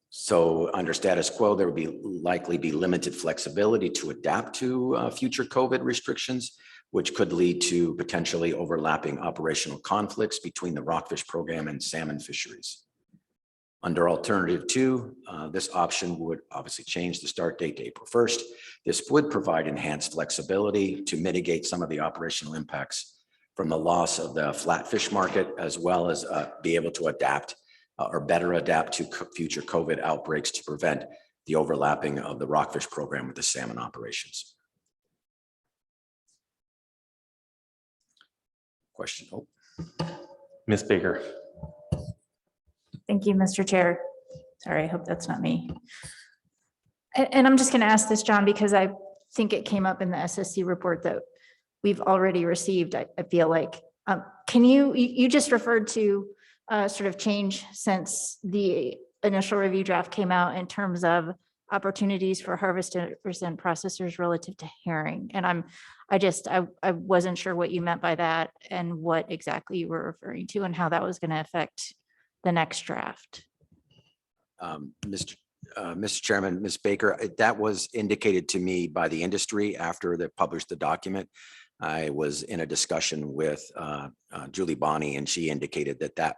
So under status quo, there would likely be limited flexibility to adapt to future COVID restrictions, which could lead to potentially overlapping operational conflicts between the Rockfish program and salmon fisheries. Under alternative 2, this option would obviously change the start date to April 1st. This would provide enhanced flexibility to mitigate some of the operational impacts from the loss of the flatfish market, as well as be able to adapt or better adapt to future COVID outbreaks to prevent the overlapping of the Rockfish program with the salmon operations. Question. Oh. Ms. Baker. Thank you, Mr. Chair. Sorry, I hope that's not me. And I'm just going to ask this, John, because I think it came up in the SSC report that we've already received. I feel like, can you just referred to sort of change since the initial review draft came out in terms of opportunities for harvesters and processors relative to herring. And I wasn't sure what you meant by that and what exactly you were referring to and how that was going to affect the next draft. Mr. Chairman, Ms. Baker, that was indicated to me by the industry after they published the document. I was in a discussion with Julie Bonney, and she indicated that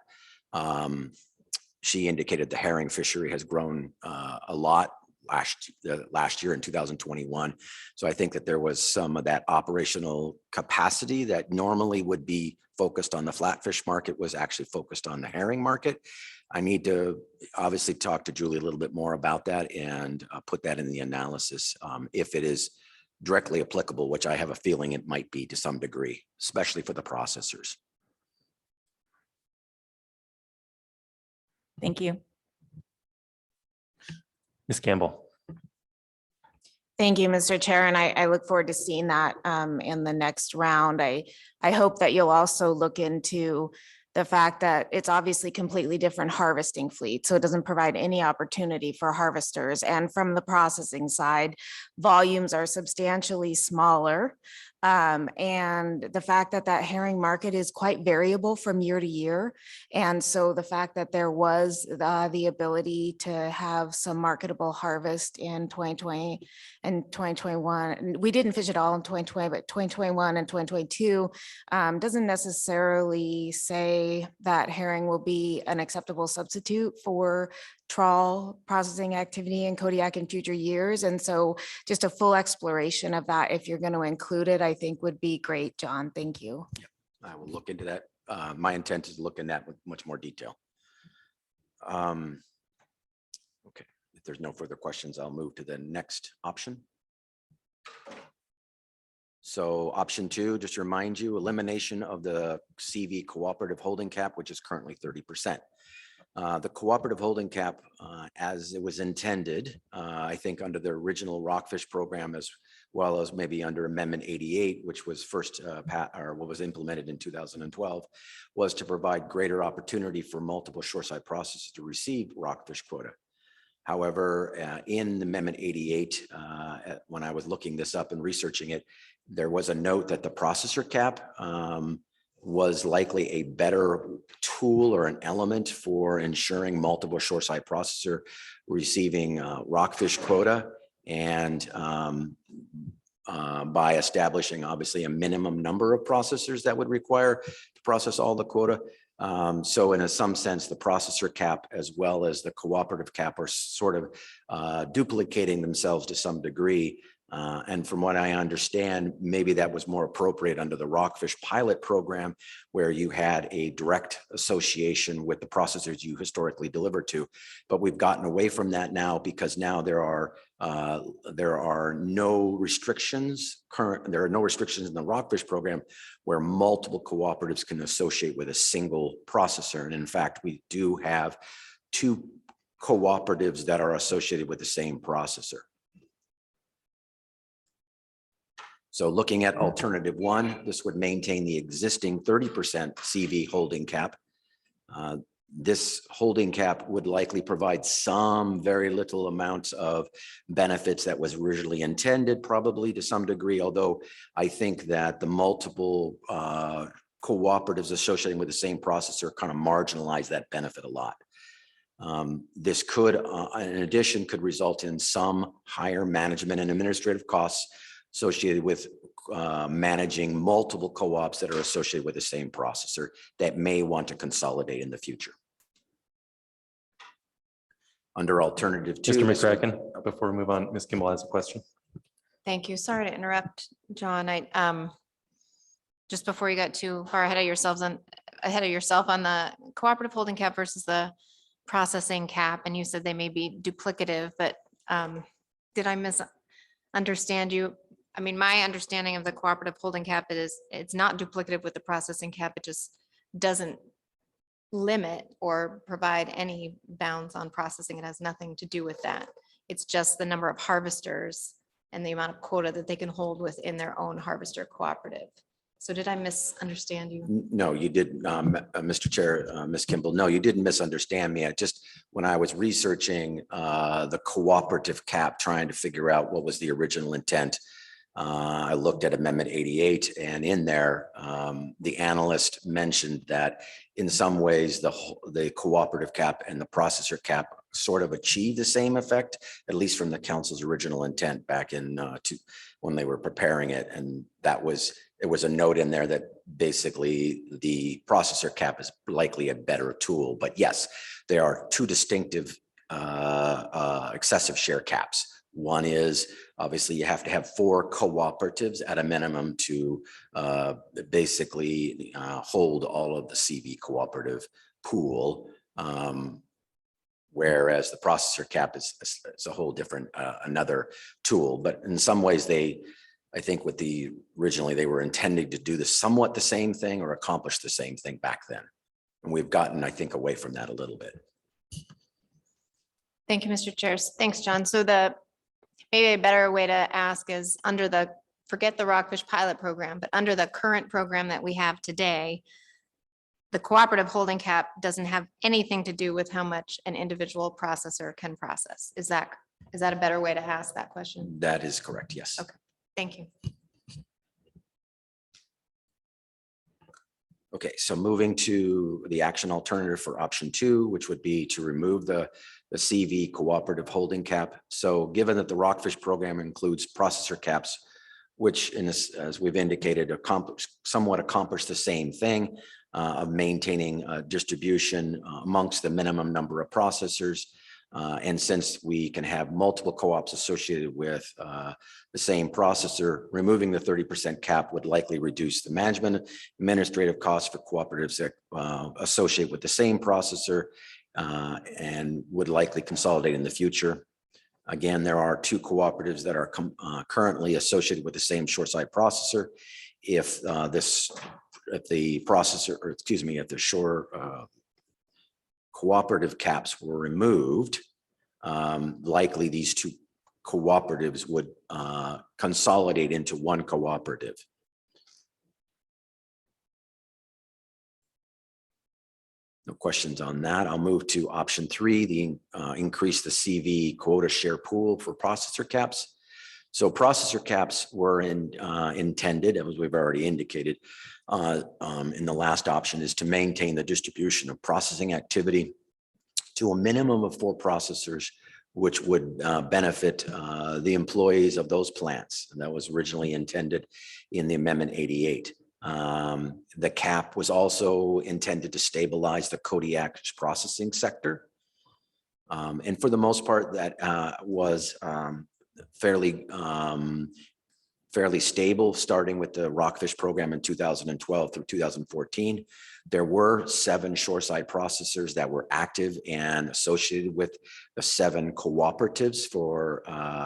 the herring fishery has grown a lot last year in 2021. So I think that there was some of that operational capacity that normally would be focused on the flatfish market was actually focused on the herring market. I need to obviously talk to Julie a little bit more about that and put that in the analysis if it is directly applicable, which I have a feeling it might be to some degree, especially for the processors. Thank you. Ms. Campbell. Thank you, Mr. Chair, and I look forward to seeing that in the next round. I hope that you'll also look into the fact that it's obviously completely different harvesting fleet, so it doesn't provide any opportunity for harvesters. And from the processing side, volumes are substantially smaller. And the fact that that herring market is quite variable from year to year. And so the fact that there was the ability to have some marketable harvest in 2020 and 2021, we didn't fish at all in 2020, but 2021 and 2022 doesn't necessarily say that herring will be an acceptable substitute for trawl processing activity in Kodiak in future years. And so just a full exploration of that, if you're going to include it, I think would be great, John. Thank you. I will look into that. My intent is to look in that with much more detail. Okay, if there's no further questions, I'll move to the next option. So option 2, just to remind you, elimination of the CV cooperative holding cap, which is currently 30%. The cooperative holding cap, as it was intended, I think under the original Rockfish program, as well as maybe under Amendment 88, which was first what was implemented in 2012, was to provide greater opportunity for multiple shoreside processors to receive Rockfish quota. However, in Amendment 88, when I was looking this up and researching it, there was a note that the processor cap was likely a better tool or an element for ensuring multiple shoreside processor receiving Rockfish quota, and by establishing obviously a minimum number of processors that would require to process all the quota. So in some sense, the processor cap as well as the cooperative cap are sort of duplicating themselves to some degree. And from what I understand, maybe that was more appropriate under the Rockfish pilot program, where you had a direct association with the processors you historically delivered to. But we've gotten away from that now, because now there are no restrictions there are no restrictions in the Rockfish program where multiple cooperatives can associate with a single processor. And in fact, we do have 2 cooperatives that are associated with the same processor. So looking at alternative 1, this would maintain the existing 30% CV holding cap. This holding cap would likely provide some very little amounts of benefits that was originally intended, probably to some degree, although I think that the multiple cooperatives associating with the same processor kind of marginalize that benefit a lot. This could, in addition, could result in some higher management and administrative costs associated with managing multiple co-ops that are associated with the same processor that may want to consolidate in the future. Under alternative 2. Mr. McCracken, before we move on, Ms. Kimball has a question. Thank you. Sorry to interrupt, John. I just before you got too far ahead of yourself on the cooperative holding cap versus the processing cap, and you said they may be duplicative, but did I misunderstand you? I mean, my understanding of the cooperative holding cap is it's not duplicative with the processing cap. It just doesn't limit or provide any bounds on processing. It has nothing to do with that. It's just the number of harvesters and the amount of quota that they can hold within their own harvester cooperative. So did I misunderstand you? No, you did, Mr. Chair, Ms. Kimball. No, you didn't misunderstand me. When I was researching the cooperative cap, trying to figure out what was the original intent, I looked at Amendment 88, and in there, the analyst mentioned that in some ways the cooperative cap and the processor cap sort of achieve the same effect, at least from the council's original intent back in when they were preparing it. And there was a note in there that basically the processor cap is likely a better tool. But yes, there are 2 distinctive excessive share caps. One is obviously you have to have 4 cooperatives at a minimum to basically hold all of the CV cooperative pool. Whereas the processor cap is a whole different, another tool. But in some ways I think originally they were intending to do somewhat the same thing or accomplish the same thing back then. And we've gotten, I think, away from that a little bit. Thank you, Mr. Chair. Thanks, John. So maybe a better way to ask is forget the Rockfish pilot program, but under the current program that we have today, the cooperative holding cap doesn't have anything to do with how much an individual processor can process. Is that a better way to ask that question? That is correct, yes. Okay, thank you. Okay, so moving to the action alternative for option 2, which would be to remove the CV cooperative holding cap. So given that the Rockfish program includes processor caps, which as we've indicated, somewhat accomplish the same thing of maintaining distribution amongst the minimum number of processors. And since we can have multiple co-ops associated with the same processor, removing the 30% cap would likely reduce the management administrative costs for cooperatives that associate with the same processor and would likely consolidate in the future. Again, there are 2 cooperatives that are currently associated with the same short side processor. If the shore cooperative caps were removed, likely these 2 cooperatives would consolidate into one cooperative. No questions on that. I'll move to option 3, increase the CV quota share pool for processor caps. So processor caps were intended, as we've already indicated, in the last option, is to maintain the distribution of processing activity to a minimum of 4 processors, which would benefit the employees of those plants. And that was originally intended in the Amendment 88. The cap was also intended to stabilize the Kodiak's processing sector. And for the most part, that was fairly stable, starting with the Rockfish program in 2012 through 2014. There were 7 shoreside processors that were active and associated with the 7 cooperatives for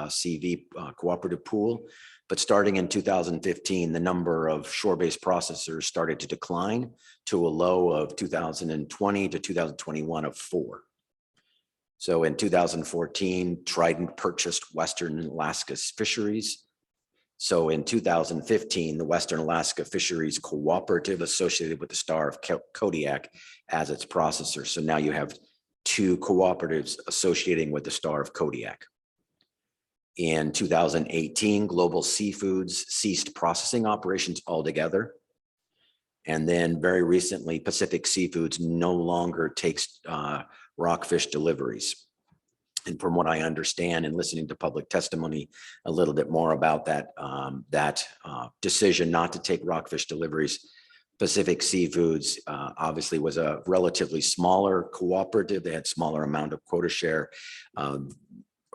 CV cooperative pool. But starting in 2015, the number of shore-based processors started to decline to a low of 2020 to 2021 of 4. So in 2014, Trident purchased Western Alaska's fisheries. So in 2015, the Western Alaska Fisheries Cooperative associated with the Star of Kodiak as its processor. So now you have 2 cooperatives associating with the Star of Kodiak. In 2018, Global Seafoods ceased processing operations altogether. And then very recently, Pacific Seafoods no longer takes rockfish deliveries. And from what I understand and listening to public testimony a little bit more about that decision not to take rockfish deliveries, Pacific Seafoods obviously was a relatively smaller cooperative. They had smaller amount of quota share.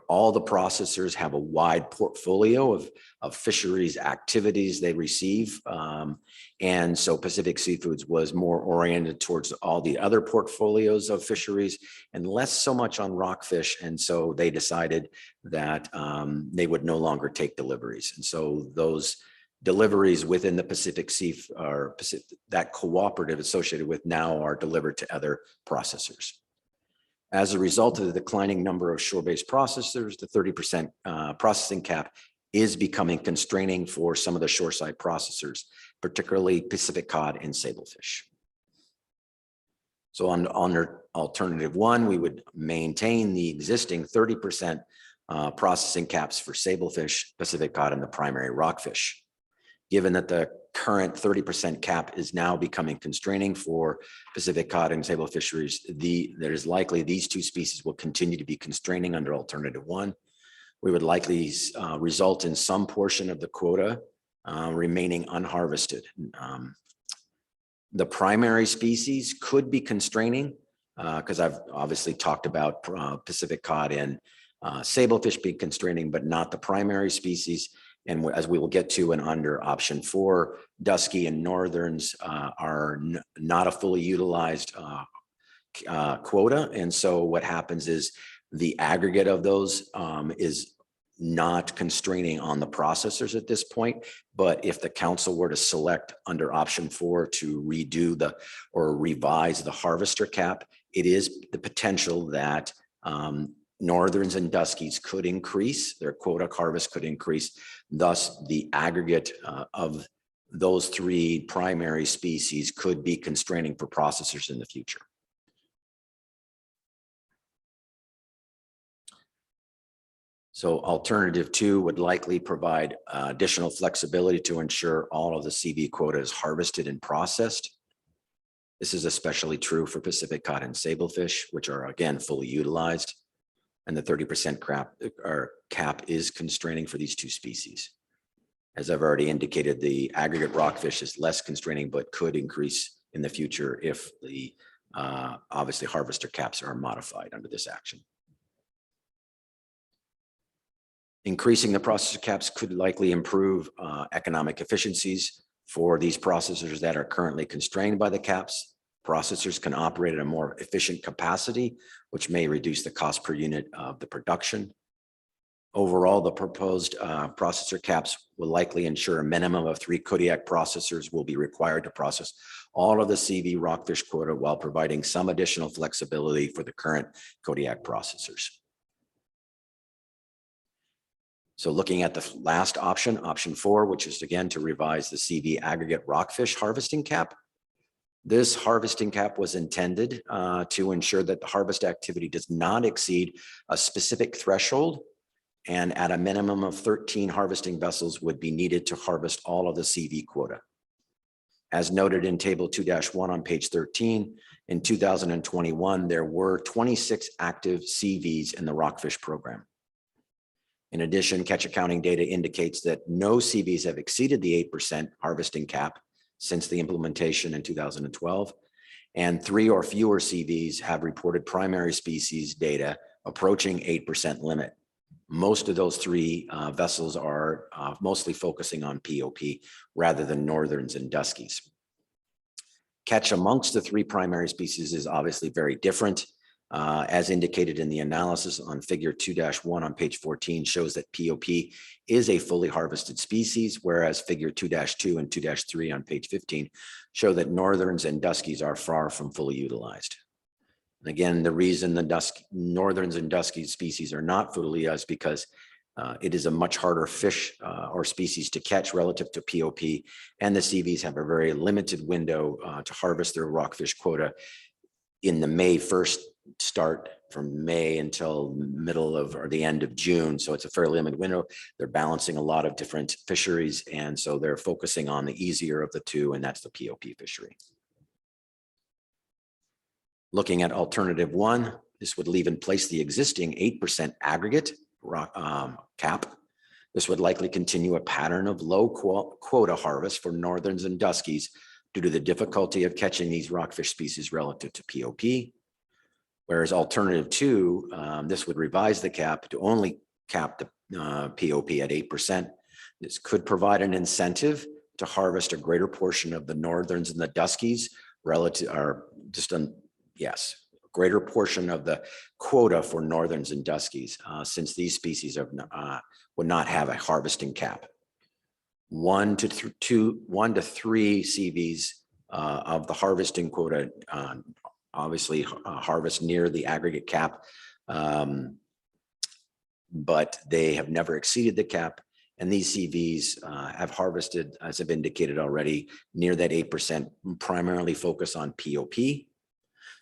All the processors have a wide portfolio of fisheries activities they receive. And so Pacific Seafoods was more oriented towards all the other portfolios of fisheries and less so much on rockfish. And so they decided that they would no longer take deliveries. And so those deliveries within the Pacific that cooperative associated with now are delivered to other processors. As a result of the declining number of shore-based processors, the 30% processing cap is becoming constraining for some of the shoreside processors, particularly Pacific cod and sablefish. So on alternative 1, we would maintain the existing 30% processing caps for sablefish, Pacific cod, and the primary rockfish. Given that the current 30% cap is now becoming constraining for Pacific cod and sable fisheries, there is likely these 2 species will continue to be constraining under alternative 1. We would likely result in some portion of the quota remaining unharvested. The primary species could be constraining because I've obviously talked about Pacific cod and sablefish being constraining, but not the primary species. And as we will get to and under option 4, Dusky and Northerns are not a fully utilized quota. And so what happens is the aggregate of those is not constraining on the processors at this point. But if the council were to select under option 4 to redo or revise the harvester cap, it is the potential that northerns and duskies could increase, their quota harvest could increase. Thus, the aggregate of those three primary species could be constraining for processors in the future. So alternative 2 would likely provide additional flexibility to ensure all of the CV quota is harvested and processed. This is especially true for Pacific cod and sablefish, which are again fully utilized. And the 30% cap is constraining for these two species. As I've already indicated, the aggregate rockfish is less constraining, but could increase in the future if the obviously harvester caps are modified under this action. Increasing the processor caps could likely improve economic efficiencies for these processors that are currently constrained by the caps. Processors can operate at a more efficient capacity, which may reduce the cost per unit of the production. Overall, the proposed processor caps will likely ensure a minimum of 3 Kodiak processors will be required to process all of the CV rockfish quota while providing some additional flexibility for the current Kodiak processors. So looking at the last option, option 4, which is again to revise the CV aggregate rockfish harvesting cap. This harvesting cap was intended to ensure that the harvest activity does not exceed a specific threshold, and at a minimum of 13 harvesting vessels would be needed to harvest all of the CV quota. As noted in table 2-1 on page 13, in 2021, there were 26 active CVs in the rockfish program. In addition, catch accounting data indicates that no CVs have exceeded the 8% harvesting cap since the implementation in 2012, and 3 or fewer CVs have reported primary species data approaching 8% limit. Most of those 3 vessels are mostly focusing on POP rather than northerns and duskies. Catch amongst the 3 primary species is obviously very different. As indicated in the analysis on figure 2-1 on page 14 shows that POP is a fully harvested species, whereas figure 2-2 and 2-3 on page 15 show that northerns and duskies are far from fully utilized. And again, the reason the northerns and duskies species are not fully utilized is because it is a much harder fish or species to catch relative to POP, and the CVs have a very limited window to harvest their rockfish quota in the May 1st start from May until middle of or the end of June. So it's a fairly limited window. They're balancing a lot of different fisheries. And so they're focusing on the easier of the 2, and that's the POP fishery. Looking at alternative 1, this would leave in place the existing 8% aggregate cap. This would likely continue a pattern of low quota harvest for northerns and duskies due to the difficulty of catching these rockfish species relative to POP. Whereas alternative 2, this would revise the cap to only cap the POP at 8%. This could provide an incentive to harvest a greater portion of the northerns and the duskies relative, or just a greater portion of the quota for northerns and duskies, since these species would not have a harvesting cap. 1 to 3 CVs of the harvesting quota obviously harvest near the aggregate cap, but they have never exceeded the cap. And these CVs have harvested, as I've indicated already, near that 8%, primarily focus on POP.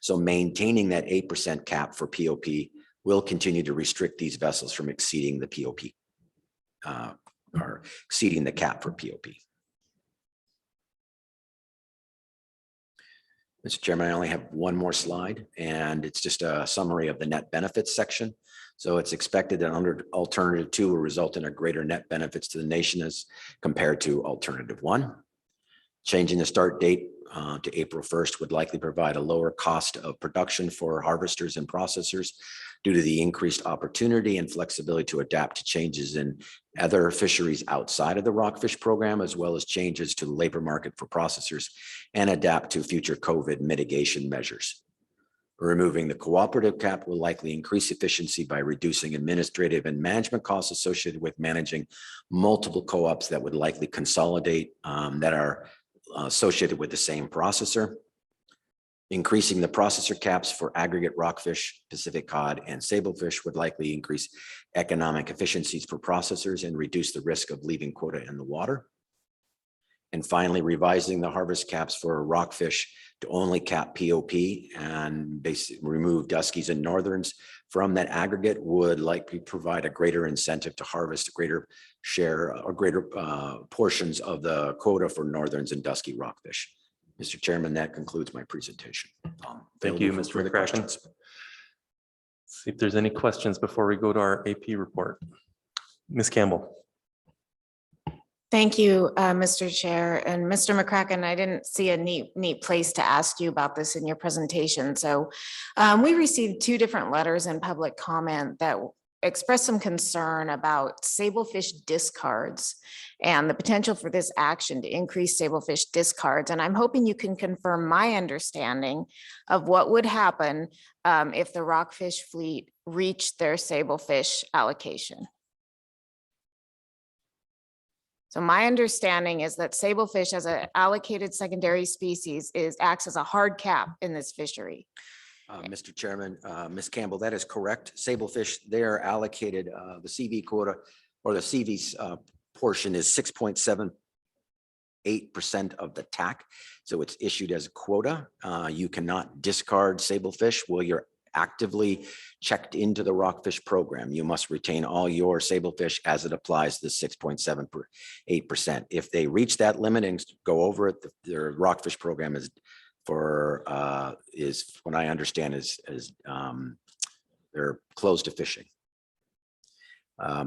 So maintaining that 8% cap for POP will continue to restrict these vessels from exceeding the POP or exceeding the cap for POP. Mr. Chairman, I only have one more slide, and it's just a summary of the net benefits section. So it's expected that under alternative 2 will result in a greater net benefits to the nation as compared to alternative 1. Changing the start date to April 1st would likely provide a lower cost of production for harvesters and processors due to the increased opportunity and flexibility to adapt to changes in other fisheries outside of the rockfish program, as well as changes to the labor market for processors and adapt to future COVID mitigation measures. Removing the cooperative cap will likely increase efficiency by reducing administrative and management costs associated with managing multiple co-ops that would likely consolidate that are associated with the same processor. Increasing the processor caps for aggregate rockfish, Pacific cod, and sablefish would likely increase economic efficiencies for processors and reduce the risk of leaving quota in the water. And finally, revising the harvest caps for rockfish to only cap POP and basically remove duskies and northerns from that aggregate would likely provide a greater incentive to harvest a greater share or greater portions of the quota for northerns and dusky rockfish. Mr. Chairman, that concludes my presentation. Thank you, Available for Mr. further McCracken. questions. See if there's any questions before we go to our AP report. Ms. Campbell. Thank you, Mr. Chair. And Mr. McCracken, I didn't see a neat place to ask you about this in your presentation. So we received 2 different letters in public comment that expressed some concern about sablefish discards and the potential for this action to increase sablefish discards. And I'm hoping you can confirm my understanding of what would happen if the rockfish fleet reached their sablefish allocation. So my understanding is that sablefish as an allocated secondary species acts as a hard cap in this fishery. Mr. Chairman, Ms. Campbell, that is correct. Sablefish, they are allocated, the CV quota or the CV's portion is 6.78% of the TAC. So it's issued as a quota. You cannot discard sablefish while you're actively checked into the rockfish program. You must retain all your sablefish as it applies to the 6.78%. If they reach that limit and go over it, their rockfish program is what I understand is they're closed to fishing. I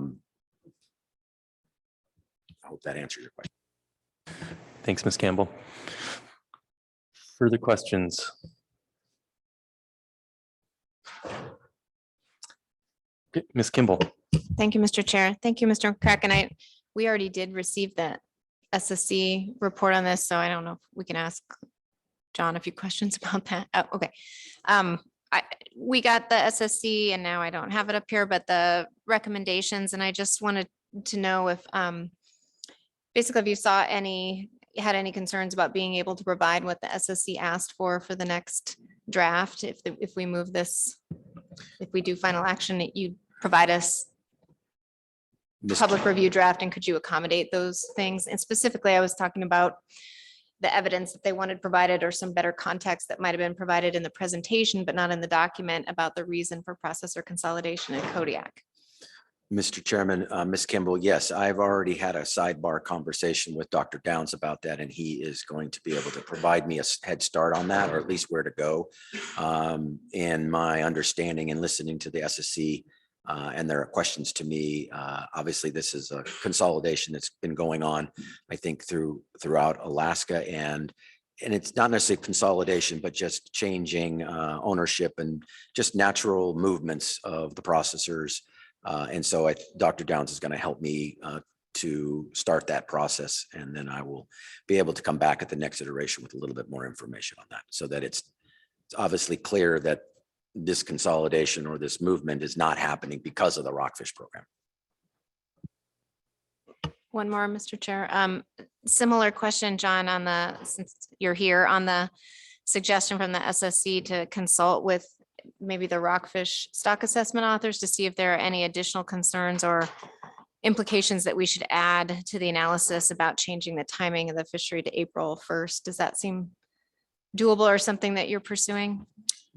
hope that answers your question. Thanks, Ms. Campbell. Further questions? Okay, Ms. Kimball. Thank you, Mr. Chair. Thank you, Mr. McCracken. We already did receive the SSC report on this, so I don't know if we can ask John a few questions about that. Oh, okay. We got the SSC and now I don't have it up here, but the recommendations, and I just wanted to know if basically if you had any concerns about being able to provide what the SSC asked for the next draft, if we move this, if we do final action, that you provide us public review draft, and could you accommodate those things? And specifically, I was talking about the evidence that they wanted provided or some better context that might have been provided in the presentation, but not in the document about the reason for processor consolidation in Kodiak. Mr. Chairman, Ms. Kimball, yes, I've already had a sidebar conversation with Dr. Downs about that, and he is going to be able to provide me a head start on that, or at least where to go. And my understanding and listening to the SSC and their questions to me, obviously this is a consolidation that's been going on, I think, throughout Alaska, and it's not necessarily consolidation, but just changing ownership and just natural movements of the processors. And so Dr. Downs is going to help me to start that process. And then I will be able to come back at the next iteration with a little bit more information on that, so that it's obviously clear that this consolidation or this movement is not happening because of the rockfish program. One more, Mr. Chair. Similar question, John, since you're here, on the suggestion from the SSC to consult with maybe the rockfish stock assessment authors to see if there are any additional concerns or implications that we should add to the analysis about changing the timing of the fishery to April 1st. Does that seem doable or something that you're pursuing?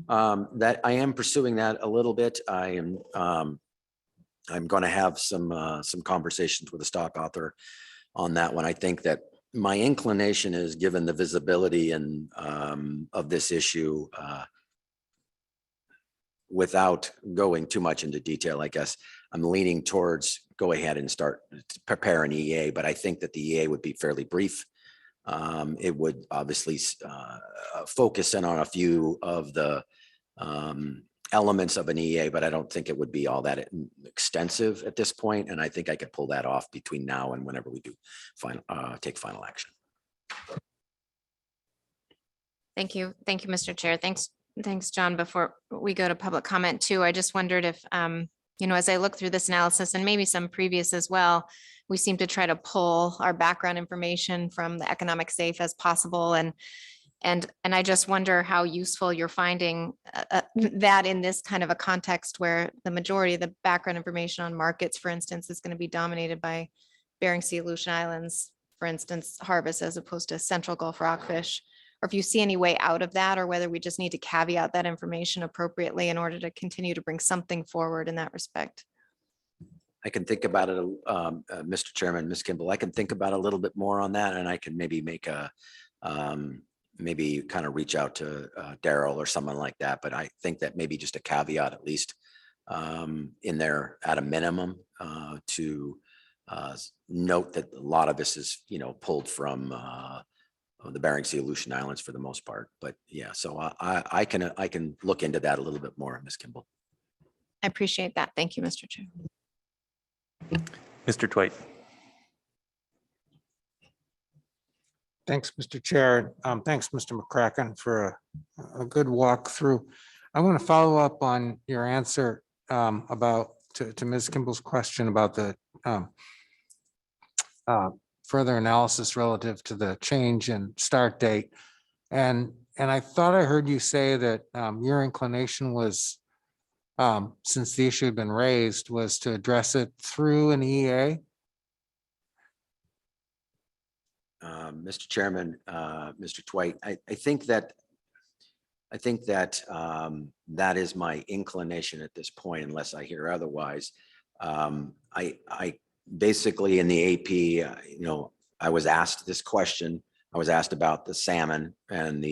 That I am pursuing that a little bit. I'm going to have some conversations with the stock author on that one. I think that my inclination is, given the visibility and of this issue, without going too much into detail, I guess I'm leaning towards go ahead and start to prepare an EA, but I think that the EA would be fairly brief. It would obviously focus in on a few of the elements of an EA, but I don't think it would be all that extensive at this point. And I think I could pull that off between now and whenever we do take final action. Thank you. Thank you, Mr. Chair. Thanks, John. Before we go to public comment too, I just wondered if, as I look through this analysis and maybe some previous as well, we seem to try to pull our background information from the economic safe as possible. And And I just wonder how useful you're finding that in this kind of a context where the majority of the background information on markets, for instance, is going to be dominated by Bering Sea, Aleutian Islands, for instance, harvest as opposed to central Gulf rockfish. Or if you see any way out of that, or whether we just need to caveat that information appropriately in order to continue to bring something forward in that respect. I can think about it, Mr. Chairman, Ms. Kimball, I can think about a little bit more on that, and I can maybe make a, maybe kind of reach out to Daryl or someone like that. But I think that maybe just a caveat, at least in there at a minimum, to note that a lot of this is, pulled from the Bering Sea, Aleutian Islands for the most part. But yeah, so I can look into that a little bit more, Ms. Kimball. I appreciate that. Thank you, Mr. Chair. Mr. Dwight. Thanks, Mr. Chair. Thanks, Mr. McCracken, for a good walkthrough. I want to follow up on your answer about to Ms. Kimball's question about the further analysis relative to the change in start date. And I thought I heard you say that your inclination was, since the issue had been raised, was to address it through an EA. Mr. Chairman, Mr. Dwight, I think that that is my inclination at this point, unless I hear otherwise. I basically in the AP, I was asked this question. I was asked about the salmon and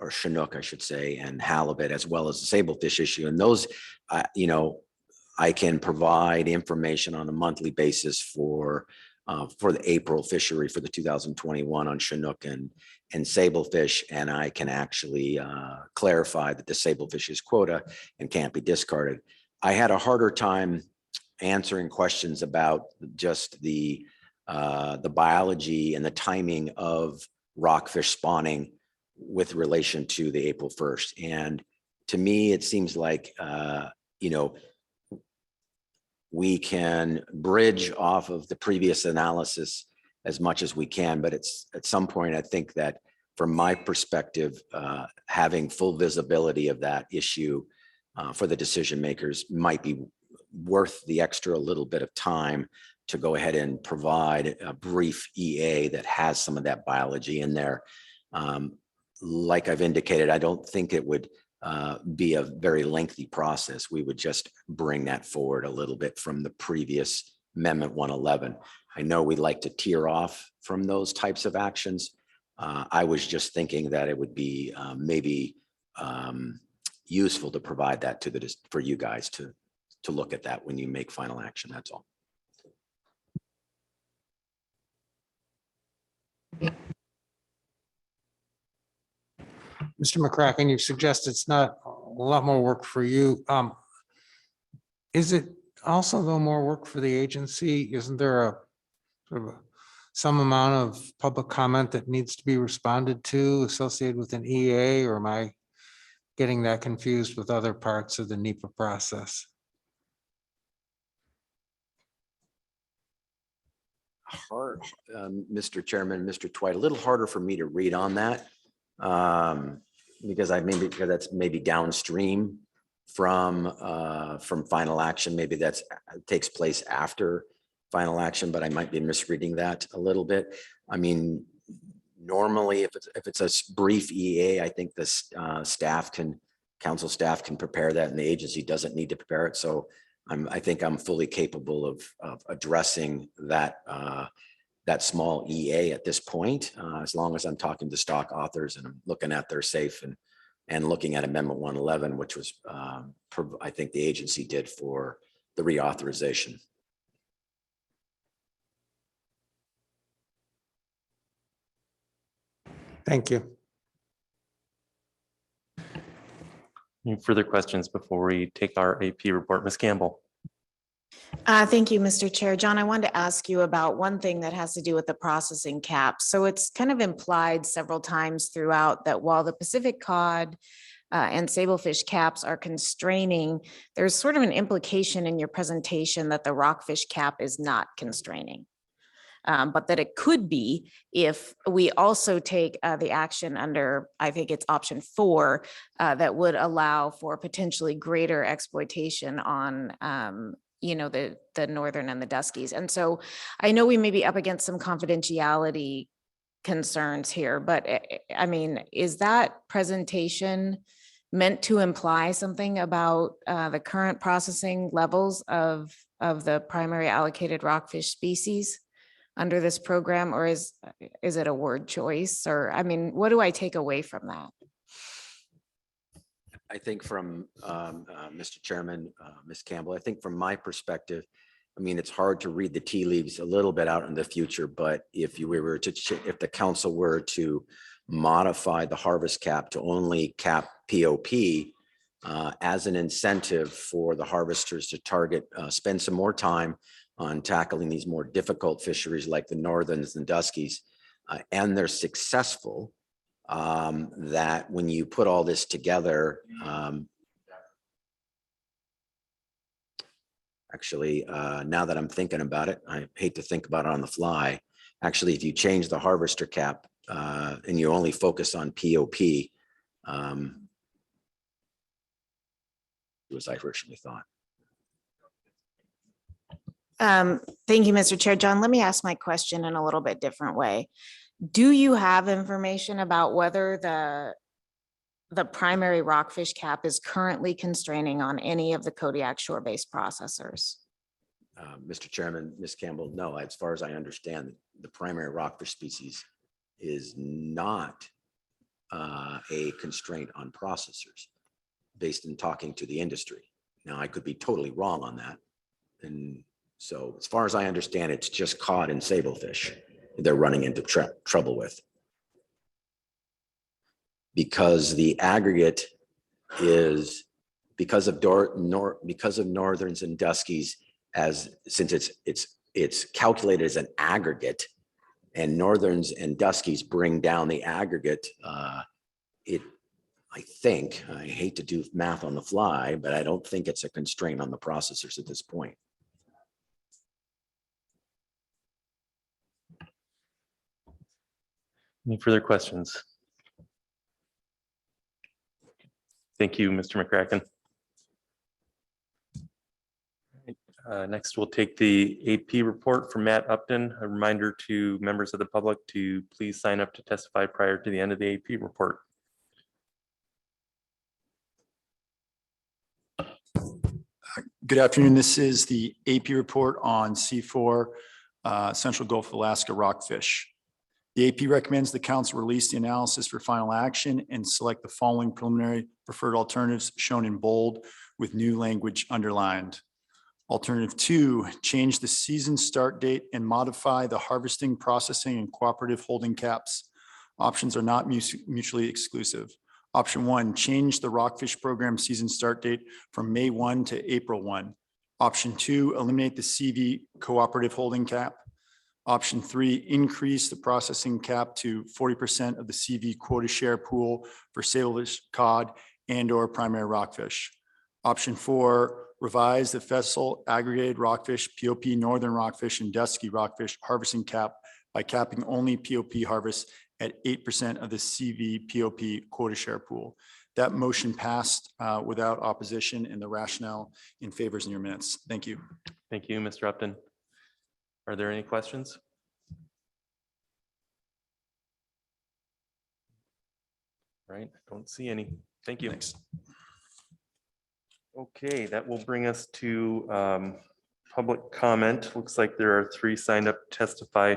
or Chinook, I should say, and halibut, as well as the sablefish issue. And those, I can provide information on a monthly basis for the April fishery for the 2021 on Chinook and sablefish. And I can actually clarify that the sablefish is quota and can't be discarded. I had a harder time answering questions about just the biology and the timing of rockfish spawning with relation to the April 1st. And to me, it seems like, we can bridge off of the previous analysis as much as we can, but it's at some point, I think that from my perspective, having full visibility of that issue for the decision makers might be worth the extra little bit of time to go ahead and provide a brief EA that has some of that biology in there. Like I've indicated, I don't think it would be a very lengthy process. We would just bring that forward a little bit from the previous Amendment 111. I know we like to tear off from those types of actions. I was just thinking that it would be maybe useful to provide that for you guys to look at that when you make final action. That's all. Mr. McCracken, you suggest it's not a lot more work for you. Is it also though more work for the agency? Isn't there a sort of some amount of public comment that needs to be responded to associated with an EA, or am I getting that confused with other parts of the NEPA process? Hard, Mr. Chairman, Mr. Dwight, a little harder for me to read on that. Because that's maybe downstream from final action. Maybe that's takes place after final action, but I might be misreading that a little bit. I mean, normally if it's a brief EA, I think the council staff can prepare that, and the agency doesn't need to prepare it. So I think I'm fully capable of addressing that small EA at this point, as long as I'm talking to stock authors and I'm looking at their safe and looking at Amendment 111, which was, I think the agency did for the reauthorization. Thank you. Any further questions before we take our AP report? Ms. Campbell. Thank you, Mr. Chair. John, I wanted to ask you about one thing that has to do with the processing cap. So it's kind of implied several times throughout that while the Pacific cod and sablefish caps are constraining, there's sort of an implication in your presentation that the rockfish cap is not constraining. but that it could be if we also take the action under, I think it's option 4, that would allow for potentially greater exploitation on the northern and the Duskies. And so I know we may be up against some confidentiality concerns here, but I mean, is that presentation meant to imply something about the current processing levels of the primary allocated rockfish species under this program, or is it a word choice? Or, I mean, what do I take away from that? I think from Mr. Chairman, Ms. Campbell, I think from my perspective, I mean, it's hard to read the tea leaves a little bit out in the future, but if if the council were to modify the harvest cap to only cap POP as an incentive for the harvesters to spend some more time on tackling these more difficult fisheries like the northerns and Duskies, and they're successful, that when you put all this together, actually, now that I'm thinking about it, I hate to think about it on the fly. Actually, if you change the harvester cap and you only focus on POP, as I originally thought. Thank you, Mr. Chair. John, let me ask my question in a little bit different way. Do you have information about whether the primary rockfish cap is currently constraining on any of the Kodiak shore-based processors? Mr. Chairman, Ms. Campbell, no, as far as I understand, the primary rockfish species is not a constraint on processors based in talking to the industry. Now, I could be totally wrong on that. And so as far as I understand, it's just cod and sablefish they're running into trouble with. Because the aggregate is, because of northerns and Duskies, since it's calculated as an aggregate, and northerns and Duskies bring down the aggregate, I think, I hate to do math on the fly, but I don't think it's a constraint on the processors at this point. Any further questions? Thank you, Mr. McCracken. Next, we'll take the AP report from Matt Upton. A reminder to members of the public to please sign up to testify prior to the end of the AP report. Good afternoon. This is the AP report on C4 Central Gulf of Alaska rockfish. The AP recommends the council release the analysis for final action and select the following preliminary preferred alternatives shown in bold with new language underlined. Alternative 2, change the season start date and modify the harvesting, processing, and cooperative holding caps. Options are not mutually exclusive. Option 1, change the rockfish program season start date from May 1 to April 1. Option 2, eliminate the CV cooperative holding cap. Option 3, increase the processing cap to 40% of the CV quota share pool for sablefish, cod, and/or primary rockfish. Option 4, revise the vessel aggregated rockfish, POP northern rockfish, and dusky rockfish harvesting cap by capping only POP harvest at 8% of the CV POP quota share pool. That motion passed without opposition, and the rationale in favor is in your minutes. Thank you. Thank you, Mr. Upton. Are there any questions? Right, I don't see any. Thank you. Thanks. Okay, that will bring us to public comment. Looks like there are 3 signed up to testify.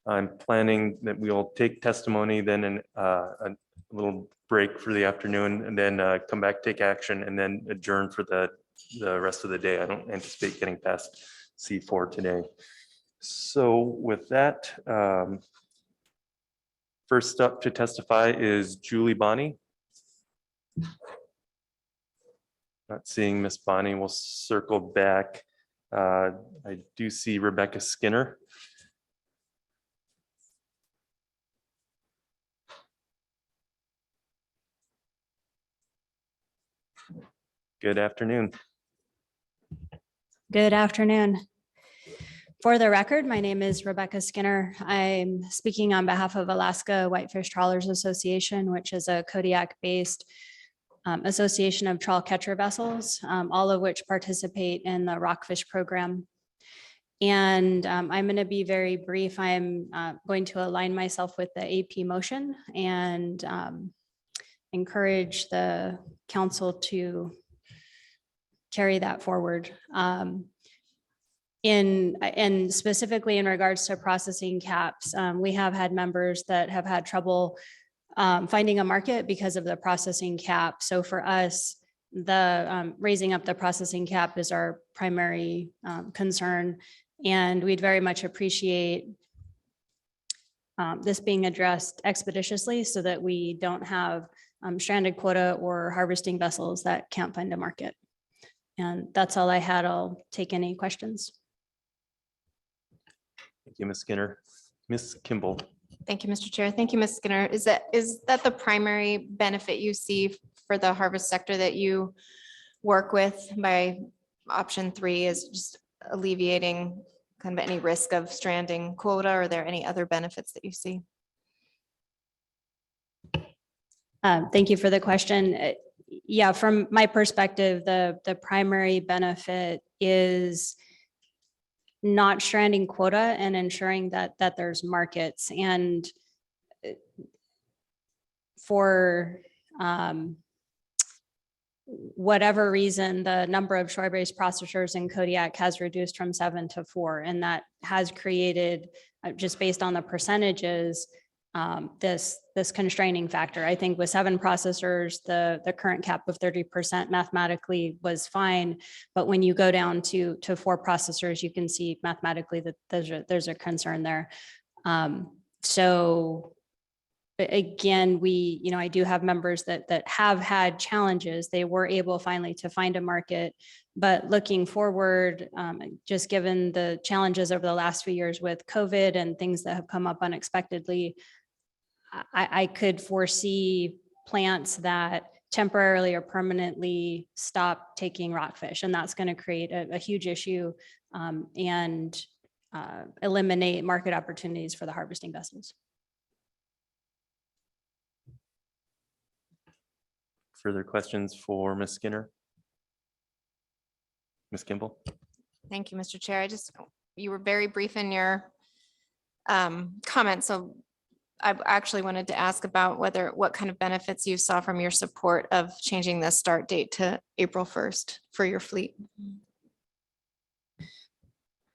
I'm planning that we will take testimony, then a little break for the afternoon, and then come back, take action, and then adjourn for the rest of the day. I don't anticipate getting past C4 today. So with that, first up to testify is Julie Bonney. Not seeing Miss Bonney. We'll circle back. I do see Rebecca Skinner. Good afternoon. Good afternoon. For the record, my name is Rebecca Skinner. I'm speaking on behalf of Alaska Whitefish Trawlers Association, which is a Kodiak-based association of trawl catcher vessels, all of which participate in the rockfish program. And I'm going to be very brief. I'm going to align myself with the AP motion and encourage the council to carry that forward. And specifically in regards to processing caps, we have had members that have had trouble finding a market because of the processing cap. So for us, the raising up the processing cap is our primary concern. And we'd very much appreciate this being addressed expeditiously so that we don't have stranded quota or harvesting vessels that can't find a market. And that's all I had. I'll take any questions. Thank you, Ms. Skinner. Ms. Kimball. Thank you, Mr. Chair. Thank you, Ms. Skinner. Is that the primary benefit you see for the harvest sector that you work with by option 3 is just alleviating kind of any risk of stranding quota? Or are there any other benefits that you see? Thank you for the question. Yeah, from my perspective, the primary benefit is not stranding quota and ensuring that there's markets. And for whatever reason, the number of shore-based processors in Kodiak has reduced from 7 to 4, and that has created, just based on the percentages, this constraining factor. I think with 7 processors, the current cap of 30% mathematically was fine, but when you go down to 4 processors, you can see mathematically that there's a concern there. So again, I do have members that have had challenges. They were able finally to find a market, but looking forward, just given the challenges over the last few years with COVID and things that have come up unexpectedly, I could foresee plants that temporarily or permanently stop taking rockfish, and that's going to create a huge issue and eliminate market opportunities for the harvesting vessels. Further questions for Ms. Skinner? Ms. Kimball? Thank you, Mr. Chair. You were very brief in your comments, so I actually wanted to ask about what kind of benefits you saw from your support of changing the start date to April 1st for your fleet.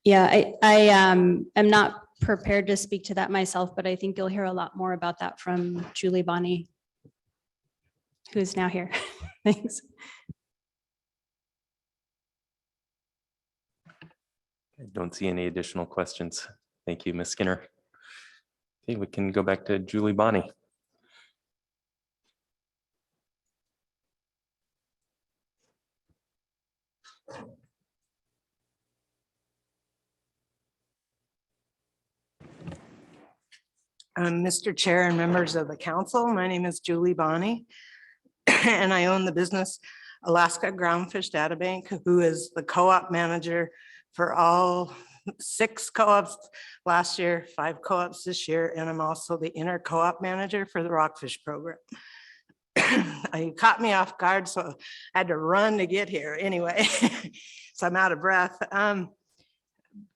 Yeah, I am not prepared to speak to that myself, but I think you'll hear a lot more about that from Julie Bonney, who's now here. Thanks. I don't see any additional questions. Thank you, Ms. Skinner. Okay, we can go back to Julie Bonney. Mr. Chair and members of the council, my name is Julie Bonney, and I own the business Alaska Groundfish Databank, who is the co-op manager for all 6 co-ops last year, 5 co-ops this year, and I'm also the inner co-op manager for the rockfish program. You caught me off guard, so I had to run to get here anyway. So I'm out of breath.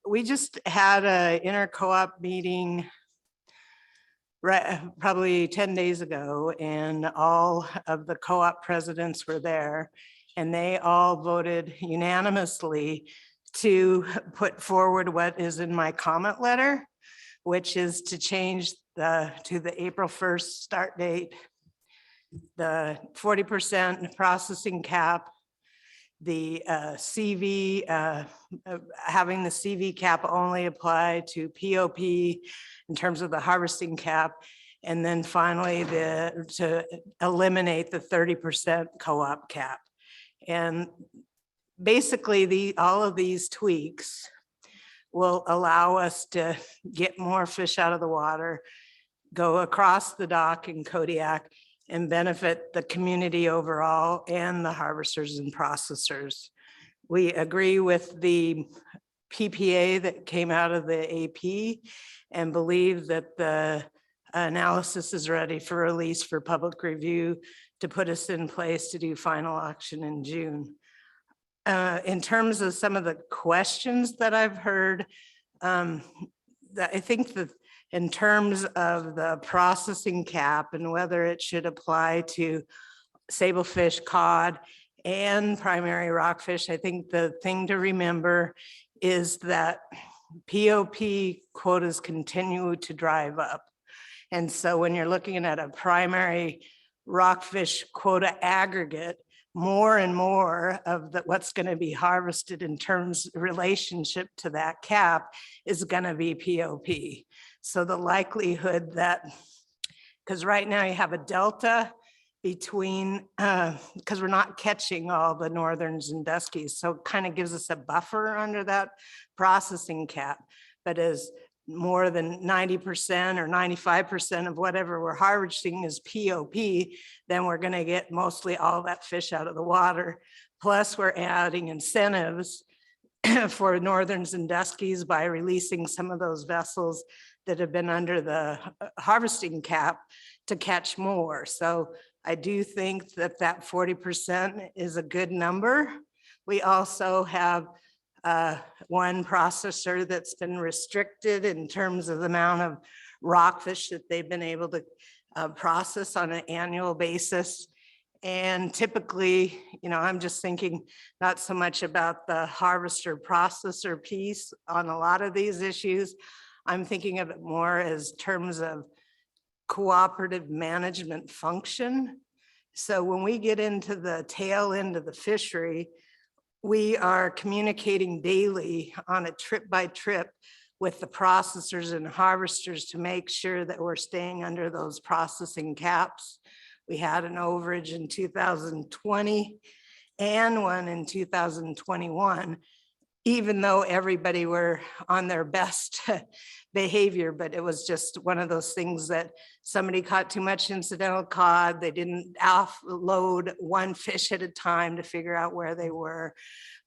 We just had an inner co-op meeting probably 10 days ago, and all of the co-op presidents were there, and they all voted unanimously to put forward what is in my comment letter, which is to change to the April 1st start date, the 40% processing cap, the CV, having the CV cap only apply to POP in terms of the harvesting cap, and then finally to eliminate the 30% co-op cap. And basically all of these tweaks will allow us to get more fish out of the water, go across the dock in Kodiak, and benefit the community overall and the harvesters and processors. We agree with the PPA that came out of the AP and believe that the analysis is ready for release for public review to put us in place to do final auction in June. In terms of some of the questions that I've heard, that I think that in terms of the processing cap and whether it should apply to sablefish, cod, and primary rockfish, I think the thing to remember is that POP quotas continue to drive up. And so when you're looking at a primary rockfish quota aggregate, more and more of what's going to be harvested in terms relationship to that cap is going to be POP. So the likelihood that, because right now you have a delta between, because we're not catching all the northerns and duskies, so it kind of gives us a buffer under that processing cap. But as more than 90% or 95% of whatever we're harvesting is POP, then we're going to get mostly all that fish out of the water. Plus, we're adding incentives for northerns and duskies by releasing some of those vessels that have been under the harvesting cap to catch more. So I do think that that 40% is a good number. We also have one processor that's been restricted in terms of the amount of rockfish that they've been able to process on an annual basis. And typically, you know, I'm just thinking not so much about the harvester processor piece on a lot of these issues. I'm thinking of it more as terms of cooperative management function. So when we get into the tail end of the fishery, we are communicating daily on a trip by trip with the processors and harvesters to make sure that we're staying under those processing caps. We had an overage in 2020 and one in 2021, even though everybody were on their best behavior, but it was just one of those things that somebody caught too much incidental cod. They didn't offload one fish at a time to figure out where they were.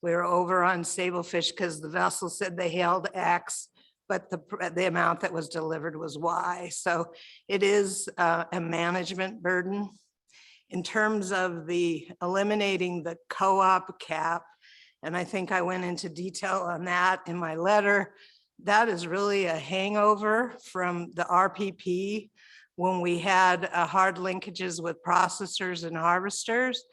We were over on sablefish because the vessel said they held X, but the amount that was delivered was Y. So it is a management burden. In terms of the eliminating the co-op cap, and I think I went into detail on that in my letter, that is really a hangover from the RPP when we had hard linkages with processors and harvesters.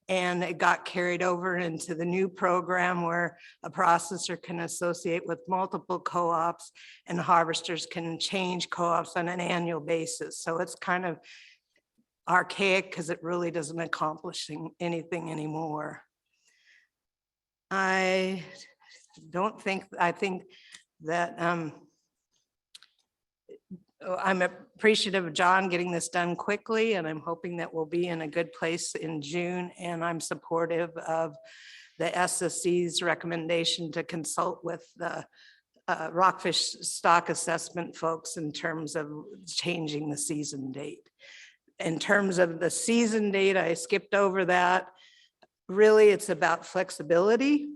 And it got carried over into the new program where a processor can associate with multiple co-ops and harvesters can change co-ops on an annual basis. So it's kind of archaic because it really doesn't accomplish anything anymore. I think that I'm appreciative of John getting this done quickly, and I'm hoping that we'll be in a good place in June. And I'm supportive of the SSC's recommendation to consult with the rockfish stock assessment folks in terms of changing the season date. In terms of the season date, I skipped over that. Really, it's about flexibility.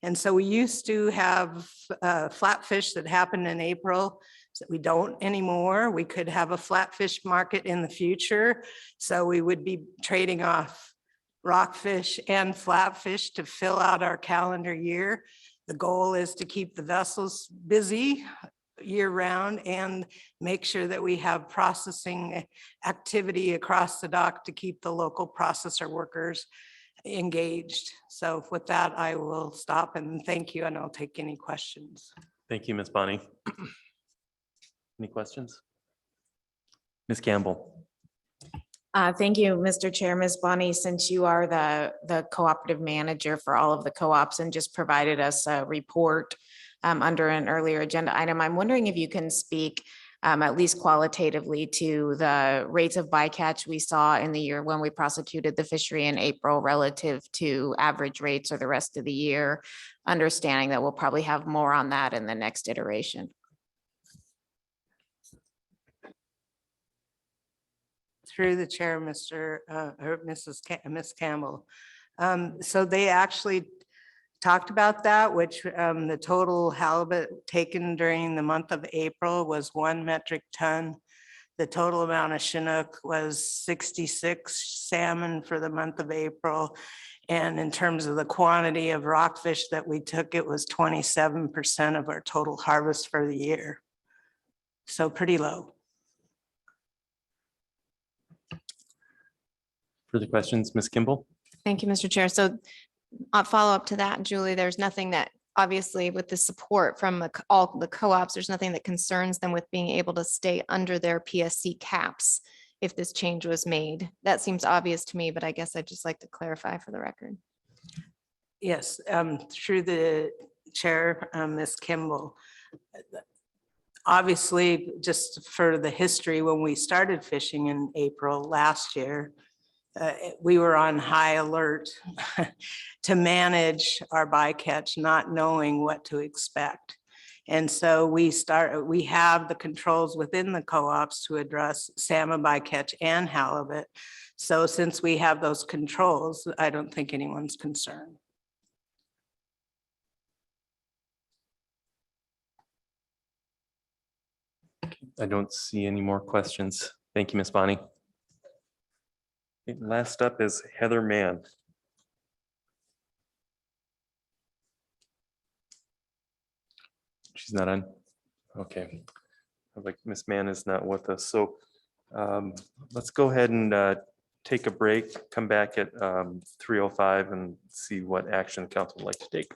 And so we used to have flatfish that happened in April. So we don't anymore. We could have a flatfish market in the future. So we would be trading off rockfish and flatfish to fill out our calendar year. The goal is to keep the vessels busy year round and make sure that we have processing activity across the dock to keep the local processor workers engaged. So with that, I will stop and thank you, and I'll take any questions. Thank you, Ms. Bonnie. Any questions? Ms. Campbell. Thank you, Mr. Chair. Ms. Bonnie, since you are the cooperative manager for all of the co-ops and just provided us a report under an earlier agenda item, I'm wondering if you can speak at least qualitatively to the rates of bycatch we saw in the year when we prosecuted the fishery in April relative to average rates or the rest of the year, understanding that we'll probably have more on that in the next iteration. Through the chair, Miss Campbell. So they actually talked about that, which the total halibut taken during the month of April was 1 metric ton. The total amount of Chinook was 66 salmon for the month of April. And in terms of the quantity of rockfish that we took, it was 27% of our total harvest for the year. So pretty low. Further questions, Ms. Kimball? Thank you, Mr. Chair. So I'll follow up to that, Julie. There's nothing that, obviously, with the support from all the co-ops, there's nothing that concerns them with being able to stay under their PSC caps if this change was made. That seems obvious to me, but I guess I'd just like to clarify for the record. Yes, through the chair, Ms. Kimball. Obviously, just for the history, when we started fishing in April last year, we were on high alert to manage our bycatch, not knowing what to expect. And so we have the controls within the co-ops to address salmon bycatch and halibut. So since we have those controls, I don't think anyone's concerned. I don't see any more questions. Thank you, Ms. Bonnie. Okay, last up is Heather Mann. She's not on. Okay. Like Ms. Mann is not with us. So let's go ahead and take a break, come back at 3:05 and see what action the council would like to take.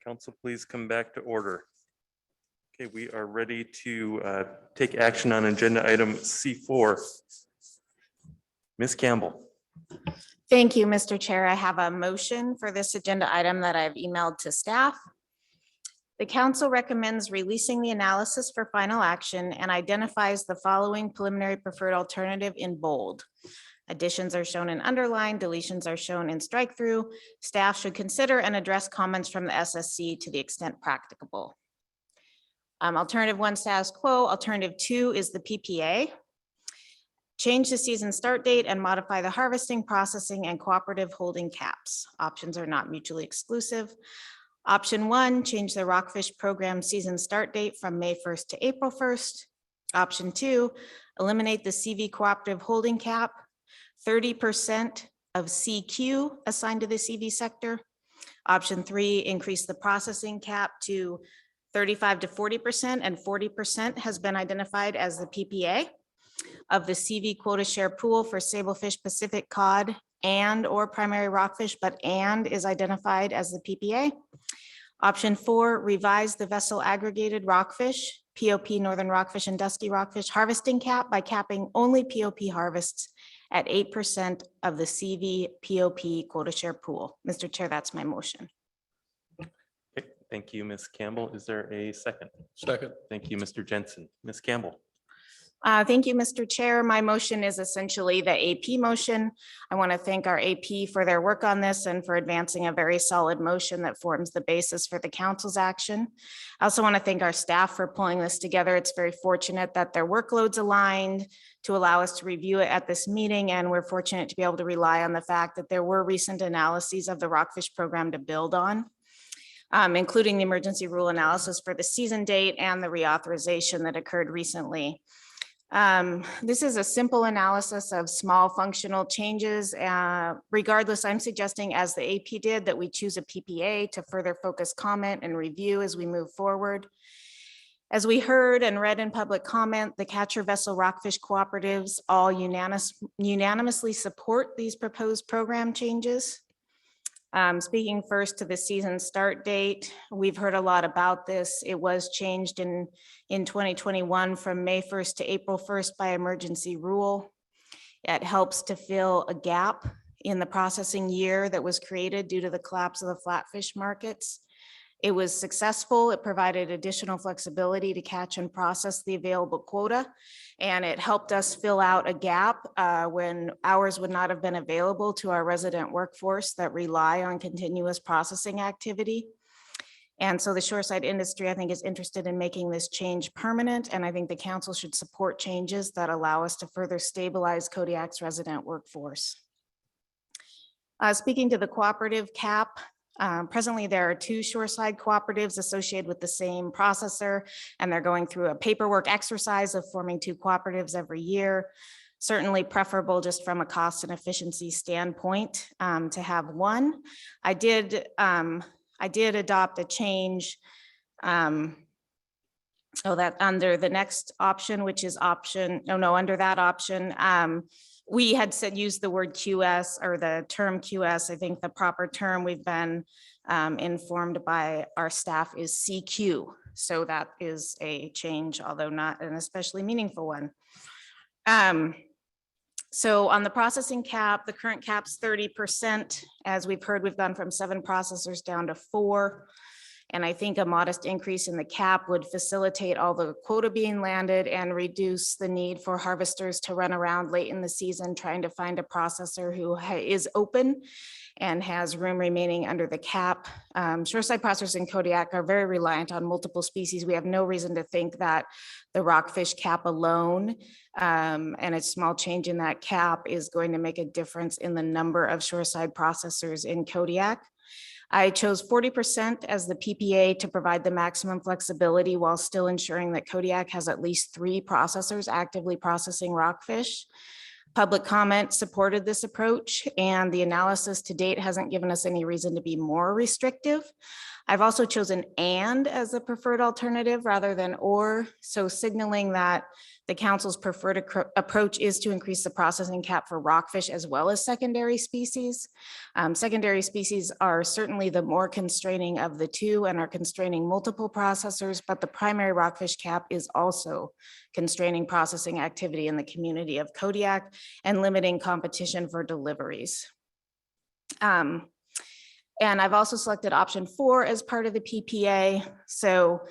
Council, please come back to order. Okay, we are ready to take action on agenda item C4. Ms. Campbell. Thank you, Mr. Chair. I have a motion for this agenda item that I've emailed to staff. The council recommends releasing the analysis for final action and identifies the following preliminary preferred alternative in bold. Additions are shown in underline, deletions are shown in strike through. Staff should consider and address comments from the SSC to the extent practicable. Alternative 1, status quo. Alternative 2 is the PPA. Change the season start date and modify the harvesting, processing, and cooperative holding caps. Options are not mutually exclusive. Option 1, change the rockfish program season start date from May 1st to April 1st. Option 2, eliminate the CV cooperative holding cap, 30% of CQ assigned to the CV sector. Option 3, increase the processing cap to 35 to 40%, and 40% has been identified as the PPA of the CV quota share pool for Sablefish, Pacific cod, and or primary rockfish, but and is identified as the PPA. Option 4, revise the vessel aggregated rockfish, POP northern rockfish and dusky rockfish harvesting cap by capping only POP harvests at 8% of the CV POP quota share pool. Mr. Chair, that's my motion. Okay, thank you, Ms. Campbell. Is there a second? Second. Thank you, Mr. Jensen. Ms. Campbell. Thank you, Mr. Chair. My motion is essentially the AP motion. I want to thank our AP for their work on this and for advancing a very solid motion that forms the basis for the council's action. I also want to thank our staff for pulling this together. It's very fortunate that their workloads aligned to allow us to review it at this meeting, and we're fortunate to be able to rely on the fact that there were recent analyses of the rockfish program to build on, including the emergency rule analysis for the season date and the reauthorization that occurred recently. This is a simple analysis of small functional changes. Regardless, I'm suggesting, as the AP did, that we choose a PPA to further focus comment and review as we move forward. As we heard and read in public comment, the catcher vessel rockfish cooperatives all unanimously support these proposed program changes. Speaking first to the season start date, we've heard a lot about this. It was changed in 2021 from May 1st to April 1st by emergency rule. It helps to fill a gap in the processing year that was created due to the collapse of the flatfish markets. It was successful. It provided additional flexibility to catch and process the available quota, and it helped us fill out a gap when hours would not have been available to our resident workforce that rely on continuous processing activity. And so the shoreside industry, I think, is interested in making this change permanent, and I think the council should support changes that allow us to further stabilize Kodiak's resident workforce. Speaking to the cooperative cap, presently, there are 2 shoreside cooperatives associated with the same processor, and they're going through a paperwork exercise of forming 2 cooperatives every year. Certainly preferable just from a cost and efficiency standpoint to have one. I did adopt a change so that under the next option, which is under that option, we had said use the word QS or the term QS. I think the proper term we've been informed by our staff is CQ. So that is a change, although not an especially meaningful one. So on the processing cap, the current cap's 30%. As we've heard, we've gone from 7 processors down to 4. And I think a modest increase in the cap would facilitate all the quota being landed and reduce the need for harvesters to run around late in the season trying to find a processor who is open and has room remaining under the cap. Shoreside processors in Kodiak are very reliant on multiple species. We have no reason to think that the rockfish cap alone and a small change in that cap is going to make a difference in the number of shoreside processors in Kodiak. I chose 40% as the PPA to provide the maximum flexibility while still ensuring that Kodiak has at least 3 processors actively processing rockfish. Public comment supported this approach, and the analysis to date hasn't given us any reason to be more restrictive. I've also chosen and as a preferred alternative rather than or, so signaling that the council's preferred approach is to increase the processing cap for rockfish as well as secondary species. Secondary species are certainly the more constraining of the 2 and are constraining multiple processors, but the primary rockfish cap is also constraining processing activity in the community of Kodiak and limiting competition for deliveries. And I've also selected option 4 as part of the PPA. So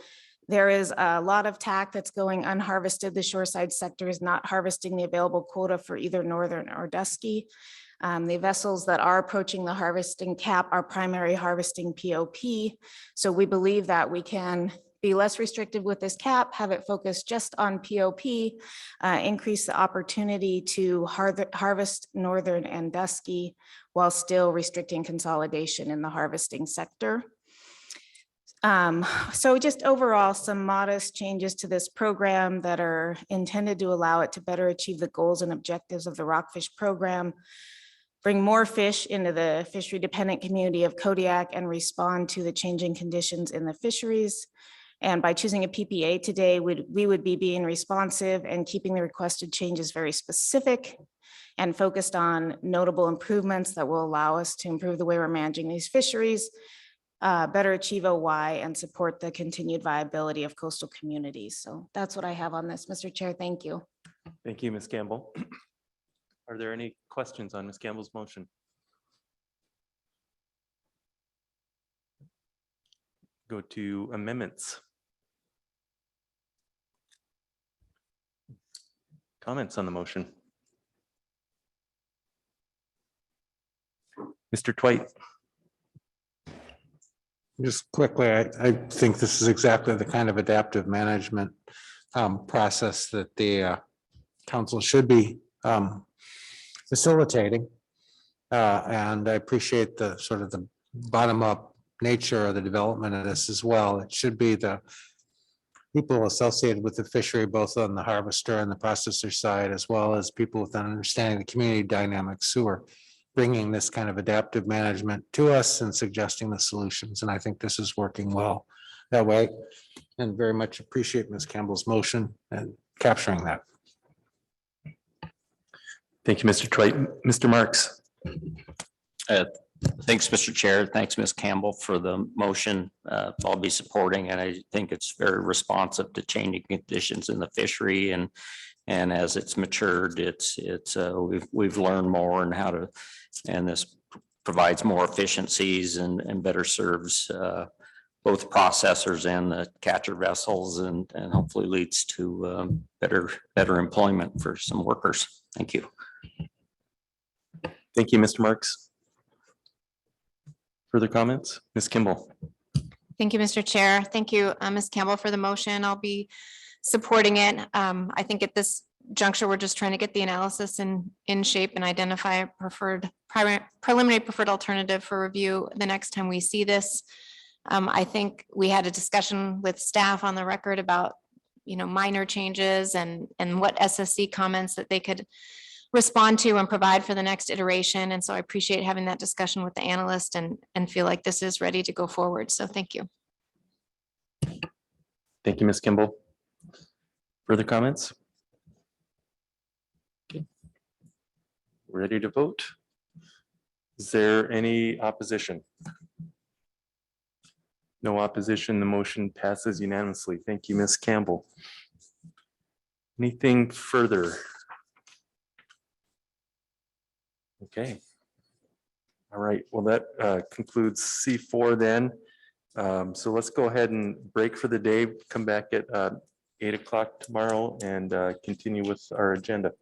There is a lot of tack that's going unharvested. The shoreside sector is not harvesting the available quota for either northern or dusky. The vessels that are approaching the harvesting cap are primary harvesting POP. So we believe that we can be less restrictive with this cap, have it focused just on POP, increase the opportunity to harvest northern and dusky while still restricting consolidation in the harvesting sector. So just overall, some modest changes to this program that are intended to allow it to better achieve the goals and objectives of the rockfish program, bring more fish into the fishery dependent community of Kodiak and respond to the changing conditions in the fisheries. And by choosing a PPA today, we would be being responsive and keeping the requested changes very specific and focused on notable improvements that will allow us to improve the way we're managing these fisheries, better achieve OY, and support the continued viability of coastal communities. So that's what I have on this, Mr. Chair. Thank you. Thank you, Ms. Campbell. Are there any questions on Ms. Campbell's motion? Go to amendments. Comments on the motion? Mr. Twite. Just quickly, I think this is exactly the kind of adaptive management process that the council should be facilitating. And I appreciate the sort of the bottom-up nature of the development of this as well. It should be the people associated with the fishery, both on the harvester and the processor side, as well as people with an understanding of the community dynamics who are bringing this kind of adaptive management to us and suggesting the solutions. And I think this is working well that way. And very much appreciate Ms. Campbell's motion and capturing that. Thank you, Mr. Twite. Mr. Marks. Thanks, Mr. Chair. Thanks, Ms. Campbell, for the motion. I'll be supporting, and I think it's very responsive to changing conditions in the fishery, and as it's matured, we've learned more and how to, and this provides more efficiencies and better serves both processors and the catcher vessels, and hopefully leads to better employment for some workers. Thank you. Thank you, Mr. Marks. Further comments? Ms. Kimball. Thank you, Mr. Chair. Thank you, Ms. Campbell, for the motion. I'll be supporting it. I think at this juncture, we're just trying to get the analysis in shape and identify a preliminary preferred alternative for review the next time we see this. I think we had a discussion with staff on the record about, minor changes and what SSC comments that they could respond to and provide for the next iteration. And so I appreciate having that discussion with the analyst and feel like this is ready to go forward. So thank you. Thank you, Ms. Kimball. Further comments? Okay. Ready to vote? Is there any opposition? No opposition. The motion passes unanimously. Thank you, Ms. Campbell. Anything further? Okay. All right. Well, that concludes C4 then. So let's go ahead and break for the day. Come back at 8 o'clock tomorrow and continue with our agenda.